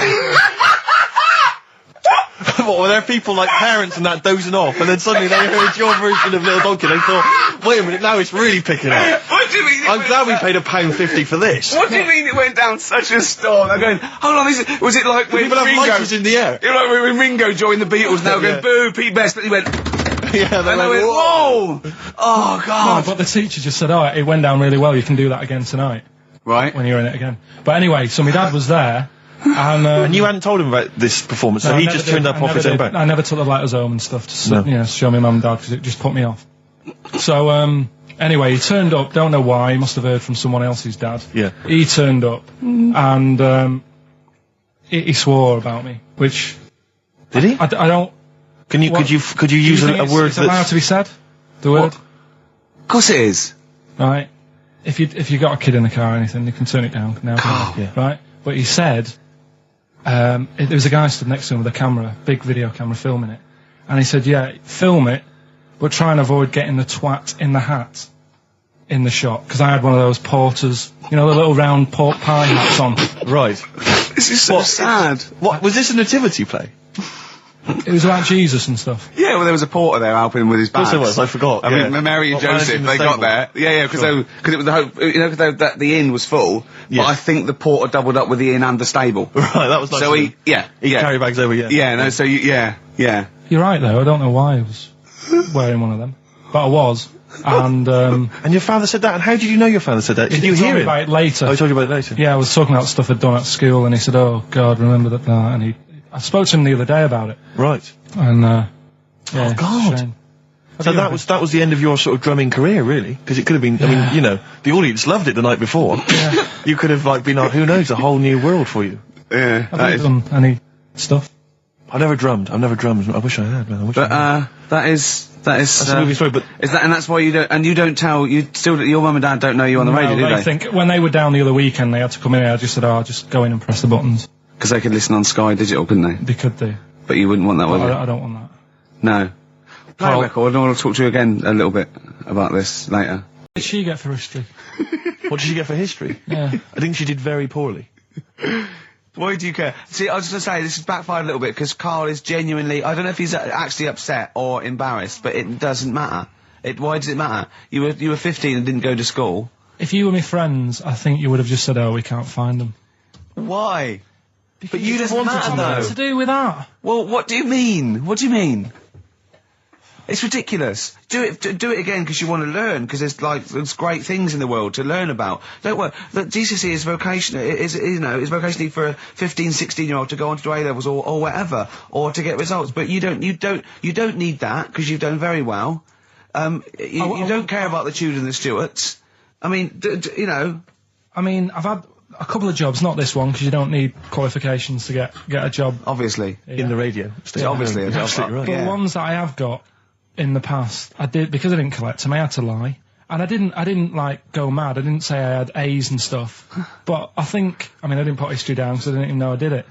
What, were there people like parents and that dozing off, and then suddenly they heard your version of Little Donkey, they thought, wait a minute, now it's really picking up. What do you mean? I'm glad we paid £1.50 for this. What do you mean it went down such a storm? I'm going, hold on, was it like when People have Ringo... lighters in the air. You know, like when Ringo joined the Beatles, now Yeah. going, boo, Pete Best, but he went... Yeah, And I went, whoa! Oh, No, God. but the teacher just said, oh, it went down really well, you can do that again tonight, Right. when you're in it again. But anyway, so my dad was there, and... And you hadn't told him about this performance, so No, I he never just did. turned up I off never his own did. back. I never took the letters home and stuff to No. show my mum and dad because it just put me off. So anyway, he turned up. Don't know why. He must have heard from someone else's dad. Yeah. He turned up and he swore about me, which Did he? I don't. Could you use Do you think a word it's allowed that's... to be said? The word, Of course it is. right? If you got a kid in the car or anything, you can turn it down now. can't you? Yeah. Right? But he said. There was a guy stood next to him with a camera, big video camera, filming it. And he said, yeah, film it, but try and avoid getting the twat in the hat in the shot. Because I had one of those porters, you know, the little round pork pie hats on. Right. This is so sad. What, was this a nativity play? It was about Jesus and stuff. Yeah, well, there was a porter there helping him with his bags. Of course there was, I forgot. I yeah. mean, Mary and What, Joseph, managing the they got stable? there. Yeah, because Sure. it was the hope, you know, because the inn was full. Yeah. But I think the porter doubled up with the inn and the stable. Right, that was nice. So of he, him. yeah, He yeah, carry bags over, yeah. yeah. No, so yeah. You're right, though. I don't know why I was wearing one of them. But I was. And, And your father said that, and how did you know your father said that? Did you he told hear me it? about it later. Oh, he told you about it later? Yeah, I was talking about stuff I'd done at school, and he said, oh, God, remember that. And I spoke to him the other day about it. Right. And, yeah. Oh, God. it's a shame. So that was the end of your sort of drumming career, really? Because it could have been, I mean, you know, the audience loved it the night before. Yeah. You could have, like, been, who knows, a whole new world for you. Yeah. Have you done any stuff? I've never drummed. I wish I had, man. I wish I had. But that is That's a movie story, but... is that, and that's why you don't, and you don't tell, your mum and dad don't know you on the radio, do they they? think when they were down the other weekend, they had to come in. I just said, "Oh, just go in and press the buttons." Because they could listen on Sky Digital, couldn't they? They could do. But you wouldn't want that, would you? I don't want that. No. Play a record, and I want to talk to you again a little bit about this later. What did she get for history? What did she get for history? Yeah. I think she did very poorly. Why do you care? See, I was just going to say, this has backfired a little bit, because Karl is genuinely, I don't know if he's actually upset or embarrassed, but it doesn't matter. Why does it matter? You were 15 and didn't go to school. If you were my friends, I think you would have just said, "Oh, we can't find them." Why? But you It just doesn't matter, have though. nothing to do with that. Well, what do you mean? What do you mean? It's ridiculous. Do it again because you want to learn, because there's great things in the world to learn about. Don't worry. Look, GCSE is vocational. It's vocationally for a 15, 16-year-old to go on to do A-levels or whatever, or to get results. But you don't need that because you've done very well. You don't care about the Tudors and the Stuarts. I mean, you know. I mean, I've had a couple of jobs, not this one, because you don't need qualifications to get a job. Obviously. In the radio. It's obviously a You're job. absolutely right. But the ones that I have got in the past, I did, because I didn't collect them, I had to lie. And I didn't like go mad. I didn't say I had A's and stuff. But I didn't put history down because I didn't even know I did it.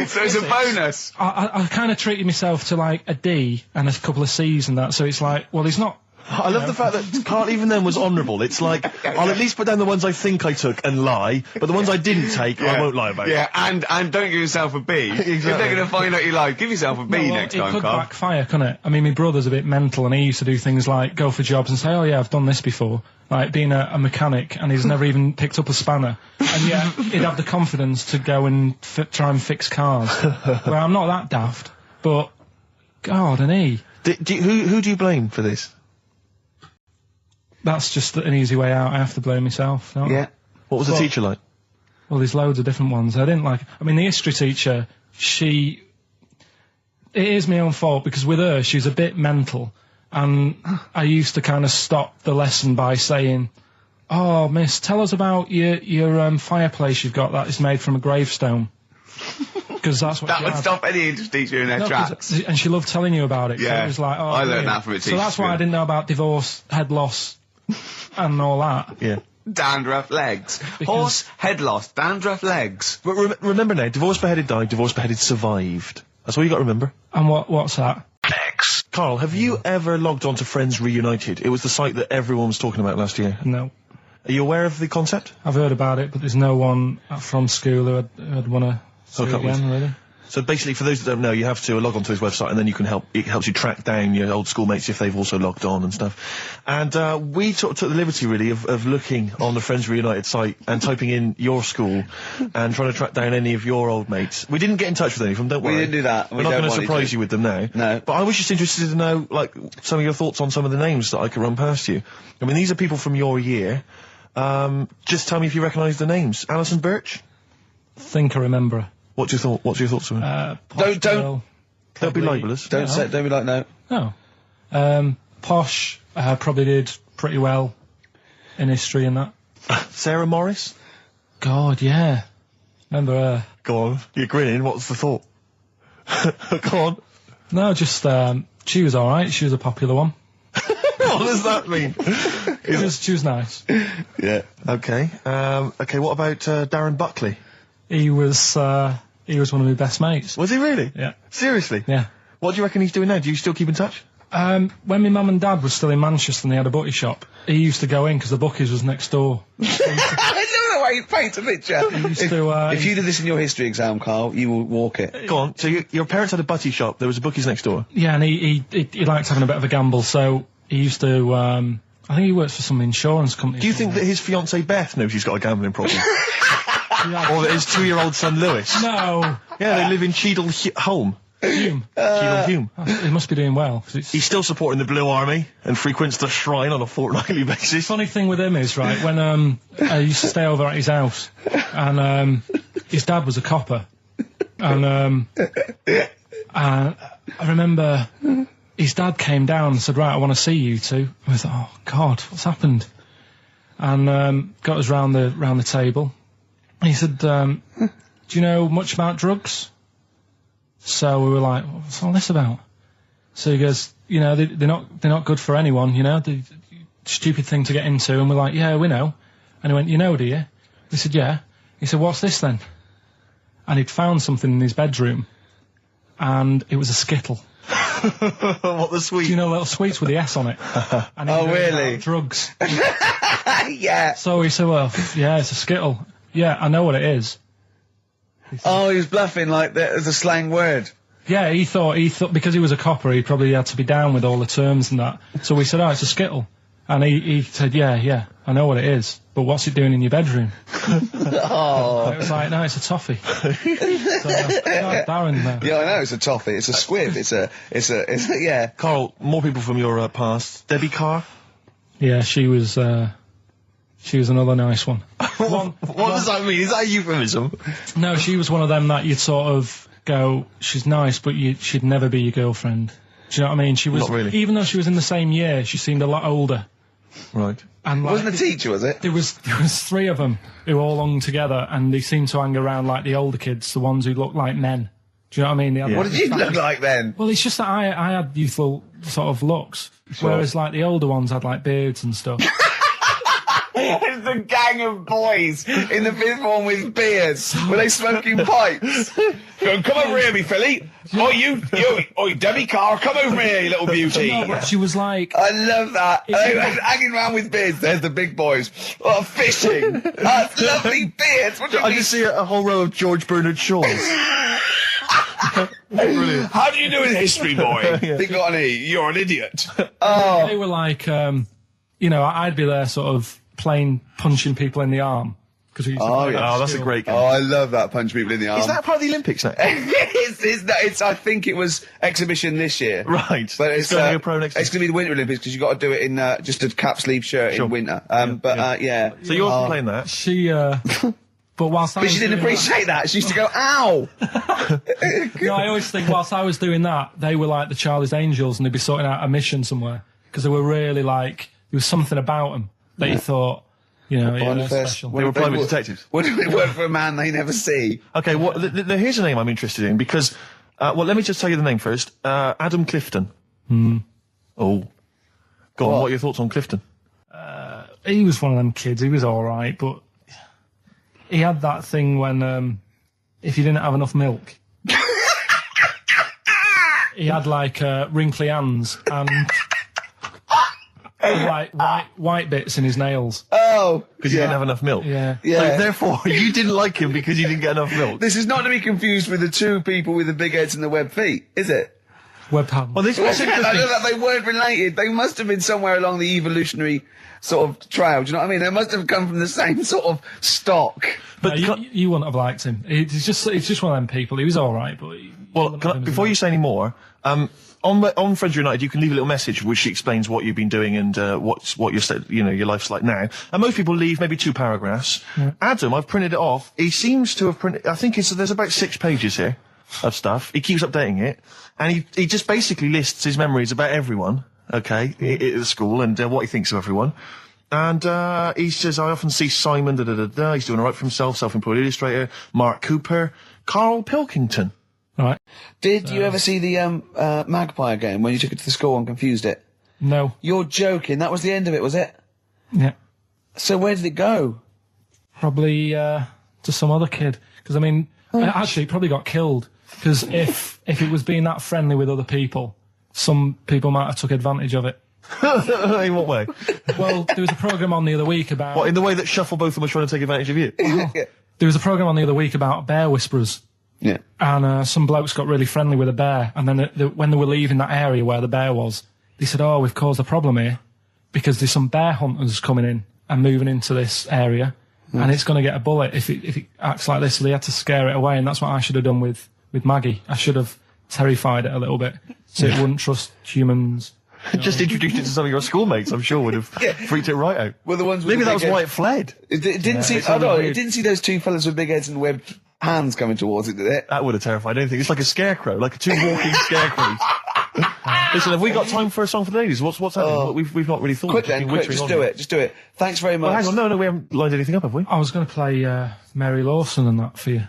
So it's a bonus. I kind of treated myself to like a D and a couple of C's and that. So it's like, well, he's not. I love the fact that Karl even then was honourable. It's like, I'll at least put down the ones I think I took and lie, but the ones I didn't take, I won't lie about. Yeah, and don't give yourself a B. If they're going to find out you lied, give yourself a B next time, It could Karl. backfire, couldn't it? I mean, my brother's a bit mental, and he used to do things like go for jobs and say, "Oh yeah, I've done this before," like being a mechanic, and he's never even picked up a spanner, and yet he'd have the confidence to go and try and fix cars. Well, I'm not that daft, but God, and he. Who do you blame for this? that's just an easy way out. I have to blame myself. Don't I? Yeah. What was the teacher like? Well, there's loads of different ones. I didn't like. I mean, the history teacher. It is my own fault because with her, she's a bit mental, and I used to kind of stop the lesson by saying, "Oh, miss, tell us about your fireplace you've got that is made from a gravestone." Because that's what That she would had. stop any English teacher in their No, tracks. and she loved telling you about it. So Yeah. it was like, oh, I learned brilliant. that from a So teacher, that's why I yeah. didn't know about divorce, head loss, and all that. Yeah. Dandruff legs. Horse, head loss, dandruff legs. But remember now, divorced, beheaded, died, divorced, beheaded, survived. That's all you got to remember. And what's that? Carl, have you ever logged on to Friends Reunited? It was the site that everyone was talking about last year. No. Are you aware of the concept? I've heard about it, but there's no one from school who'd want to see Hook it up with. again, really. So basically, for those that don't know, you have to log onto his website, and then you can it helps you track down your old schoolmates if they've also logged on and stuff. And we took the liberty, really, of looking on the Friends Reunited site and typing in your school and trying to track down any of your old mates. We didn't get in touch with any of them, don't We worry. didn't do that. We're We not don't going to want you surprise to. you with them now. No. But I was just interested to know, like, some of your thoughts on some of the names that I could run past you. I mean, these are people from your year. Just tell me if you recognise the names. Alison Birch? Think I remember. What's your thoughts on her? Posh Don't- girl, Don't be probably- libellous. Don't be like, no. No. Posh probably did pretty well in history and that. Sarah Morris? God, yeah. Remember her? Go on. You're grinning. What's the thought? Go on. No, just she was all right. She was a popular one. What does that mean? She was nice. Yeah. Okay. Okay. What about Darren Buckley? He was one of my best mates. Was he really? Yeah. Seriously? Yeah. What do you reckon he's doing now? Do you still keep in touch? When my mum and dad were still in Manchester and they had a butty shop, he used to go in because the bookies was next door. I don't know why you paint a picture. Used to, If you did this in your history exam, Carl, you will walk it. Go on. So your parents had a butty shop. There was a bookies next door. Yeah, and he liked having a bit of a gamble, so he used to. I think he works for some insurance company. Do you think that his fiancée Beth knows he's got a gambling problem? Or that his 2-year-old son Lewis? No. Yeah, they live in Cheadle Home. Hume. Cheadle Hume. He must be doing well. 'Cause it's He's still supporting the Blue Army and frequents the shrine on a fortnightly basis. funny thing with him is, right, when I used to stay over at his house, and his dad was a copper, and I remember his dad came down and said, right, I want to see you two. I was like, oh God, what's happened? And got us round the table. And he said, do you know much about drugs? So we were like, what's all this about? So he goes, you know, they're not good for anyone, you know, the stupid thing to get into. And we're like, yeah, we know. And he went, you know, do you? We said, yeah. He said, what's this then? And he'd found something in his bedroom, and it was a Skittle. What the sweet? Do you know little sweets with the S on it? And Oh, really? Drugs. Yeah. So he said, well, yeah, it's a Skittle. Yeah, I know what it is. Oh, he was bluffing like that as a slang word. Yeah, he thought because he was a copper, he probably had to be down with all the terms and that. So we said, oh, it's a Skittle. And he said, yeah, I know what it is, but what's it doing in your bedroom? Oh. It was like, no, it's a toffee. So, Darren, Yeah, I know, it's a toffee, it's a squib, it's a, yeah. Carl, more people from your past. Debbie Carr? yeah, she was another nice one. What does that mean? Is that a euphemism? No, she was one of them that you'd sort of go, she's nice, but she'd never be your girlfriend. Do you know what I mean? She was, Not really. even though she was in the same year, she seemed a lot older. Right. And like, Wasn't a teacher, was it? there was 3 of them who all hung together, and they seemed to hang around like the older kids, the ones who looked like men. Do you know what I mean? They had Yeah. What did you look like then? Well, it's just that I had youthful sort of looks, whereas like the older ones had like beards and stuff. It's the gang of boys in the 5th form with beards. Were they smoking pipes? Come over here, me filly. Oh, Debbie Carr, come over here, you little beauty. No, but she was like, I love that. They were hanging around with beards. There's the big boys. Oh, fishing. That's lovely beards. What do you I mean? just see a whole row of George Bernard Shaws. Brilliant. How do you do in history, boy? Think on E, you're an idiot. they were like, you know, I'd be there sort of punching people in the arm. Because we used to Oh, play yeah. that Oh, that's a school. great game. Oh, I love that, punch people in the arm. Is that part of the Olympics now? it's, I think it was exhibition this year. Right. But it's gonna go pro next It's going to be the Winter Olympics because you've got to do it in just a cap sleeve shirt Sure. in winter. Yeah. So you're playing that? She, but whilst I But was she didn't doing appreciate that. She used to go, ow! No, I always think whilst I was doing that, they were like the Charlie's Angels, and they'd be sorting out a mission somewhere because they were really like there was something about them that you thought, you know, yeah, they're special. They were private detectives. What do it work for a man they never see? Okay, here's a name I'm interested in because, let me just tell you the name first. Adam Clifton. Oh. Go on, what are your thoughts on Clifton? He was one of them kids. He was all right, but he had that thing when if you didn't have enough milk, he had like wrinkly hands and like white bits in his nails. Oh! Because you didn't have enough milk. Yeah. Yeah. So therefore, you didn't like him because you didn't get enough milk. This is not to be confused with the two people with the big heads and the web feet, is it? Web hand. Well, this what's I know interesting. that they weren't related. They must have been somewhere along the evolutionary sort of trail. Do you know what I mean? They must have come from the same sort of stock. But No, you wouldn't have liked him. He's just one of them people. He was all right, but before you say any more, on Friends United, you can leave a little message which explains what you've been doing and what your life's like now. And most people leave maybe 2 paragraphs. Yeah. Adam, I've printed it off. He seems to have printed. I think there's about 6 pages here of stuff. He keeps updating it, and he just basically lists his memories about everyone. Okay, at the school and what he thinks of everyone. And he says, I often see Simon, he's doing all right for himself, self-employed illustrator, Mark Cooper, Karl Pilkington. right. Did you ever see the Magpie game when you took it to the school and confused it? No. You're joking. That was the end of it, was it? Yeah. So where did it go? Probably to some other kid. Because I mean, actually, it probably got killed. Because if it was being that friendly with other people, some people might have took advantage of it. In what way? Well, there was a programme on the other week about... What, in the way that Shuffleboth was trying to take advantage of you? There was a programme on the other week about bear whisperers. Yeah. And some blokes got really friendly with a bear. And then when they were leaving that area where the bear was, they said, we've caused a problem here because there's some bear hunters coming in and moving into this area. And it's going to get a bullet if it acts like this. So they had to scare it away. And that's what I should have done with Maggie. I should have terrified it a little bit so it wouldn't trust humans. Just introduced it to some of your schoolmates, I'm sure would have freaked it right out. Well, the ones with Maybe the that was big why heads. it fled. It didn't see. it's Oh no! weird. It didn't see those 2 fellas with big heads and webbed hands coming towards it, did it? That would have terrified anything. It's like a scarecrow, like 2 walking scarecrows. Listen, have we got time for a song for the ladies? What's happening? We've not really thought. Quick We've then, been quick! wittering Just on do here. it! Just do it! Thanks very much. Well, hang on, no, we haven't lined anything up, have we? I was going to play Mary Lawson and that for you.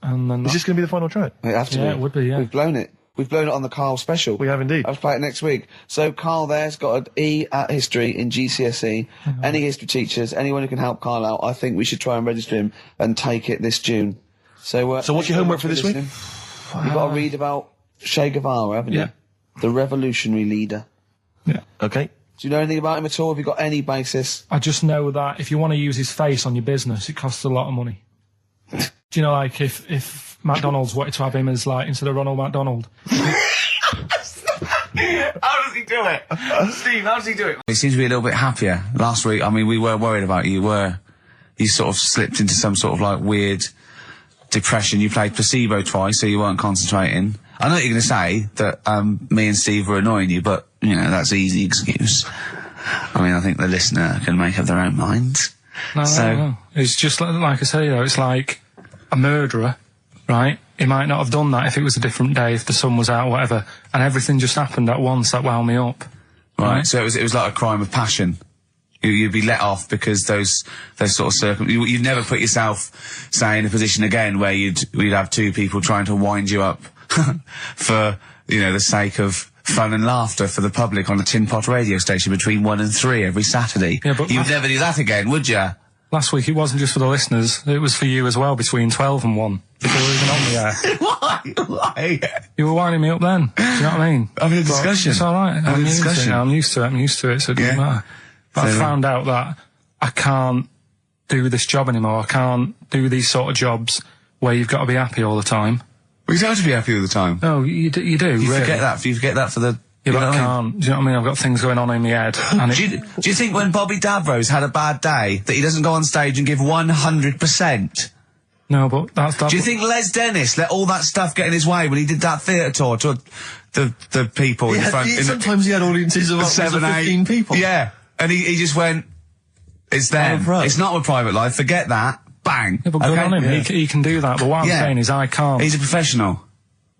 And then Is this going to be the final track? It has to Yeah, be. it would be, yeah. We've blown it. We've blown it on the Carl special. We have indeed. I'll play it next week. So Carl there's got an E at history in GCSE. Any history teachers, anyone who can help Carl out, I think we should try and register him and take it this June. So So what's your homework for this week? You've got to read about Che Guevara, haven't you? Yeah. The revolutionary leader. Yeah. Okay. Do you know anything about him at all? Have you got any basis? I just know that if you want to use his face on your business, it costs a lot of money. Do you know, like, if McDonald's wanted to have him as, like, instead of Ronald McDonald? How does he do it? Steve, how does he do it? He seems to be a little bit happier. Last week, I mean, we were worried about you. You sort of slipped into some sort of like weird depression. You played placebo twice, so you weren't concentrating. I know you're going to say that me and Steve were annoying you, but, you know, that's an easy excuse. I mean, I think the listener can make up their own minds. No. It's just like I say, you know, it's like a murderer, right? He might not have done that if it was a different day, if the sun was out or whatever, and everything just happened at once that wound me up. Right, so it was like a crime of passion. You'd be let off because those sort of you'd never put yourself, say, in a position again where we'd have 2 people trying to wind you up for, you know, the sake of fun and laughter for the public on a tin pot radio station between 1 and 3 every Saturday. Yeah, but You'd never do that again, would you? Last week it wasn't just for the listeners, it was for you as well, between 12 and 1. Before we were even on the air. Why? You were winding me up then. Do you know what I mean? Having a discussion. It's alright. Having a discussion. I'm used to it, so it doesn't matter. But I found out that I can't do this job anymore. I can't do these sort of jobs where you've got to be happy all the time. Well, you don't have to be happy all the time. No, you do, You really. forget that. You forget that for the Yeah, You but know I what I can't. Do you know what I mean? I've got things going on in my head. And Do you think when Bobby Davros had a bad day that he doesn't go on stage and give 100%? no, but that's... Do you think Les Dennis let all that stuff get in his way when he did that theatre tour to the people in front? Sometimes he had audiences of up to 7, 15 8 people. Yeah, and he just went, it's them. Oh, right. It's not a private life. Forget that. Bang. Yeah, but good on him. Yeah. He can do that. But what I'm Yeah. saying is I can't. He's a professional.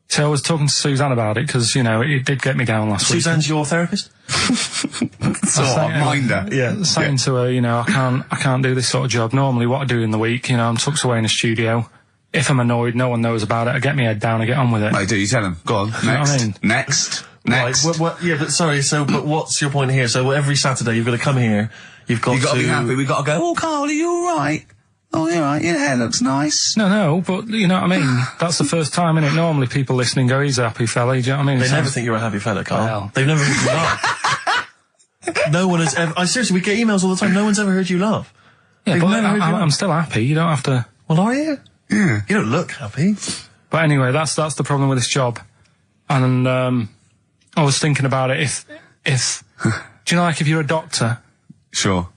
So I was talking to Suzanne about it because, you know, it did get me down last week. Suzanne's your therapist? Sort of minder. Yeah. Saying to her, you know, I can't do this sort of job. Normally what I do in the week, you know, I'm tucked away in a studio. If I'm annoyed, no one knows about it. I get my head down, I get on with it. Right, do you tell him? Go on. know Next. what I mean? Next. Right, yeah, but sorry, but what's your point here? So every Saturday you've got to come here, you've got You've got to be happy. We've got to go, oh, Carl, are you alright? Oh, you're right. Your hair looks nice. No, but you know what I mean? That's the first time, innit? Normally people listening go, he's a happy fella, do you know what I mean? They never think you're a happy fella, Carl. Well. They've never heard you laugh. No one has ever... seriously, we get emails all the time, no one's ever heard you laugh. Yeah, They've but never heard you laugh. I'm still happy, you don't have to... Well, are you? Yeah. You don't look happy. But anyway, that's the problem with this job. And, I was thinking about it, if do you know, like, if you're a doctor Sure.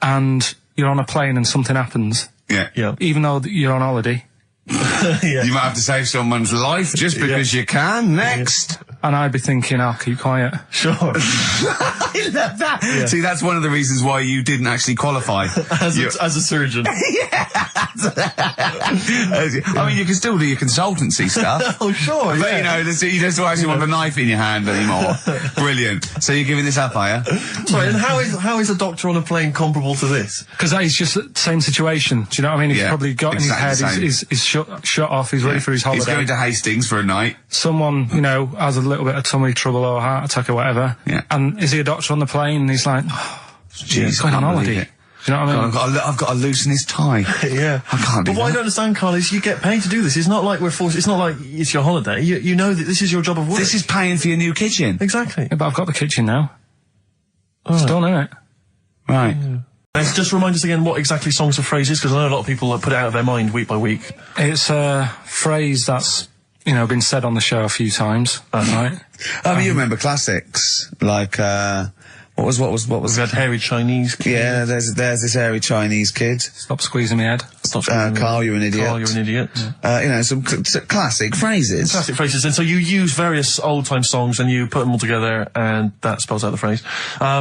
and you're on a plane and something happens, Yeah. Yeah. even though you're on holiday, You might have to save someone's life just because you can. Next. and I'd be thinking, I'll keep quiet. Sure. I love that. See, that's one of the reasons why you didn't actually qualify. as a surgeon. I mean, you can still do your consultancy stuff. Oh, sure, But, yeah. you know, you don't actually want the knife in your hand anymore. Brilliant. So you're giving this up, are you? Sorry, and how is a doctor on a plane comparable to this? Because that is just the same situation. Do you know what I mean? He's Yeah, probably got exactly in the same. his head, he's shut off, he's ready for his holiday. He's going to Hastings for a night. Someone, you know, has a little bit of tummy trouble or a heart attack or whatever. Yeah. And is he a doctor on the plane? And he's like, Jeez, he's going on I can't believe holiday. it. Do you know what I mean? I've got to loosen his tie. Yeah. I can't do But what I that. don't understand, Carl, is you get paid to do this. It's not like we're forced. It's not like it's your holiday. You know that this is your job of work. This is paying for your new kitchen. Exactly. Yeah, but I've got the kitchen now. It's done, isn't it? Right. And just remind us again what exactly songs or phrases, because I know a lot of people put it out of their mind week by week. It's a phrase that's, you know, been said on the show a few times, right? I mean, you remember classics like what was We had hairy Chinese. yeah, there's this hairy Chinese kid. Stop squeezing my head. Stop Carl, you're an idiot. Carl, you're an idiot. You know, some classic phrases. Classic phrases. And so you use various old-time songs and you put them all together and that spells out the phrase.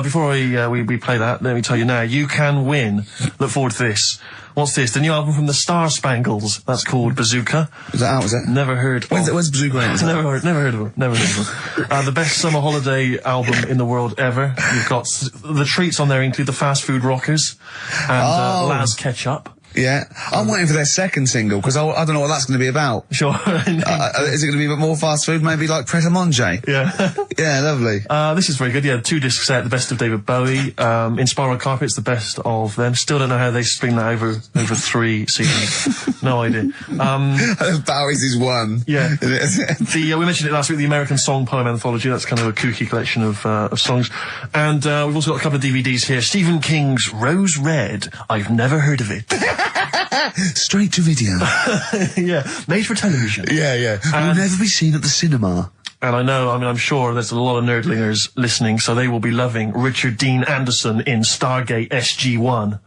Before we play that, let me tell you now, you can win. Look forward to this. What's this? The new album from the Star Spangles. That's called Bazooka. Is that out, is it? Never heard. When's Bazooka out? Never heard of them. The best summer holiday album in the world ever. You've got the treats on there include the Fast Food Rockers and Laz Ketchup. Yeah. I'm waiting for their second single, because I don't know what that's going to be about. Sure. Is it going to be a bit more fast food? Maybe like Pret a Manger? Yeah. Yeah, lovely. This is very good. Yeah, 2-disc set, the best of David Bowie. Inspiral Carpets, the best of them. Still don't know how they spring that over 3 seasons. No idea. Bowie's is one. Yeah. We mentioned it last week, the American Song Poem Anthology. That's kind of a kooky collection of songs. And we've also got a couple of DVDs here. Stephen King's Rose Red. I've never heard of it. Straight to video. Yeah, made for television. Yeah. Will never be seen at the cinema. And I'm sure there's a lot of nerdlingers listening, so they will be loving Richard Dean Anderson in Stargate SG-1.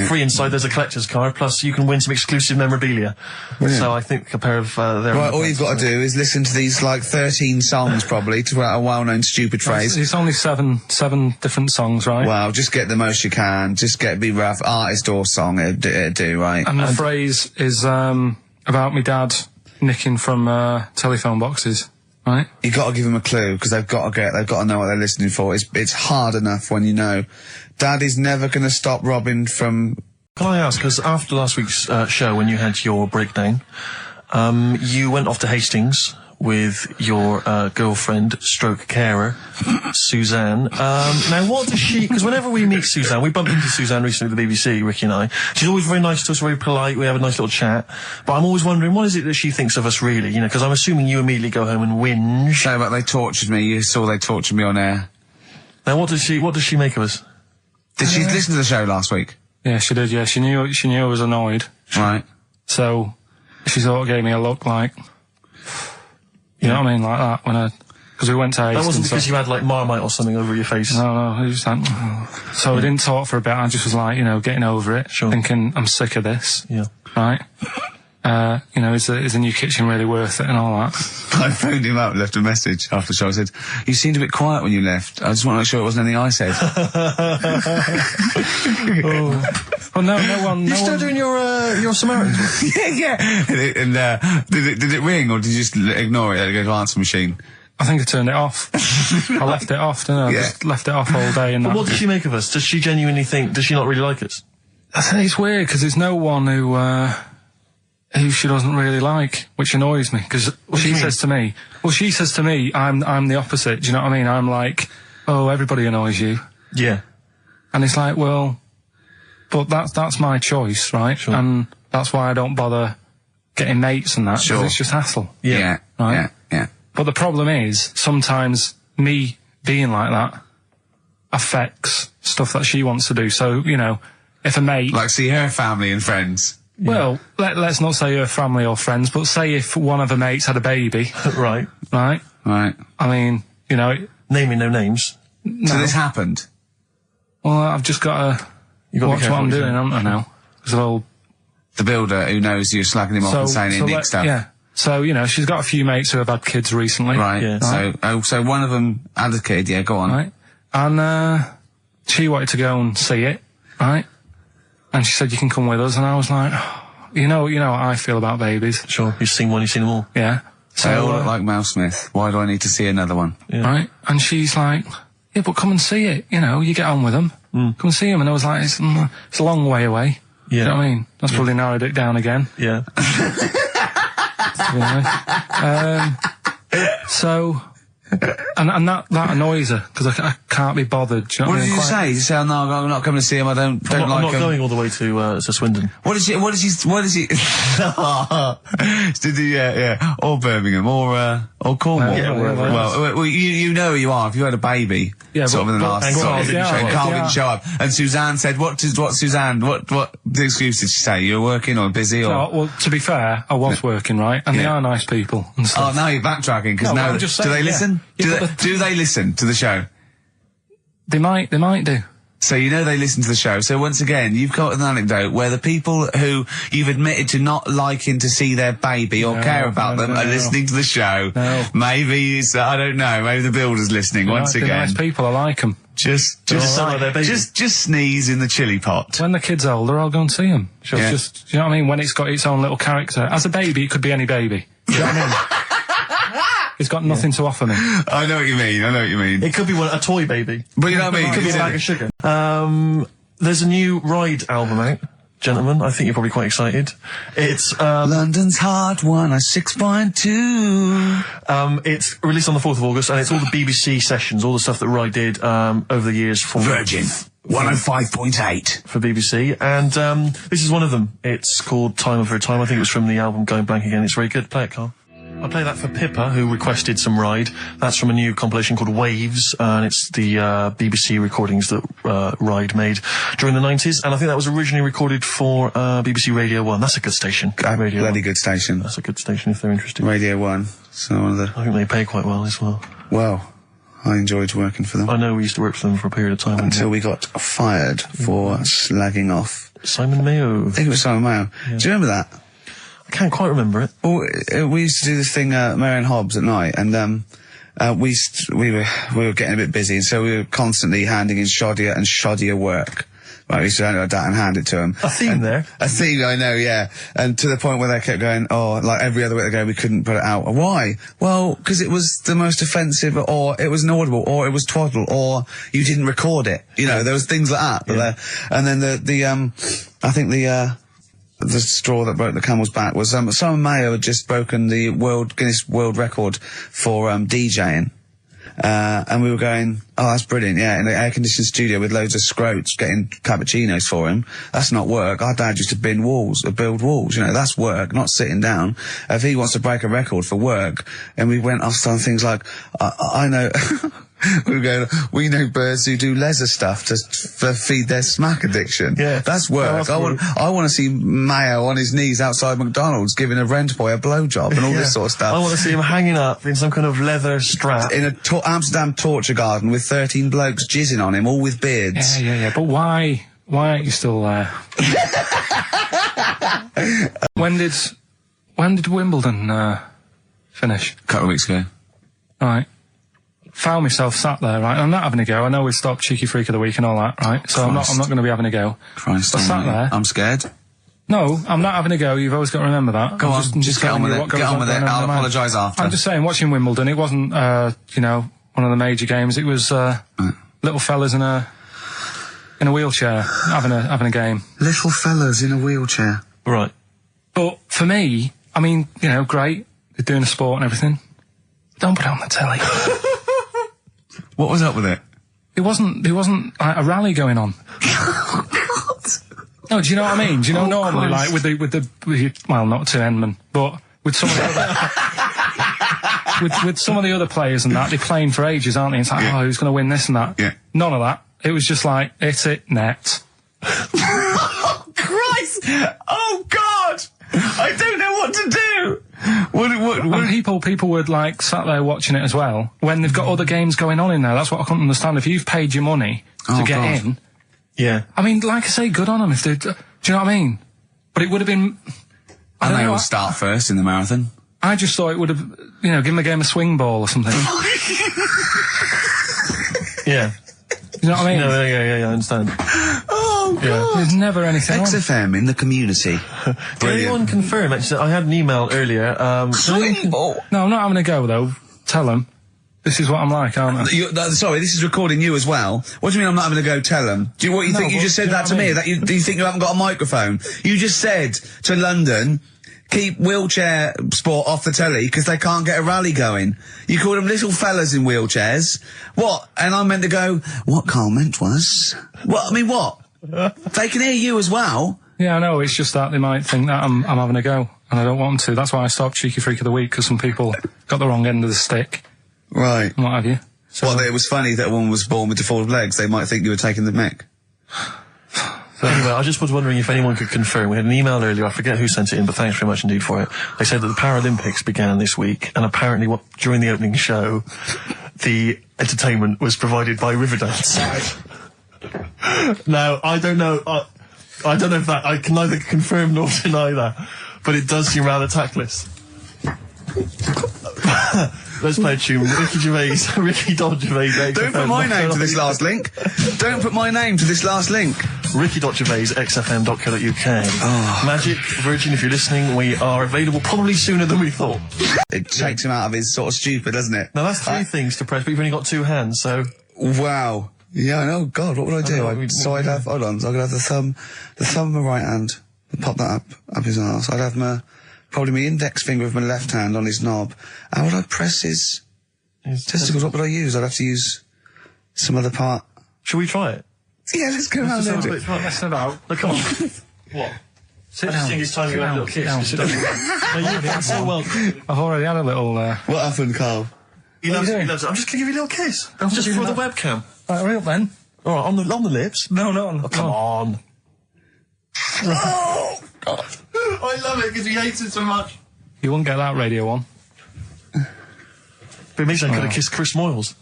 Free inside, there's a collector's card, plus you can win some exclusive memorabilia. Brilliant. So I think a pair of their... Right, all you've got to do is listen to these, like, 13 songs, probably, to a well-known stupid phrase. It's only seven different songs, right? Well, just get the most you can. Just be rough. Artist or song, it'd do, right? And the phrase is about me dad nicking from telephone boxes, right? You got to give them a clue, because they've got to know what they're listening for. It's hard enough when you know. Dad is never going to stop robbing from... Can I ask, because after last week's show, when you had your breakdown, you went off to Hastings with your girlfriend, stroke carer, Suzanne. Now, what does she... Because whenever we meet Suzanne, we bumped into Suzanne recently at the BBC, Ricky and I. She's always very nice to us, very polite. We have a nice little chat. But I'm always wondering, what is it that she thinks of us, really? You know, because I'm assuming you immediately go home and whinge. No, but they tortured me. You saw they tortured me on air. Now, what does she make of us? Did she listen to the show last week? Yeah, she did, yeah. She knew I was annoyed. Right. So she sort of gave me a look like... You know what I mean? Like that, when I... because we went to Ace. That wasn't because you had like Marmite or something over your face. No, it was like, so we didn't talk for a bit. I just was like, getting over it, thinking I'm sick of this. Yeah. Right. Is the new kitchen really worth it and all that? I phoned him up, left a message after the show. I said, "You seemed a bit quiet when you left. I just want to make sure it wasn't anything I said." Well, no one. You still doing your Samaritan? yeah. And did it ring or did you just ignore it? Let it go to answer machine. I think I turned it off. I left it off, didn't I? Yeah. Just left it off all day. And But what does she make of us? Does she genuinely think? Does she not really like us? I think it's weird because there's no one who she doesn't really like, which annoys me because she says to me, I'm the opposite. Do you know what I mean? I'm like, oh, everybody annoys you. Yeah. And it's like, well, but that's my choice, right? Sure. And that's why I don't bother getting mates and that. 'Cause Sure. it's just hassle. Yeah. Right? Yeah. But the problem is, sometimes me being like that affects stuff that she wants to do. So, if a mate... Like see her family and friends. Well, let's not say her family or friends, but say if one of her mates had a baby. Right. Right? Right. I mean, Naming no names. So this happened? well, I've just got to watch what I'm doing, haven't I now? So, The builder who knows you're slagging him off and saying he nicks stuff. Yeah. So, she's got a few mates who have had kids recently. Right. Yeah. So one of them had a kid. Yeah, go on. Right. And she wanted to go and see it, right? And she said, you can come with us. And I was like, you know what I feel about babies. Sure. You've seen one, you've seen them all. Yeah. They all look like Mel Smith. Why do I need to see another one? Yeah. Right. And she's like, yeah, but come and see it. You get on with them. Come and see them. And I was like, it's a long way away. Yeah. You know what I mean? That's probably narrowed it down again. Yeah. So, and that annoys her because I can't be bothered. Do you know What I did mean? you say? Did you say, "Oh, no, I'm not coming to see him. I don't I'm like not him." going all the way to Swindon. What did he? Did he? Yeah. Or Birmingham, or Cornwall. Yeah, well, Well, you know who you are. If you had a baby, Yeah, sort of in the but- last, and Carl didn't show up. Carl didn't show up, and Suzanne said, "What Suzanne? What the excuse did she say? You're working or busy or?" No, well, to be fair, I was working, right? And they are nice people and Oh, stuff. now you're backtracking because No, now I'm just do saying, they yeah. listen? Yeah, Do they listen to the show? They might do. So they listen to the show. So once again, you've got an anecdote where the people who you've admitted to not liking to see their baby or No, care about no, them no, are no. listening to the show. No. Maybe I don't know. Maybe the builder's listening once They're again. nice people, I like them. Just sound like their baby. just sneeze in the chili pot. When the kid's older, I'll go and see them. Yeah. Just, do you know what I mean? When it's got its own little character. As a baby, it could be any baby. Do you know what I mean? It's got nothing to offer me. I know what you mean. It could be a toy baby. But you know what I mean? It could be a bag of sugar. There's a new Ride album out, gentlemen. I think you're probably quite excited. It's London's Hot 106.2. it's released on the 4th of August, and it's all the BBC sessions, all the stuff that Ride did over the years for Virgin 105.8 for BBC, and this is one of them. It's called Time Over Time. I think it was from the album Going Blank Again. It's very good. Play it, Carl. I play that for Pippa, who requested some Ride. That's from a new compilation called Waves, and it's the BBC recordings that Ride made during the 90s, and I think that was originally recorded for BBC Radio 1. That's a good station. Radio Bloody 1. good station. That's a good station if they're interested. Radio 1. So one of the. I think they pay quite well as well. Well, I enjoyed working for them. I know we used to work for them for a period of time. Until we got fired for slagging off. Simon Mayo. I think it was Simon Mayo. Do you remember that? I can't quite remember it. Well, we used to do this thing, Marion Hobbs at night, and we were getting a bit busy, and so we were constantly handing in shoddier and shoddier work. Right, we used to hand it like that and hand it to them. A theme there. A theme, I know, yeah. And to the point where they kept going, like every other week they go, we couldn't put it out. Why? Well, because it was the most offensive, or it was inaudible, or it was twaddle, or you didn't record it. There was things like that. Yeah. And then I think the straw that broke the camel's back was Simon Mayo had just broken the Guinness World Record for DJing. And we were going, oh, that's brilliant, yeah, in the air-conditioned studio with loads of scrotes getting cappuccinos for him. That's not work. Our dad used to build walls, that's work, not sitting down. If he wants to break a record for work, and we went off on things like, I know, We know birds who do leather stuff to feed their smack addiction. Yeah. That's work. that's I want to see Mayo on his knees outside McDonald's giving a rent boy a blowjob and all this sort of stuff. I want to see him hanging up in some kind of leather strap. In a Amsterdam torture garden with 13 blokes jizzing on him, all with beards. Yeah. But why aren't you still there? When did Wimbledon finish? A couple of weeks ago. Right. Found myself sat there, right? I'm not having a go. I know we stopped Cheeky Freak of the Week and all that, right? So I'm not going to be having a go. Christ, I sat there. I'm scared. No, I'm not having a go. You've always got to remember that. Go on, just get on with it. Get on with it. I'll apologise after. I'm just saying, watching Wimbledon, it wasn't, one of the major games. It was little fellas in a wheelchair having a game. Little fellas in a wheelchair. Right. But for me, I mean, great. They're doing a sport and everything. Don't put it on the telly. What was up with it? There wasn't like a rally going on. No, do you know what I mean? Do you know normally, like with the well, not to Enman, but with some of the other with some of the other players and that, they're playing for ages, aren't they? It's like, who's going to win this and that? Yeah. None of that. It was just like, hit it, net. Oh, Christ! Oh, God! I don't know what to do! And people would like sat there watching it as well when they've got other games going on in there. That's what I couldn't understand. If you've paid your money to get in, yeah. I mean, like I say, good on them if they. Do you know what I mean? But it would have been. And they all start first in the marathon. I just thought it would have, give them a game of swing ball or something. Yeah. You know what I mean? No, yeah, I understand. Oh, God. Yeah. There's never anything on. XFM in the community. Can anyone confirm, actually, I had an email earlier, Oh. No, I'm not having a go, though. Tell them. This is what I'm like, aren't I? Sorry, this is recording you as well. What do you mean I'm not having a go? Tell them. Do you think you just said that to me? That do you think you haven't got a microphone? You just said to London, keep wheelchair sport off the telly because they can't get a rally going. You called them little fellas in wheelchairs. What? And I meant to go, what Carl meant was... What? I mean, what? They can hear you as well. Yeah, I know. It's just that they might think that I'm having a go, and I don't want to. That's why I stopped Cheeky Freak of the Week, because some people got the wrong end of the stick. Right. And what have you. So, Well, it was funny that a woman was born with deformed legs. They might think you were taking the mick. So anyway, I just was wondering if anyone could confirm. We had an email earlier, I forget who sent it in, but thanks very much indeed for it. They said that the Paralympics began this week, and apparently during the opening show, the entertainment was provided by Riverdance. Now, I don't know if that, I can neither confirm nor deny that, but it does seem rather tactless. Let's play a tune. Ricky Gervais. Don't put my name to this last link. Don't put my name to this last link. Ricky.Gervais, xfm.co.uk. Oh. Magic, Virgin, if you're listening, we are available probably sooner than we thought. It takes him out of his sort of stupid, doesn't it? Now that's three things to press, but you've only got two hands, so... Wow. Yeah, I know. God, what would I do? I'd have, hold on, so I could have the thumb of my right hand, pop that up his arse. I'd have probably my index finger of my left hand on his knob. How would I press his testicles? What would I use? I'd have to use some other part. Shall we try it? Yeah, let's go around there. Let's have out. Look, come on. What? Sit I just down. think it's time you had a little kiss. No, you've done so well. I've already had a little... What happened, Carl? He loves it. I'm just going to give you a little kiss. Just for the webcam. Right, hurry up then. All right, on the lips. No. Oh, come on. Oh, God. I love it because he hates it so much. You wouldn't get that radio on. But it means I could have kissed Chris Moyles.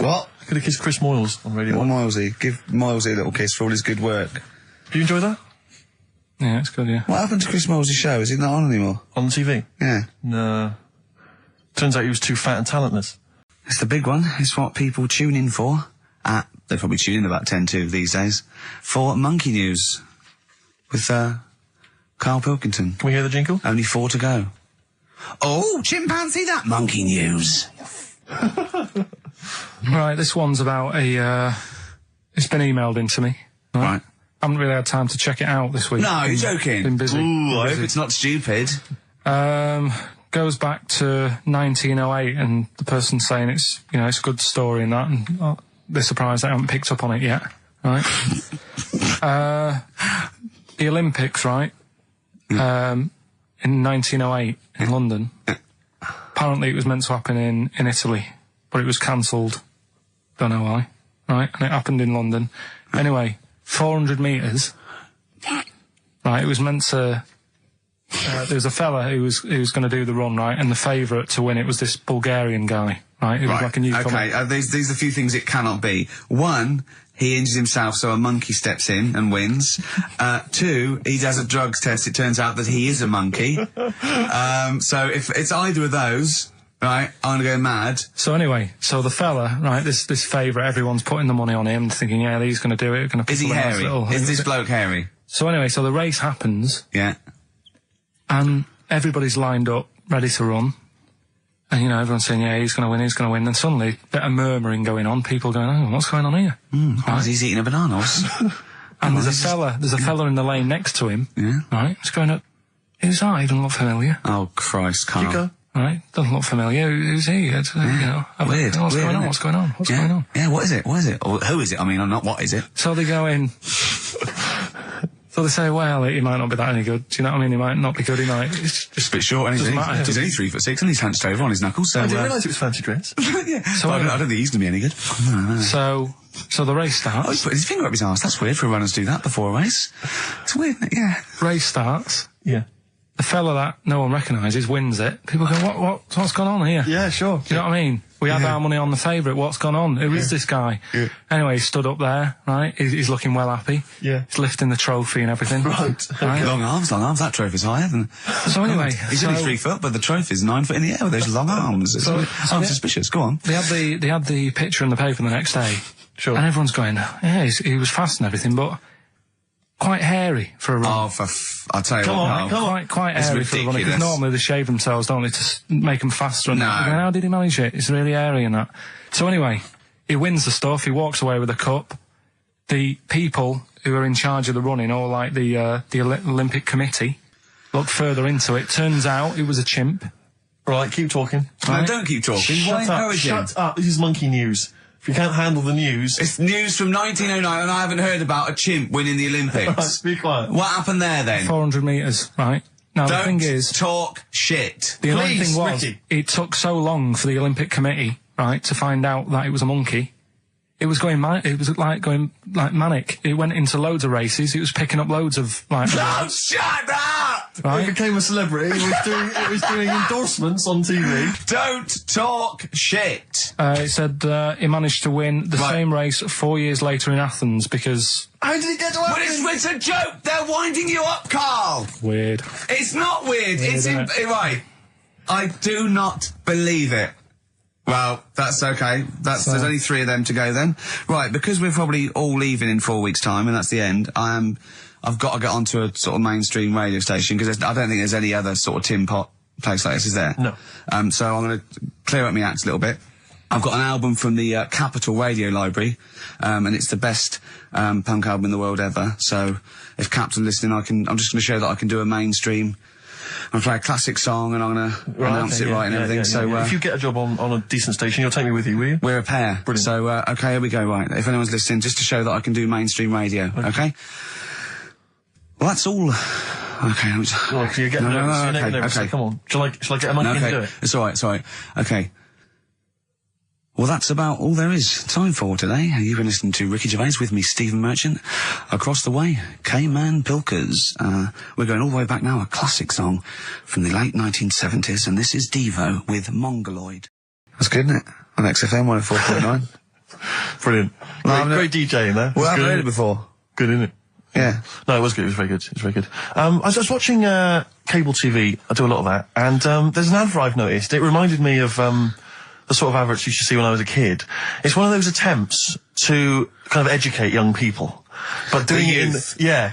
What? I could have kissed Chris Moyles on Radio What, 1. Milesy? Give Milesy a little kiss for all his good work. Do you enjoy that? Yeah, it's good, yeah. What happened to Chris Moyles' show? Is he not on anymore? On TV? Yeah. No. Turns out he was too fat and talentless. It's the big one. It's what people tune in for. They probably tune in about 10 to these days. For Monkey News. With, Karl Pilkington. Can we hear the jingle? Only 4 to go. Oh, chimpanzee, that Monkey News. Right, this one's about it's been emailed in to me. Right. I haven't really had time to check it out this week. No, you're joking. Been busy. Ooh, I hope it's not stupid. Goes back to 1908, and the person's saying it's a good story and that, and they're surprised they haven't picked up on it yet. Right. The Olympics, right? In 1908 in London. Apparently it was meant to happen in Italy, but it was cancelled Don't know why. Right? And it happened in London. Anyway, 400 metres. Right, it was meant to... there was a fella who was going to do the run, right, and the favourite to win it was this Bulgarian guy, right? Who was like a newcomer. Okay, these are a few things it cannot be. One, he injures himself, so a monkey steps in and wins. Two, he does a drugs test. It turns out that he is a monkey. So if it's either of those, right, I'm gonna go mad. So anyway, so the fella, right, this favourite, everyone's putting the money on him, thinking, yeah, he's going to do it. Gonna Is he hairy? Is this bloke hairy? So anyway, so the race happens. Yeah. And everybody's lined up, ready to run. And, you know, everyone's saying, yeah, he's going to win, he's going to win. Then suddenly, a bit of murmuring going on, people going, oh, what's going on here? Right. He's eating a banana. And there's a fella in the lane next to him. Yeah. Right? He's going up, who's that? He doesn't look familiar. Oh, Christ, Carl. You go. Right? Doesn't look familiar. Who's he? It's, you know, Weird. What's Weird, going on? isn't it? What's going on? What's Yeah. going on? Yeah, what is it? What is it? Or who is it? I mean, not what is it? So they go in. So they say, well, he might not be that any good. Do you know what I mean? He might not be good. He might. It's just Just a bit short, and doesn't matter. he's only 3'6", and he's hunched over on his knuckles. So I didn't realise it was fancy dress. yeah. So I don't think he's going to be any good. No. So the race Oh, he starts. put his finger up his arse. That's weird for runners to do that before a race. It's weird, isn't it? Yeah. Race starts. Yeah. The fella that no one recognises wins it. People go, what's gone on here? Yeah, sure. Do you know what I mean? We had our money on the favourite. What's gone on? Who is this guy? Yeah. Anyway, he stood up there, right? He's looking well happy. Yeah. He's lifting the trophy and everything. Right. Right? Long arms. That trophy's higher than... So anyway... He's only 3 foot, but the trophy's 9 foot in the air with those long arms. I'm suspicious. Go on. They had the picture in the paper the next day. Sure. And everyone's going, yeah, he was fast and everything, but quite hairy for a run. Oh, I'll tell you Come what. on, Carl. come on. Quite It's hairy for a runner, because ridiculous. normally they shave themselves, don't they, to make them faster. And No. that. Going, how did he manage it? It's really hairy and that. So anyway, he wins the stuff, he walks away with a cup. The people who are in charge of the running, or like the Olympic Committee, look further into it. Turns out it was a chimp. Right, keep talking. No, don't keep talking. Why encourage him? Shut up. This is monkey news. If you can't handle the news... It's news from 1909, and I haven't heard about a chimp winning the Olympics. Be quiet. What happened there, then? 400 metres, right? Now, the Don't thing is... talk shit. The annoying Please, thing was, Ricky. it took so long for the Olympic Committee, right, to find out that it was a monkey. It was going manic. It went into loads of races. It was picking up loads of, like... Oh, shut up! He right? became a celebrity. It was doing endorsements on TV. Don't talk shit. It said he managed to win the Right. same race 4 years later in Athens because... How did he get to But it's a joke. They're winding you up, Carl. Weird. It's not weird. It's isn't it? right. I do not believe it. Well, that's okay. There's only 3 of them to go then. Right, because we're probably all leaving in 4 weeks' time, and that's the end. I've got to get onto a sort of mainstream radio station, because I don't think there's any other sort of tin pot place like this, is there? No. So I'm going to clear up my act a little bit. I've got an album from the Capitol Radio Library, and it's the best punk album in the world ever. So if Caps are listening, I'm just going to show that I can do a mainstream. I'm going to play a classic song, and I'm going to announce it right and everything. So if you get a job on a decent station, you'll take me with you, will you? we're a pair. Brilliant. So, okay, here we go, right. If anyone's listening, just to show that I can do mainstream radio, okay? Well, that's all. Okay. Well, you're getting nervous. You're getting nervous. Okay. So come on. Shall I get a monkey and do Okay. it? It's alright. Okay. Well, that's about all there is time for today. You've been listening to Ricky Gervais with me, Stephen Merchant. Across the way, K-Man Pilkers. We're going all the way back now, a classic song from the late 1970s, and this is Devo with Mongoloid. That's good, isn't it? On XFM 104.9. Brilliant. Great DJing there. Well, I've Good. heard it before. Good, isn't it? Yeah. No, it was good. It was very good. It was very good. I was watching cable TV. I do a lot of that, and there's an advert I've noticed. It reminded me of the sort of adverts you used to see when I was a kid. It's one of those attempts to kind of educate young people, but doing it in Yeah.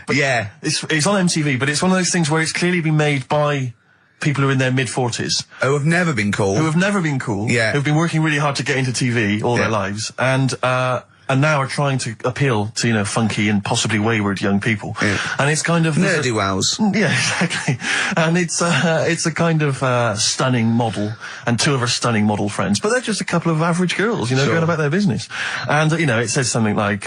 It's on MTV, but it's one of those things where it's clearly been made by people who are in their mid-40s. Who have never been cool. Who have never been cool. Yeah. Who've been working really hard to get into TV all their lives, and and now are trying to appeal to, you know, funky and possibly wayward young people. Yeah. And it's kind of... Nerdy wows. Yeah, exactly. And it's a kind of stunning model, and two of her stunning model friends, but they're just a couple of average girls, you know, going about their business. And, you know, it says something like,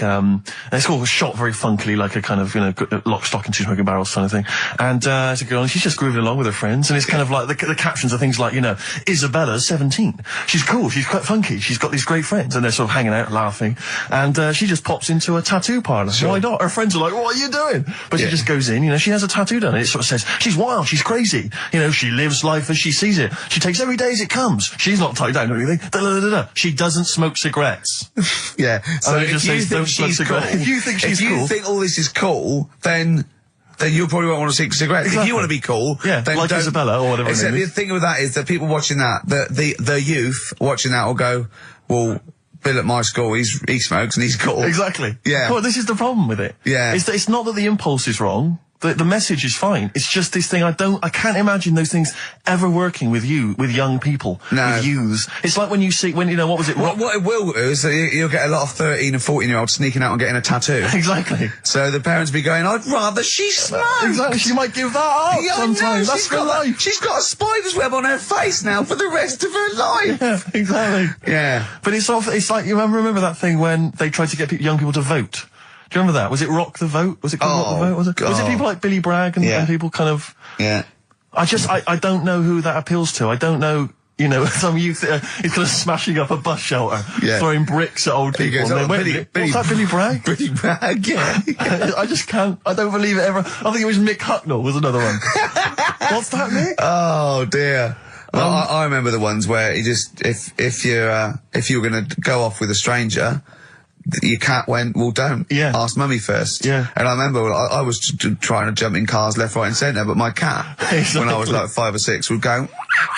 it's all shot very funkily, like a kind of, you know, lock, stock and two smoking barrels kind of thing. And it's a girl, and she's just grooving along with her friends, and it's kind of like, the captions are things like, you know, Isabella's 17. She's cool, she's quite funky, she's got these great friends, and they're sort of hanging out, laughing, and she just pops into a tattoo parlour. Why not? Her friends are like, what are you doing? But she just goes in, you know, she has a tattoo done, and it sort of says, she's wild, she's crazy, you know, she lives life as she sees it. She takes every day as it comes. She's not tied down or anything. She doesn't smoke cigarettes. Yeah. So it just says don't smoke cigarettes. If you think she's cool. If you think all this is cool, then you probably won't want to smoke cigarettes. Exactly. If you want to be cool, then like don't. Isabella or whatever. Except the thing with that is that people watching that, the youth watching that will go, well, Bill at my school, he smokes and he's cool. Exactly. Yeah. Well, this is the problem with it. Yeah. It's not that the impulse is wrong. The message is fine. It's just this thing I can't imagine those things ever working with young people. No. With youths. It's like when you know, what was it? What it will do is that you'll get a lot of 13 and 14-year-olds sneaking out and getting a tattoo. Exactly. So the parents be going, I'd rather she smoked. Exactly. She might give that up sometimes. That's her life. She's got a spider's web on her face now for the rest of her life. Yeah, exactly. Yeah. But it's like, you remember that thing when they tried to get young people to vote? Do you remember that? Was it Rock the Vote? Was it called Rock the Vote? Was it? God. Was it people like Billy Bragg and people kind of... Yeah. I don't know who that appeals to. I don't know, you know, some youth is kind of smashing up a bus shelter, throwing bricks at old people. Goes, and what's that, Billy Bragg? Billy Bragg, yeah. I just can't, I don't believe it ever. I think it was Mick Hucknall was another one. What's that, Mick? Oh, dear. Well, I remember the ones where you just, if you were going to go off with a stranger, your cat went, well, don't. Yeah. Ask mummy first. Yeah. And I remember I was trying to jump in cars left, right and centre, but my cat, when I was like 5 or 6, would go,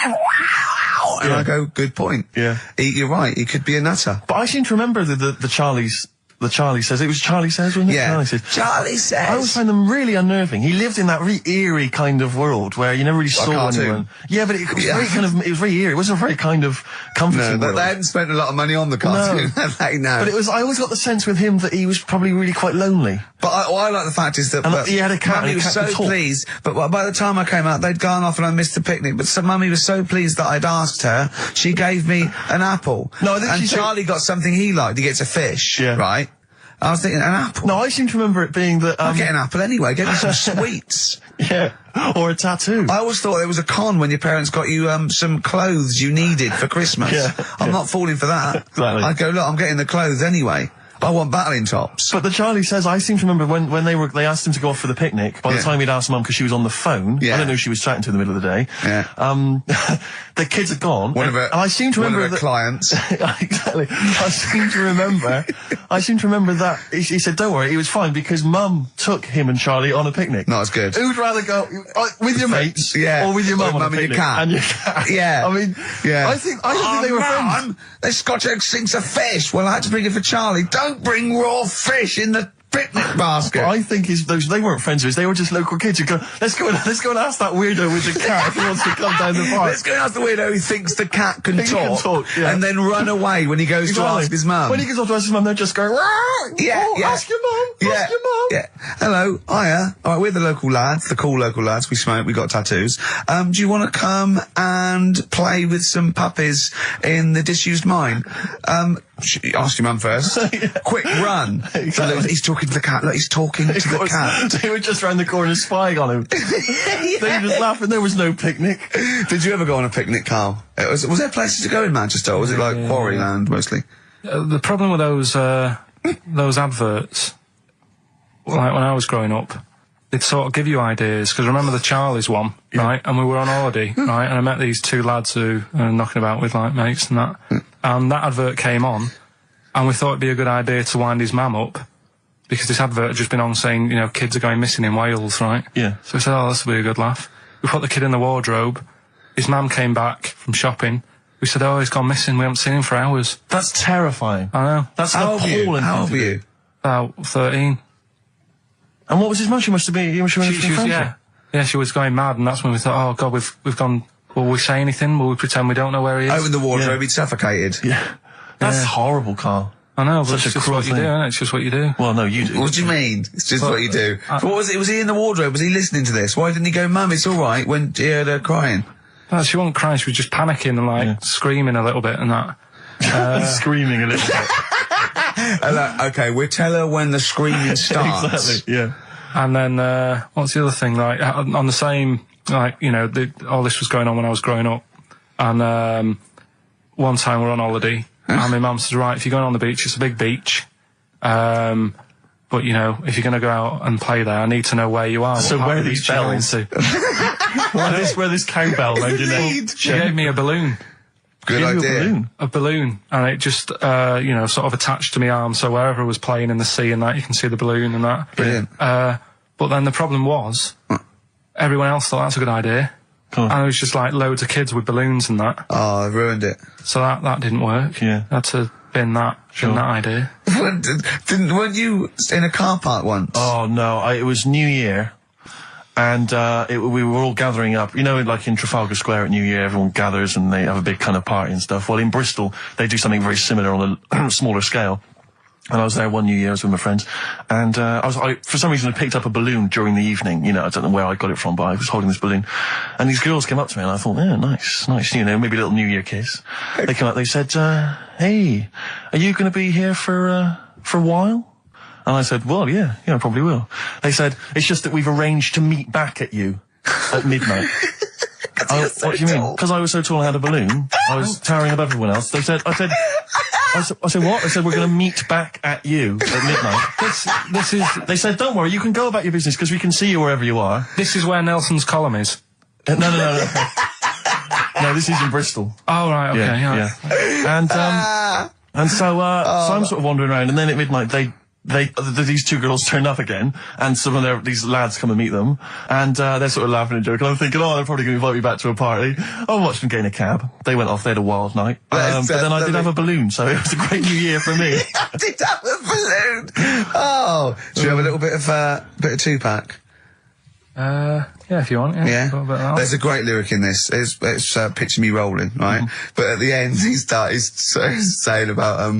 and I go, good point. Yeah. You're right, he could be a nutter. But I seem to remember the Charlie's... The Charlie Says. It was Charlie Says, wasn't it? Yeah. Charlie Says. Charlie Says. I always find them really unnerving. He lived in that really eerie kind of world where you never really saw anyone. Yeah, but it was very kind of, it was very eerie. It wasn't a very kind of comforting world. They hadn't spent a lot of money on the cartoon. No. But I always got the sense with him that he was probably really quite lonely. But I like the fact is that he had a cat. Mummy was so pleased. But by the time I came out, they'd gone off and I missed the picnic. But Mummy was so pleased that I'd asked her. She gave me an apple. No, I think and Charlie got something he liked. He gets a fish. Yeah. Right. I was thinking, an apple? No, I seem to remember it being that... I'll get an apple anyway. Get me some sweets. Yeah. Or a tattoo. I always thought there was a con when your parents got you some clothes you needed for Christmas. I'm not falling for that. Exactly. I'd go, look, I'm getting the clothes anyway. I want battling tops. But the Charlie Says, I seem to remember when they asked him to go off for the picnic, by the time he'd asked Mum because she was on the phone, I don't know who she was chatting to in the middle of the day, the kids are gone. And I seem to remember one of her clients. Exactly. I seem to remember that he said, don't worry, he was fine because Mum took him and Charlie on a picnic. Not as good. Who'd rather go with your mates or with your mum on a picnic? Your cat. And your cat. Yeah. I mean, I think they were friends. This Scotch egg sinks a fish. Well, I had to bring it for Charlie. Don't bring raw fish in the picnic basket. I think they weren't friends with us. They were just local kids who go, let's go and ask that weirdo with the cat if he wants to come down the park. Let's go and ask the weirdo who thinks the cat can talk and then run away when he goes to ask his mum. When he goes off to ask his mum, they're just going, ask your mum, ask your mum. Yeah. Hello, hiya. All right, we're the local lads, the cool local lads. We smoke, we got tattoos. Do you want to come and play with some puppies in the disused mine? Ask your mum first. Quick, run. Exactly. He's talking to the cat. Look, he's talking to the cat. They were just round the corner spying on him. They were just laughing. There was no picnic. Did you ever go on a picnic, Carl? Was there places to go in Manchester, or was it like Quarryland mostly? The problem with those adverts, like when I was growing up, they'd sort of give you ideas, because remember the Charlie's one, right? And we were on holiday, right? And I met these two lads who are knocking about with like mates and that. And that advert came on, and we thought it'd be a good idea to wind his mum up, because this advert had just been on saying, you know, kids are going missing in Wales, right? Yeah. So we said, oh, this will be a good laugh. We put the kid in the wardrobe. His mum came back from shopping. We said, oh, he's gone missing. We haven't seen him for hours. That's terrifying. I know. That's appalling. How old were you? About 13. And what was his mum? She must have been... Yeah, she was going mad, and that's when we thought, oh, God, we've gone... Will we say anything? Will we pretend we don't know where he is? Open the wardrobe, he'd suffocated. Yeah. That's horrible, Carl. I know, but Such it's a just cruel what you thing. do, isn't it? It's just what you do. Well, no, you do. What do you mean? It's just what you do. But what was it? Was he in the wardrobe? Was he listening to this? Why didn't he go, Mum, it's all right, when he heard her crying? No, she wasn't crying, she was just panicking and, like, screaming a little bit and that. Screaming a little bit. Okay, we'll tell her when the screaming starts. Exactly, yeah. And then, what's the other thing? Like, on the same, like, you know, all this was going on when I was growing up. And, one time we're on holiday, and my mum says, right, if you're going on the beach, it's a big beach. But, you know, if you're going to go out and play there, I need to know where you are. So what part where of are the these beach you're going bells? to. Where this cowbell around your neck? She gave me a balloon. Good Give you a idea. balloon. A balloon, and it just, you know, sort of attached to my arm, so wherever I was playing in the sea and that, you can see the balloon and that. Brilliant. But then the problem was, everyone else thought that's a good idea. Cool. And it was just like loads of kids with balloons and that. Oh, I ruined it. So that didn't work. Yeah. I had to bin that idea. Weren't you in a car park once? Oh, no, it was New Year. And we were all gathering up. You know, like in Trafalgar Square at New Year, everyone gathers and they have a big kind of party and stuff. Well, in Bristol, they do something very similar on a smaller scale. And I was there one New Year, I was with my friends, and I for some reason I picked up a balloon during the evening. You know, I don't know where I got it from, but I was holding this balloon, and these girls came up to me, and I thought, yeah, nice, you know, maybe a little New Year kiss. They came up, they said, hey, are you going to be here for a while? And I said, well, yeah, I probably will. They said, it's just that we've arranged to meet back at you at midnight. What do you mean? Because I was so tall and had a balloon, I was towering above everyone else. I said, what? I said, we're going to meet back at you at midnight. This is, they said, don't worry, you can go about your business because we can see you wherever you are. This is where Nelson's column is. No. No, this is in Bristol. Oh, right, okay, yeah. And so I'm sort of wandering around, and then at midnight these two girls turn up again, and some of these lads come and meet them, and they're sort of laughing and joking. I'm thinking, they're probably going to invite me back to a party. I watched them get in a cab. They went off. They had a wild night. But then I did have a balloon, so it was a great New Year for me. I did have a balloon. Oh, should we have a little bit of Tupac? Yeah, if you want. Yeah. A little bit of that. There's a great lyric in this. It's picture me rolling, right? But at the end, he's saying about,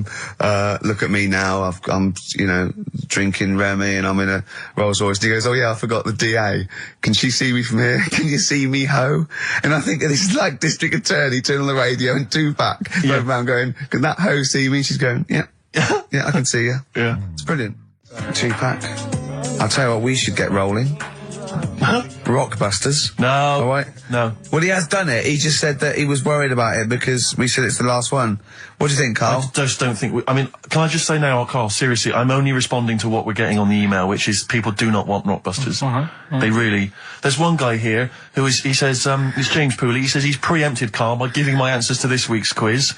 look at me now. I'm, you know, drinking Remy and I'm in a Rolls Royce. And he goes, oh yeah, I forgot the DA. Can she see me from here? Can you see me, ho? And I think this is like District Attorney turning on the radio and Tupac going around going, can that ho see me? She's going, yeah, I can see you. Yeah. It's brilliant. Tupac. I'll tell you what, we should get rolling. Rockbusters. No. All right. No. Well, he has done it. He just said that he was worried about it because we said it's the last one. What do you think, Carl? I just don't think I mean, can I just say now, Carl, seriously, I'm only responding to what we're getting on the email, which is people do not want Rockbusters. They really... There's one guy here who he says, it's James Pooley, he says he's preempted Carl by giving my answers to this week's quiz.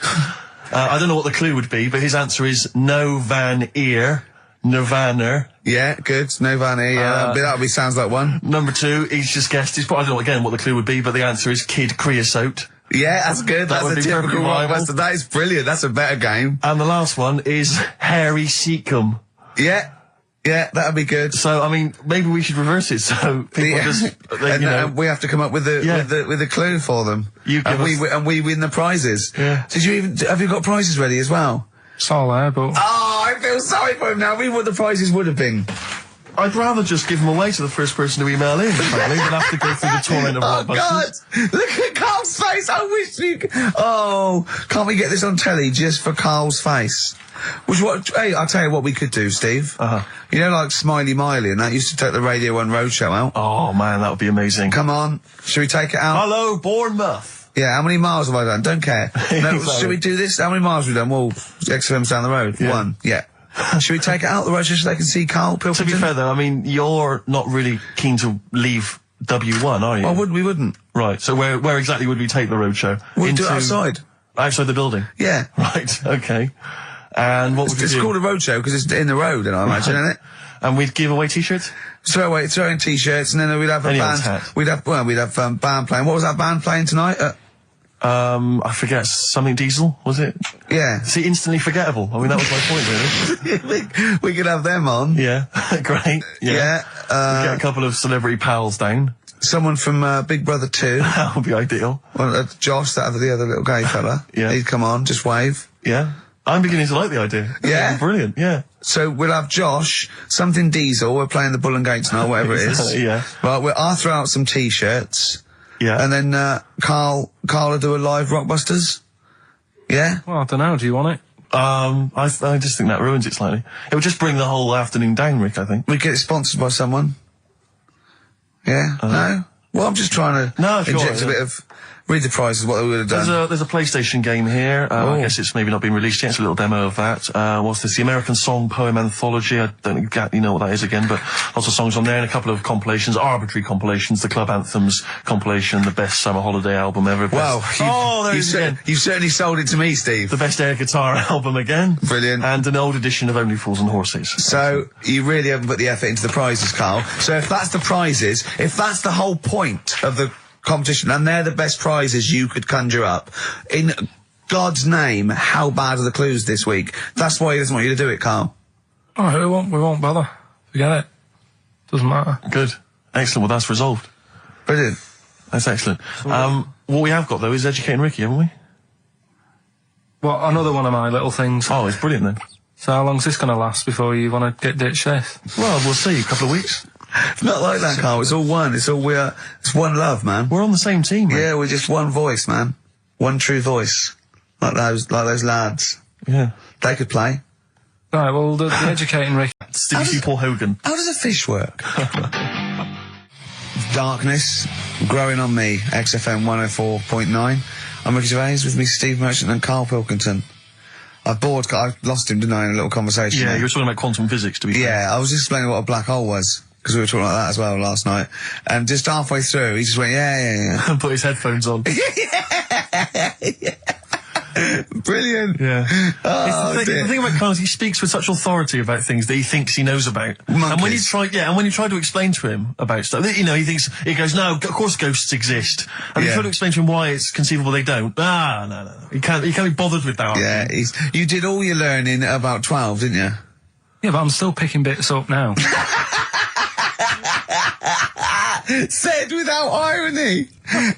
I don't know what the clue would be, but his answer is no van ear. Nirvana. Yeah, good. Nirvana, yeah. That sounds like one. Number 2, he's just guessed. I don't know again what the clue would be, but the answer is Kid Creosote. Yeah, that's good. That That's a typical Rockbuster. That is brilliant. That's a better game. And the last one is Harry Seacombe. Yeah, that'd be good. So, I mean, maybe we should reverse it so people we have to come up with the clue for them. And we win the prizes. Yeah. Have you got prizes ready as well? It's all there, but... Oh, I feel sorry for him now. I mean, what the prizes would have been. I'd rather just give them away to the first person to email in, frankly, than have to go through the torrent of Rockbusters. God! Look at Carl's face! I wish we could... Oh, can't we get this on telly just for Carl's face? Hey, I'll tell you what we could do, Steve. You know, like Smiley Miley and that used to take the Radio 1 Roadshow out? Oh, man, that would be amazing. Come on. Should we take it out? Hello, Bournemouth. Yeah, how many miles have I done? Don't care. No, Exactly. should we do this? How many miles have we done? Well, XFM's down the road. Yeah. 1. Yeah. Should we take it out the road just so they can see Karl Pilkington? To be fair, though, I mean, you're not really keen to leave W1, are you? Oh, we wouldn't. Right, so where exactly would we take the roadshow? We'd do it outside. Outside the building? Yeah. Right, okay. And what would we It's do? called a roadshow because it's in the road, I imagine, isn't it? And we'd give away T-shirts? Throw in T-shirts and then we'd have a Any band. old hat. We'd have band playing. What was that band playing tonight? I forget, something Diesel, was it? Yeah. See, instantly forgettable. I mean, that was my point, really. we could have them on. Yeah, great. Yeah. Get a couple of celebrity pals down. Someone from Big Brother 2. That would be ideal. Well, Josh, the other little gay fella. Yeah. He'd come on, just wave. Yeah. I'm beginning to like the idea. Yeah? Brilliant, yeah. So we'll have Josh, something Diesel, we're playing the Bull and Gates now, whatever it is. Yeah. Right, I'll throw out some T-shirts. Yeah. And then, Carl will do a live Rockbusters. Yeah? Well, I don't know. Do you want it? I just think that ruins it slightly. It would just bring the whole afternoon down, Rick, I think. We get it sponsored by someone. Yeah? No? Well, I'm just trying to No, sure, inject a yeah. bit of... Read the prizes, what they would have done. There's a PlayStation game here. I guess it's maybe not been released yet. It's a little demo of that. What's this? The American Song Poem Anthology. I don't exactly know what that is again, but lots of songs on there and a couple of compilations, arbitrary compilations. The Club Anthems compilation, the best summer holiday album ever. Wow. There it is again. You've certainly sold it to me, Steve. The best air guitar album again. Brilliant. And an old edition of Only Fools and Horses. So, you really haven't put the effort into the prizes, Carl. So if that's the prizes, if that's the whole point of the competition, and they're the best prizes you could conjure up, in God's name, how bad are the clues this week? That's why he doesn't want you to do it, Carl. All right, we won't bother. Forget it. Doesn't matter. Good. Excellent. Well, that's resolved. Brilliant. That's excellent. What we have got, though, is Educating Ricky, haven't we? Well, another one of my little things. Oh, it's brilliant, then. So how long's this going to last before you want to ditch this? Well, we'll see. A couple of weeks. It's not like that, Carl. It's all one. It's one love, man. We're on the same team, man. Yeah, we're just one voice, man. One true voice. Like those lads. Yeah. They could play. Right, well, the Educating Ricky. Stevie C. Paul Hogan. How does a fish work? Darkness, growing on me, XFM 104.9. I'm Ricky Gervais, with me Steve Merchant and Karl Pilkington. I lost him, didn't I, in a little conversation. Yeah, there. you were talking about quantum physics, to be fair. Yeah, I was explaining what a black hole was, because we were talking like that as well last night. And just halfway through, he just went, yeah. And put his headphones on. Brilliant. Yeah. Oh, the thing about Carl is he speaks with such authority about things that he thinks he knows about. Monkeys. And when you try to explain to him about stuff, he goes, no, of course ghosts exist. And you try to explain to him why it's conceivable they don't. No. He can't be bothered with that. Yeah, you did all your learning at about 12, didn't you? Yeah, but I'm still picking bits up now. Said without irony.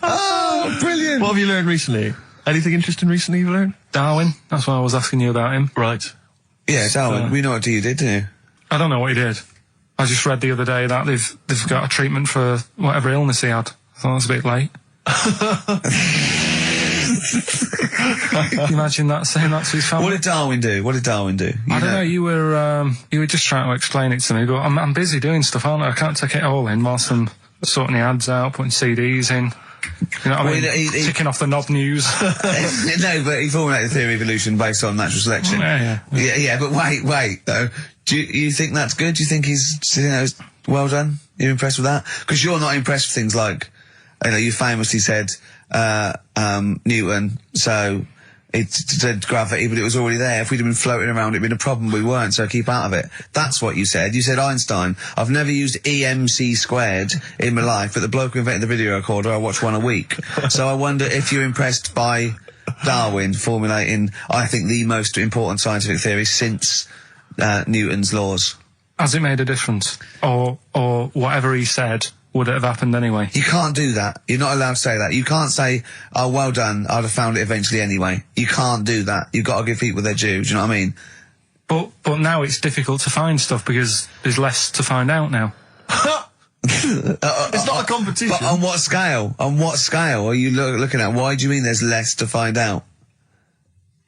Oh, brilliant. What have you learned recently? Anything interesting recently you've learned? Darwin, that's why I was asking you about him. Right. Yeah, Darwin, we know what you did, didn't you? I don't know what he did. I just read the other day that they've got a treatment for whatever illness he had. I thought it was a bit late. Can you imagine that, saying that to his family? What did Darwin do? I don't know, you were just trying to explain it to me, but I'm busy doing stuff, aren't I? I can't take it all in whilst I'm sorting the ads out, putting CDs in. You know what I mean? Ticking off the knob news. No, but he formulated the theory of evolution based on natural selection. Yeah, but wait, though. Do you think that's good? Do you think he's, well done? You're impressed with that? Because you're not impressed with things like, you famously said, Newton, so it said gravity, but it was already there. If we'd have been floating around, it'd been a problem. We weren't, so keep out of it. That's what you said. You said Einstein. I've never used EMC squared in my life, but the bloke who invented the video recorder, I watch one a week. So I wonder if you're impressed by Darwin formulating, I think, the most important scientific theory since Newton's laws. Has it made a difference? Or whatever he said, would it have happened anyway? You can't do that. You're not allowed to say that. You can't say, oh, well done, I'd have found it eventually anyway. You can't do that. You've got to give people their due, do you know what I mean? But now it's difficult to find stuff because there's less to find out now. It's not a competition. But on what scale? On what scale are you looking at? Why do you mean there's less to find out?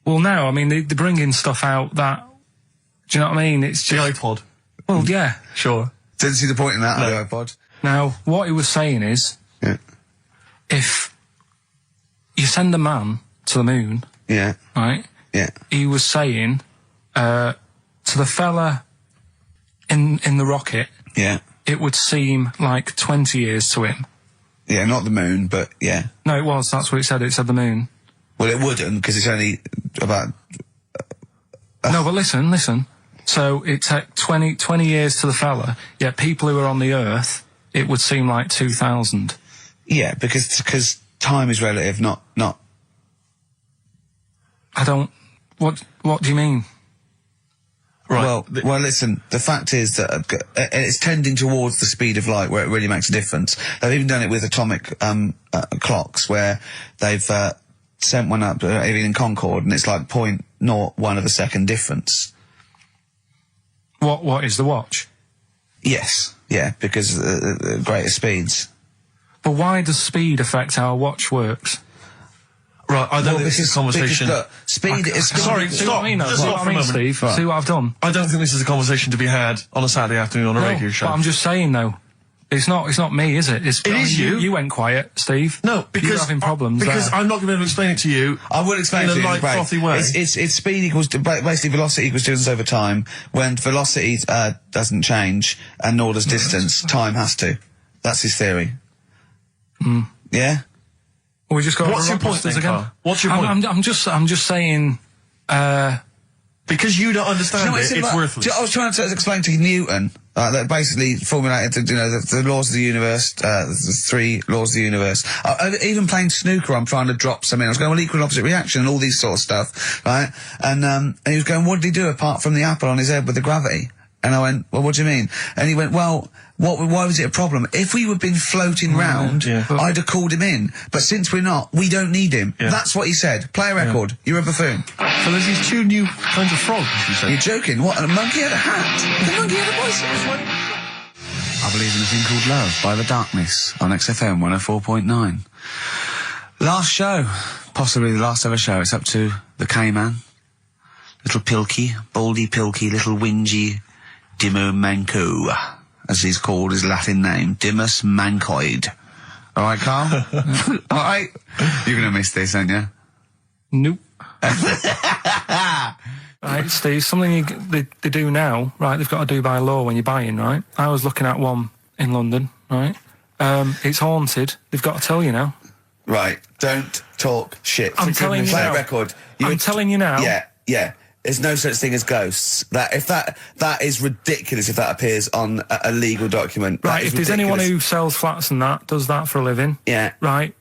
Well, now, I mean, they're bringing stuff out that, do you know what I mean? It's just... The iPod. Well, yeah. Sure. Didn't see the point in that, No. the iPod. Now, what he was saying is, if you send a man to the moon, right? Yeah. He was saying to the fella in the rocket, it would seem like 20 years to him. Yeah, not the moon, but yeah. No, it was. That's what it said. It said the moon. Well, it wouldn't, because it's only about... No, but listen. So it took 20 years to the fella, yet people who are on the Earth, it would seem like 2,000. Yeah, because time is relative, not... I don't... What do you mean? Right. Well, listen, the fact is that it's tending towards the speed of light where it really makes a difference. They've even done it with atomic clocks where they've sent one up, even in Concord, and it's like 0.01 of a second difference. What is the watch? Yes, yeah, because greater speeds. But why does speed affect how a watch works? Right, I don't think this is a conversation. Because, look, speed is... Sorry, See stop. what I mean, though? Just See stop what for I a mean, moment. Steve? See what I've done? I don't think this is a conversation to be had on a Saturday afternoon on a radio show. But I'm just saying, though. It's not me, is it? It is you. You went quiet, Steve. No, because you're having problems. Because I'm not going to be able to explain it to you. I will explain in to a you light, frothy way. It's speed equals basically velocity equals distance over time. When velocity doesn't change and nor does distance, time has to. That's his theory. Yeah. Well, we just got. What's your point then, Carl? What's your point? I'm just saying. Because you don't understand it's worthless. I was trying to explain to Newton that basically formulated, the laws of the universe, the 3 laws of the universe. Even playing snooker, I'm trying to drop something. I was going, well, equal and opposite reaction and all these sort of stuff, right? And he was going, what did he do apart from the apple on his head with the gravity? And I went, well, what do you mean? And he went, well, why was it a problem? If we had been floating round, I'd have called him in. But since we're not, we don't need him. Yeah. That's what he said. Play a record. You're a buffoon. So there's these 2 new kinds of frogs, you said? You're joking. What? And a monkey had a hat. The monkey had a voice. I Believe in a Thing Called Love by The Darkness on XFM 104.9. Last show. Possibly the last ever show. It's up to the K-Man. Little Pilky. Baldy Pilky. Little Whingy. Dimmu Manco, as he's called his Latin name, Dimmus Mancoid. All right, Carl? All right? You're going to miss this, aren't you? Nope. Right, Steve, something they do now, right, they've got to do by law when you're buying, right? I was looking at one in London, right? It's haunted. They've got to tell you now. Right, don't talk shit. I'm telling you Play now. a record. I'm telling you now. Yeah. There's no such thing as ghosts. That is ridiculous if that appears on a legal document. Right, if there's anyone who sells flats and does that for a living. Yeah. Right,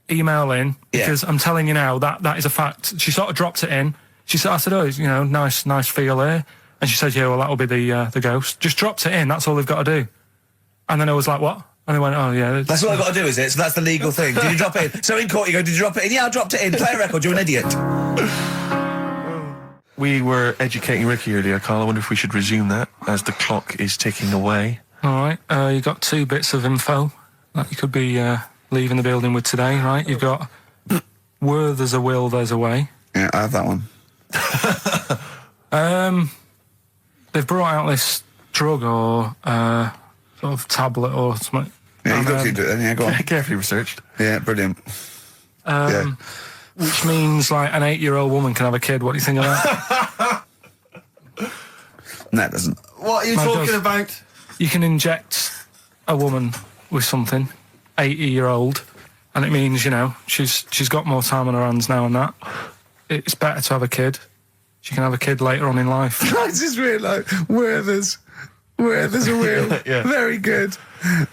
email in, because I'm telling you now, that is a fact. She sort of dropped it in. She said, I said, oh, nice feel here. And she said, yeah, well, that'll be the ghost. Just dropped it in, that's all they've got to do. And then I was like, what? And they went, oh, yeah. That's what I've got to do, is it? So that's the legal thing. Did you drop it in? So in court you go, did you drop it in? Yeah, I dropped it in. Play a record, you're an idiot. We were educating Ricky earlier, Carl. I wonder if we should resume that as the clock is ticking away. All right. You got 2 bits of info that you could be leaving the building with today, right? You've got where there's a will, there's a way. Yeah, I have that one. They've brought out this drug or sort of tablet or something. Yeah, you've looked into it then, yeah, go on. Carefully researched. Yeah, brilliant. Yeah. Which means, like, an 8-year-old woman can have a kid. What do you think of that? No, it doesn't. What are you talking about? You can inject a woman with something, 80-year-old, and it means, she's got more time on her hands now and that. It's better to have a kid. She can have a kid later on in life. I just realised where there's a will. Yeah. Very good.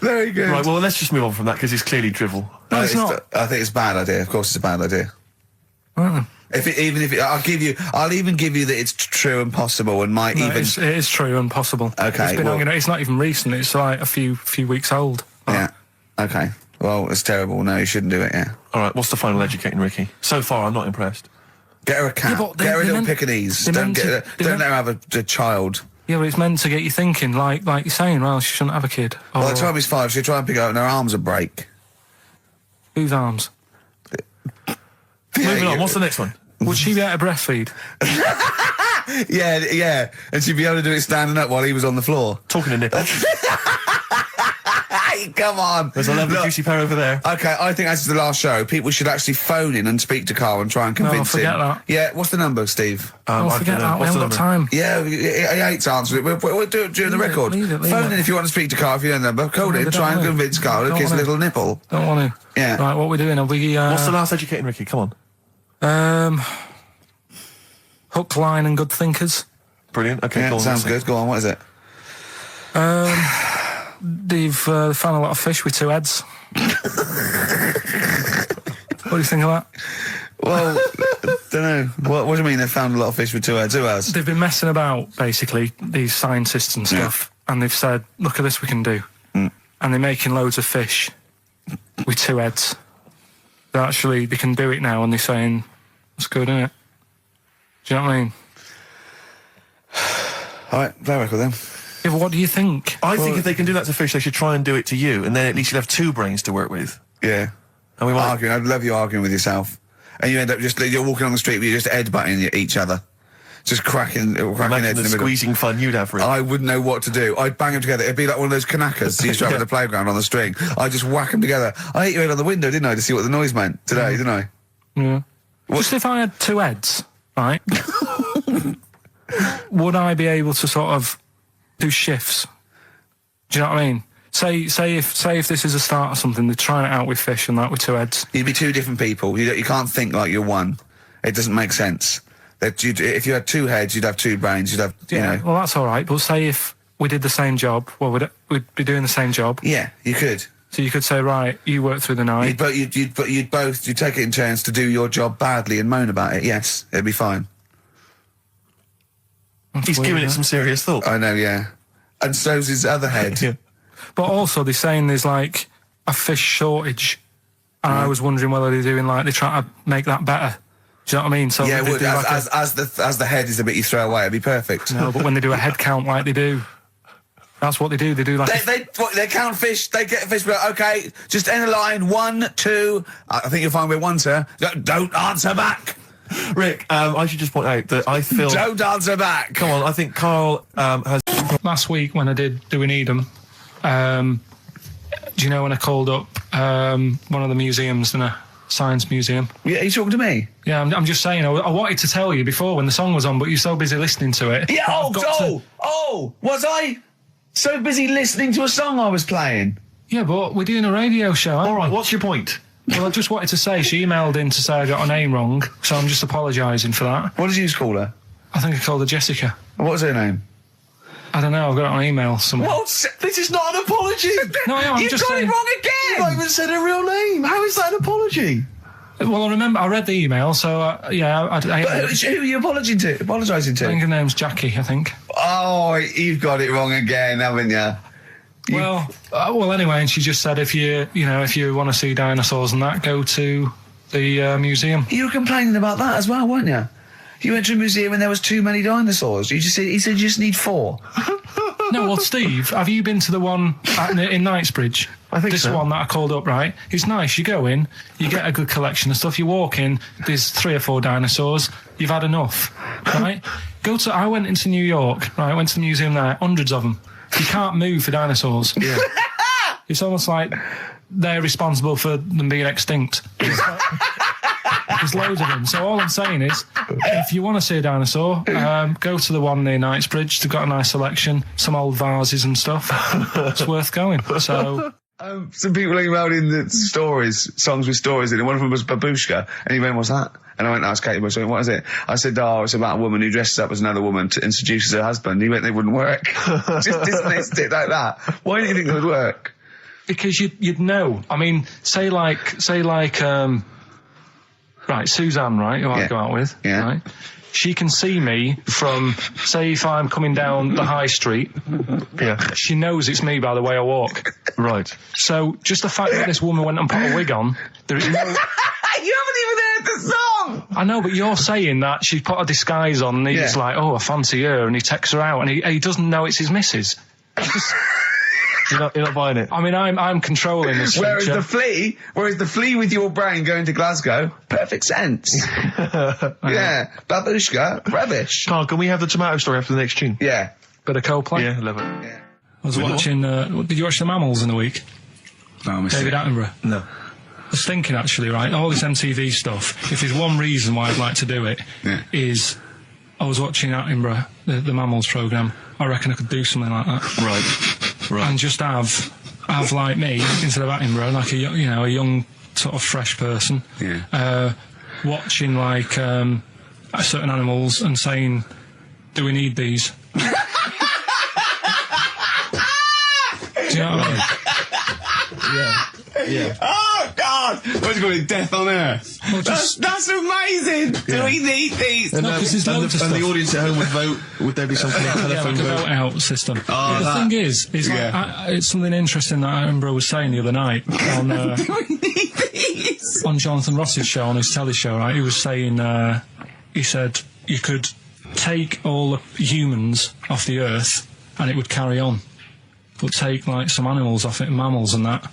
Very good. Right, well, let's just move on from that because it's clearly drivel. No, it's not. I think it's a bad idea. Of course it's a bad idea. Right. I'll even give you that it's true and possible and might even... It is true and possible. Okay, it's not even recent. It's like a few weeks old. Yeah. Okay. Well, it's terrible. No, you shouldn't do it, yeah. All right, what's the final educating, Ricky? So far, I'm not impressed. Get her a cat. Yeah, get her a little Pekingese. Don't let her have a child. Yeah, but it's meant to get you thinking, like you're saying, well, she shouldn't have a kid. Well, by the time he's 5, she'll try and pick her up and her arms will break. Whose arms? Moving on, what's the next one? Would she be able to breastfeed? Yeah. And she'd be able to do it standing up while he was on the floor. Talking to nipple. Come on. There's a lovely juicy pair over there. Okay, I think that's the last show. People should actually phone in and speak to Carl and try and convince him. Forget that. Yeah, what's the number, Steve? Forget that. We haven't got time. Yeah, he hates answering it. We'll do it during the record. Leave Phone in if you want to speak to Carl, if you know the number. Call in, try and convince Carl to kiss a little nipple. Don't want to. Yeah. Right, what are we doing? Are we... What's the last educating, Ricky? Come on. Hook, line and good thinkers. Brilliant. Okay, Yeah, sounds good. Go on, what is it? They've found a lot of fish with 2 heads. What do you think of that? Well, don't know. What do you mean they found a lot of fish with 2 heads? Who has? They've been messing about, basically, these scientists and stuff, and they've said, look at this we can do. And they're making loads of fish with 2 heads. Actually, they can do it now, and they're saying, that's good, isn't it? Do you know what I mean? Alright, play a record then. Yeah, but what do you think? I think if they can do that to Fish, they should try and do it to you, and then at least you'll have two brains to work with. Yeah. And we might... Arguing, I'd love you arguing with yourself. And you end up you're walking on the street, but you're just headbutting each other. Just cracking heads Imagine in the the middle. squeezing fun you'd have, Rick. I wouldn't know what to do. I'd bang them together. It'd be like one of those knackers you used to have at the playground on the string. I'd just whack them together. I hit your head on the window, didn't I, to see what the noise meant today, didn't I? Yeah. Just if I had two heads, right, would I be able to sort of do shifts? Do you know what I mean? Say if this is a start or something, they're trying it out with Fish and that with two heads. You'd be two different people. You can't think like you're one. It doesn't make sense. If you had two heads, you'd have two brains. You'd have, you know. Well, that's all right. But say if we did the same job, well, we'd be doing the same job. Yeah, you could. So you could say, right, you work through the night. You'd take it in turns to do your job badly and moan about it. Yes, it'd be fine. He's giving it some serious thought. I know, yeah. And so's his other head. Yeah. But also, they're saying there's like a fish shortage, and I was wondering whether they're trying to make that better. Do you know what I mean? So Yeah, they do like as the head is the bit you throw away, it'd be perfect. No, but when they do a head count like they do, that's what they do. They do like they count fish. They get fish. But okay, just end the line. 1, 2. I think you'll find we're 1, sir. Don't answer back. Rick, I should just point out that I feel... Don't answer back. Come on, I think Karl has... Last week when I did Do We Need 'Em, do you know when I called up one of the museums in a science museum? Yeah, you talking to me? Yeah, I'm just saying, I wanted to tell you before when the song was on, but you're so busy listening to it. Yeah, was I so busy listening to a song I was playing? Yeah, but we're doing a radio show, aren't All right, we? what's your point? Well, I just wanted to say, she emailed in to say I got her name wrong, so I'm just apologising for that. What did you call her? I think I called her Jessica. What was her name? I don't know, I got it on email somewhere. This is not an apology. No, I'm You've just got saying... it wrong again! You've not even said her real name. How is that an apology? Well, I remember, I read the email, so, yeah, I Who are you apologising to? I think her name's Jackie, I think. Oh, you've got it wrong again, haven't you? Well, anyway, and she just said if you want to see dinosaurs and that, go to the museum. You were complaining about that as well, weren't you? You went to a museum and there was too many dinosaurs. He said you just need 4. No, well, Steve, have you been to the one in Knightsbridge? I think this so. one that I called up, right? It's nice. You go in, you get a good collection of stuff. You walk in, there's 3 or 4 dinosaurs. You've had enough, right? I went into New York, right? I went to the museum there, hundreds of them. You can't move for dinosaurs. Yeah. It's almost like they're responsible for them being extinct. There's loads of them. So all I'm saying is, if you want to see a dinosaur, go to the one near Knightsbridge. They've got a nice selection, some old vases and stuff. It's worth going. So... some people emailed in the songs with stories in it. One of them was Babushka, and he went, "What's that?" And I went, "Ask Katie Bush." What is it? I said, "Oh, it's about a woman who dresses up as another woman to introduce her husband." He went, "They wouldn't work." Just dismissed it like that. Why do you think it would work? Because you'd know. I mean, say like, right, Suzanne, right, who I go out with, right? She can see me from, say, if I'm coming down the high street. Yeah. She knows it's me by the way I walk. Right. So just the fact that this woman went and put a wig on, there is no... You haven't even heard the song! I know, but you're saying that she put a disguise on and he's like, oh, I fancy her, and he takes her out, and he doesn't know it's his missus. You're not buying it. I mean, I'm controlling this. Whereas the flea with your brain going to Glasgow, perfect sense. Yeah, Babushka, rubbish. Carl, can we have the tomato story after the next tune? Yeah. Bit of Coldplay. Yeah, love it. Yeah. I was watching. Did you watch The Mammals in the week? No, David Attenborough. No. I was thinking actually, right, all this MTV stuff. If there's one reason why I'd like to do it, is I was watching Attenborough, the Mammals programme. I reckon I could do something like that. Right. And just have like me instead of Attenborough, like a young sort of fresh person, watching like certain animals and saying, "Do we need these?" Do you know what I mean? Yeah. Oh, God! What's it called? Death on Earth. Well, that's amazing! Do we need these? And, No, 'cause there's loads of and the stuff. audience at home would vote. Would there be something like telephone like a vote? vote out system. Oh, The thing is like, it's something interesting that Attenborough was saying the other night on. Do we need these? on Jonathan Ross's show, on his telly show, right, he was saying, he said you could take all the humans off the earth and it would carry on. But take, like, some animals off it, mammals and that,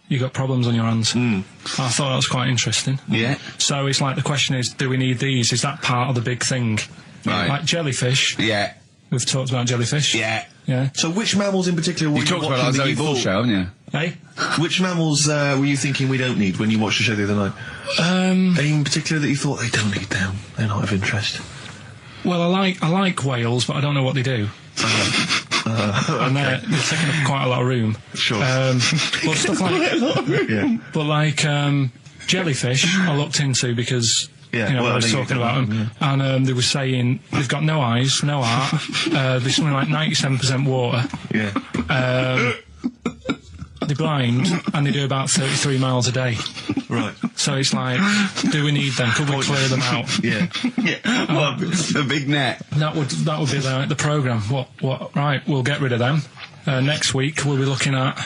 you got problems on your hands. I thought that was quite interesting. Yeah. So it's like, the question is, do we need these? Is that part of the big thing? Right. Like jellyfish. Yeah. We've talked about jellyfish. Yeah. Yeah. So which mammals in particular were You talked about that Zoe Ball show, haven't you? Hey? Which mammals were you thinking we don't need when you watched the show the other night? Any in particular that you thought they don't need them? They're not of interest. Well, I like whales, but I don't know what they do. And they're taking up quite a lot of room. Sure. But stuff like, Yeah. but like jellyfish, I looked into because I was talking about them, and they were saying they've got no eyes, no heart. There's something like 97% water. Yeah. They're blind, and they do about 33 miles a day. Right. So it's like, do we need them? Could we clear them out? Yeah. Well, the big net. That would be the programme. What? Right, we'll get rid of them. Next week we'll be looking at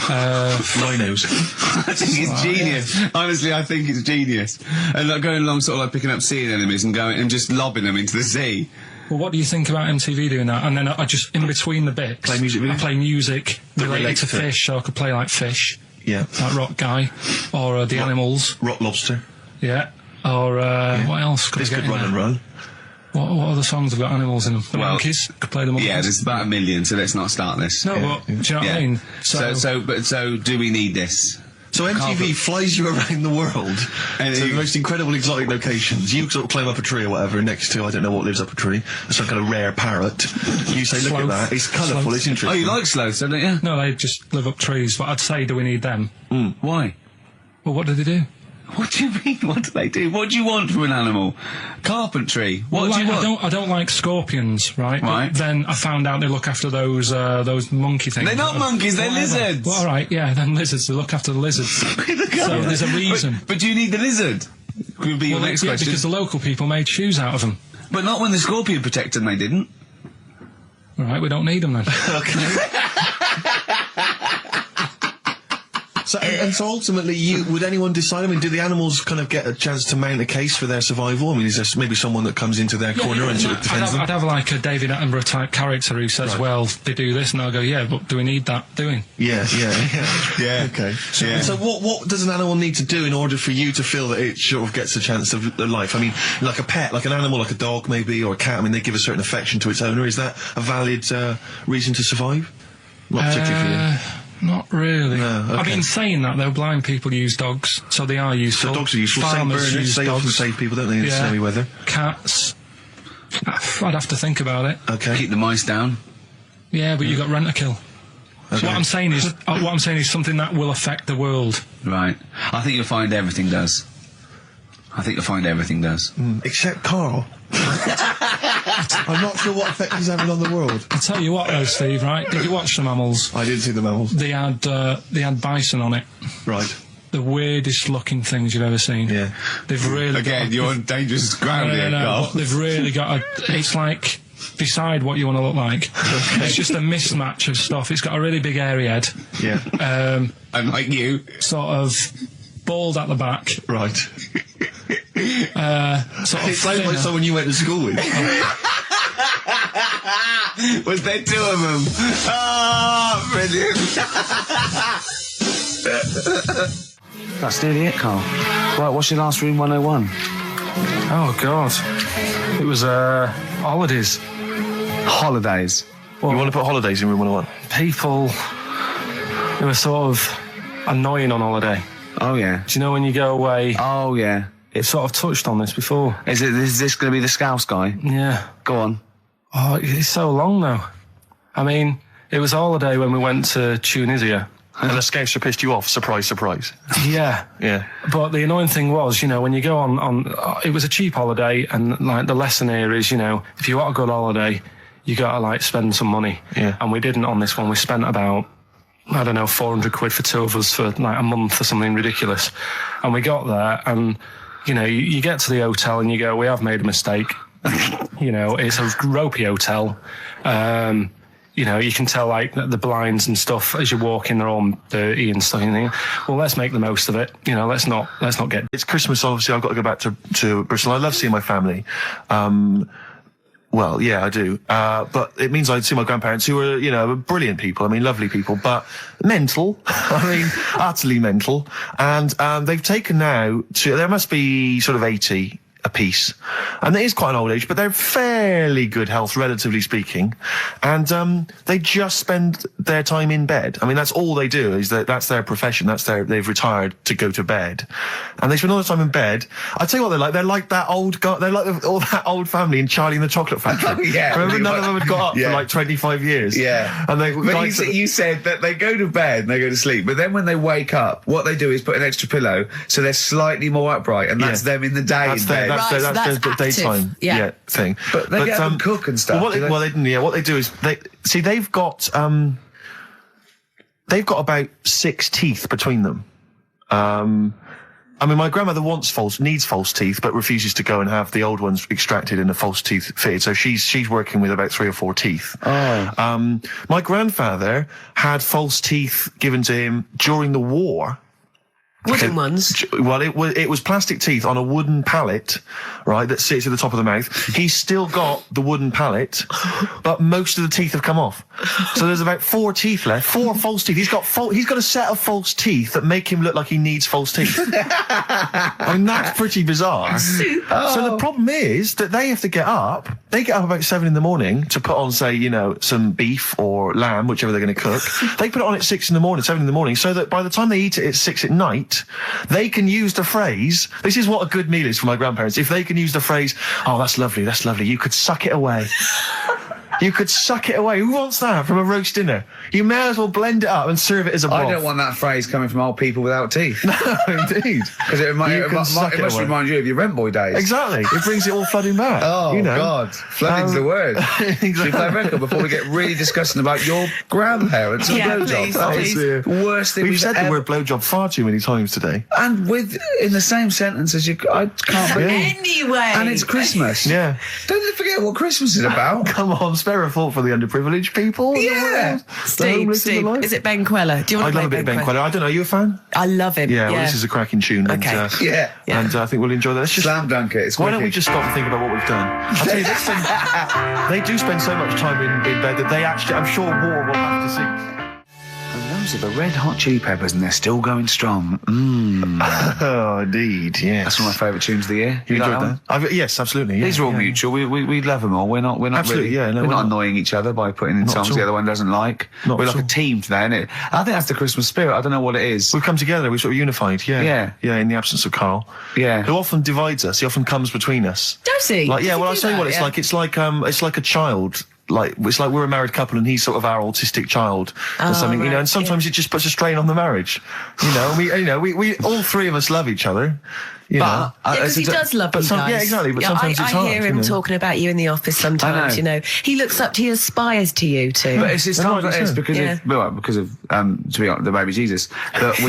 Rhinos. I think it's genius. Honestly, I think it's genius. And like going along, sort of like picking up sea anemones and going and just lobbing them into the sea. Well, what do you think about MTV doing that? And then I just, in between the bits, Play music with I you? play music related relates to to it. fish, so I could play like Fish, Yeah. like Rock Guy, or the Animals, Rock Lobster. yeah, or what else could I This get could in run there? and run. What other songs have got animals in them? The Well, Monkeys, could play the Monkeys. Yeah, there's about 1 million, so let's not start this. No, but do you know what I mean? So do we need this? So MTV flies you around the world And to you- the most incredible exotic locations. You sort of climb up a tree or whatever next to, I don't know what lives up a tree, some kind of rare parrot. You say, look at Sloth. that, it's colourful, Sloth. it's Oh, interesting. you like sloths, don't you? No, they just live up trees, but I'd say, do we need them? Why? Well, what do they do? What do you mean? What do they do? What do you want from an animal? Carpentry. What Well, do you like, want? I don't like scorpions, right? Right. But then I found out they look after those monkey things. They're not monkeys, they're Whatever. lizards. Well, all right, yeah, then lizards. They look after the lizards. So there's a reason. But do you need the lizard? Could be your Well, next yeah, question. because the local people made shoes out of them. But not when the scorpion protected them, they didn't. All right, we don't need them then. So ultimately, would anyone decide? I mean, do the animals kind of get a chance to mount a case for their survival? I mean, is there maybe someone that comes into their corner and sort of defends them? I'd have like a David Attenborough type character who says, well, they do this, and I'll go, yeah, but do we need that doing? Yeah. Okay. So what does an animal need to do in order for you to feel that it sort of gets a chance of life? I mean, like a pet, like an animal, like a dog maybe, or a cat. I mean, they give a certain affection to its owner. Is that a valid reason to survive? Not particularly for you. Not really. No, okay. I've been saying that though. Blind people use dogs, so they are useful. So dogs are useful. Saint Farmers Bernards, use they often dogs. save people, don't they, in snowy weather? Cats. I'd have to think about it. Okay. Keep the mice down. Yeah, but you got rent a kill. So Okay. what I'm saying is something that will affect the world. Right. I think you'll find everything does. Except Carl. I'm not sure what effect he's having on the world. I'll tell you what though, Steve, right? Did you watch the mammals? I didn't see the mammals. They had bison on it. Right. The weirdest looking things you've ever seen. Yeah. They've really Again, you're on dangerous ground here, Carl. but they've really got it's like, decide what you want to look like. It's just a mismatch of stuff. It's got a really big hairy head. Yeah. And like you. Sort of bald at the back. Right. Sort of It sounds like thinner. someone you went to school with. Was there two of them? Oh, brilliant. That's nearly it, Carl. Right, what's your last room 101? Oh, God. It was, holidays. Holidays. You want to put holidays in room 101? People who are sort of annoying on holiday. Oh, yeah. Do you know when you go away? Oh, yeah. It's sort of touched on this before. Is this going to be the Scouse guy? Yeah. Go on. Oh, it's so long though. I mean, it was a holiday when we went to Tunisia. And the Scouser pissed you off. Surprise, surprise. Yeah. Yeah. But the annoying thing was, when you go on it was a cheap holiday, and like the lesson here is, if you want a good holiday, you gotta like spend some money. Yeah. And we didn't on this one. We spent about, I don't know, 400 quid for two of us for like a month or something ridiculous. And we got there and, you get to the hotel and you go, we have made a mistake. It's a ropey hotel. you know, you can tell like the blinds and stuff as you're walking, they're all dirty and stuff. And you think, well, let's make the most of it. You know, let's not get. It's Christmas, obviously. I've got to go back to Bristol. I love seeing my family. Well, yeah, I do. But it means I see my grandparents, who are, you know, brilliant people. I mean, lovely people, but mental. I mean, utterly mental. And they've taken now to, there must be sort of 80 a piece. And it is quite an old age, but they're fairly good health, relatively speaking. And they just spend their time in bed. I mean, that's all they do, is that's their profession. They've retired to go to bed. And they spend all the time in bed. I tell you what they're like. They're like that old guy, they're like all that old family in Charlie and the Chocolate Factory. Yeah. Remember, none of them had got up for like 25 years. Yeah. And they, but you said that they go to bed and they go to sleep, but then when they wake up, what they do is put an extra pillow, so they're slightly more upright, and that's them in the day in bed. That's the daytime thing. But they get them cook and stuff. What they do is they've got about 6 teeth between them. I mean, my grandmother needs false teeth, but refuses to go and have the old ones extracted and the false teeth fitted. So she's working with about 3 or 4 teeth. Oh. My grandfather had false teeth given to him during the war. Wooden ones? Well, it was plastic teeth on a wooden pallet, right, that sits at the top of the mouth. He's still got the wooden pallet, but most of the teeth have come off. So there's about 4 teeth left, 4 false teeth. He's got a set of false teeth that make him look like he needs false teeth. I mean, that's pretty bizarre. So the problem is that they have to get up. They get up about 7 in the morning to put on, say, you know, some beef or lamb, whichever they're going to cook. They put it on at 6 in the morning, 7 in the morning, so that by the time they eat it at 6 at night, they can use the phrase, this is what a good meal is for my grandparents, if they can use the phrase, oh, that's lovely, you could suck it away. You could suck it away. Who wants that from a roast dinner? You may as well blend it up and serve it as a broth. I don't want that phrase coming from old people without teeth. No, indeed. Because it must remind you of your rent boy days. Exactly. It brings it all flooding back. Oh, you know. God. Flooding's the word. Exactly. Should we play a record before we get really discussing about your grandparents and blowjobs? That is the worst thing we've said the word blowjob far too many times today. And in the same sentence as I can't believe. Anyway. And it's Christmas. Yeah. Don't forget what Christmas is about. Come on, spare a thought for the underprivileged people. Yeah. Steve, is it Ben Queller? Do you want to I love a bit of Ben Queller. I don't know, are you a fan? I love him. Yeah, well, this is a cracking tune. Okay. And I think we'll enjoy that. Let's just slam dunk it. Why don't we just stop and think about what we've done? I'll tell you, they do spend so much time in bed that they actually, I'm sure, war will have to cease. And those are the Red Hot Chili Peppers, and they're still going strong. Oh, indeed, yes. That's one of my favourite tunes of the year. You enjoyed that? Yes, absolutely. Yeah, these are all mutual. We love them all. We're not absolutely, really, we're not annoying each other by putting in songs the other one doesn't like. We're like a team today, isn't it? I think that's the Christmas spirit. I don't know what it is. We've come together. We're sort of unified. Yeah, in the absence of Karl. Yeah, who often divides us. He often comes between us. Does he? Like, yeah. Well, I'll tell you what it's like. It's like a child. Like, it's like we're a married couple and he's sort of our autistic child or something, you know, and sometimes it just puts a strain on the marriage, you know, we all 3 of us love each other, you know. Because he does love you guys. Yeah, exactly, but sometimes it's hard. I hear him talking about you in the office sometimes, you know. He looks up to you, aspires to you too. But it's times like this because of, to be honest, the baby Jesus, that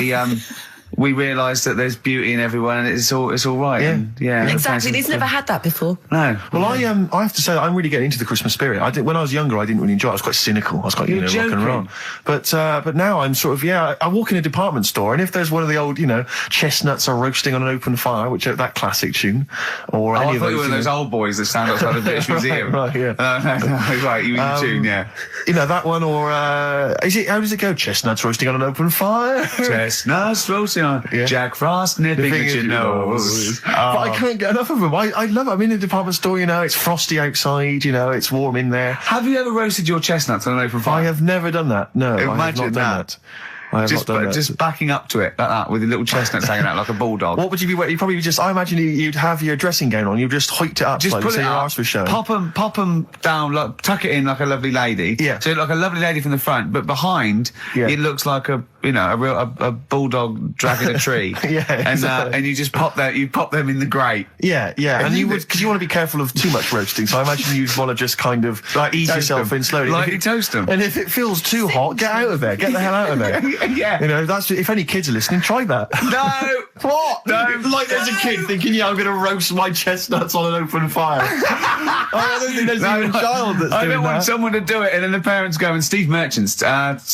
we realise that there's beauty in everyone and it's all right. Yeah, exactly. He's never had that before. No. Well, I have to say that I'm really getting into the Christmas spirit. When I was younger, I didn't really enjoy it. I was quite cynical. I was quite, rock and roll. But now I'm sort of, I walk in a department store and if there's one of the old, chestnuts are roasting on an open fire, which are that classic tune, or any of those. I thought you were one of those old boys that stand outside the British Museum. Right, yeah. Right, you mean the tune, yeah. You know, that one, or, how does it go? Chestnuts roasting on an open fire? Chestnuts roasting on, Jack Frost nipping at your nose. But I can't get enough of them. I love it. I'm in a department store, it's frosty outside, it's warm in there. Have you ever roasted your chestnuts on an open fire? I have never done that. No, imagine I have not done that. Just backing up to it like that with the little chestnuts hanging out like a bulldog. What would you be? You probably just. I imagine you'd have your dressing gown on. You'd just hiked it up, just put it your up, arse was showing. Pop them down, tuck it in like a lovely lady. Yeah. So like a lovely lady from the front, but behind it looks like a a bulldog dragging a tree. Yeah, exactly. And you just pop them in the grate. Yeah, and you would, because you want to be careful of too much roasting, so I imagine you'd want to just kind of ease yourself in slowly. Lightly toast them. And if it feels too hot, get out of there. Get the hell out of there. Yeah. That's, if any kids are listening, try that. No! What? No. Like there's a kid thinking, I'm going to roast my chestnuts on an open fire. I don't think there's even a child that's doing that. I don't want someone to do it, and then the parents go, and Steve Merchant's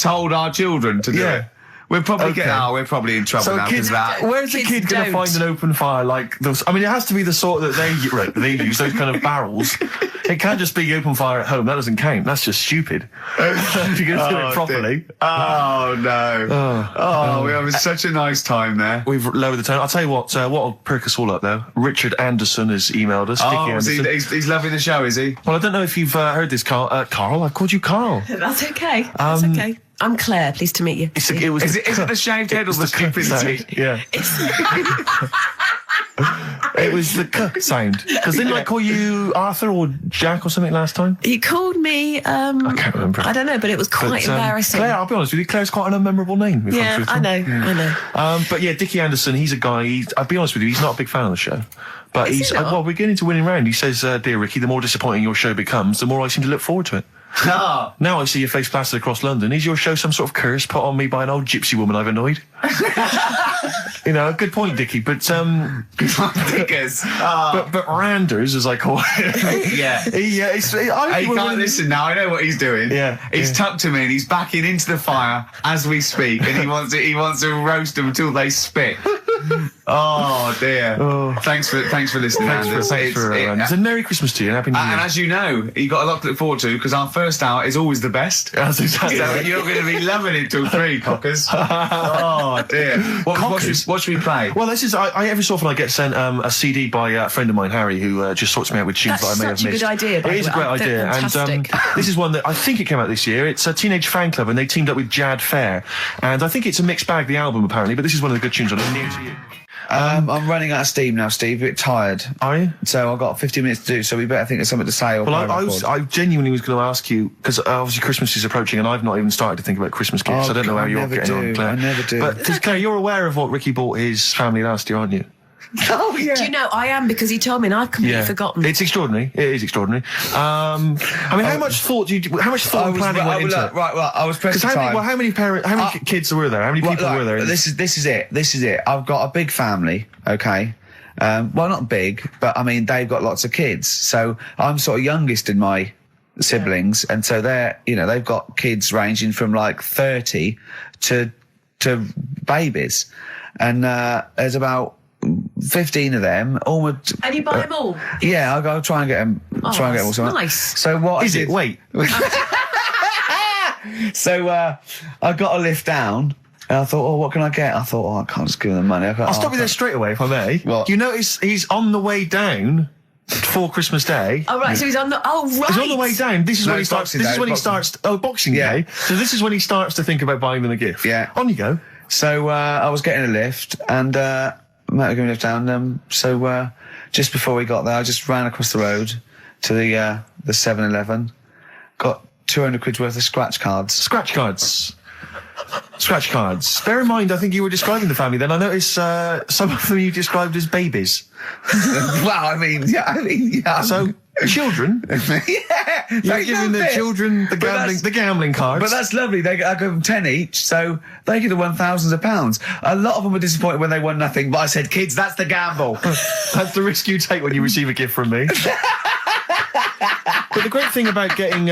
told our children to do it. We're probably we're probably in trouble now because of that. Where's the kid going to find an open fire like those? I mean, it has to be the sort that they use, those kind of barrels. It can't just be open fire at home. That doesn't count. That's just stupid. If you're going to do it properly. Dear. Oh, no. We're having such a nice time there. We've lowered the tone. I'll tell you what'll perk us all up, though. Richard Anderson has emailed us. He's loving the show, is he? Well, I don't know if you've heard this, Carl. Carl? I called you Carl. That's okay. That's okay. I'm Claire. Pleased to meet you. Is it the shaved head or the stupidity? Yeah. It was the k sound. Because didn't I call you Arthur or Jack or something last time? He called me. I can't remember. I don't know, but it was quite embarrassing. Claire, I'll be honest with you, Claire's quite an unmemorable name. Yeah, I know. But yeah, Dickie Anderson, he's a guy. I'll be honest with you, he's not a big fan of the show. But well, we're getting into winning round. He says, "Dear Ricky, the more disappointing your show becomes, the more I seem to look forward to it." Now I see your face plastered across London. Is your show some sort of curse put on me by an old gypsy woman I've annoyed? Good point, Dickie. But Dickers. But Randers, as I call him. Yeah. He can't listen now. I know what he's doing. Yeah. He's tucked him in. He's backing into the fire as we speak, and he wants to roast them until they spit. Oh dear. Thanks for listening. Thanks for Randers. And Merry Christmas to you and Happy New Year. And as you know, you got a lot to look forward to because our first hour is always the best. That's exactly. So you're going to be loving it till 3, cockers. Oh dear. What should we play? Well, this is every so often I get sent a CD by a friend of mine, Harry, who just sorts me out with tunes that I may have missed. That's such a good idea. It is a great idea, and this is one that I think it came out this year. It's a Teenage Fan Club, and they teamed up with Jad Fair, and I think it's a mixed bag, the album apparently. But this is one of the good tunes on it. New to you. I'm running out of steam now, Steve. A bit tired. Are you? So I've got 15 minutes to do, so we better think of something to say. Well, I genuinely was going to ask you, because obviously Christmas is approaching and I've not even started to think about Christmas gifts. I don't know how you're getting on, Claire. I never do. But, Claire, you're aware of what Ricky bought his family last year, aren't you? Oh, yeah. Do you know, I am, because he told me and I've completely forgotten. It's extraordinary. It is extraordinary. I mean, how much thought and planning went into it? Right, I was pressed for time. How many kids were there? How many people were there? This is it. I've got a big family, okay? Well, not big, but I mean, they've got lots of kids. So I'm sort of youngest in my siblings, and so they've got kids ranging from like 30 to babies. And there's about 15 of them. And you buy them all? Yeah, I'll try and get them. Try and get them all. Nice. So what is it? Wait. So I got a lift down. And I thought, what can I get? I thought, I can't just give them the money. I'll stop you there straight away, if I may. What? You notice he's on the way down for Christmas Day. Oh, right, so he's on the... Oh, right. He's on the way down. This is when he starts... Boxing Day. So this is when he starts to think about buying them a gift. Yeah. On you go. So I was getting a lift, and Matt was going to lift down. So just before we got there, I just ran across the road to the 7-Eleven, got 200 quid's worth of scratch cards. Scratch cards. Bear in mind, I think you were describing the family then. I noticed some of them you described as babies. Well, I mean, yeah. So, children? Yeah. You're giving the children the gambling cards. But that's lovely. I give them 10 each, so they could have won thousands of pounds. A lot of them were disappointed when they won nothing, but I said, kids, that's the gamble. That's the risk you take when you receive a gift from me. But the great thing about getting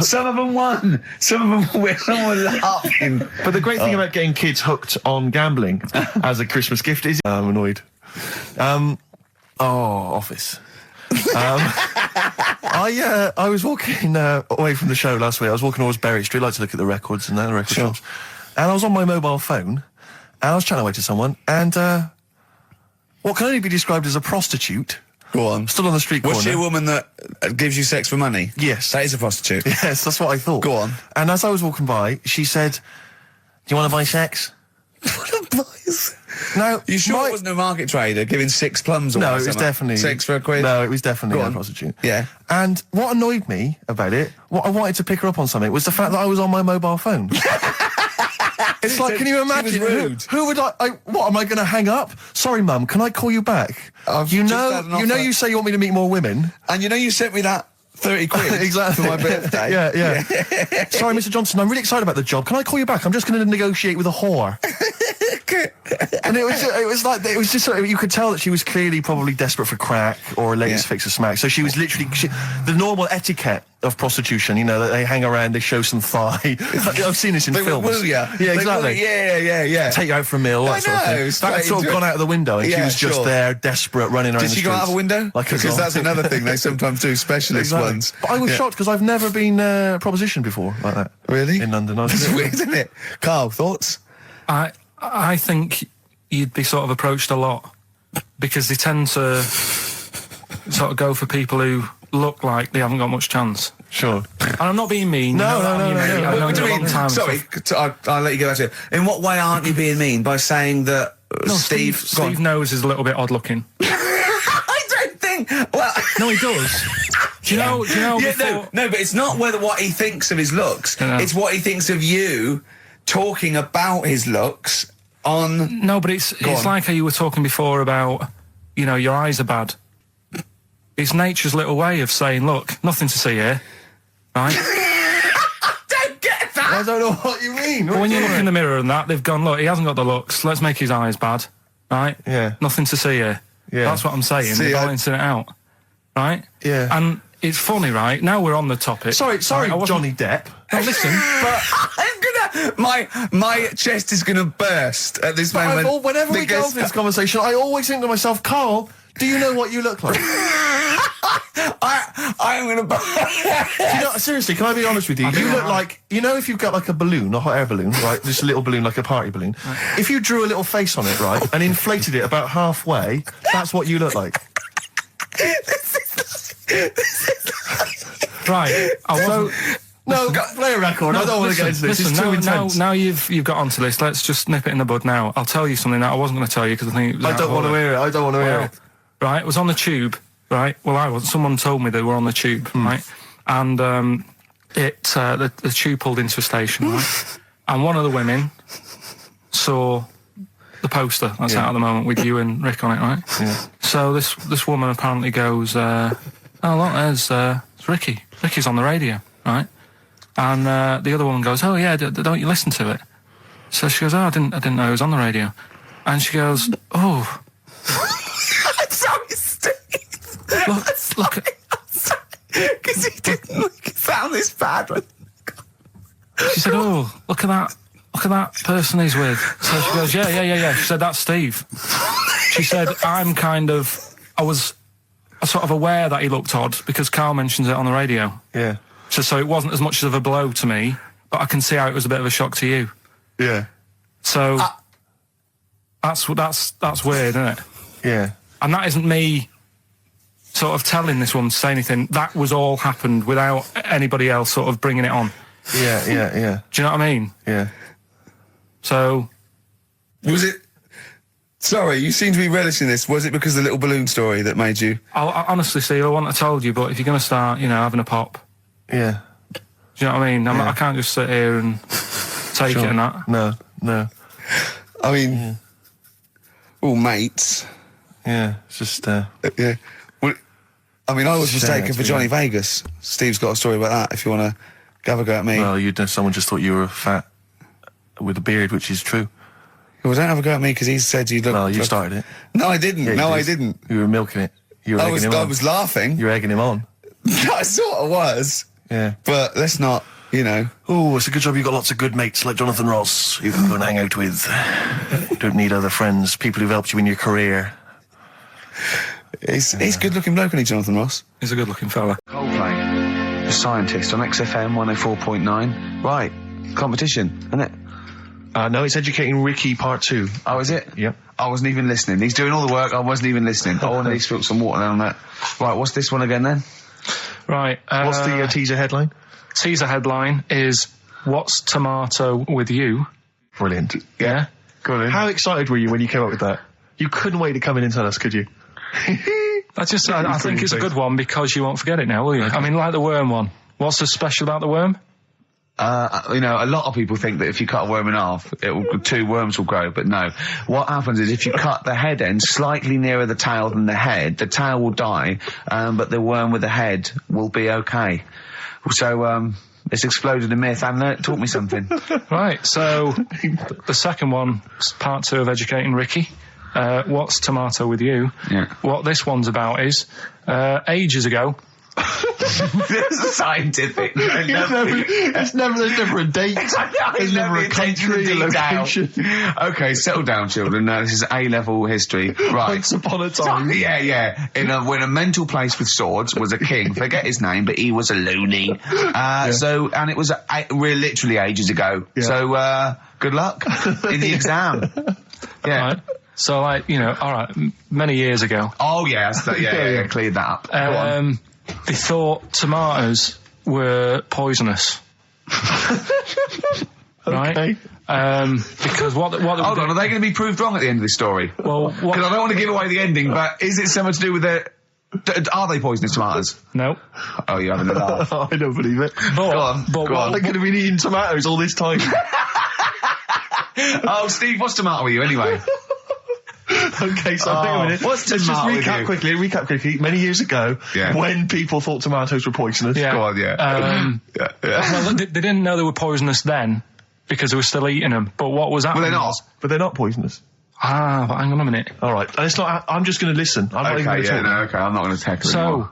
some of them won. Some of them were laughing. But the great thing about getting kids hooked on gambling as a Christmas gift is I'm annoyed. Office. I was walking away from the show last week. I was walking towards Berry Street. I like to look at the records and the record shops. And I was on my mobile phone, and I was chatting away to someone, and what can only be described as a prostitute. Go on. Stood on the street corner. Was she a woman that gives you sex for money? Yes. That is a prostitute. Yes, that's what I thought. Go on. And as I was walking by, she said, "Do you want to buy sex?" No. You sure it wasn't a market trader giving 6 plums away? No, it was definitely... 6 for a quid? No, it was definitely a prostitute. Yeah. And what annoyed me about it, what I wanted to pick her up on something, was the fact that I was on my mobile phone. It's like, can you imagine? She was rude. Who would what, am I going to hang up? Sorry, Mum, can I call you back? You you say you want me to meet more women. And you sent me that 30 quid exactly. for my birthday. Yeah. Sorry, Mr. Johnson, I'm really excited about the job. Can I call you back? I'm just going to negotiate with a whore. And it was just sort of, you could tell that she was clearly probably desperate for crack or a latest fix of smack. So she was literally the normal etiquette of prostitution, that they hang around, they show some thigh. I've seen this in films. Will ya? Yeah, exactly. Yeah. Take you out for a meal, that sort of thing. That had sort of gone out of the window, and she was just there, desperate, running around the streets. Did she go out of a window? Because that's another thing they sometimes do, specialist ones. But I was shocked because I've never been propositioned before like that. Really? In London. That's weird, isn't it? Carl, thoughts? I think you'd be sort of approached a lot because they tend to sort of go for people who look like they haven't got much chance. Sure. And I'm not being mean. No. I've known you a long time. Sorry, I'll let you go back to it. In what way aren't you being mean? By saying that Steve knows is a little bit odd looking. I don't think. Well, no, he does. Do you know? Yeah, no, but it's not what he thinks of his looks. It's what he thinks of you talking about his looks on. No, but it's like how you were talking before about, your eyes are bad. It's nature's little way of saying, look, nothing to see here, right? I don't get that. I don't know what you mean. But when you look in the mirror and that, they've gone, look, he hasn't got the looks. Let's make his eyes bad, right? Yeah. Nothing to see here. Yeah. That's what I'm saying. They're balancing it out, right? Yeah. And it's funny, right? Now we're on the topic. Sorry, Johnny Depp. Now listen, but my chest is gonna burst at this moment. Whenever we go into this conversation, I always think to myself, Carl, do you know what you look like? I'm gonna burst. Seriously, can I be honest with you? You look like, if you've got like a balloon, a hot air balloon, right? Just a little balloon, like a party balloon. Right. If you drew a little face on it, right, and inflated it about halfway, that's what you look like. Right. No, play a record. No, I don't want to get into this. It's too intense. Now you've got onto this. Let's just nip it in the bud now. I'll tell you something that I wasn't going to tell you because I think it was I don't want to hear it. I don't want to hear it. Right, it was on the tube. Right. Well, I wasn't. Someone told me they were on the tube. Right, and the tube pulled into a station. Right, and one of the women saw the poster that's out at the moment with you and Rick on it. Right. Yeah. So this woman apparently goes, "Oh look, there's Ricky. Ricky's on the radio." Right. And the other woman goes, "Oh yeah, don't you listen to it?" So she goes, "Oh, I didn't know it was on the radio." And she goes, "Oh, I'm sorry, Steve. look, because he didn't sound this bad." She said, "Oh, look at that person he's with." So she goes, "Yeah." She said, "That's Steve." She said, I was sort of aware that he looked odd because Carl mentions it on the radio. Yeah. So it wasn't as much of a blow to me, but I can see how it was a bit of a shock to you. Yeah. So that's weird, isn't it? Yeah. And that isn't me sort of telling this woman to say anything. That was all happened without anybody else sort of bringing it on. Yeah. Do you know what I mean? Yeah. So was it? Sorry, you seem to be relishing this. Was it because of the little balloon story that made you? I honestly, Steve, I wouldn't have told you, but if you're going to start, having a pop. Yeah. Do you know what I mean? I can't just sit here and take it and that. No. I mean, all mates. Yeah, it's just... yeah. Well, I mean, I was mistaken for Johnny Vegas. Steve's got a story about that, if you want to have a go at me. Well, someone just thought you were fat with a beard, which is true. Well, don't have a go at me, because he said you look... Well, you started it. No, I didn't. Yeah, I didn't. You were milking it. You were egging him on. I was laughing. You were egging him on. I sort of was. Yeah. But let's not, Oh, it's a good job you've got lots of good mates like Jonathan Ross you can go and hang out with. You don't need other friends, people who've helped you in your career. He's a good-looking bloke, isn't he, Jonathan Ross? He's a good-looking fella. Coldplay, The Scientist on XFM 104.9. Right, competition, isn't it? No, it's Educating Ricky Part 2. Oh, is it? Yep. I wasn't even listening. He's doing all the work, I wasn't even listening. I want to spill some water on that. Right, what's this one again then? Right. What's the teaser headline? Teaser headline is, What's Tomato with You? Brilliant. Yeah? Go on. How excited were you when you came up with that? You couldn't wait to come in and tell us, could you? I think it's a good one because you won't forget it now, will you? I mean, like the worm one. What's so special about the worm? you know, a lot of people think that if you cut a worm in half, 2 worms will grow, but no. What happens is if you cut the head end slightly nearer the tail than the tail will die, but the worm with the head will be okay. So, it's exploded a myth, and it taught me something. Right, so the second one, part 2 of educating Ricky. What's tomato with you? Yeah. What this one's about is, ages ago, This is scientific. There's never a date. There's never a country, a location. Okay, settle down, children. This is A-level history. Right. Once upon a time. Yeah. When a mental place with swords was a king. Forget his name, but he was a loony. So, and it was literally ages ago. Yeah. So, good luck in the exam. Yeah. Right. So, like, you know, all right, many years ago. Oh, yeah, cleared that up. Go on. They thought tomatoes were poisonous. Right? Okay. Because what Hold on, are they going to be proved wrong at the end of this story? Well, because I don't want to give away the ending, but is it something to do with are they poisonous tomatoes? No. Oh, you're having a laugh. I don't believe it. Go on. They're going to be eating tomatoes all this time. Oh, Steve, what's tomato with you anyway? Okay, so hang on a minute. What's Let's just tomato recap quickly. Many years ago, when people thought tomatoes were poisonous. Yeah. Go on, Well, they didn't know they were poisonous then because they were still eating them. But what was happening? Well, they're not. But they're not poisonous. But hang on a minute. All right, and it's not. I'm just going to listen. I'm not even going to talk. I'm not going to tackle it anymore.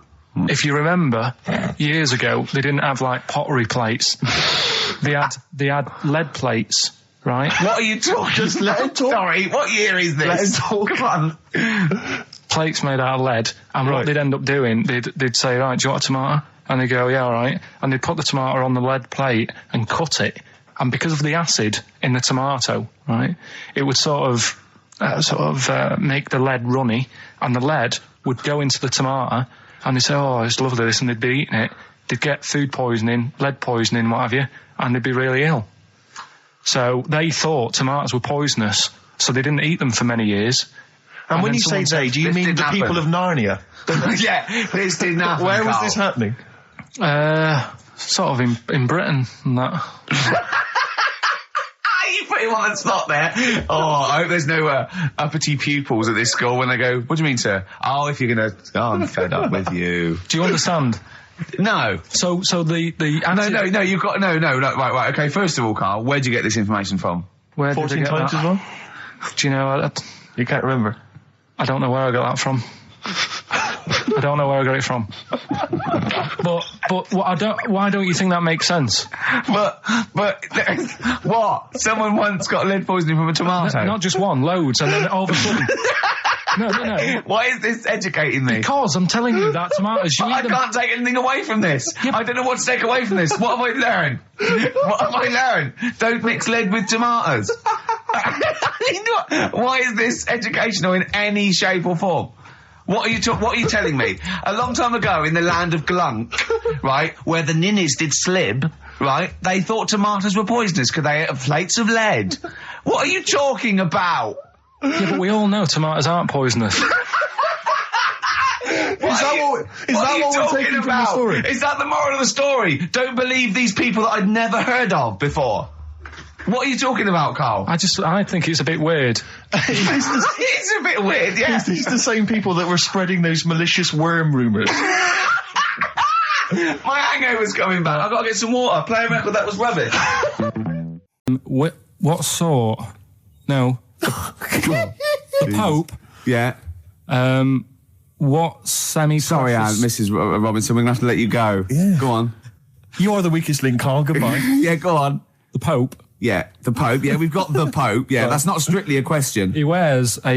If you remember, years ago they didn't have like pottery plates. They had lead plates. Right? What are you talking? Just let him talk. Sorry, what year is this? Let him talk. Come on. Plates made out of lead, and what they'd end up doing, they'd say, right, do you want a tomato? And they'd go, yeah, all right. And they'd put the tomato on the lead plate and cut it. And because of the acid in the tomato, right, it would sort of make the lead runny, and the lead would go into the tomato, and they'd say, oh, it's lovely this, and they'd be eating it. They'd get food poisoning, lead poisoning, what have you, and they'd be really ill. So they thought tomatoes were poisonous, so they didn't eat them for many years. And when you say they, do you mean the people of Narnia? Yeah, this didn't happen. Where was this happening? Sort of in Britain and that. You put him on the spot there. Oh, I hope there's no uppity pupils at this school when they go, what do you mean, sir? Oh, if you're going to... Oh, I'm fed up with you. Do you understand? No. So the No, you've got... No, right, okay, first of all, Carl, where'd you get this information from? Where 14 did I get times that? as well? Do you know... You can't remember? I don't know where I got that from. I don't know where I got it from. But why don't you think that makes sense? But what? Someone once got lead poisoning from a tomato? Not just one, loads, and then all of a sudden... No. Why is this educating me? Because I'm telling you that tomatoes... I can't take anything away from this. I don't know what to take away from this. What have I learned? Don't mix lead with tomatoes. Why is this educational in any shape or form? What are you telling me? A long time ago in the land of Glunk, right, where the ninnies did slib, right, they thought tomatoes were poisonous because they ate plates of lead. What are you talking about? Yeah, but we all know tomatoes aren't poisonous. Is that what we're taking from the story? Is that the moral of the story? Don't believe these people that I'd never heard of before. What are you talking about, Carl? I think it's a bit weird. It's a bit weird, yeah. It's the same people that were spreading those malicious worm rumours. My hangover's coming back. I've got to get some water. Play a record that was rubbish. What sort? No. The Pope. Yeah. What semi-precious... Sorry, Mrs. Robinson, we're going to have to let you go. Yeah. Go on. You are the weakest link, Carl. Goodbye. Yeah, go on. The Pope. Yeah, the Pope. Yeah, we've got the Pope. Yeah, that's not strictly a question. He wears a...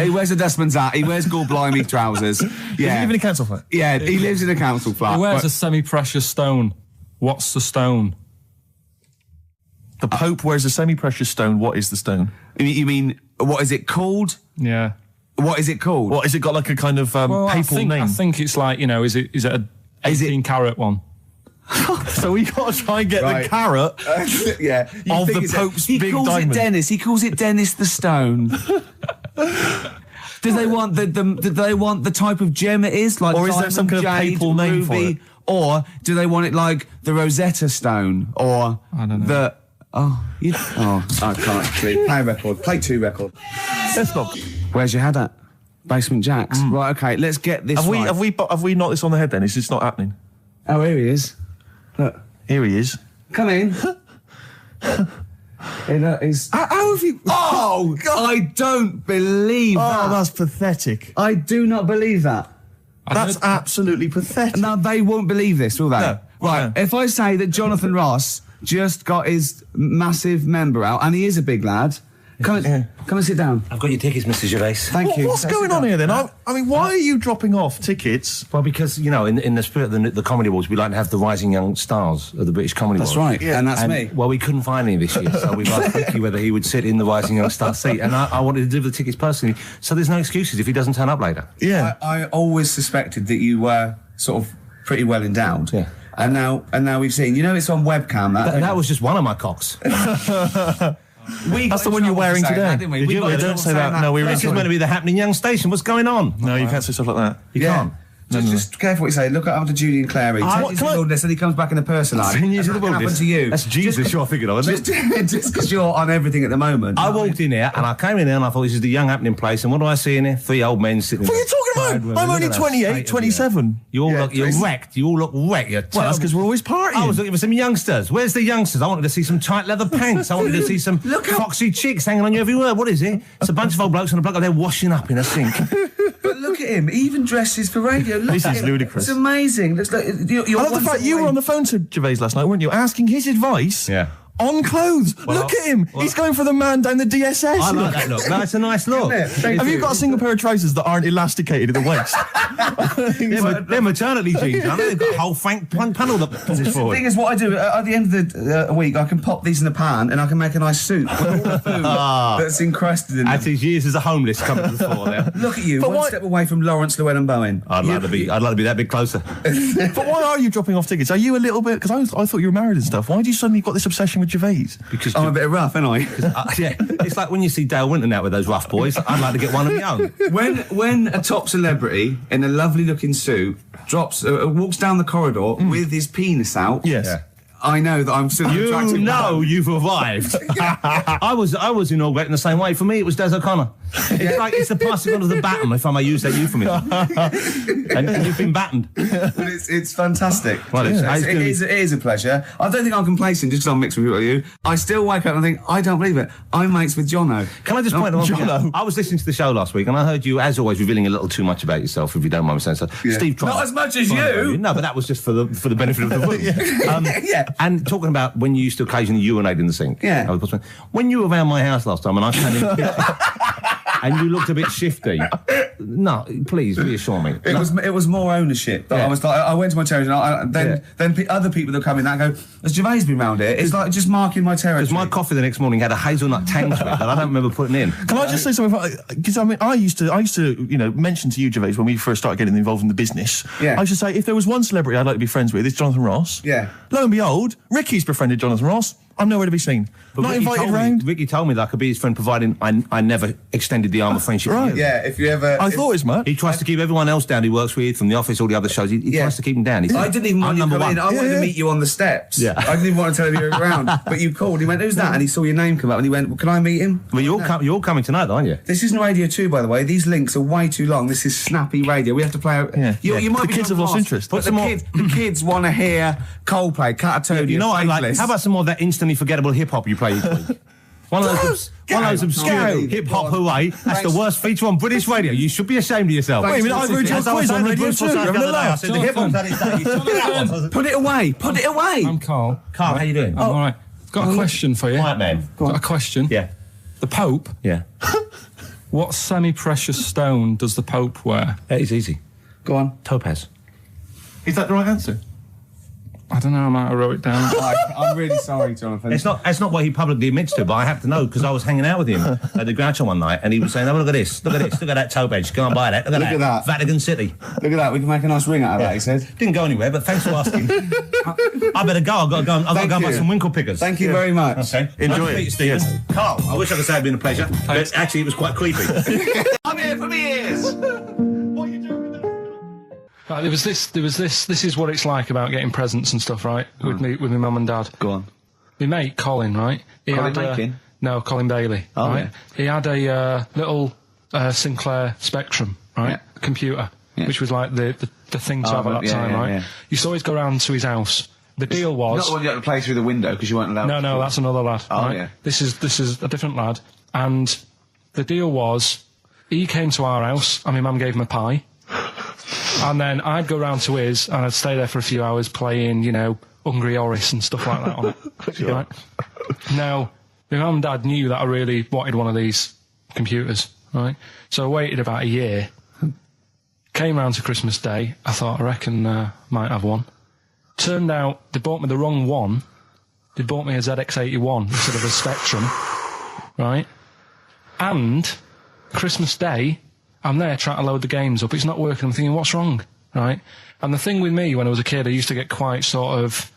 He wears a dustman's hat. He wears gore-blimey trousers. Yeah. Does he live in a council flat? Yeah, he lives in a council flat. He wears a semi-precious stone. What's the stone? The Pope wears a semi-precious stone. What is the stone? You mean, what is it called? Yeah. What is it called? What, has it got like a kind of papal name? I think it's like, is it a 18 carat one? So we got to try and get the carat yeah, of the Pope's big diamond. He calls it Dennis. He calls it Dennis the Stone. Do they want the type of gem it is? Like or is there some kind of jade, papal name ruby, for it? Or do they want it like the Rosetta Stone? Or I don't know. I can't see. Play a record. Play 2 record. Let's not. Where's your head at? Basement Jacks. Right, okay, let's get this right. Have we knocked this on the head then? Is this not happening? Oh, here he is. Look. Here he is. Come in. How have you... Oh, God. I don't believe that. Oh, that's pathetic. I do not believe that. That's absolutely pathetic. Now, they won't believe this, will they? No. Right, No. if I say that Jonathan Ross just got his massive member out, and he is a big lad, come and sit down. I've got your tickets, Mr. Gervais. Thank you. What's going on here then? I mean, why are you dropping off tickets? Well, because, you know, in the spirit of the Comedy Awards, we like to have the rising young stars of the British Comedy That's Awards. right, and that's me. Well, we couldn't find any this year, so we've asked Ricky whether he would sit in the rising young star seat, and I wanted to deliver the tickets personally, so there's no excuses if he doesn't turn up later. Yeah. I always suspected that you were sort of pretty well endowed. Yeah. And now we've seen, you know, it's on webcam. That was just one of my cocks. That's the one you're wearing today. Don't say that. No, This is meant to be the happening young station. What's going on? No, you can't say stuff like that. You can't. Just careful what you say. Look after Judy and Clary. 10 years in the wilderness, and he comes back in a person line. 10 years in the What happened wilderness. to you? That's Jesus you're thinking of, isn't it? Just because you're on everything at the moment. I walked in here and I came in there and I thought this is the young happening place, and what do I see in here? 3 old men sitting What are there. you talking about? I'm only 28, 27. You all look, you're wrecked. You all look wrecked. You're Well, that's because we're always partying. I was looking for some youngsters. Where's the youngsters? I wanted to see some tight leather pants. I wanted to see some foxy chicks hanging on you everywhere. What is it? It's a bunch of old blokes and a bloke up there washing up in a sink. But look at him. He even dresses for radio. Look This at is him. ludicrous. It's amazing. Looks like you're I love the fact you were on the phone to Gervais last night, weren't you? Asking his advice Yeah. on clothes. Look at him. He's going for the man down the DSS. I like that look. That's a nice look. Have you got a single pair of trousers that aren't elasticated at the waist? They're maternity jeans, aren't they? They've got a whole frank panel that pushes The forward. thing is, what I do at the end of the week, I can pop these in the pan and I can make a nice soup with all the food that's encrusted in As them. his years as a homeless come to the fore there. Look at you, But one why- step away from Lawrence Llewellyn Bowen. I'd like to be that bit closer. But why are you dropping off tickets? Are you a little bit... Because I thought you were married and stuff. Why do you suddenly got this obsession with Gervais? Because I'm a bit rough, ain't I? yeah, it's like when you see Dale Winton out with those rough boys. I'd like to get one of my own. When a top celebrity in a lovely looking suit walks down the corridor with his penis out, Yes. Yeah. I know that I'm still an You attractive know man. you've arrived. I was inaugurated in the same way. For me, it was Des O'Connor. It's like it's the passing on of the baton, if I may use that euphemism. and you've been battened. But it's fantastic. Well, it's it is a pleasure. I don't think I'm complacent just because I'm mixed with people like you. I still wake up and think, I don't believe it. I'm mates with Jono. Can I just point out one thing? Jono. I was listening to the show last week and I heard you, as always, revealing a little too much about yourself, if you don't mind me saying so. Steve tried. Not as much as you. No, but that was just for the benefit of the room. Yeah. And talking about when you used to occasionally urinate in the sink. Yeah. When you were around my house last time and I came in and you looked a bit shifty. No, please reassure me. It was more ownership. I was like, I went to my territory, and then other people that come in that go, has Gervais been round here? It's like just marking my territory. Because my coffee the next morning had a hazelnut tang to it that I don't remember putting in. Can I just say something? Because I mean, I used to, mention to you, Gervais, when we first started getting involved in the business. Yeah. I should say, if there was one celebrity I'd like to be friends with, it's Jonathan Ross. Yeah. Lo and behold, Ricky's befriended Jonathan Ross. I'm nowhere to be seen. But Not Ricky invited round. Ricky told me that I could be his friend, providing I never extended the arm of friendship. Right. Yeah, if you ever... I thought it was Matt. He tries to keep everyone else down he works with, from the office, all the other shows. He tries to keep them down. He's I didn't even want you to number come in. one. I wanted to meet you on the steps. Yeah. I didn't even want to tell you you were around. But you called. He went, who's that? And he saw your name come up and he went, well, can I meet him? Well, you're all coming tonight, aren't you? This isn't Radio 2, by the way. These links are way too long. This is snappy radio. We have to play out... Yeah. You might The be kids have lost interest. But the kids want to hear Coldplay, Catatonia, You know what I like? Faithless. How about some more of that instantly forgettable hip-hop you play each week? One of those obscure Gary, hip-hop hooray. That's the worst feature on British radio. You should be ashamed of yourself. Wait a minute, I've heard your quiz on Radio 2. You're having a laugh. The hip-hop's had its day. You told me that one. Put it away. Put it away. I'm Carl. Carl, how you doing? I'm all right. Got a question for you. Quiet man. Got a question. Yeah. The Pope. Yeah. What semi-precious stone does the Pope wear? That is easy. Go on. Topaz. Is that the right answer? I don't know. I might have wrote it down. I'm really sorry, Jonathan. It's not what he publicly admits to, but I have to know because I was hanging out with him at the Groucho one night and he was saying, oh, look at this, look at that topaz, go and buy that, look at that. Vatican City. Look at that. We can make a nice ring out of that, he said. Didn't go anywhere, but thanks for asking. I better go. I've got to go and buy some winkle pickers. Thank you very much. Okay. Enjoy Nice to meet it. you, Stephen. Yes. Carl, I wish I could say it'd been a pleasure, but actually it was quite creepy. I'm here for my ears. Right, there was this. This is what it's like about getting presents and stuff, right? With my mum and dad. Go on. My mate Colin, right? Colin Mackin? No, Colin Bailey. Oh, right? yeah. He had a little Sinclair Spectrum, right? Yeah. Computer, Yeah. which was like the thing to have at that yeah, time, yeah, right? yeah. You used to always go round to his house. The deal was Not the one you had to play through the window because you weren't allowed. no, that's another lad. Oh, right? yeah. This is a different lad, and the deal was he came to our house, and my mum gave him a pie, and then I'd go round to his, and I'd stay there for a few hours playing, you know, Hungry Horace and stuff like that on it. Right? Now, my mum and dad knew that I really wanted one of these computers, right? So I waited about a year. Came round to Christmas Day. I thought, I reckon might have one. Turned out they bought me the wrong one. They bought me a ZX81 instead of a Spectrum, right? And Christmas Day, I'm there trying to load the games up. It's not working. I'm thinking, what's wrong, right? And the thing with me when I was a kid, I used to get quite sort of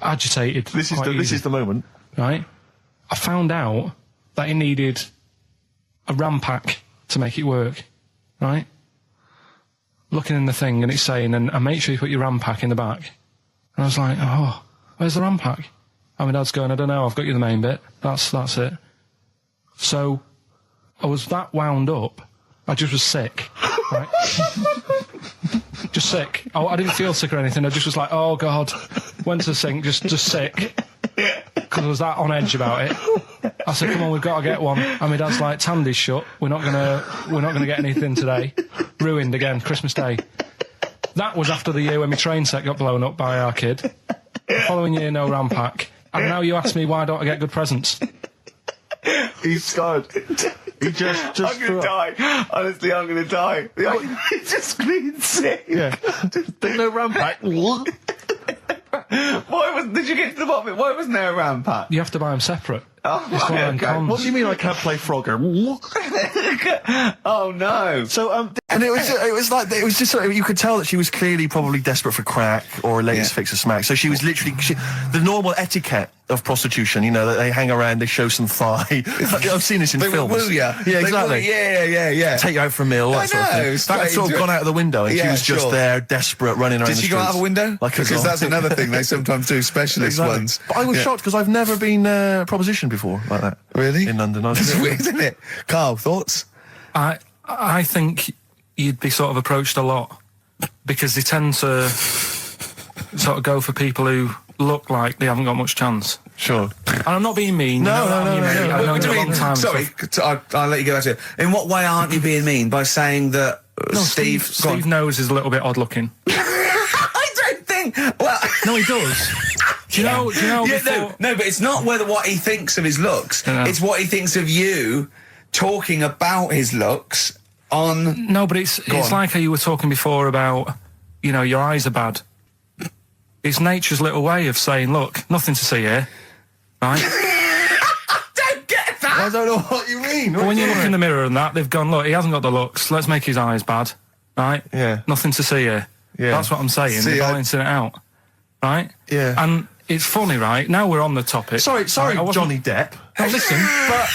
agitated. This is the moment. Right? I found out that it needed a RAM pack to make it work, right? Looking in the thing and it's saying, and make sure you put your RAM pack in the back. And I was like, oh, where's the RAM pack? And my dad's going, I don't know, I've got you the main bit. That's it. So I was that wound up, I just was sick, right? Just sick. I didn't feel sick or anything, I just was like, oh God. Went to the sink, just sick. Because I was that on edge about it. I said, come on, we've got to get one. And my dad's like, Tandy's shut. We're not gonna get anything today. Ruined again, Christmas Day. That was after the year when my train set got blown up by our kid. The following year, no RAM pack. And now you ask me, why don't I get good presents? He's scarred. He just I'm gonna die. Honestly, I'm gonna die. He's just screaming sick. Yeah. There's no RAM pack. What? Did you get to the bottom of it? Why wasn't there a RAM pack? You have to buy them separate. Oh, It's one of them okay. cons. What do you mean I can't play Frogger? Oh no. So, and it was just sort of, you could tell that she was clearly probably desperate for crack or a latest fix of smack. So she was literally, the normal etiquette of prostitution, you know, that they hang around, they show some thigh. I've seen this in They films. will woo ya. Yeah, exactly. Yeah. Take you out for a meal, that sort of thing. That had sort of gone out of the window, and she was just there, desperate, running around the Did she streets. go out of a window? Like because that's another thing they sometimes do, specialist ones. But I was shocked because I've never been propositioned before like that. Really? In London. That's weird, isn't it? Carl, thoughts? I think you'd be sort of approached a lot because they tend to sort of go for people who look like they haven't got much chance. Sure. And I'm not being mean. No. I've known What do you you a long mean? time. Sorry, I'll let you go back to it. In what way aren't you being mean? By saying that No, Steve... Steve knows is a little bit odd looking. I don't think... Well... No, he does. Do you know Yeah, before... no, but it's not what he thinks of his looks. Yeah. It's what he thinks of you talking about his looks on... No, but it's like how you were talking before about, you know, your eyes are bad. It's nature's little way of saying, look, nothing to see here, right? I don't get that! I don't know what you mean. But when you look in the mirror and that, they've gone, look, he hasn't got the looks, let's make his eyes bad, right? Yeah. Nothing to see here. Yeah. That's what I'm saying, they're balancing it out, right? Yeah. And it's funny, right? Now we're on the topic. Sorry, right, I wasn't- Johnny Depp. Now listen, but...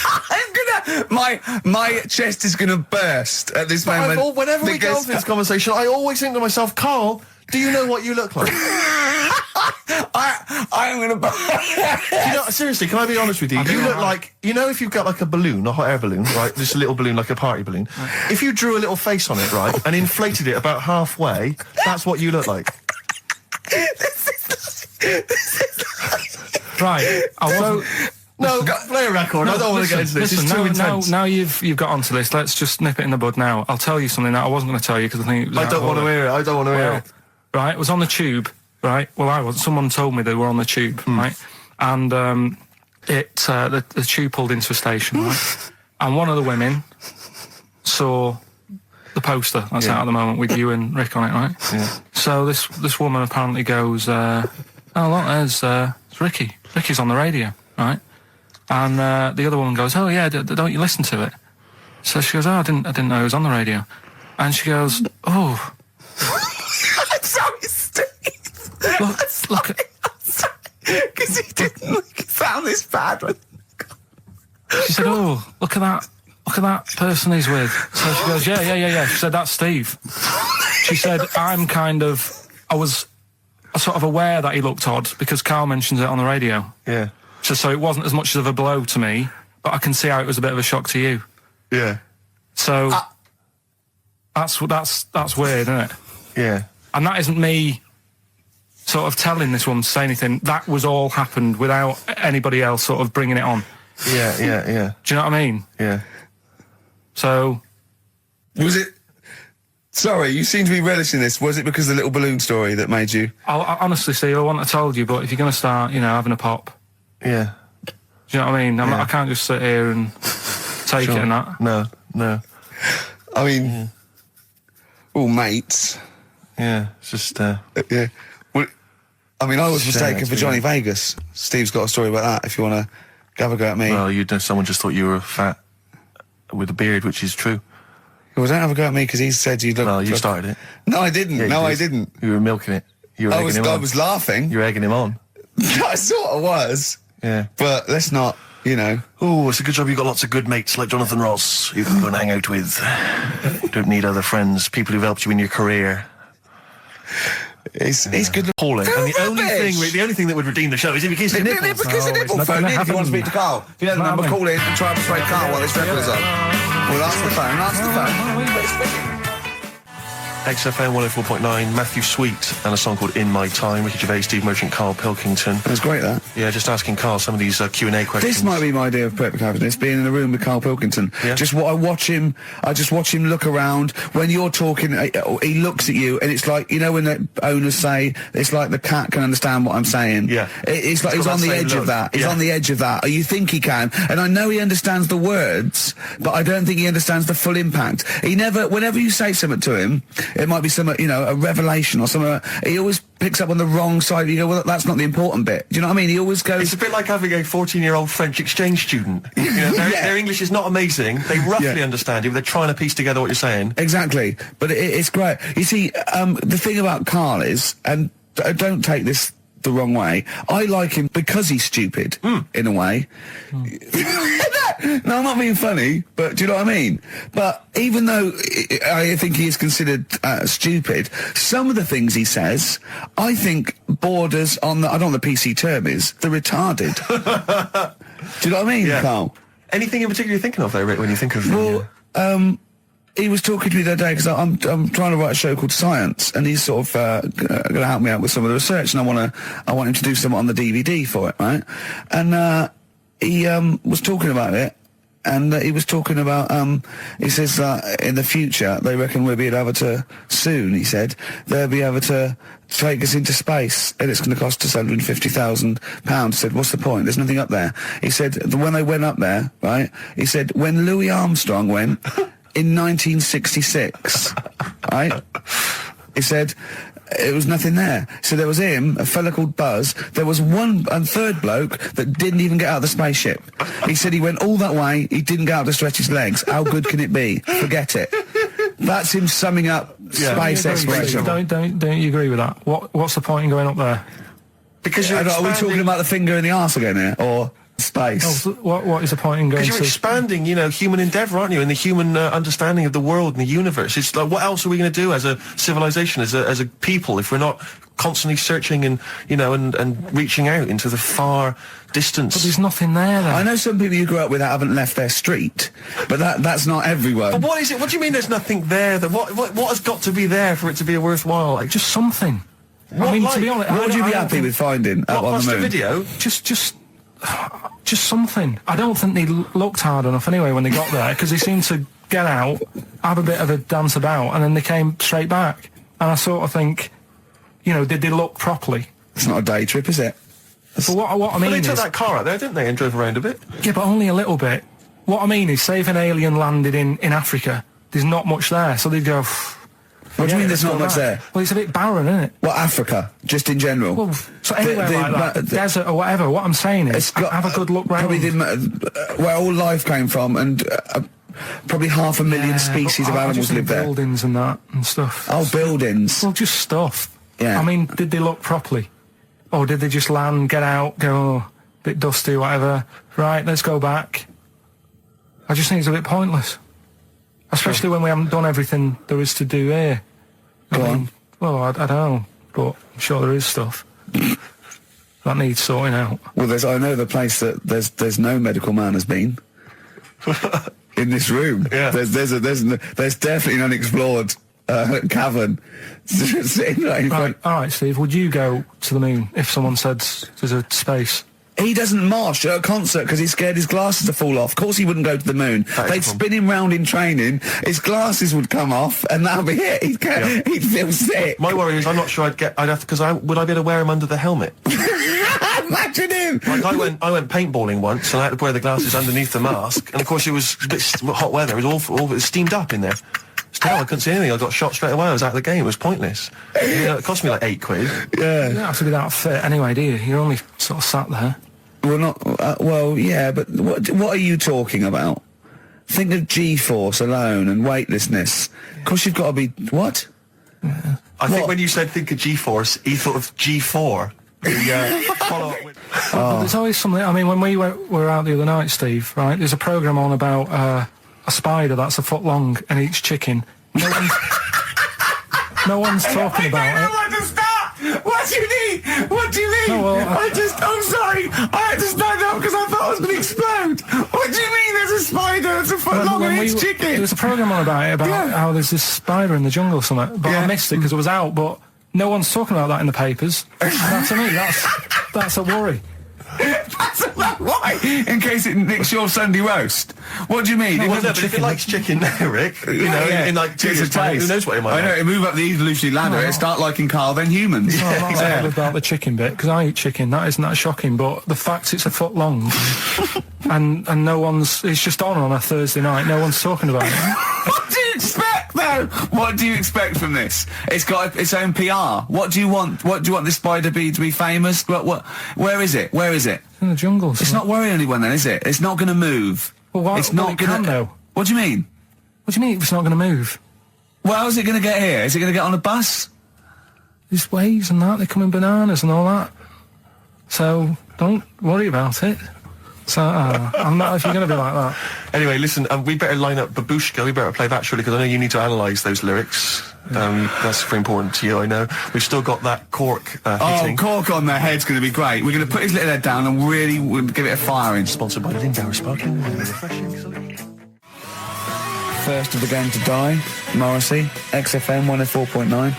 My chest is gonna burst at this moment. Whenever we get because- into this conversation, I always think to myself, Carl, do you know what you look like? I'm gonna burst. You know, seriously, can I be honest with you? You look like, you know, if you've got like a balloon, a hot air balloon, right? Just a little balloon, like a party balloon. If you drew a little face on it, right, and inflated it about halfway, that's what you look like. right, I wasn't... No, play a record. I don't want to get into this. It's too intense. Now you've got onto this. Let's just nip it in the bud now. I'll tell you something that I wasn't going to tell you because I think it was I don't want to hear it. I don't want to hear it. Right, it was on the tube. Right, well, I was. Someone told me they were on the tube. Right, and the tube pulled into a station. Right, and one of the women saw the poster that's out at the moment with you and Rick on it. Right. Yeah. So this woman apparently goes, "Oh look, there's Ricky. Ricky's on the radio." Right. And the other woman goes, "Oh yeah, don't you listen to it?" So she goes, "Oh, I didn't know it was on the radio." And she goes, "Oh, I'm sorry, Steve. look at." Because he didn't sound this bad. She said, "Oh, look at that person he's with." So she goes, "Yeah." She said, "That's Steve." She said, I was sort of aware that he looked odd because Karl mentions it on the radio. Yeah. So it wasn't as much of a blow to me, but I can see how it was a bit of a shock to you. Yeah. So that's weird, isn't it? Yeah. And that isn't me sort of telling this woman to say anything. That was all happened without anybody else sort of bringing it on. Yeah. Do you know what I mean? Yeah. So... Was it... Sorry, you seem to be relishing this. Was it because of the little balloon story that made you... I honestly, Steve, I wouldn't have told you, but if you're going to start, having a pop... Yeah. Do you know what I mean? I can't just sit here and take it and that. No. I mean... all mates. Yeah, it's just... Yeah. Well, I mean, I was Shit, mistaken that's for Johnny weird. Vegas. Steve's got a story about that, if you want to have a go at me. Well, someone just thought you were fat with a beard, which is true. Well, don't have a go at me, because he said you look... Well, you started it. No, I didn't. Yeah, I did. didn't. You were milking it. You were egging him on. I was laughing. You were egging him on. I sort of was. Yeah. But let's not, Oh, it's a good job you've got lots of good mates like Jonathan Ross you can go and hang out with. You don't need other friends, people who've helped you in your career. He's good. Appalling. And the Rubbish. only thing that would redeem the show is if you kiss the nipples. Because the nipple phone. If you want to speak to Carl, if you know the number, call in and try and persuade Carl while this record is on. Well, answer the phone. XFM 104.9, Matthew Sweet, and a song called In My Time. Ricky Gervais, Steve Merchant, Karl Pilkington. That was great, that. Yeah, just asking Karl some of these Q&A questions. This might be my idea of perfect happiness, being in a room with Karl Pilkington. Yeah. I just watch him look around. When you're talking, he looks at you, and it's like, when the owners say, it's like the cat can understand what I'm saying. Yeah. It's like he's on the edge of that. He's on the edge of that. Or you think he can. And I know he understands the words, but I don't think he understands the full impact. Whenever you say something to him, it might be something, a revelation or something, he always picks up on the wrong side. You go, well, that's not the important bit. Do you know what I mean? He always goes... It's a bit like having a 14-year-old French exchange student. Their English is not amazing. They roughly understand you, but they're trying to piece together what you're saying. Exactly. But it's great. You see, the thing about Karl is, and don't take this the wrong way, I like him because he's stupid, in a way. No, I'm not being funny, but do you know what I mean? But even though I think he is considered stupid, some of the things he says, I think borders on I don't know what the PC term is, the retarded. Do you know what I mean, Karl? Anything in particular you're thinking of, though, Rick, when you think of... Well, he was talking to me the other day because I'm trying to write a show called Science, and he's sort of going to help me out with some of the research, and I want him to do something on the DVD for it, right? And he was talking about it, and he was talking about he says that in the future they reckon we'll be able to soon. He said they'll be able to take us into space, and it's going to cost us £150,000. He said, what's the point? There's nothing up there. He said when they went up there, right? He said when Louis Armstrong went. In 1966, right? He said it was nothing there. So there was him, a fella called Buzz. There was one and third bloke that didn't even get out of the spaceship. He said he went all that way. He didn't get out to stretch his legs. How good can it be? Forget it. That's him summing up space exploration. Don't you agree with that? What's the point in going up there? Because are we talking about the finger in the arse again here, or space? Oh, what is the point in going? Because you're expanding, human endeavour, aren't you? And the human understanding of the world and the universe. It's like, what else are we going to do as a civilization, as a people, if we're not constantly searching and and reaching out into the far distance? But there's nothing there. Then. I know some people you grew up with that haven't left their street, but that's not everyone. But what is it? What do you mean? There's nothing there? What has got to be there for it to be a worthwhile? Like, just something. I mean, to be honest, what would you be happy with finding up on the moon? A video? Just something. I don't think they looked hard enough anyway when they got there, because they seemed to get out, have a bit of a dance about, and then they came straight back. And I sort of think, did they look properly? It's not a day trip, is it? But what I mean they is... took that car out there, didn't they, and drove around a bit? Yeah, but only a little bit. What I mean is, say if an alien landed in Africa, there's not much there, so they'd go... What do you mean there's not much there? Well, it's a bit barren, isn't it? Well, Africa, just in general. Well, so anywhere like that, desert or whatever, what I'm saying is, have a good look round. Probably where all life came from, and probably 500,000 species of animals live there. Buildings and that and stuff. Oh, buildings. Well, just stuff. Yeah. I mean, did they look properly? Or did they just land, get out, go, a bit dusty, whatever, right, let's go back? I just think it's a bit pointless. Especially when we haven't done everything there is to do here. Go on. Well, I don't know, but I'm sure there is stuff that needs sorting out. Well, I know the place that there's no medical man has been in this room. Yeah. There's definitely an unexplored cavern sitting right in front. All right, Steve. Would you go to the moon if someone said there's a space? He doesn't march at a concert because he's scared his glasses to fall off. Of course he wouldn't go to the moon. They'd spin him round in training, his glasses would come off, and that'll be it. He'd feel sick. My worry is I'm not sure I'd have to, because would I be able to wear them under the helmet? Imagine him! Like I went paintballing once, and I had to wear the glasses underneath the mask, and of course it was a bit hot weather, it was awful, it was steamed up in there. It's terrible, I couldn't see anything, I got shot straight away, I was out of the game, it was pointless. It cost me like £8. Yeah. You don't have to be that fit anyway, do you? You're only sort of sat there. Well, not... well, yeah, but what are you talking about? Think of G-force alone and weightlessness. Of course you've got to be... What? Yeah. I think when you said think of G-force, he thought of G4. Follow up with... But there's always something... I mean, when we were out the other night, Steve, right, there's a programme on about a spider that's a foot long and eats chicken. No one's talking about it. I don't understand! What do you mean? What do you mean? No, well, I'm sorry! I had to stand up because I thought I was going to explode! What do you mean there's a spider that's a foot long and eats chicken? There was a programme on about it, about how there's this spider in the jungle or something, but I missed it because it was out, but no one's talking about that in the papers. That, to me, that's a worry. That's about why? In case it nicks your Sunday roast. What do you mean? No, but if it likes chicken now, Rick, you know, in like 2 years' time, who knows what it might I know, it move up the evolutionary ladder, it start liking Carl, then humans. No, I'm not exactly about the chicken bit, because I eat chicken, that isn't that shocking, but the fact it's a foot long, and no one's, it's just on a Thursday night, no one's talking about it. What do you expect, though? What do you expect from this? It's got its own PR. What do you want? What do you want this spider bee to be famous? Where is it? Where is it? In the jungle. It's not worrying anyone then, is it? It's not going to move. Well, why, it's not going to... though. What do you mean? What do you mean it's not going to move? Well, how's it going to get here? Is it going to get on a bus? There's waves and that, they come in bananas and all that. So, don't worry about it. So, I'm not, if you're going to be like that. Anyway, listen, we better line up Babushka, we better play that surely, because I know you need to analyse those lyrics. That's very important to you, I know. We've still got that cork hitting. Oh, cork on their head's going to be great. We're going to put his little head down and really give it a firing. Sponsored by Lindauer Sparkling Wine. Refreshing. First of the gang to die, Morrissey, XFM 104.9.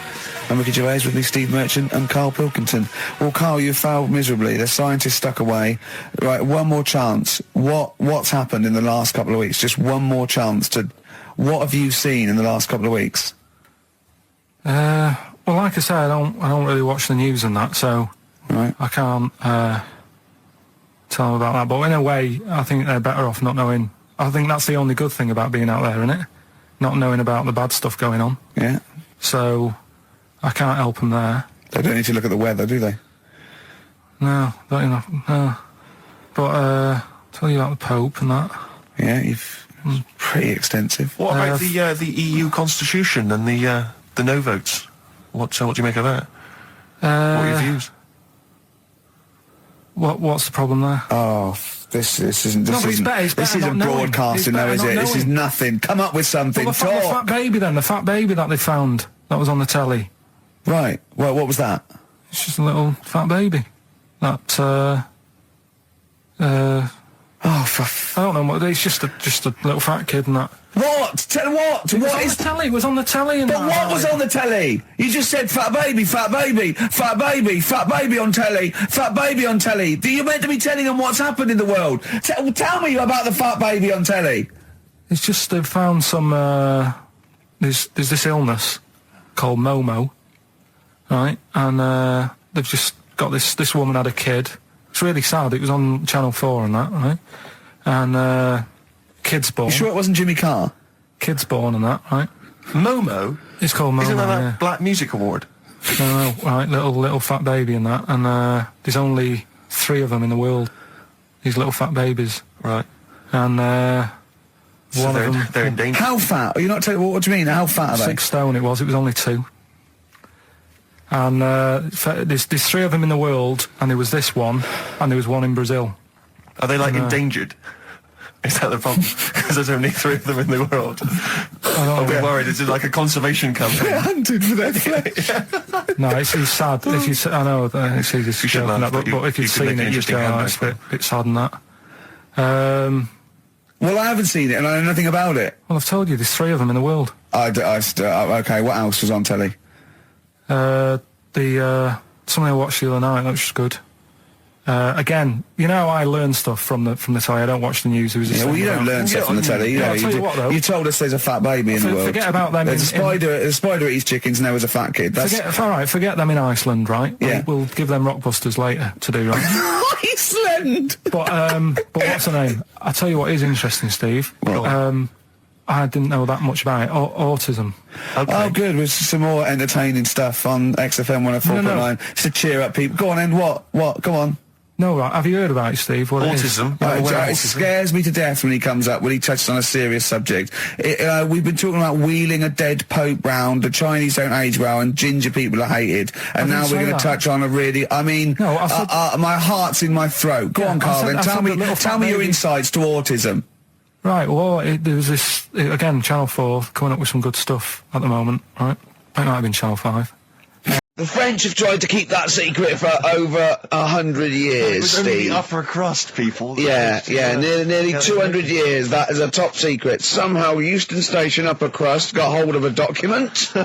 I'm Ricky Gervais with me, Steve Merchant and Karl Pilkington. Well, Karl, you failed miserably. The scientists stuck away. Right, one more chance. What's happened in the last couple of weeks? Just one more chance to... What have you seen in the last couple of weeks? Well, like I say, I don't really watch the news and that, so right. I can't tell them about that. But in a way, I think they're better off not knowing. I think that's the only good thing about being out there, isn't it? Not knowing about the bad stuff going on. Yeah. So I can't help them there. They don't need to look at the weather, do they? No, not enough. No. But tell you about the Pope and that. Yeah, you've pretty extensive. What about the EU Constitution and the no votes? What do you make of that? What are your views? What's the problem there? Oh, this isn't broadcasting, though, is it? This is nothing. Come up with something. Well, the fat baby, then. The fat baby that they found. That was on the telly. Right. Well, what was that? It's just a little fat baby. That, I don't know what. It's just a little fat kid and that. What? Tell what? It was on the telly. And but what was on the telly? You just said fat baby, fat baby, fat baby, fat baby on telly, fat baby on telly. You're meant to be telling them what's happened in the world. Tell me about the fat baby on telly. It's just they've found some. There's this illness called Momo, right? And they've just got this woman had a kid. It's really sad. It was on Channel 4 and that, right? And kid's born. You sure it wasn't Jimmy Carr? Kid's born and that, right? Momo? It's called Momo. Isn't that Black Music Award? No, right, little fat baby and that. And there's only 3 of them in the world. These little fat babies. Right. And so one of them... They're in danger. How fat? Are you not telling what do you mean? How fat are they? 6 stone it was only 2. And there's 3 of them in the world, and there was this one, and there was one in Brazil. Are they like endangered? Is that the problem? Because there's only 3 of them in the world. I'll be worried. Is it like a conservation campaign? They're hunted for their flesh. No, it's sad. If you, I know, it's easy to joke on that, but if you'd seen it, you'd go, oh, it's a bit sad than that. Well, I haven't seen it, and I know nothing about it. Well, I've told you, there's 3 of them in the world. Okay, what else was on telly? Something I watched the other night, that was good. Again, you know, I learn stuff from the telly. I don't watch the news. Well, you don't learn stuff from the telly. I'll tell you what, though. You told us there's a fat baby in the world. Forget about them. There's a spider eats chickens, and there was a fat kid. Forget them in Iceland, right? Yeah. We'll give them Rockbusters later to do, right? Iceland! But what's her name? I'll tell you what is interesting, Steve. I didn't know that much about it. Autism. Okay. Oh, good. With some more entertaining stuff on XFM 104.9. Just to cheer up people. Go on, then. What? Come on. No, right. Have you heard about it, Steve? What autism? It scares me to death when he comes up, when he touches on a serious subject. We've been talking about wheeling a dead pope round, the Chinese don't age well, and ginger people are hated. And now we're going to touch on a really, my heart's in my throat. Go on, Carl, then. Tell me your insights to autism. Right, well, there was this, again, Channel 4 coming up with some good stuff at the moment, right? It might have been Channel 5. The French have tried to keep that secret for over 100 years, it was Steve. only the upper crust people. Yeah, nearly 200 years, that is a top secret. Somehow Euston Station upper crust got hold of a document,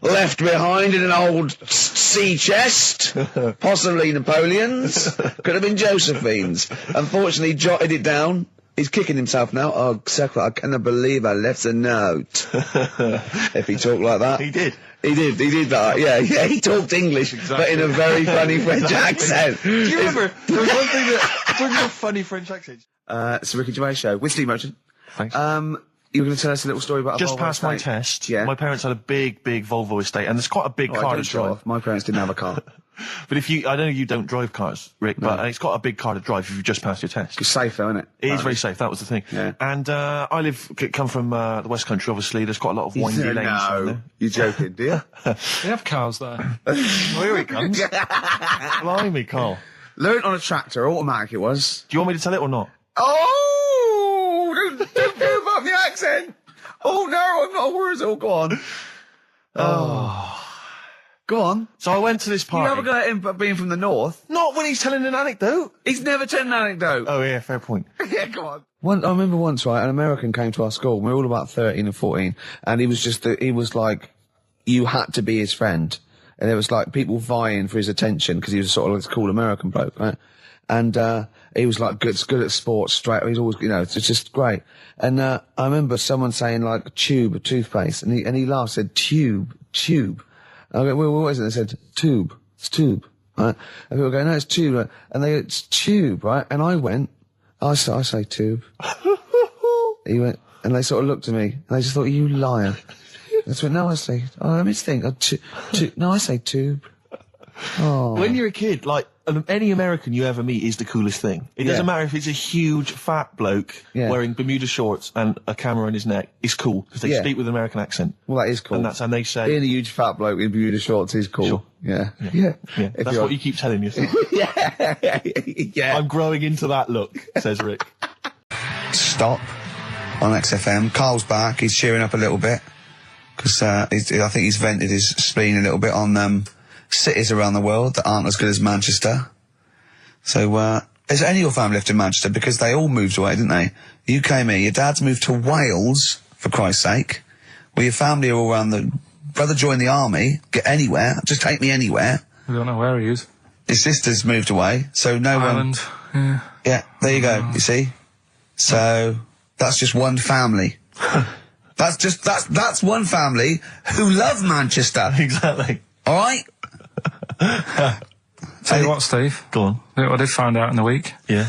left behind in an old sea chest, possibly Napoleon's, could have been Josephine's. Unfortunately, jotted it down. He's kicking himself now. Oh, Secretary, I cannot believe I left a note. If he talked like that. He did. He did that. Yeah, he talked English, but in a very funny French accent. Do you remember, there was one thing that, talking about funny French accents. It's the Ricky Gervais Show with Steve Merchant. Thanks. You were going to tell us a little story about just a Volvo passed my estate. test. Yeah. My parents had a big Volvo estate, and there's quite a big car to drive. My parents didn't have a car. But I know you don't drive cars, Rick, but it's got a big car to drive if you've just passed your test. It's safe, though, isn't it? It is very safe. That was the thing. Yeah. And come from the West Country. Obviously, there's quite a lot of windy lanes. No, you're joking, do you? They have cars there. Well, here he comes. Blimey, Carl. Learned on a tractor, automatic it was. Do you want me to tell it or not? Oh, don't move up the accent. Oh no, I'm not a word. Go on. Go on. So I went to this party. You never got him being from the north. Not when he's telling an anecdote. He's never telling an anecdote. Oh yeah, fair point. Yeah, go on. I remember once, right, an American came to our school. We were all about 13 and 14, and he was like, you had to be his friend. And there was like people vying for his attention because he was sort of like this cool American bloke, right? And he was like good at sports, straight. He's always, it's just great. And I remember someone saying like tube, toothpaste, and he laughed, said tube. I go, well, what is it? They said tube. It's tube, right? And people go, no, it's tube. Right? And they go, it's tube, right? And I went, I say tube. He went, and they sort of looked at me, and they just thought, you liar. That's what. No, I say. Oh, let me think. No, I say tube. Oh. When you're a kid, like any American you ever meet is the coolest thing. It doesn't matter if it's a huge fat bloke wearing Bermuda shorts and a camera on his neck. It's cool because they speak with an American accent. Well, that is cool. And they say being a huge fat bloke in Bermuda shorts is cool. Sure. Yeah. That's what you keep telling yourself. Yeah. I'm growing into that look, says Rick. Stop on XFM. Carl's back. He's cheering up a little bit because I think he's vented his spleen a little bit on cities around the world that aren't as good as Manchester. So, is any of your family left in Manchester? Because they all moved away, didn't they? You came here, your dad's moved to Wales, for Christ's sake. Well, your family are all around brother joined the army, get anywhere, just take me anywhere. I don't know where he is. His sister's moved away, so no Ireland, one... Yeah, there you go, you see? So, that's just one family. That's one family who love Manchester. Exactly. All right? Tell you what, Steve. Go on. You know what I did find out in the week? Yeah.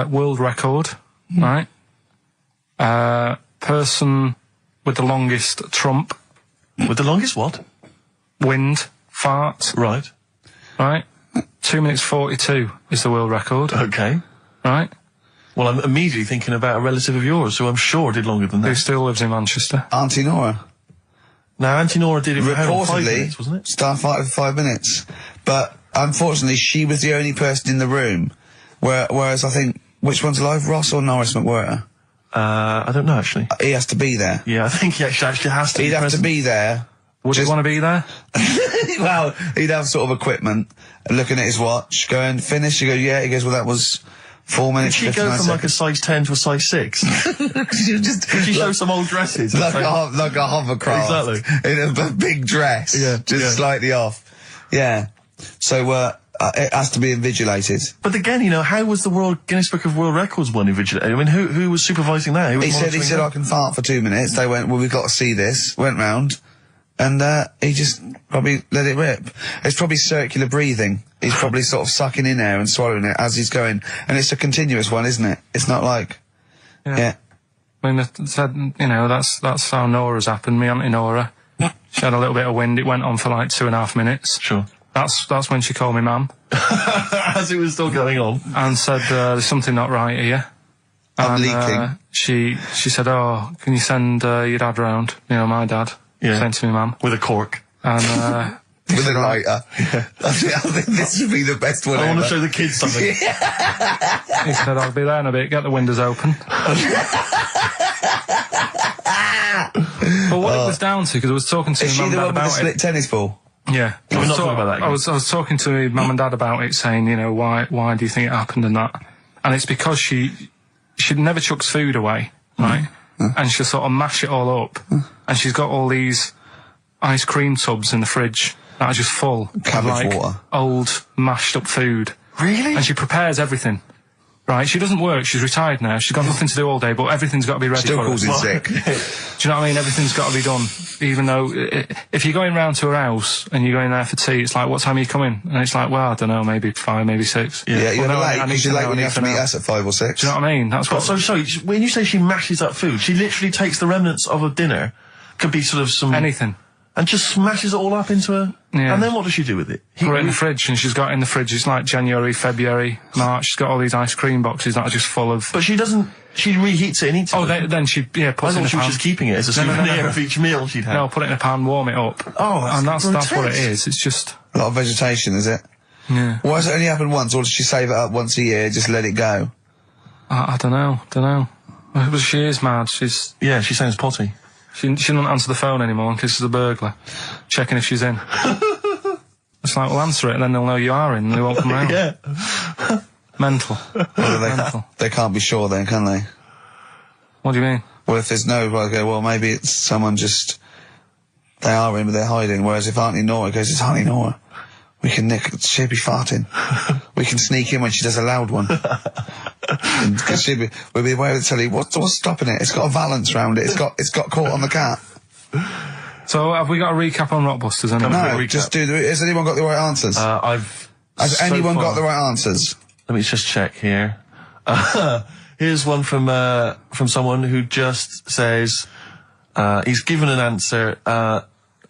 World record, right? Person with the longest trump. With the longest what? Wind, fart. Right. Right? 2 minutes 42 is the world record. Okay. Right? Well, I'm immediately thinking about a relative of yours who I'm sure did longer than that. Who still lives in Manchester. Auntie Nora. Now, Auntie Nora did it for reportedly 5 minutes, wasn't it? Starfighter for 5 minutes. But unfortunately, she was the only person in the room. Whereas I think Which one's alive, Ross or Norris McWhirter? I don't know, actually. He has to be there. Yeah, I think he actually has to He'd be have present. to be there. Would you want to be there? Well, he'd have sort of equipment, looking at his watch, going, finish, you go, yeah, he goes, well, that was 4 Did minutes, she 59 go from like a seconds. size 10 to a size 6? Did Did she show some old dresses? like a hovercraft. Exactly. In a big dress. Yeah, Just yeah. slightly off. Yeah. So, it has to be invigilated. But again, you know, how was the Guinness Book of World Records one invigilated? I mean, who was supervising that? Who was He monitoring said, that? I can fart for 2 minutes. They went, well, we've got to see this. Went round. And, he just probably let it rip. It's probably circular breathing. He's probably sort of sucking in air and swallowing it as he's going. And it's a continuous one, isn't it? It's not like, yeah. I mean, you know, that's how Nora's happened. Me Auntie Nora. She had a little bit of wind. It went on for like 2.5 minutes. Sure. That's when she called me mum As it was still going on. and said, there's something not right here. I'm And, leaking. She said, oh, can you send your dad round? You know, my dad. Yeah. Sent to me mum. With a cork. And, With a lighter. I think this would be the best one I want ever. to show the kids something. he said, I'll be there in a bit, get the windows open. But what it was down to, because I was talking to Is my she mum the one and dad with the about it. split tennis ball? Yeah. We're not talking about that again. I was talking to my mum and dad about it, saying, you know, why do you think it happened and that? And it's because she never chucks food away, right? And she'll sort of mash it all up. And she's got all these ice cream tubs in the fridge that are just full Cabbage of like water. old mashed up food. Really? And she prepares everything. Right, she doesn't work, she's retired now, she's got nothing to do all day, but everything's got to be ready Still for her. calls in sick. Do you know what I mean? Everything's got to be done. Even though, if you're going round to her house and you're going there for tea, it's like, what time are you coming? And it's like, well, I don't know, maybe 5, maybe 6. Yeah, you're Well, no, late, I need because to you're late know, when I you need have to to meet know. us at 5 or 6. Do you know what I mean? That's what... So sorry, when you say she mashes up food, she literally takes the remnants of a dinner, could be sort of some... Anything. And just smashes it all up into a... Yeah. And then what does she do with it? Put it in the fridge, and she's got it in the fridge, it's like January, February, March, she's got all these ice cream boxes that are just full of... But she doesn't... She reheats it and eats it. Oh, then she, I puts it in thought a she was pan. just keeping it as a souvenir of each meal she'd had. No, put it in a pan, warm it up. Oh, and that's what it grotesque. is, it's just... A lot of vegetation, is it? Yeah. Why does it only happen once, or does she save it up once a year, just let it go? I don't know. But she is mad, she's... Yeah, she sounds potty. She doesn't answer the phone anymore in case it's a burglar. Checking if she's in. It's like, well, answer it and then they'll know you are in and they won't come round. Yeah. Mental. Mental. They can't be sure then, can they? What do you mean? Well, if there's no, well, okay, well, maybe it's someone just... They are in, but they're hiding, whereas if Auntie Nora goes, it's Auntie Nora. We can she'll be farting. We can sneak in when she does a loud one. Because we'll be aware of the telly. What's stopping it? It's got a valance round it. It's got caught on the cat. So, have we got a recap on Rockbusters anyway? No, just has anyone got the right answers? Has anyone got the right answers? Let me just check here. Here's one from someone who just says, he's given an answer,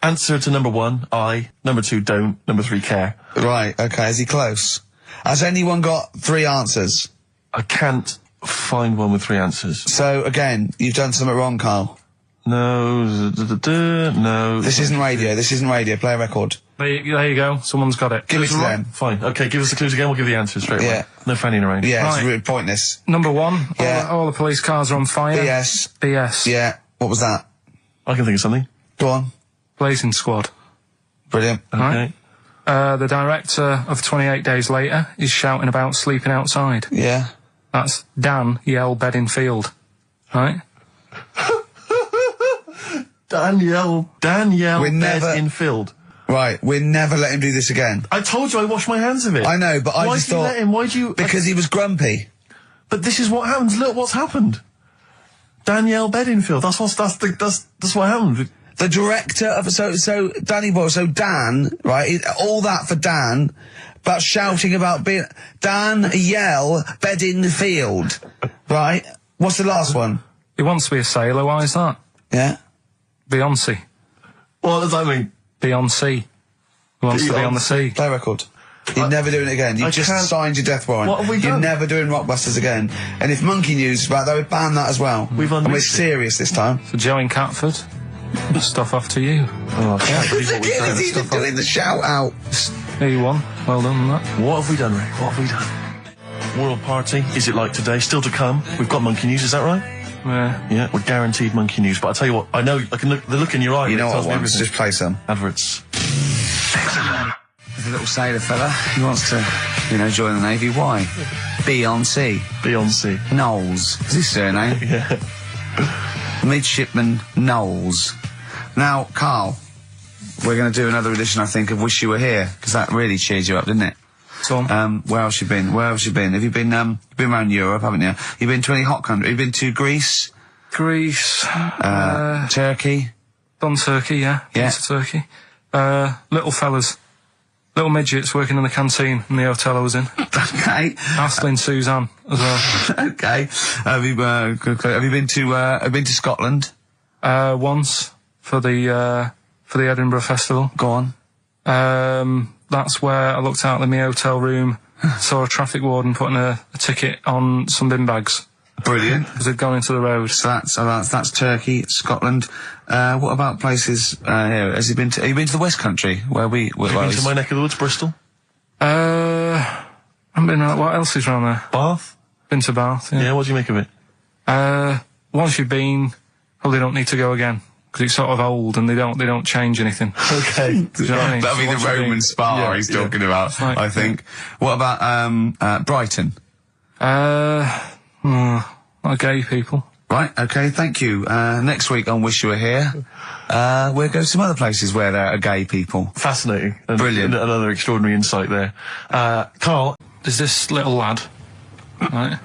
answer to number 1, I, number 2, don't, number 3, care. Right, okay, is he close? Has anyone got 3 answers? I can't find one with 3 answers. So, again, you've done something wrong, Carl. No, no. This isn't radio, play a record. There you go, someone's got it. Give it to them. Fine, okay, give us the clues again, we'll give the answers straight away. Yeah. No fanning around. Yeah, Right. it's really pointless. Number 1, Yeah. all the police cars are on fire. BS. BS. Yeah, what was that? I can think of something. Go on. Blazing Squad. Brilliant. Okay. Right. The director of 28 Days Later is shouting about sleeping outside. Yeah. That's Dan Yell Bedingfield. Right? Danielle We're never- Bedingfield. Right, we'll never let him do this again. I told you I washed my hands of it. I know, but I Why just did you thought... let him? Why do you... Because he was grumpy. But this is what happens. Look what's happened. Danielle Bedingfield. That's what happened. The director of... So Danny Boyle, so Dan, right, all that for Dan, about shouting about being... Dan Yell Bedingfield, right? What's the last one? He wants to be a sailor, why is that? Yeah? Beyonce. What does that mean? Beyonce. He wants to be on the sea. Play record. You're never doing it again. You I just can't- signed your death warrant. What have we You're done? never doing Rockbusters again. And if Monkey News is about, they would ban that as well. We've And we're unleashed it. serious this time. So Joe in Catford, stuff off to you. Oh, I can't believe what we've done. He's even doing the shout out. There you won. Well done on that. What have we done, Rick? What have we done? World Party, Is It Like Today? Still to come. We've got Monkey News, is that right? Yeah. Yeah, we're guaranteed Monkey News. But I'll tell you what, I know, I can look, the look in your eye. You know what tells I me want? everything. Just play some. Adverts. There's a little sailor fella. He wants to, join the Navy. Why? Beyonce. Knowles. Is his surname? Yeah. Midshipman Knowles. Now, Carl, we're going to do another edition, I think, of Wish You Were Here, because that really cheered you up, didn't it? So, Where else you been? Have you been? You've been around Europe, haven't you? You've been to any hot country? You've been to Greece? Turkey? done Turkey, yeah. Yeah. To Turkey. Little fellas. Little midgets working in the canteen in the hotel I was in. Okay. Ashley and Suzanne as well. Okay. Have you been to Scotland? Once for the Edinburgh Festival. Go on. That's where I looked out in my hotel room, saw a traffic warden putting a ticket on some bin bags. Brilliant. Because they'd gone into the road. So that's Turkey, Scotland. What about places here? Have you been to the West Country where we? Have you been to my neck of the woods, Bristol? I haven't been. What else is around there? Bath. Been to Bath. Yeah. Yeah. What do you make of it? Once you've been, probably don't need to go again because it's sort of old and they don't change anything. Okay. Do you know what I mean? That'll be So once the you've Roman been- spa yeah, he's yeah. talking about. Like- I think. What about Brighton? Not gay people. Right, okay, thank you. Next week on Wish You Were Here, we'll go to some other places where there are gay people. Fascinating. And Brilliant. Another extraordinary insight there. Carl. There's this little lad, right?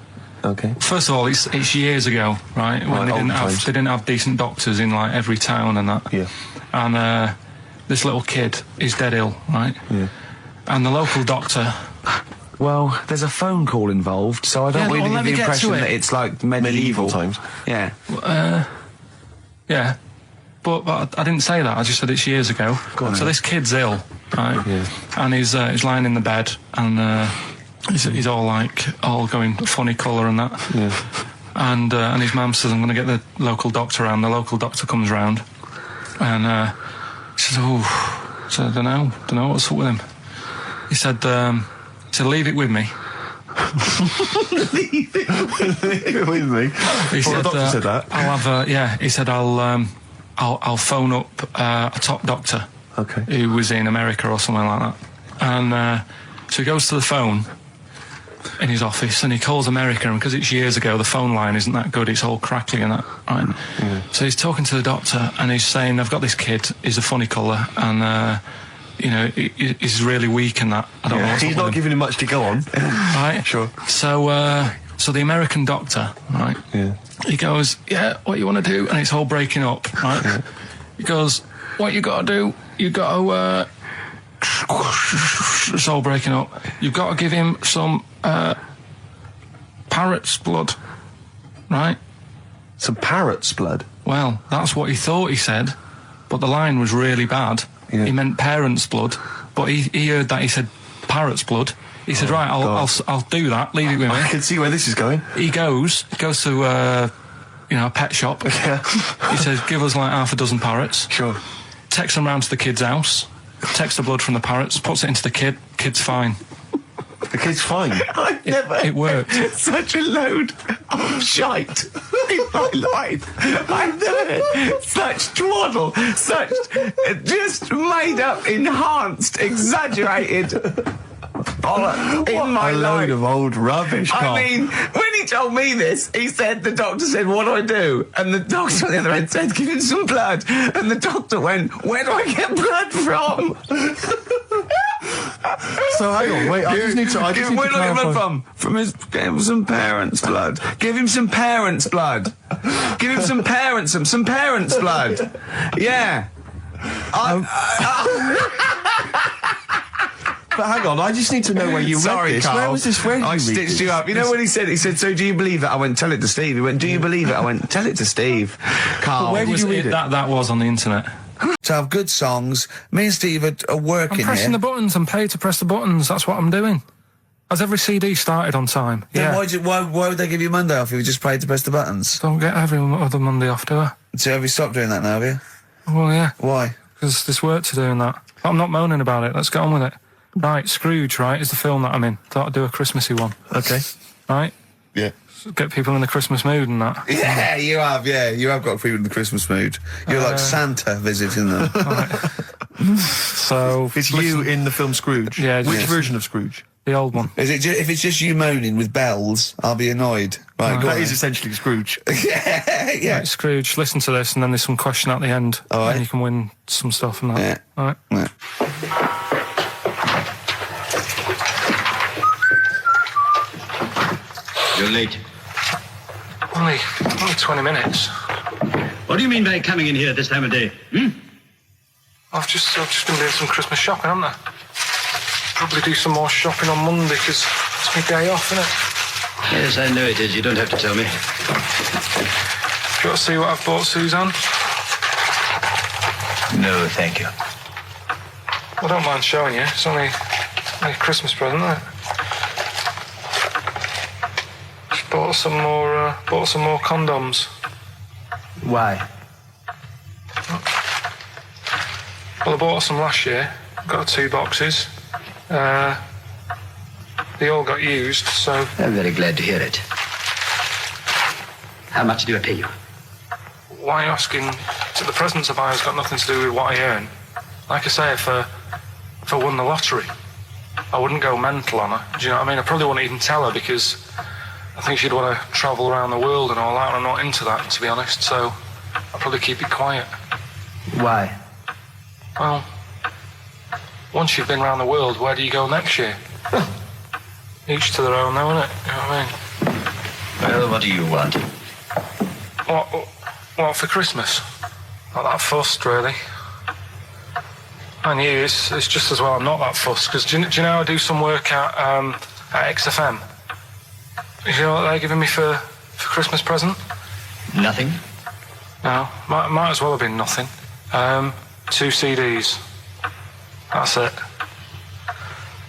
Okay. First of all, it's years ago, right? When Right, they old times. didn't have decent doctors in like every town and that. Yeah. And this little kid is dead ill, right? Yeah. And the local doctor. Well, there's a phone call involved, so I don't Yeah, really well, let get me the get impression to it. that it's like medieval times. Yeah. Yeah. But I didn't say that. I just said it's years ago. So this kid's ill, right? Yeah. And he's lying in the bed, and he's all going funny colour and that. Yeah. And his mum says, I'm going to get the local doctor around. The local doctor comes round, and he says, oh, so I don't know what's up with him. He said, leave it with me. Leave it with me. He Well, the doctor said that. I'll have he said I'll phone up a top doctor. Okay. Who was in America or something like that. And so he goes to the phone in his office and he calls America, and because it's years ago the phone line isn't that good, it's all crackly and that, right? Yeah. So he's talking to the doctor and he's saying, I've got this kid, he's a funny colour, and he's really weak and that. I don't know what's He's up not with him. giving him much to go on. Right? Sure. So the American doctor, right? Yeah. He goes, yeah, what you want to do? And it's all breaking up, right? Yeah. He goes, what you got to do? You got to, it's all breaking up. You've got to give him some, parrot's blood, right? Some parrot's blood. Well, that's what he thought he said, but the line was really bad. Yeah. He meant parent's blood, but he heard that he said parrot's blood. He said, right, I'll do that, leave it with me. I can see where this is going. He goes to a pet shop. Yeah. He says, give us like half a dozen parrots. Sure. Takes them round to the kid's house, takes the blood from the parrots, puts it into the kid's fine. The kid's fine. I've never It worked. such a load of shite in my life. I've never heard such twaddle, such just made up, enhanced, exaggerated bollocks in my A life. load of old rubbish, Carl. I mean, when he told me this, he said, the doctor said, what do I do? And the doctor on the other end said, give him some blood. And the doctor went, where do I get blood from? So hang on, wait. I just need to Where do I get clarify. blood from? Give him some parents' blood. Give him some parents' blood. Give him some parents' blood. Yeah. But hang on, I just need to know where you Sorry, read this. Carl. Where was this? Where did I you read stitched this? you up. You know when he said, so do you believe it? I went, tell it to Steve. He went, do you believe it? I went, tell it to Steve. Carl. where did you read it? That was on the internet. To have good songs, me and Steve are working I'm pressing here. the buttons. I'm paid to press the buttons. That's what I'm doing. Has every CD started on time? Then Yeah. why would they give you Monday off if you just paid to press the buttons? Don't get every other Monday off, do I? So have you stopped doing that now, have you? Well, yeah. Why? Because there's work to do and that. But I'm not moaning about it. Let's get on with it. Right, Scrooge, right, is the film that I'm in. Thought I'd do a Christmassy one. Okay. Right? Yeah. Get people in the Christmas mood and that. Yeah, you have. Yeah, you have got people in the Christmas mood. You're like Santa visiting them. So It's you in the film Scrooge. Yeah, Which yes. version of Scrooge? the old one. Is it? If it's just you moaning with bells, I'll be annoyed. Right, go That on. is essentially Scrooge. yeah. Right, Scrooge, listen to this, and then there's some question at the end, All right. and you can win some stuff and that. Yeah. All right. Yeah. You're late. Only 20 minutes. What do you mean by coming in here at this time of day? I've just been doing some Christmas shopping, haven't I? Probably do some more shopping on Monday, because it's my day off, isn't it? Yes, I know it is. You don't have to tell me. You got to see what I've bought, Suzanne? No, thank you. I don't mind showing you. It's only a Christmas present, isn't it? Just bought some more condoms. Why? Well, I bought some last year. Got 2 boxes. They all got used, so... I'm very glad to hear it. How much do I pay you? Why are you asking? So the presents I buy has got nothing to do with what I earn. Like I say, if I won the lottery, I wouldn't go mental on her. Do you know what I mean? I probably wouldn't even tell her, because I think she'd want to travel around the world and all that, and I'm not into that, to be honest, so I'll probably keep it quiet. Why? Well, once you've been around the world, where do you go next year? Each to their own, though, innit? You know what I mean? Well, what do you want? What for Christmas? Not that fussed, really. And you, it's just as well I'm not that fussed, because do you know I do some work at XFM? Do you know what they're giving me for Christmas present? Nothing? No, might as well have been nothing. 2 CDs. That's it. I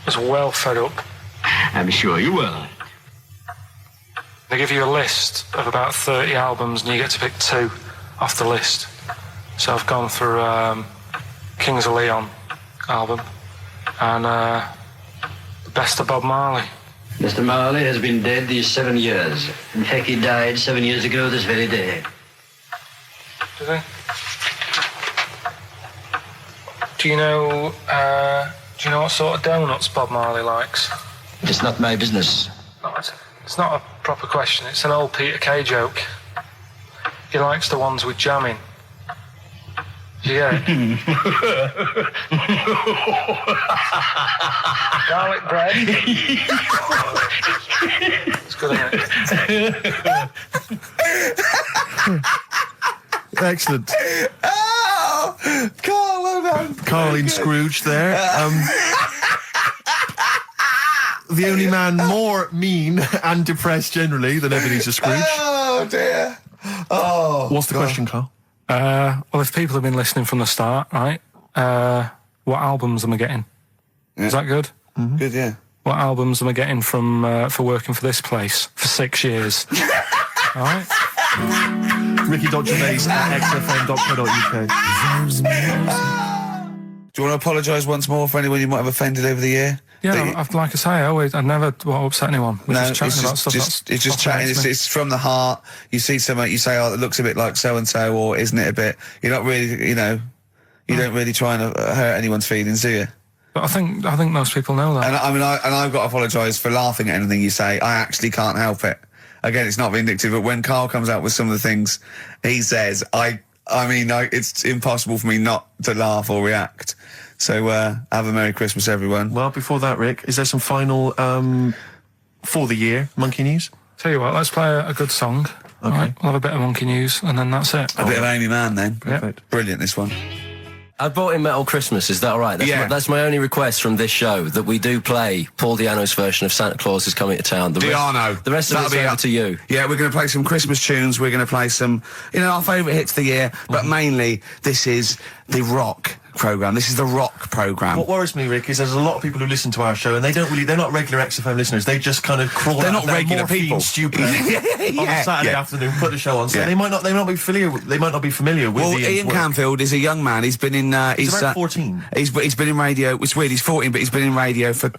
was well fed up. I'm sure you will. They give you a list of about 30 albums, and you get to pick 2 off the list. So I've gone for Kings of Leon album and the best of Bob Marley. Mr. Marley has been dead these 7 years. In fact, he died 7 years ago this very day. Did he? Do you know what sort of donuts Bob Marley likes? It's not my business. No, it's not a proper question. It's an old Peter Kay joke. He likes the ones with jam in. Do you get it? Garlic bread. It's good, isn't it? Excellent. Oh, Carl, well done. Carl in Scrooge there. The only man more mean and depressed generally than Ebenezer Scrooge. Oh dear. Oh. What's the question, Carl? Well, if people have been listening from the start, right? What albums am I getting? Yeah. Is that good? Mm-hmm. Good, yeah. What albums am I getting from for working for this place for 6 years? All right. Ricky.Gervais at xfm.co.uk. Do you want to apologise once more for anyone you might have offended over the year? Yeah, like I say, I never want to upset anyone. We're just chatting about stuff. It's just chatting. It's from the heart. You see something, you say, "Oh, it looks a bit like so and so," or "Isn't it a bit?" You're not really, you don't really try and hurt anyone's feelings, do you? But I think most people know that. And I've got to apologise for laughing at anything you say. I actually can't help it. Again, it's not vindictive, but when Carl comes out with some of the things he says, it's impossible for me not to laugh or react. So, have a Merry Christmas, everyone. Well, before that, Rick, is there some final, for the year, Monkey News? Tell you what, let's play a good song. Okay. Right, we'll have a bit of Monkey News, and then that's it. A bit of Amy Mann, then. Perfect. Brilliant, this one. I brought in Metal Christmas, is that all right? That's my only request from this show, that we do play Paul Di'Anno's version of Santa Claus is Coming to Town. The rest of it's over to you. Yeah, we're going to play some Christmas tunes, we're going to play some, our favourite hits of the year, but mainly this is the rock programme. This is the rock programme. What worries me, Rick, is there's a lot of people who listen to our show and they're not regular XFM listeners. They just kind of crawl They're out not of their regular morphine people. stupor on a Saturday afternoon, put the show on. So they might not be familiar with Ian Canfield is a young man. He's been in he's about 14. He's been in radio. It's weird, he's 14, but he's been in radio for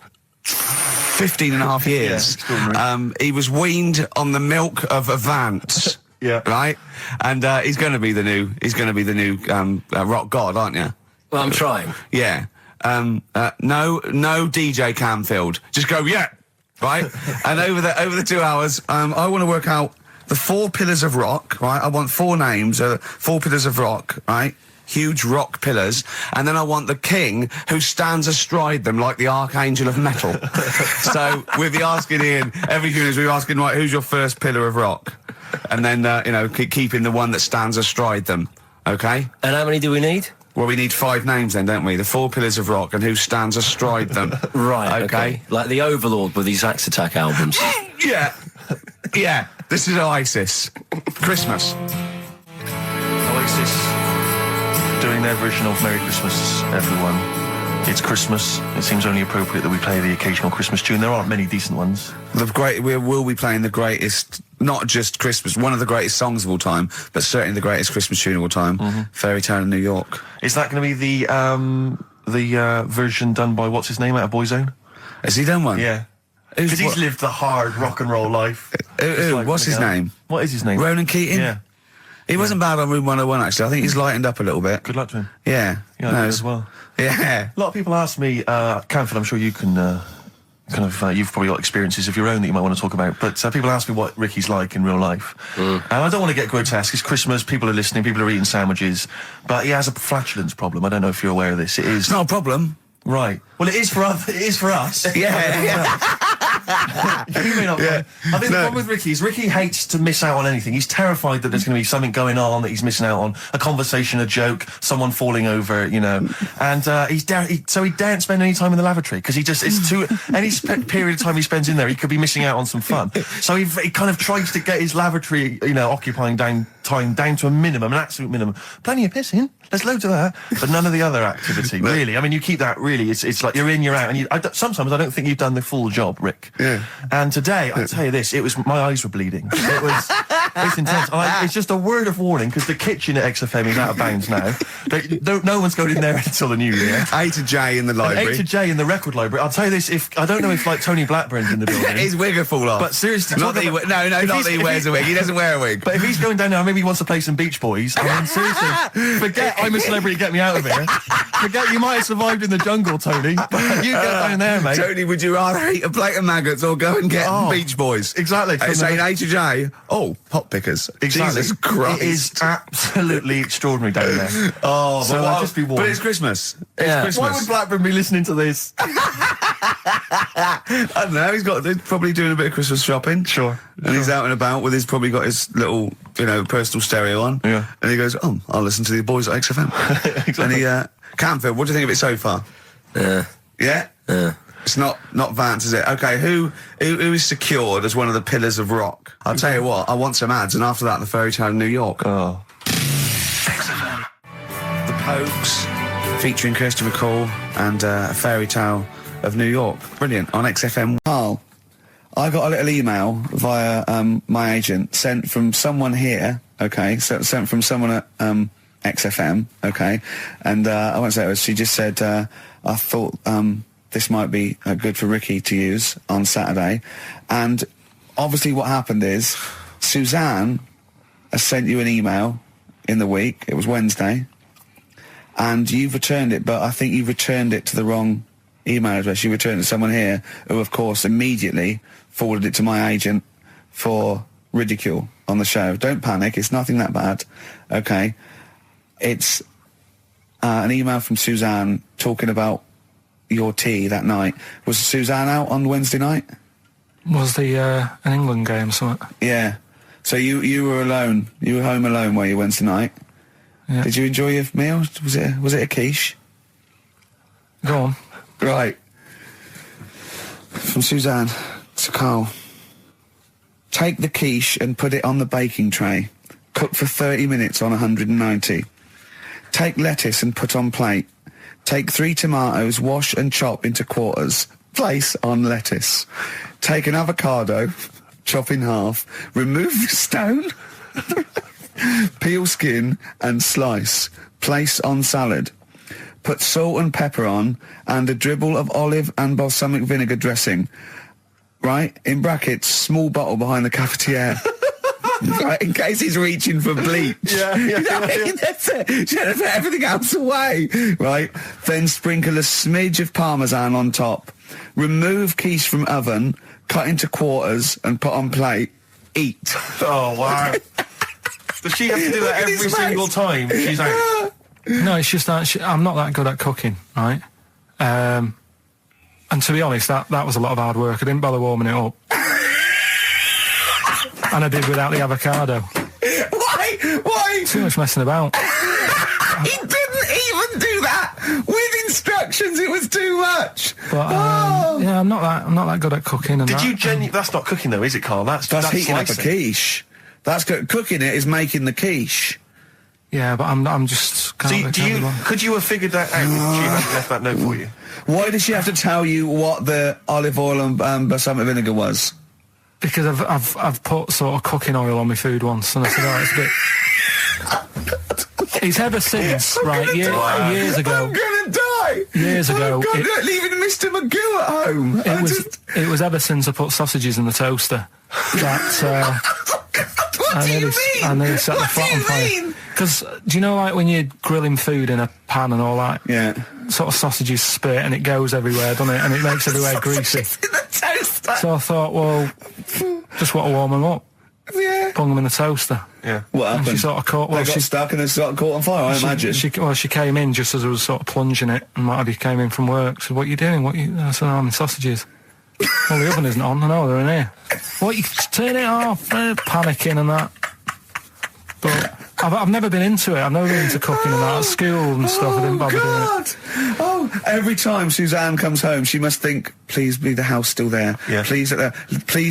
15 and a half years. He was weaned on the milk of Avance. Right? And he's going to be the new rock god, aren't you? Well, I'm trying. Yeah. No DJ Canfield. Just go, yeah. Right? And over the 2 hours, I want to work out the 4 pillars of rock, right? I want 4 names, 4 pillars of rock, right? Huge rock pillars. And then I want the king who stands astride them like the archangel of metal. So we'll be asking Ian, every few minutes we'll be asking, right, who's your first pillar of rock? And then, keeping the one that stands astride them. Okay? And how many do we need? Well, we need 5 names then, don't we? The 4 pillars of rock and who stands astride them. Right, okay. Like the Overlord with these Axe Attack albums. Yeah. Yeah. This is Oasis. Christmas. Oasis doing their version of Merry Christmas, everyone. It's Christmas. It seems only appropriate that we play the occasional Christmas tune. There aren't many decent ones. We will be playing the greatest, not just Christmas, one of the greatest songs of all time, but certainly the greatest Christmas tune of all time, Fairy Tale in New York. Is that going to be the version done by what's his name out of Boyzone? Has he done one? Yeah. Because he's lived the hard rock and roll life. What's his name? What is his name? Ronan Keating? Yeah. He wasn't bad on Room 101, actually. I think he's lightened up a little bit. Good luck to him. Yeah. Yeah, I did as well. Yeah. A lot of people ask me, Canfield, I'm sure you can you've probably got experiences of your own that you might want to talk about, but people ask me what Ricky's like in real life. And I don't want to get grotesque. It's Christmas, people are listening, people are eating sandwiches, but he has a flatulence problem. I don't know if you're aware of this. It is... It's not a problem. Right. Well, it is for us. It is for us. Yeah. You may not. Yeah. I think the problem with Ricky is Ricky hates to miss out on anything. He's terrified that there's going to be something going on that he's missing out on, a conversation, a joke, someone falling over, you know. And so he daren't spend any time in the lavatory because it's too any period of time he spends in there, he could be missing out on some fun. So he kind of tries to get his lavatory, occupying time down to a minimum, an absolute minimum. Plenty of pissing. There's loads of that, but none of the other activity. Really, I mean, you keep that. Really, it's like you're in, you're out, and sometimes I don't think you've done the full job, Rick. Yeah. And today, I'll tell you this: my eyes were bleeding. It's intense. It's just a word of warning because the kitchen at XFM is out of bounds now. No one's going in there until the new year. A to J in the library. A to J in the record library. I'll tell you this: I don't know if Tony Blackburn's in the building. His wig will fall off. But seriously, not that he wears a wig. He doesn't wear a wig. But if he's going down now, maybe he wants to play some Beach Boys. I mean, seriously, forget I'm a celebrity. Get me out of here. Forget you might have survived in the jungle, Tony. But you get down there, mate. Tony, would you rather eat a plate of maggots or go and get Beach Boys? Exactly. Saying A to J. Oh, pot pickers. Exactly. Jesus Christ. It is absolutely extraordinary down there. Oh, so I'll just be warned. But it's Christmas. Yeah. It's Christmas. Why would Blackburn be listening to this? I don't know. He's probably doing a bit of Christmas shopping. Sure. And he's out and about with probably got his little, personal stereo on. Yeah. And he goes, I'll listen to the boys at XFM. Exactly. And Canfield, what do you think of it so far? Yeah. Yeah? Yeah. It's not Vance, is it? Okay, who is secured as one of the pillars of rock? I'll tell you what, I want some ads, and after that, the Fairy Tale in New York. Oh. XFM. The Pogues, featuring Kirsty McCall, and a Fairy Tale of New York. Brilliant, on XFM. Carl, I got a little email via my agent, sent from someone here, okay, sent from someone at XFM, okay, and I won't say it was, she just said, I thought this might be good for Ricky to use on Saturday. And obviously what happened is Suzanne has sent you an email in the week. It was Wednesday. And you've returned it, but I think you've returned it to the wrong email address. You returned it to someone here who, of course, immediately forwarded it to my agent for ridicule on the show. Don't panic. It's nothing that bad. Okay. It's an email from Suzanne talking about your tea that night. Was Suzanne out on Wednesday night? Was the an England game or something? Yeah. So you were alone. You were home alone, were you, Wednesday night? Yeah. Did you enjoy your meal? Was it a quiche? Go on. Right. From Suzanne to Carl. Take the quiche and put it on the baking tray. Cook for 30 minutes on 190. Take lettuce and put on plate. Take 3 tomatoes, wash and chop into quarters. Place on lettuce. Take an avocado, chop in half. Remove the stone. Peel skin and slice. Place on salad. Put salt and pepper on and a dribble of olive and balsamic vinegar dressing. Right? In brackets, small bottle behind the cafetiere. Right, in case he's reaching for bleach. Yeah. That's it. Should have put everything else away. Right? Then sprinkle a smidge of parmesan on top. Remove quiche from oven, cut into quarters and put on plate. Eat. Oh, wow. Does she have to do that every single time? She's like... No, it's just that I'm not that good at cooking, right? And to be honest, that was a lot of hard work. I didn't bother warming it up. And I did without the avocado. Why? Too much messing about. He didn't even do that with instructions. It was too much. But yeah, I'm not that good at cooking. And Did you genuinely? That's not cooking though, is it, Carl? That's heating up a slicing. quiche. That's cooking it is making the quiche. Yeah, but I'm just. Could you have figured that out if she hadn't left that note for you? Why did she have to tell you what the olive oil and balsamic vinegar was? Because I've put sort of cooking oil on my food once, and I said, oh, it's a bit. It's ever since, right? Years ago. I'm gonna die. Years ago, leaving Mr. Magoo at home. It was ever since I put sausages in the toaster that. What do you mean? I nearly set the flat on fire. Because do you know, like when you're grilling food in a pan and all that? Yeah. Sort of sausages spit and it goes everywhere, doesn't it? And it makes everywhere greasy. In the toaster. So I thought, well, just want to warm them up. Yeah. Bung them in the toaster. Yeah. What happened? And she sort of caught. Well, they got stuck and they sort of caught on fire. I imagine. She came in just as I was sort of plunging it, and what have you, came in from work. Said, "What are you doing? I said, I'm in sausages." Well, the oven isn't on. I know they're in here. What, you turn it off? Panicking and that. But I've never been into it. I've never been into cooking and that. At school and stuff, I didn't bother doing it. Oh, every time Suzanne comes home, she must think, please be the house still there. Yeah. Please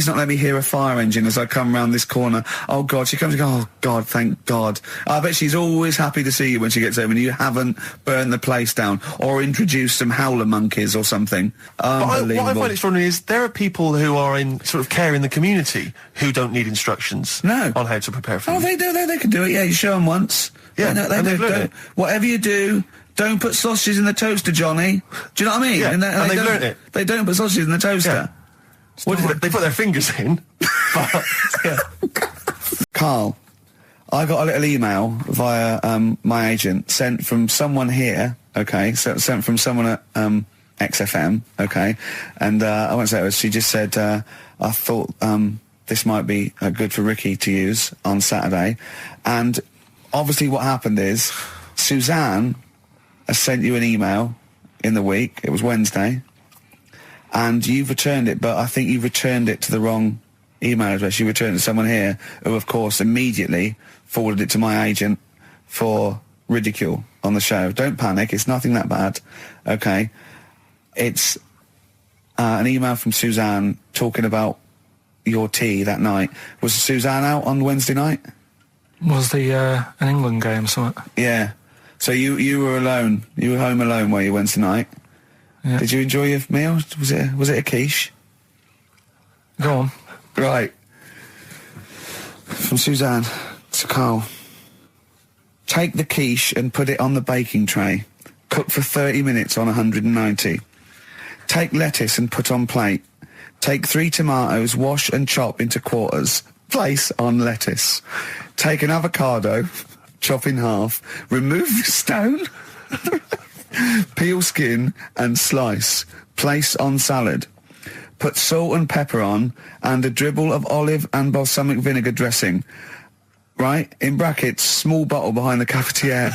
not let me hear a fire engine as I come round this corner. Oh, God. She comes and goes, oh, God, thank God. I bet she's always happy to see you when she gets home and you haven't burned the place down or introduced some howler monkeys or something. Unbelievable. What I find extraordinary is there are people who are in sort of care in the community who don't need instructions on how to prepare food. Oh, they do. They can do it. Yeah, you show them once. Yeah, they do. Whatever you do, don't put sausages in the toaster, Johnny. Do you know what I mean? Yeah, and they've don't- learnt it. They don't put sausages in the toaster. Yeah. What did they put their fingers in? But, yeah. Carl, I got a little email via my agent sent from someone here. Okay, so sent from someone at XFM. Okay, and I won't say it was. She just said, I thought this might be good for Ricky to use on Saturday, and obviously what happened is Suzanne has sent you an email in the week. It was Wednesday, and you've returned it, but I think you've returned it to the wrong email address. You returned it to someone here who, of course, immediately forwarded it to my agent for ridicule on the show. Don't panic. It's nothing that bad. Okay. It's an email from Suzanne talking about your tea that night. Was Suzanne out on Wednesday night? Was the an England game or something? Yeah. So you were alone. You were home alone, were you, Wednesday night? Yeah. Did you enjoy your meal? Was it a quiche? Go on. Right. From Suzanne to Carl. Take the quiche and put it on the baking tray. Cook for 30 minutes on 190. Take lettuce and put on plate. Take 3 tomatoes, wash and chop into quarters. Place on lettuce. Take an avocado, chop in half. Remove the stone. Peel skin and slice. Place on salad. Put salt and pepper on and a dribble of olive and balsamic vinegar dressing. Right? In brackets, small bottle behind the cafetiere.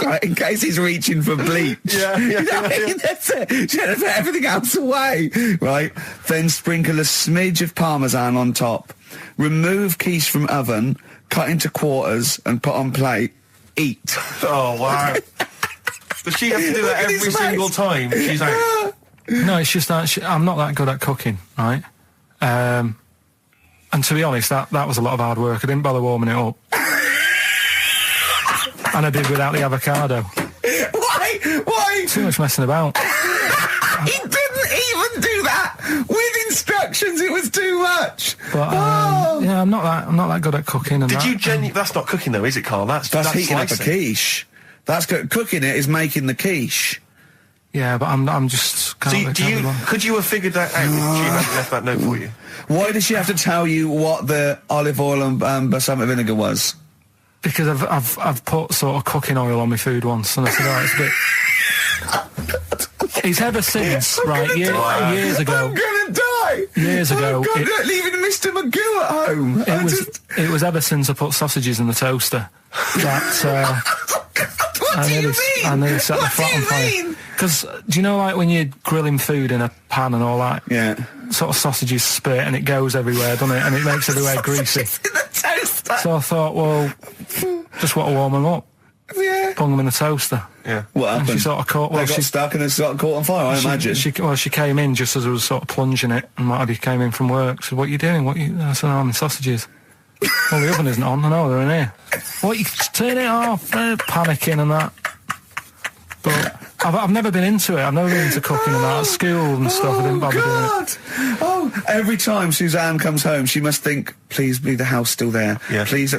Right, in case he's reaching for bleach. Yeah. That's it. Should have put everything else away. Right? Then sprinkle a smidge of parmesan on top. Remove quiche from oven, cut into quarters and put on plate. Eat. Oh, wow. Does she have to do that every single time? She's like... No, it's just that I'm not that good at cooking, right? And to be honest, that was a lot of hard work. I didn't bother warming it up. And I did without the avocado. Why? Too much messing about. He didn't even do that with instructions. It was too much. But yeah, I'm not that good at cooking. And Did you genuinely? That's not cooking though, is it, Carl? That's heating up a slicing. quiche. That's cooking it is making the quiche. Yeah, but I'm just. Could you have figured that out if she hadn't left that note for you? Why did she have to tell you what the olive oil and balsamic vinegar was? Because I've put sort of cooking oil on my food once, and I said, oh, it's a bit. It's ever since, right? Years ago. I'm gonna die. Years ago, leaving Mr. McGill at home. It was ever since I put sausages in the toaster that. What do you mean? I nearly set the flat on fire. Because do you know, like when you're grilling food in a pan and all that? Yeah. Sort of sausages spit and it goes everywhere, doesn't it? And it makes everywhere greasy. In the toaster. So I thought, well, just want to warm them up. Yeah. Bung them in the toaster. Yeah. What happened? And she sort of caught. Well, they got stuck and it got caught on fire. I imagine. She came in just as I was sort of plunging it, and Matty came in from work. Said, "What are you doing? I said, "I'm in sausages." Well, the oven isn't on. I know they're in here. What? You turn it off? Panicking and that. But I've never been into it. I've never been into cooking and that at school and stuff. I didn't bother doing it. Oh, every time Suzanne comes home, she must think, please be the house still there. Yeah. Please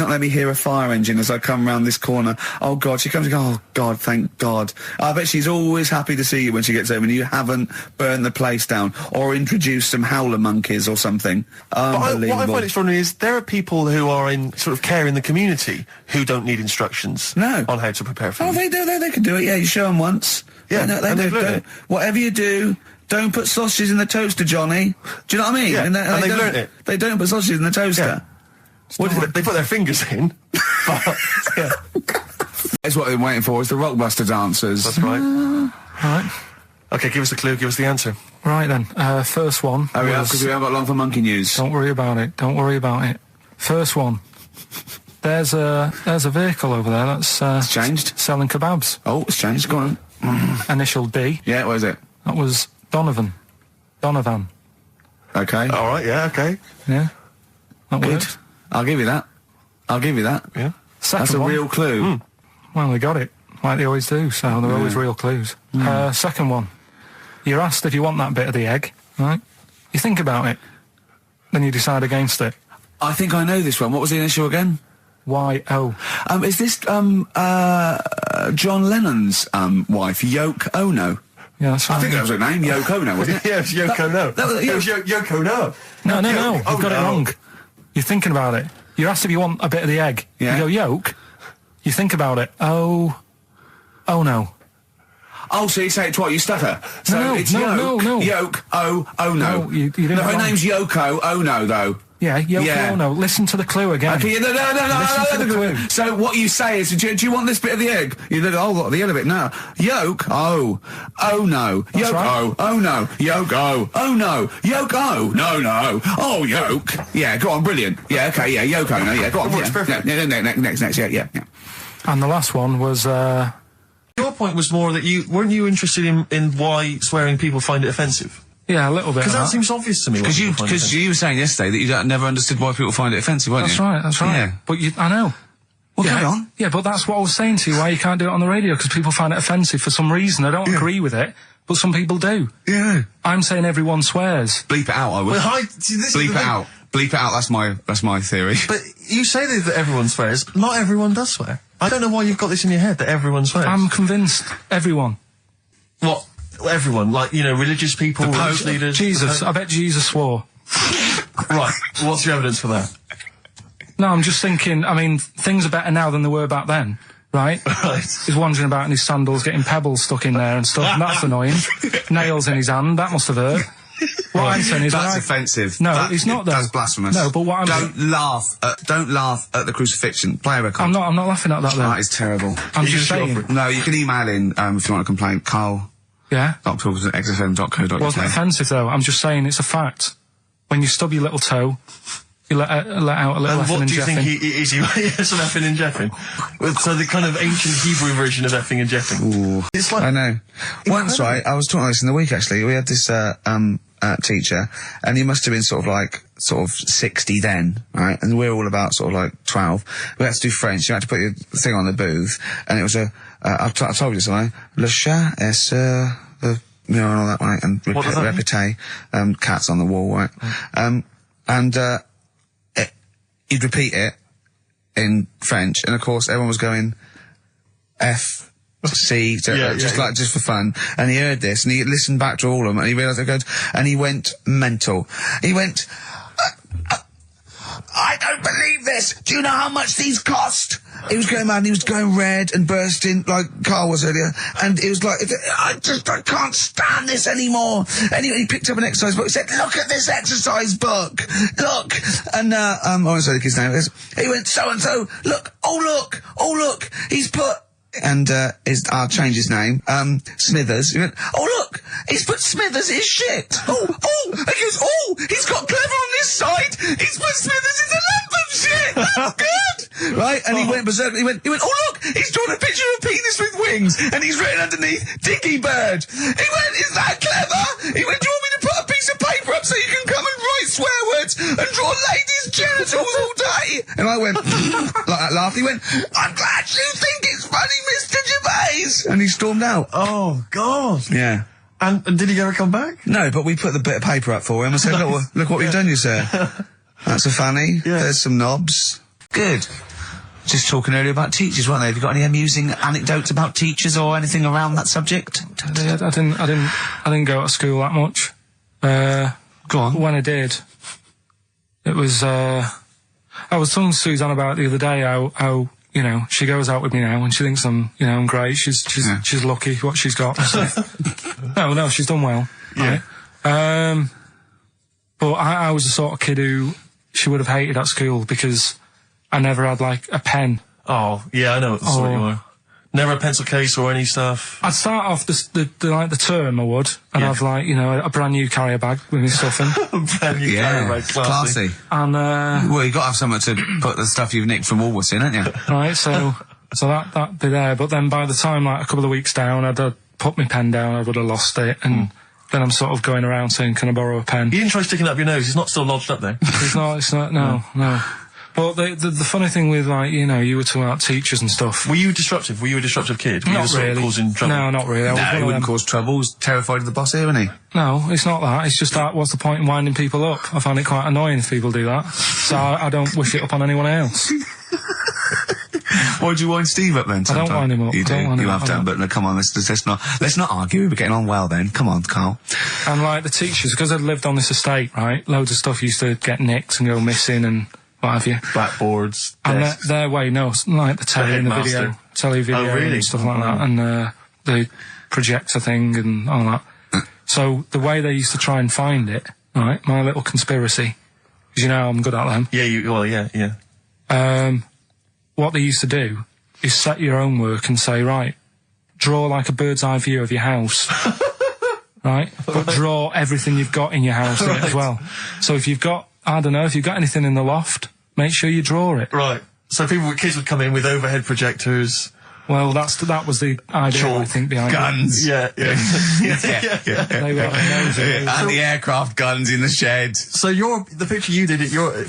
not let me hear a fire engine as I come round this corner. Oh, God. She comes and goes, oh, God, thank God. I bet she's always happy to see you when she gets home and you haven't burned the place down or introduced some howler monkeys or something. Unbelievable. What I find extraordinary is there are people who are in sort of care in the community who don't need instructions on how to prepare food. Oh, they do. They can do it. Yeah, you show them once. Yeah, they do. Whatever you do, don't put sausages in the toaster, Johnny. Do you know what I mean? Yeah, and they've learnt it. They don't put sausages in the toaster. Yeah. What did they put their fingers in? But, yeah. That's what they're waiting for, is the Rockbuster dancers. That's right. Right. Okay, give us the clue, give us the answer. Right then, first one. Hurry up, because we haven't got long for monkey news. Don't worry about it. Don't worry about it. First one. There's a vehicle over there that's it's changed. Selling kebabs. Oh, it's changed. Go on. Initial D. Yeah, what is it? That was Donovan. Okay. All right. Yeah. Okay. Yeah. That Good. worked. I'll give you that. Yeah. Second That's a one. real clue. Well, they got it, like they always do, so they're always real clues. Second one. You're asked if you want that bit of the egg, right? You think about it, then you decide against it. I think I know this one. What was the initial again? Y-O. Is this John Lennon's wife, Yoko Ono? Yeah, that's right. I think that was her name, Yoko Ono, wasn't it? Yeah, it's Yoko Ono. It was Yoko Ono. No. You've got it wrong. You're thinking about it. You're asked if you want a bit of the egg. Yeah. You go, yolk. You think about it. Oh no. Oh, so you say it twice, you stutter. So No, it's no. Yoke, oh no. No, you didn't No, her wrong. name's Yoko Ono, though. Yeah, Yoko Yeah. Ono. Listen to the clue again. Okay, no. Listen to the clue. So what you say is, do you want this bit of the egg? You did the other bit. No. Yolk, oh no. That's Yolk, right. oh no. Yolk, oh no. Yolk, oh no. Oh, yolk. Yeah, go on, brilliant. Yeah, okay, yeah, Yoko, no, yeah, go on. Works Yeah. perfect. Next, yeah. And the last one was, Your point was more that weren't you interested in why swearing people find it offensive? yeah, a little bit. Because of that seems obvious to me. Because you were saying yesterday that you never understood why people find it offensive, weren't That's you? right. Yeah. But I know. Well, yeah, carry on. Yeah, but that's what I was saying to you, why you can't do it on the radio, because people find it offensive for some reason. I don't agree with it, but some people do. Yeah. I'm saying everyone swears. Bleep it out, I would. Well, this Bleep it out. Bleep it out, that's my theory. But you say that everyone swears. Not everyone does swear. I don't know why you've got this in your head that everyone swears. I'm convinced everyone. What? Everyone? Like, religious people, religious leaders? Jesus, I bet Jesus swore. Right. What's your evidence for that? No, I'm just thinking, things are better now than they were back then, right? Right. He's wandering about in his sandals, getting pebbles stuck in there and stuff, and that's annoying. Nails in his hand, that must have hurt. What I'm saying is... That's offensive. No, it's not, though. That's blasphemous. No, but what I'm... Don't laugh at the crucifixion. Play a record. I'm not laughing at that, though. That is terrible. I'm just saying... No, you can email in, if you want to complain. Carl. Yeah? .talkers@xfm.co.uk. Wasn't offensive, though. I'm just saying it's a fact. When you stub your little toe, you let out a little effing what and do you think jeffing. he is? Yes, an effing and jeffing. So the kind of ancient Hebrew version of effing and jeffing. Ooh. It's like... I know. Once, right, I was talking about this in the week, actually. We had this, teacher, and he must have been sort of 60 then, right? And we're all about sort of like 12. We had to do French. You had to put your thing on the booth, and it was I told you something. Le chat est the, you know, and all that, right? And répété, cats on the wall, right? He'd repeat it in French, and of course everyone was going F, C, just for fun. And he heard this, and he listened back to all of them, and he realised they're good, and he went mental. He went, I don't believe this! Do you know how much these cost? He was going mad, and he was going red and bursting, like Karl was earlier, and it was like, I can't stand this anymore. Anyway, he picked up an exercise book, he said, look at this exercise book! Look! And, I won't say the kid's name, he went, so-and-so, look, oh look, he's put, and I'll change his name, Smithers. He went, oh look, he's put Smithers in shit. Oh, he goes, he's got Clever on this side. He's put Smithers in the lump of shit. That's good, right? And he went berserk. He went, oh look, he's drawn a picture of a penis with wings, and he's written underneath Dicky Bird. He went, is that clever? He went, do you want me to put a piece of paper up so you can come and write swear words and draw ladies' genitals all day? And I went, like that laughed. He went, I'm glad you think it's funny, Mr. Gervais. And he stormed out. Oh, God. Yeah. And did he ever come back? No, but we put the bit of paper up for him and said, look what we've done, you sir. That's a fanny. Yeah. There's some knobs. Good. Just talking earlier about teachers, weren't they? Have you got any amusing anecdotes about teachers or anything around that subject? I didn't go to school that much. Go on. When I did, it was, I was telling Suzanne about the other day how, you know, she goes out with me now and she thinks I'm great. She's lucky what she's got. So. No, she's done well. Yeah. Right? But I was the sort of kid who she would have hated at school because I never had, like, a pen. Oh, yeah, I know what sort you are. Never a pencil case or any stuff? I'd start off the term, I would, and have, like, you know, a brand new carrier bag with my stuff in. Brand new carrier bag, classy. And, well, you've got to have somewhere to put the stuff you've nicked from Woolworths in, haven't you? Right, so that'd be there, but then by the time, like, a couple of weeks down, I'd put my pen down, I would have lost it, and then I'm sort of going around saying, can I borrow a pen? You didn't try sticking it up your nose, it's not still lodged up there? It's not, no. But the funny thing with, like, you know, you were talking about teachers and stuff. Were you disruptive? Were you a disruptive kid? Were Not you really. Causing trouble? No, not really. No, he wouldn't cause trouble. He was terrified of the boss here, wasn't he? No, it's not that. It's just that, what's the point in winding people up? I find it quite annoying if people do that. So I don't wish it up on anyone else. Why do you wind Steve up then? Sometime? I don't wind him up. You do. You have done, but no, come on, let's not argue. We're getting on well then. Come on, Karl. And like the teachers, because I'd lived on this estate, right? Loads of stuff used to get nicked and go missing and what have you. Blackboards. And their way, no, like the telly and the video, and stuff like that, and the projector thing and all that. So the way they used to try and find it, right? My little conspiracy, because you know I'm good at them. Yeah, What they used to do is set your own work and say, right, draw like a bird's eye view of your house. Right? But draw everything you've got in your house in it as well. So if you've got, I don't know, if you've got anything in the loft, make sure you draw it. Right. So kids would come in with overhead projectors. Well, that was the idea, I think, behind guns. it. Yeah. They were and the aircraft guns in the shed. So the picture you did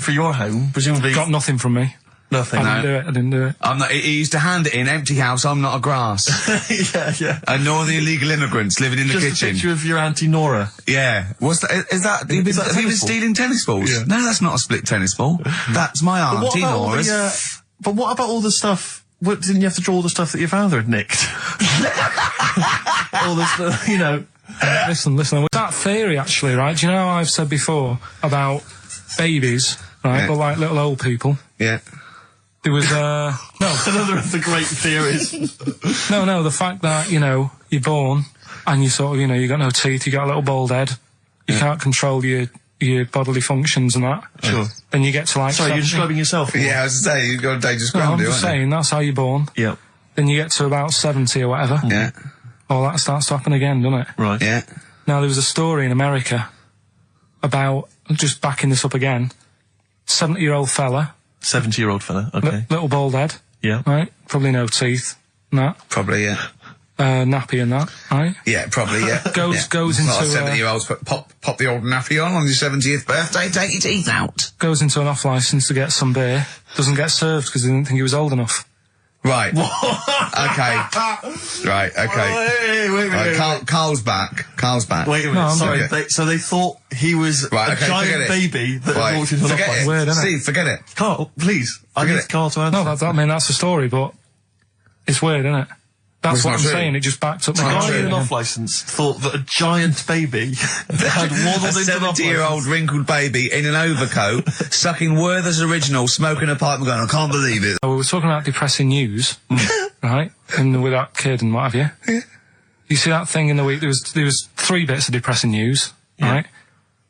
for your home, presumably got nothing from me. Nothing. I didn't do it. I'm not. He used to hand it in empty house. I'm not a grass. Yeah. And nor the illegal immigrants living in the kitchen. Just a picture of your Auntie Nora. Yeah. What's that? Is that? Have you been stealing tennis balls? Yeah. No, that's not a split tennis ball. That's my Auntie Nora's. But what about all the stuff? Didn't you have to draw all the stuff that your father had nicked? All the stuff, you know. Listen. With that theory, actually, right? Do you know how I've said before about babies, right? But like little old people. Yeah. There was, no. Another of the great theories. No, the fact that, you know, you're born and you sort of, you know, you got no teeth, you got a little bald head, you can't control your bodily functions and that. Sure. Then you get to like... Sorry, you're describing yourself? Yeah, I was saying, you've got a dangerous ground, I'm just saying, that's how you're born. Yep. Then you get to about 70 or whatever. Yeah. All that starts to happen again, doesn't it? Right. Yeah. Now, there was a story in America about, just backing this up again, 70-year-old fella... 70-year-old fella, okay. Little bald head. Yeah. Right? Probably no teeth. No. Probably, yeah. nappy and that, right? Yeah, probably, yeah. Goes into... Not 70-year-olds pop the old nappy on your 70th birthday, take your teeth out. Goes into an off-licence to get some beer. Doesn't get served because he didn't think he was old enough. Right. Okay. Right, okay. Wait. Carl's back. Wait a minute, No, sorry. So they thought he was a giant baby that had walked into an off-licence. Weird, isn't it? Steve, forget it. Carl, please. I need Carl to answer. No, that's the story, but it's weird, isn't it? That's what I'm saying. It just backed up my guy in an off-licence thought that a giant baby had waddled into an 70-year-old wrinkled baby in an overcoat, sucking Werther's Original, smoking a pipe and going, I can't believe it. We were talking about depressing news, right? And with that kid and what have you. Yeah. You see that thing in the week? There was 3 bits of depressing news, right?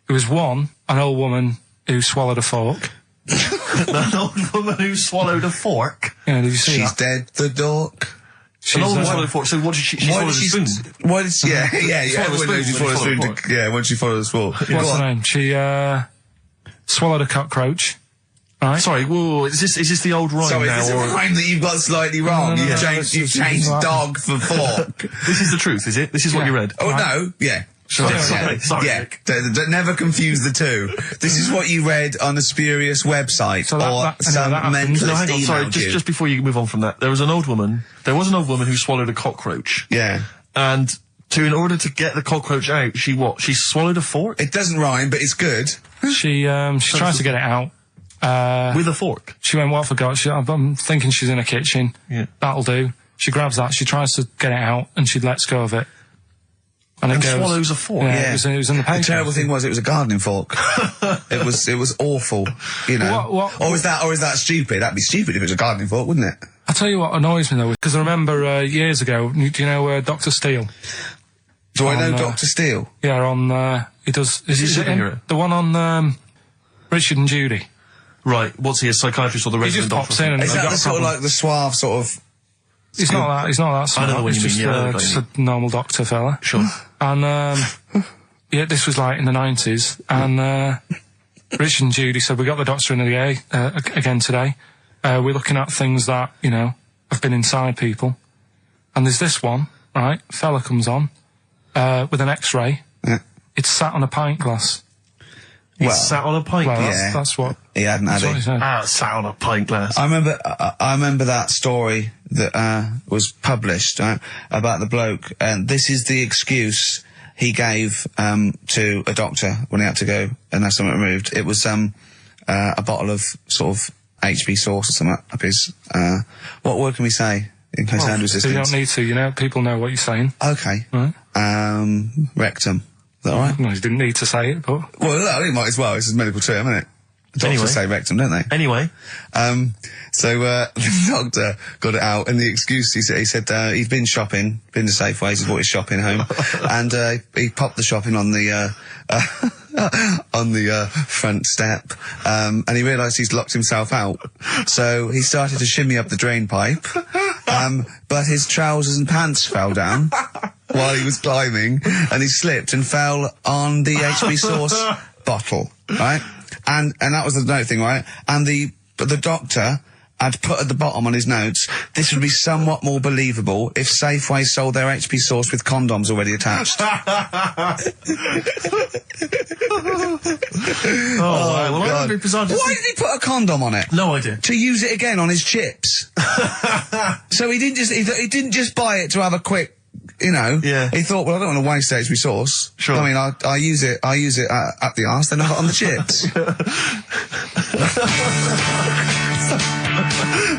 There was one, an old woman who swallowed a fork. An old woman who swallowed a fork? Yeah, did you see She's that? dead, the dork. An old woman swallowed a fork. So what did she swallow a spoon? Why did she... Yeah. When she swallowed a spoon. What's her name? She, swallowed a cockroach. Right. Sorry, whoa, is this the old rhyme now? Is this a rhyme that you've got slightly wrong? No, You've changed dog for fork. This is the truth, is it? This is what you read? Oh, no, yeah. Sorry. Yeah, never confuse the two. This is what you read on a spurious website some mentalist No, hang on, sorry, just before you move on from that, there was an old woman who swallowed a cockroach. Yeah. And in order to get the cockroach out, she swallowed a fork? It doesn't rhyme, but it's good. She tries to get it out. With a fork? She went, what I forgot? I'm thinking she's in a kitchen. Yeah. That'll do. She grabs that, she tries to get it out, and she lets go of it. And it goes, swallows a fork? Yeah, it was in the paper. The terrible thing was, it was a gardening fork. It was awful, you know. Or is that stupid? That'd be stupid if it was a gardening fork, wouldn't it? I'll tell you what annoys me though, because I remember years ago, do you know Dr. Steele? Do I know Dr. Steele? Yeah, on, he does... Is he a superhero? The one on Richard and Judy. Right, what's he, a psychiatrist or the resident doctor? He just pops in and... Is that the sort of like the suave sort of... He's not that smart. I know the one you mean, just a normal doctor fella. Sure. And, yeah, this was like in the 90s, and, Richard and Judy said, we got the doctor in again today. We're looking at things that, you know, have been inside people. And there's this one, right? Fella comes on, with an X-ray. Yeah. It's sat on a pint glass. It's sat on a pint glass? Yeah. That's what... He hadn't had it. It's sat on a pint glass. I remember that story that, was published, about the bloke, and this is the excuse he gave, to a doctor when he had to go and have something removed. It was, a bottle of sort of HB sauce or something up his, what word can we say? In case sound resistance. You don't need to, you know, people know what you're saying. Okay. Right. Rectum. Is that alright? No, you didn't need to say it, but... Well, no, he might as well. It's a medical term, isn't it? Doctors say rectum, don't they? Anyway. So the doctor got it out, and the excuse, he said, he'd been shopping, been to Safeways, he'd brought his shopping home, and, he popped the shopping on the, on the, front step, and he realised he's locked himself out. So he started to shimmy up the drain pipe, but his trousers and pants fell down while he was climbing, and he slipped and fell on the HB sauce bottle, right? And that was the note thing, right? And the doctor had put at the bottom on his notes, this would be somewhat more believable if Safeway sold their HP sauce with condoms already attached. Wow. Well, God. Why did he put a condom on it? No idea. To use it again on his chips. So he didn't just buy it to have a quick, you know. Yeah. He thought, well, I don't want to waste HB sauce. Sure. I mean, I use it up the arse, then I put on the chips.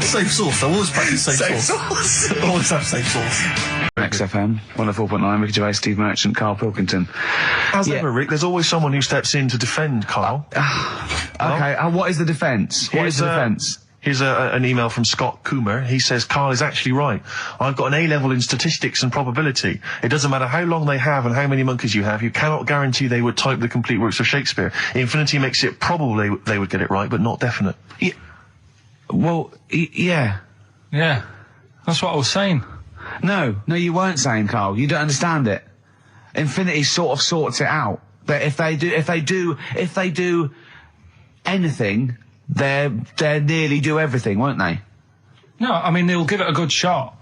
Safe sauce. I always practice safe sauce. Always have safe sauce. XFM 104.9, Ricky Gervais, Steve Merchant, Karl Pilkington. As ever, Rick, there's always someone who steps in to defend Karl. Okay, what is the defence? What is the defence? Here's an email from Scott Coomer. He says, Karl is actually right. I've got an A-level in statistics and probability. It doesn't matter how long they have and how many monkeys you have. You cannot guarantee they would type the complete works of Shakespeare. Infinity makes it probable they would get it right, but not definite. Yeah. Well, yeah. Yeah. That's what I was saying. No, you weren't saying, Karl. You don't understand it. Infinity sort of sorts it out. That if they do anything, they nearly do everything, won't they? No, I mean, they'll give it a good shot.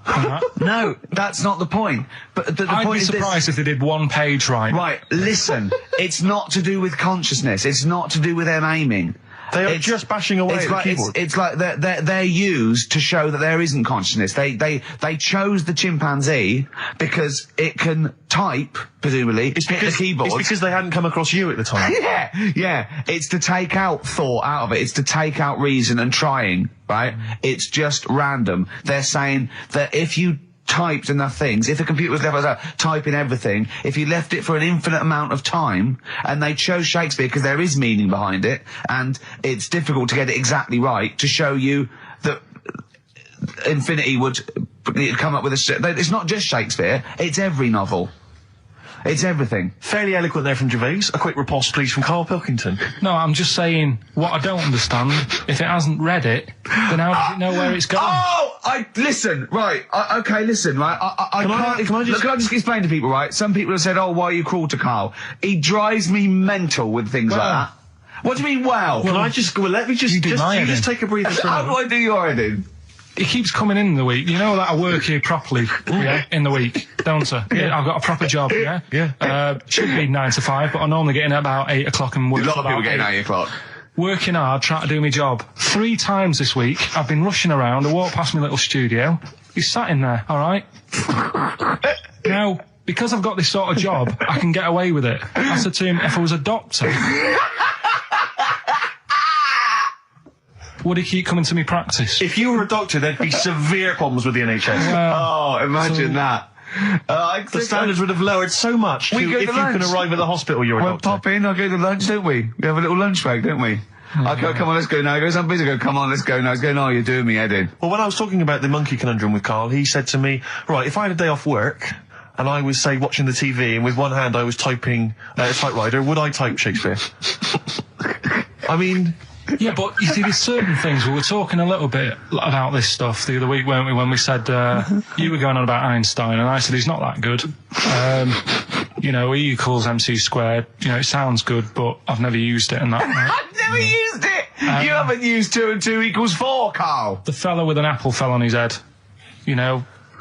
No, that's not the point. But the I'd point be is surprised if they did one page right. Right, listen, it's not to do with consciousness. It's not to do with them aiming. They are just bashing away at the keyboard. It's like they're used to show that there isn't consciousness. They chose the chimpanzee because it can type, presumably, hit the keyboard. It's because they hadn't come across you at the time. Yeah. It's to take out thought out of it. It's to take out reason and trying, right? It's just random. They're saying that if you typed enough things, if the computer was left typing everything, if you left it for an infinite amount of time, and they chose Shakespeare because there is meaning behind it, and it's difficult to get it exactly right, to show you that infinity would come up with it's not just Shakespeare, it's every novel. It's everything. Fairly eloquent there from Gervais. A quick riposte, please, from Karl Pilkington. No, I'm just saying, what I don't understand, if it hasn't read it, then how does it know where it's going? Listen, right, listen, right, Can I just explain to people, right? Some people have said, why are you cruel to Karl? He drives me mental with things like that. What do you mean, let me just take a breather. How do I do your editing? He keeps coming in the week. You know that I work here properly, in the week, don't I? Yeah, I've got a proper job, should be 9 to 5, but I normally get in at about 8 o'clock and work. A lot of people getting 8 o'clock. Working hard, trying to do my job. 3 times this week, I've been rushing around. I walked past my little studio. He's sat in there, all right? Now, because I've got this sort of job, I can get away with it. I said to him, if I was a doctor, would he keep coming to me practice? If you were a doctor, there'd be severe problems with the NHS. Imagine that. The standards would have lowered so much if you can arrive at the hospital, you're a doctor. Pop in, I'll go to lunch, don't we? We have a little lunch break, don't we? I go, come on, let's go now. He goes, I'm busy. I go, come on, let's go now. He's going, you're doing me head in. Well, when I was talking about the monkey conundrum with Karl, he said to me, right, if I had a day off work, and I was, say, watching the TV, and with one hand I was typing a typewriter, would I type Shakespeare? I mean... Yeah, but you see, there's certain things. We were talking a little bit about this stuff the other week, weren't we, when we said, you were going on about Einstein, and I said he's not that good. E equals MC squared. It sounds good, but I've never used it and that. I've never used it! You haven't used 2 and 2 equals 4, Karl! The fella with an apple fell on his head.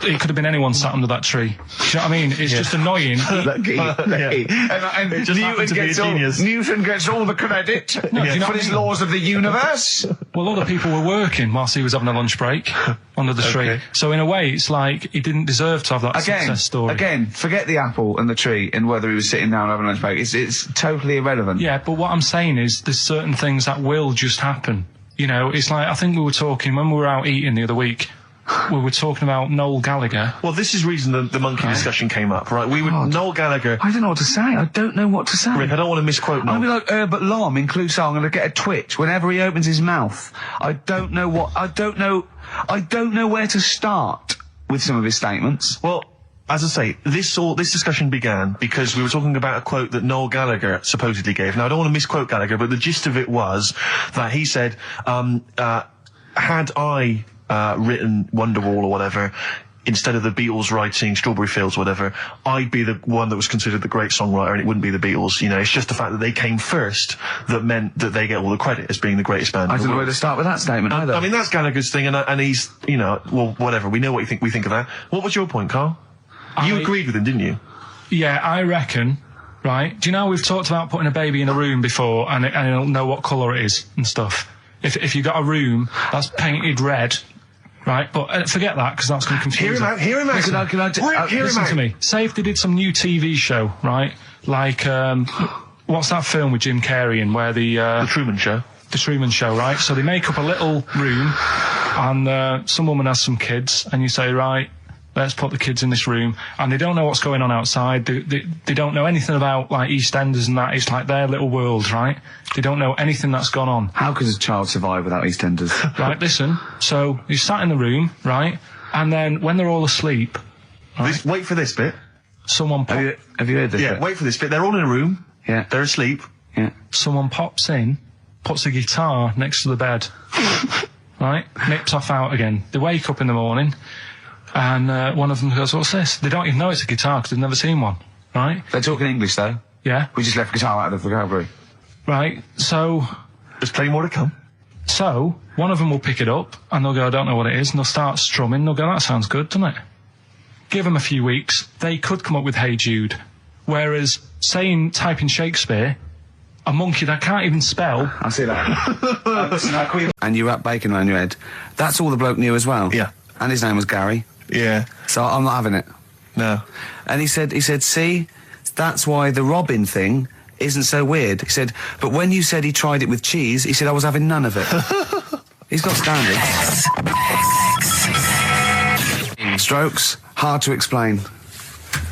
It could have been anyone sat under that tree. Do you know what I mean? It's just annoying. Lucky. And Newton gets all the credit for his laws of the universe. Well, other people were working whilst he was having a lunch break under the tree. So in a way, it's like he didn't deserve to have that success story. Again, forget the apple and the tree and whether he was sitting down having a lunch break. It's totally irrelevant. Yeah, but what I'm saying is there's certain things that will just happen. It's like, I think we were talking when we were out eating the other week. We were talking about Noel Gallagher. Well, this is the reason the monkey discussion came up, right? Noel Gallagher... I don't know what to say. I don't know what to say. Rick, I don't want to misquote Noel. I'll be like Herbert Lom in Clouseau. I'm going to get a twitch whenever he opens his mouth. I don't know where to start with some of his statements. Well, as I say, this discussion began because we were talking about a quote that Noel Gallagher supposedly gave. Now, I don't want to misquote Gallagher, but the gist of it was that he said, had I... written Wonderwall or whatever, instead of the Beatles writing Strawberry Fields or whatever, I'd be the one that was considered the great songwriter and it wouldn't be the Beatles. It's just the fact that they came first that meant that they get all the credit as being the greatest band. I don't know where to start with that statement either. I mean, that's Gallagher's thing and he's, well, whatever. We know what we think of that. What was your point, Karl? You agreed with him, didn't you? Yeah, I reckon, right? Do you know we've talked about putting a baby in a room before and it'll know what colour it is and stuff? If you got a room that's painted red, right, but forget that because that's going to confuse Hear him out. Listen to me. Say if they did some new TV show, right? Like, what's that film with Jim Carrey in where the Truman Show? The Truman Show, right? So they make up a little room and some woman has some kids and you say, right, let's put the kids in this room, and they don't know what's going on outside. They don't know anything about like EastEnders and that. It's like their little world, right? They don't know anything that's gone on. How could a child survive without EastEnders? Right, listen. So you sat in the room, right, and then when they're all asleep, right, wait for this bit. Someone have you heard this? Yeah, bit? Wait for this bit. They're all in a room. Yeah, they're asleep. Yeah. Someone pops in, puts a guitar next to the bed, right, nips off out again. They wake up in the morning. And one of them goes, what's this? They don't even know it's a guitar because they've never seen one, right? They're talking English, though. Yeah. We just left guitar out of the vocabulary. Right, so... There's plenty more to come. So, one of them will pick it up, and they'll go, I don't know what it is, and they'll start strumming, they'll go, that sounds good, doesn't it? Give them a few weeks, they could come up with Hey Jude. Whereas, type in Shakespeare, a monkey that can't even spell... I see that. And you wrap bacon around your head. That's all the bloke knew as well? Yeah. And his name was Gary? Yeah. So I'm not having it. No. And he said, see, that's why the Robin thing isn't so weird. He said, but when you said he tried it with cheese, he said I was having none of it. He's got standards. Strokes, hard to explain.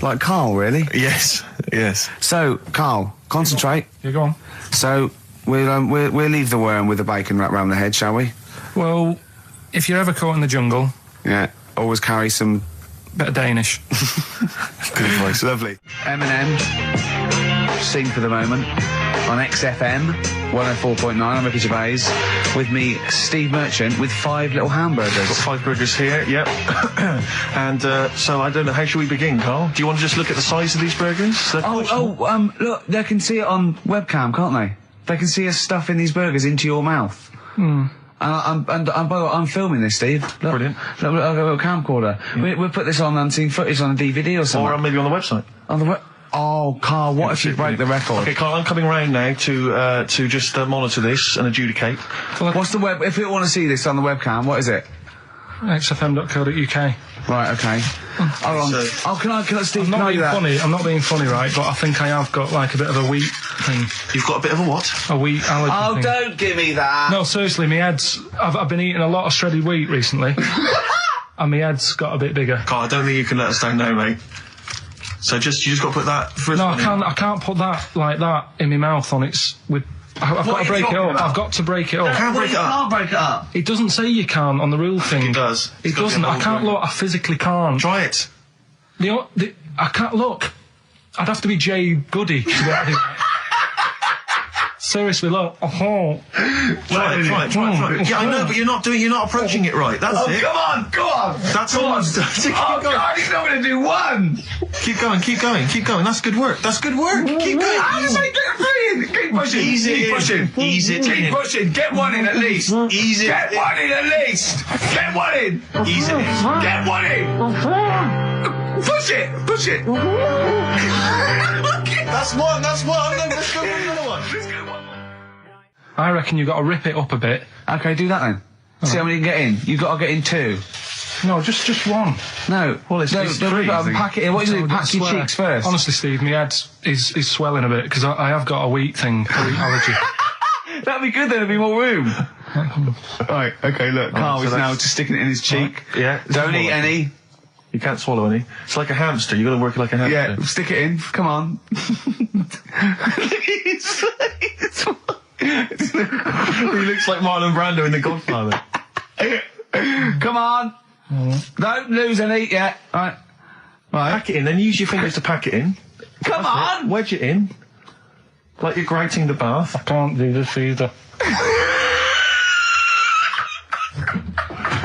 Like Karl, really? Yes, yes. So, Karl, concentrate. You go on. So, we'll leave the worm with the bacon wrapped round the head, shall we? Well, if you're ever caught in the jungle... Yeah, always carry some... Bit of Danish. Good advice, lovely. Eminem, Sing for the Moment, on XFM, 104.9, I'm Ricky Gervais. With me, Steve Merchant, with 5 little hamburgers. Got 5 burgers here, yep. And, so I don't know, how should we begin, Karl? Do you want to just look at the size of these burgers? Look, they can see it on webcam, can't they? They can see us stuffing these burgers into your mouth. Hmm. And by the way, I'm filming this, Steve. Look, brilliant. Look, I've got a little camcorder. Yeah. We'll put this on unseen footage on a DVD or something. Or maybe on the website. On the Oh, Karl, what if you break the record? Okay, Karl, I'm coming round now to just monitor this and adjudicate. What's the web? If you want to see this on the webcam, what is it? XFM.co.uk. Right, okay. Hold on. Can I, Steve, I'm not being funny, right, but I think I have got, like, a bit of a wheat thing. You've got a bit of a what? A wheat allergy thing. Don't give me that! No, seriously, my head's... I've been eating a lot of shredded wheat recently. And my head's got a bit bigger. Karl, I don't think you can let us down now, mate. So you just got to put that... No, I can't put that, like that, in my mouth on its... I've got to break it up. I've got to break it up. You can't break it up. Can't break it up. It doesn't say you can on the rule thing. It does. It doesn't. I can't look. I physically can't. Try it. I can't look. I'd have to be Jay Goody to be able to do that. Seriously, look. Try it. Yeah, I know, but you're not approaching it right. That's it. Come on. That's all I'm doing. Oh, God, he's not going to do one. Keep going. That's good work. Keep going. How do I get three in? Keep pushing. Ease it in. Keep pushing. Get one in at least. Ease it. Get one in at least. Get one in. Ease it in. Get one in. Push it. That's one. Let's go for another one. I reckon you've got to rip it up a bit. Okay, do that then. See how many you can get in. You've got to get in 2. No, just one. No. Well, it's three. Pack it in. What do you do? Pack your cheeks first. Honestly, Steve, my head is swelling a bit because I have got a wheat thing, a wheat allergy. That'd be good. There'd be more room. Right. Okay. Look, Karl is now just sticking it in his cheek. Right. Yeah. Don't eat any. You can't swallow any. It's like a hamster. You've got to work it like a hamster. Yeah. Stick it in. Come on. He looks like Marlon Brando in The Godfather. Come on. Don't lose any yet. Right. Pack it in, then use your fingers to pack it in. Come on. Wedge it in. Like you're grouting the bath. I can't do this either.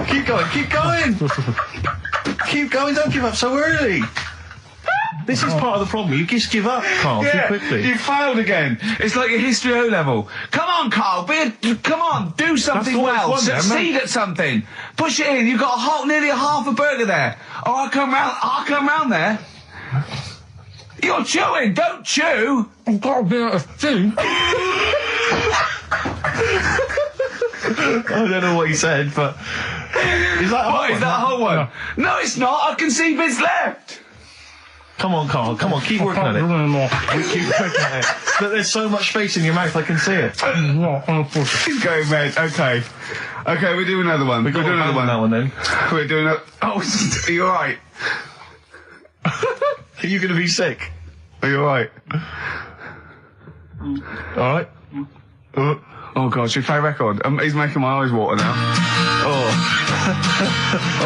Keep going. Keep going, don't give up so early. This is part of the problem. You just give up, Karl, too quickly. You failed again. It's like your history O level. Come on, Karl. Come on. Do something well. Succeed at something. Push it in. You've got nearly a half a burger there. Oh, I'll come round there. You're chewing. Don't chew. I've got a bit of food. I don't know what he said, but... Is that a whole one? No, it's not. I can see bits left. Come on, Karl. Come on, keep working at it. Keep working at it. Look, there's so much space in your mouth, I can see it. He's going red. Okay, we'll do another one. We'll do another one. That one then. We're doing a... Oh, are you alright? Are you going to be sick? Are you alright? Alright. Oh God, should we play a record? He's making my eyes water now.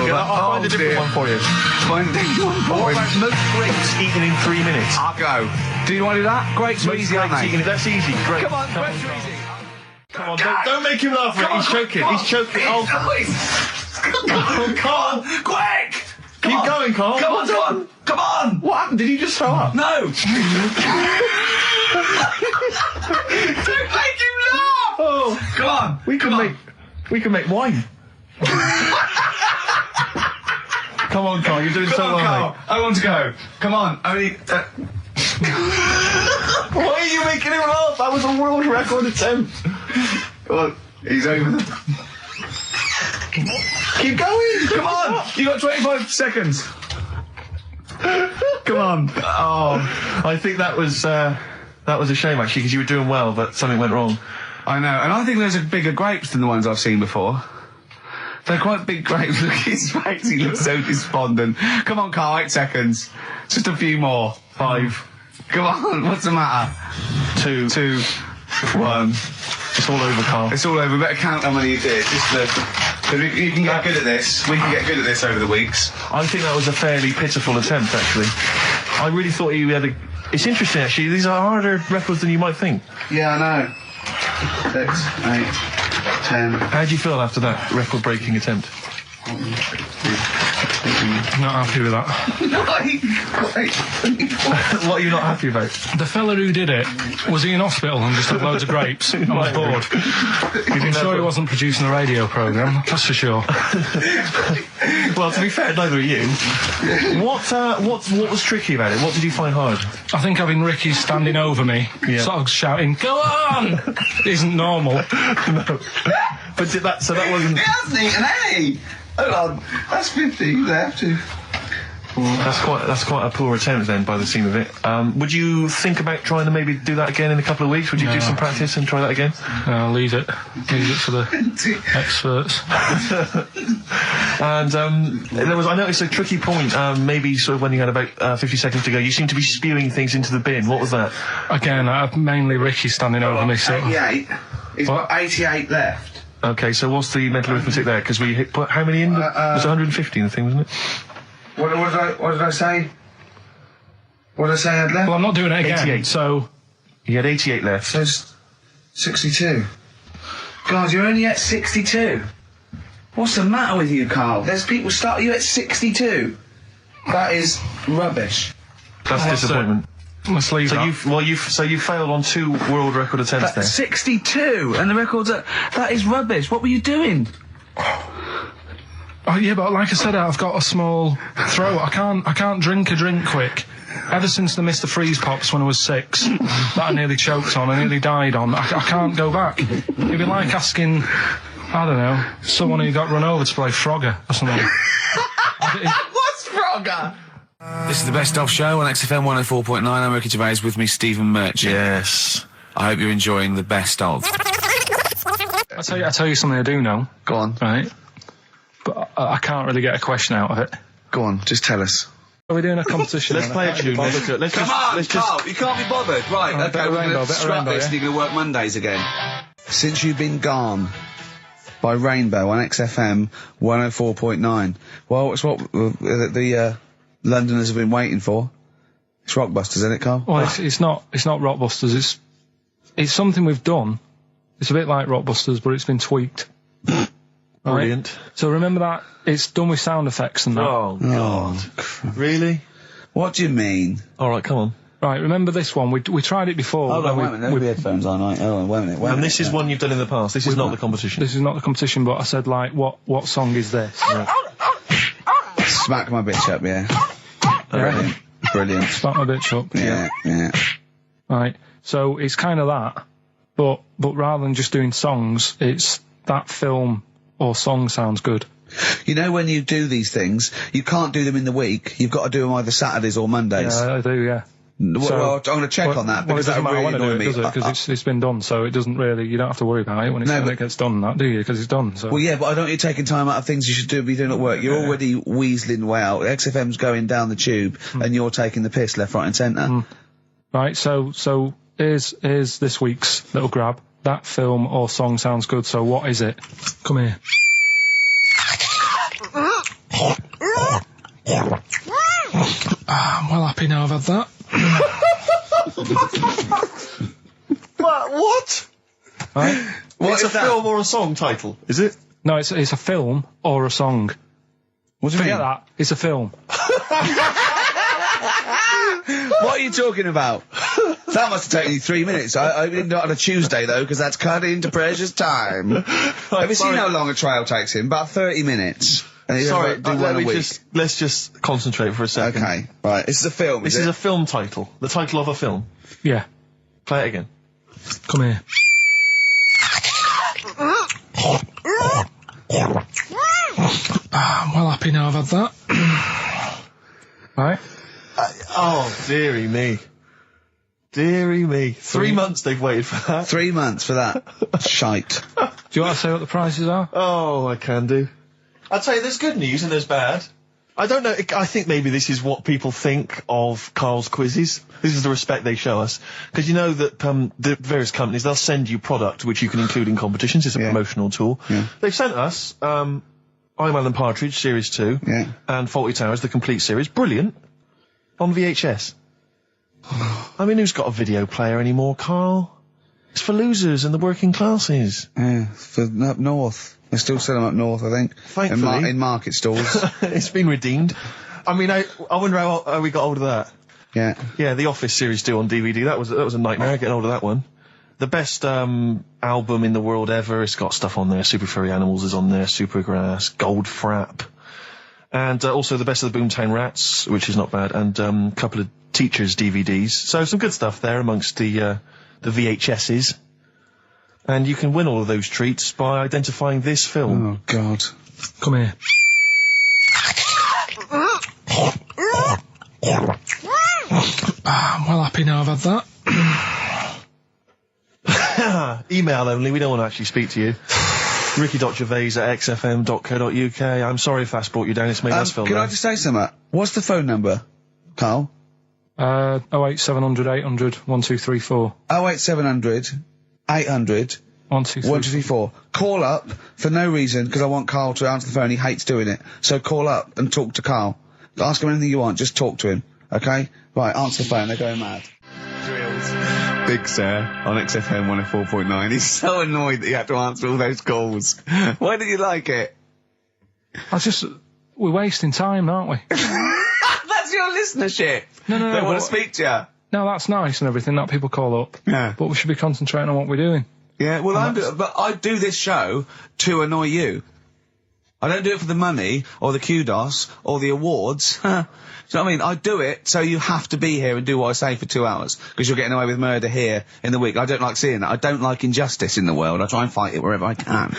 I'll find a different one for you. Find a different one for you. Most grapes eaten in 3 minutes. I'll go. Do you want to do that? Grapes are easy, aren't they? That's easy. Great. Come on, grapes are easy. Come on, don't make him laugh. He's choking. He's choking. Oh, Karl. Quick! Keep going, Karl. Come on! What happened? Did you just throw up? No! Don't make him laugh! Oh, come on! We can make... We can make wine. Come on, Carl, you're doing so well, Carl. mate. I want to go. Come on, only... Why are you making him laugh? That was a world record attempt. Come on, he's over there. Keep going, come on. You got 25 seconds. Come on. Oh, I think that was a shame, actually, because you were doing well, but something went wrong. I know, and I think those are bigger grapes than the ones I've seen before. They're quite big grapes. Look at his face, he looks so despondent. Come on, Carl, 8 seconds. Just a few more. 5. Come on, what's the matter? 2, 1. It's all over, Carl. It's all over. Better count how many you did. You can get good at this. We can get good at this over the weeks. I think that was a fairly pitiful attempt, actually. I really thought you had a... It's interesting, actually. These are harder records than you might think. Yeah, I know. 6, 8, 10. How do you feel after that record-breaking attempt? Not happy with that. What are you not happy about? The fella who did it, was he in hospital and just had loads of grapes? I was bored. I'm sure he wasn't producing a radio programme, that's for sure. Well, to be fair, neither are you. What was tricky about it? What did you find hard? I think having Ricky standing over me, sort of shouting, "Go on!" isn't normal. No. But that wasn't... He hasn't eaten any! Hold on, that's 50 left. That's quite a poor attempt then, by the seam of it. Would you think about trying to maybe do that again in a couple of weeks? Would you do some practice and try that again? No, leave it for the experts. And I noticed a tricky point, maybe sort of when you had about 50 seconds to go, you seemed to be spewing things into the bin. What was that? Again, mainly Ricky standing over me. 88. He's got 88 left. Okay, so what's the mental arithmetic there? Because we put how many in? It was 150 in the thing, wasn't it? What did I say? What did I say I had left? Well, I'm not doing it again. 88. So you had 88 left. So 62. God, you're only at 62. What's the matter with you, Carl? There's people start you at 62. That is rubbish. That's disappointment. Let's leave that. So you failed on 2 world record attempts there. 62, and the record's that is rubbish. What were you doing? Oh yeah, but like I said, I've got a small throat. I can't drink a drink quick. Ever since the Mr. Freeze Pops when I was 6, that I nearly choked on, I nearly died on. I can't go back. It'd be like asking, I don't know, someone who got run over to play Frogger or something. What's Frogger? This is the Best Of Show on XFM 104.9. I'm Ricky Gervais, with me Stephen Merchant. Yes. I hope you're enjoying the Best Of. I'll tell you something I do know. Go on. Right? But I can't really get a question out of it. Go on, just tell us. Are we doing a competition? Let's play a tune. Come on, Carl, you can't be bothered. Right, okay, we're going to scrap this and you're going to work Mondays again. Since You've Been Gone by Rainbow on XFM 104.9. Well, it's what the Londoners have been waiting for. It's Rockbusters, isn't it, Carl? Well, it's not Rockbusters. It's something we've done. It's a bit like Rockbusters, but it's been tweaked. Brilliant. Right? So remember that it's done with sound effects and that. Oh God! Really? What do you mean? All right, come on. Right, remember this one? We tried it before. Hold on, wait a minute. There'll be headphones on, right? Hold on, wait a minute. And this is one you've done in the past. This is not the competition. This is not the competition, but I said, like, what song is this? Right. Smack my bitch up, yeah. Yeah. Brilliant. Smack my bitch up. Yeah. Right. So it's kind of that, but rather than just doing songs, it's that film or song sounds good. You know, when you do these things, you can't do them in the week. You've got to do them either Saturdays or Mondays. Yeah, I do, yeah. Well, I'm going to check on that, because that really annoys me. Because it's been done, so it doesn't really, you don't have to worry about it when it gets done, that, do you? Because it's done, so. Well, yeah, but I don't want you taking time out of things you should be doing at work. You're already weaseling way out. XFM's going down the tube, and you're taking the piss left, right and centre. Right, so here's this week's little grab. That film or song sounds good, so what is it? Come here. I'm well happy now I've had that. What? Right? It's a film or a song title, is it? No, it's a film or a song. What do you mean? Forget that. It's a film. What are you talking about? That must have taken you 3 minutes. I didn't do it on a Tuesday, though, because that's cut into precious time. Have you seen how long a trail takes him? About 30 minutes. And Sorry, do one a week. let's just concentrate for a second. Okay, right. This is a film, This is a film title. The title of a film. Yeah. Play it again. Come here. I'm well happy now I've had that. Right. Oh, dearie me. Dearie me. 3 months they've waited for that. 3 months for that. Shite. Do you want to say what the prices are? Oh, I can do. I'll tell you, there's good news and there's bad. I don't know, I think maybe this is what people think of Karl's quizzes. This is the respect they show us. Because you know that the various companies, they'll send you product which you can include in competitions. It's a promotional tool. Yeah. They've sent us I'm Alan Partridge, Series 2, and Fawlty Towers, the complete series. Brilliant. On VHS. I mean, who's got a video player anymore, Karl? It's for losers and the working classes. Yeah, for up north. They still sell them up north, I think. Thankfully. In market stalls. It's been redeemed. I mean, I wonder how we got hold of that. Yeah. Yeah, The Office Series 2 on DVD. That was a nightmare, getting hold of that one. The best album in the world ever. It's got stuff on there. Super Furry Animals is on there. Supergrass, Gold Frap. And also the best of the Boomtown Rats, which is not bad. And a couple of Teachers DVDs. So some good stuff there amongst the VHSs. And you can win all of those treats by identifying this film. Oh, God. Come here. I'm well happy now I've had that. Email only, we don't want to actually speak to you. ricky.gervais@xfm.co.uk. I'm sorry if that's brought you down, it's made us feel Can bad. I just say something? What's the phone number, Karl? 08700 800 1234. 08700 800 1234. Call up for no reason, because I want Karl to answer the phone. He hates doing it. So call up and talk to Karl. Ask him anything you want, just talk to him. Okay? Right, answer the phone, they're going mad. Big Sir on XFM 104.9. He's so annoyed that you have to answer all those calls. Why did you like it? We're wasting time, aren't we? That's your listenership. No. They want to speak to you. No, that's nice and everything that people call up. Yeah. But we should be concentrating on what we're doing. Yeah, well, but I do this show to annoy you. I don't do it for the money, or the kudos, or the awards. Do you know what I mean? I do it so you have to be here and do what I say for 2 hours, because you're getting away with murder here in the week. I don't like seeing that. I don't like injustice in the world. I try and fight it wherever I can.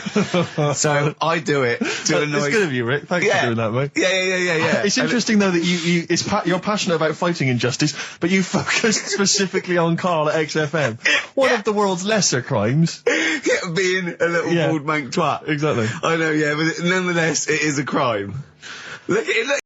So I do it to annoy... It's good of you, Rick. Thanks for doing that, mate. Yeah. It's interesting, though, that you're passionate about fighting injustice, but you focus specifically on Karl at XFM. One of the world's lesser crimes. Yeah, being a little bald mank twat. Exactly. I know, yeah, but nonetheless, it is a crime. Look at it, look.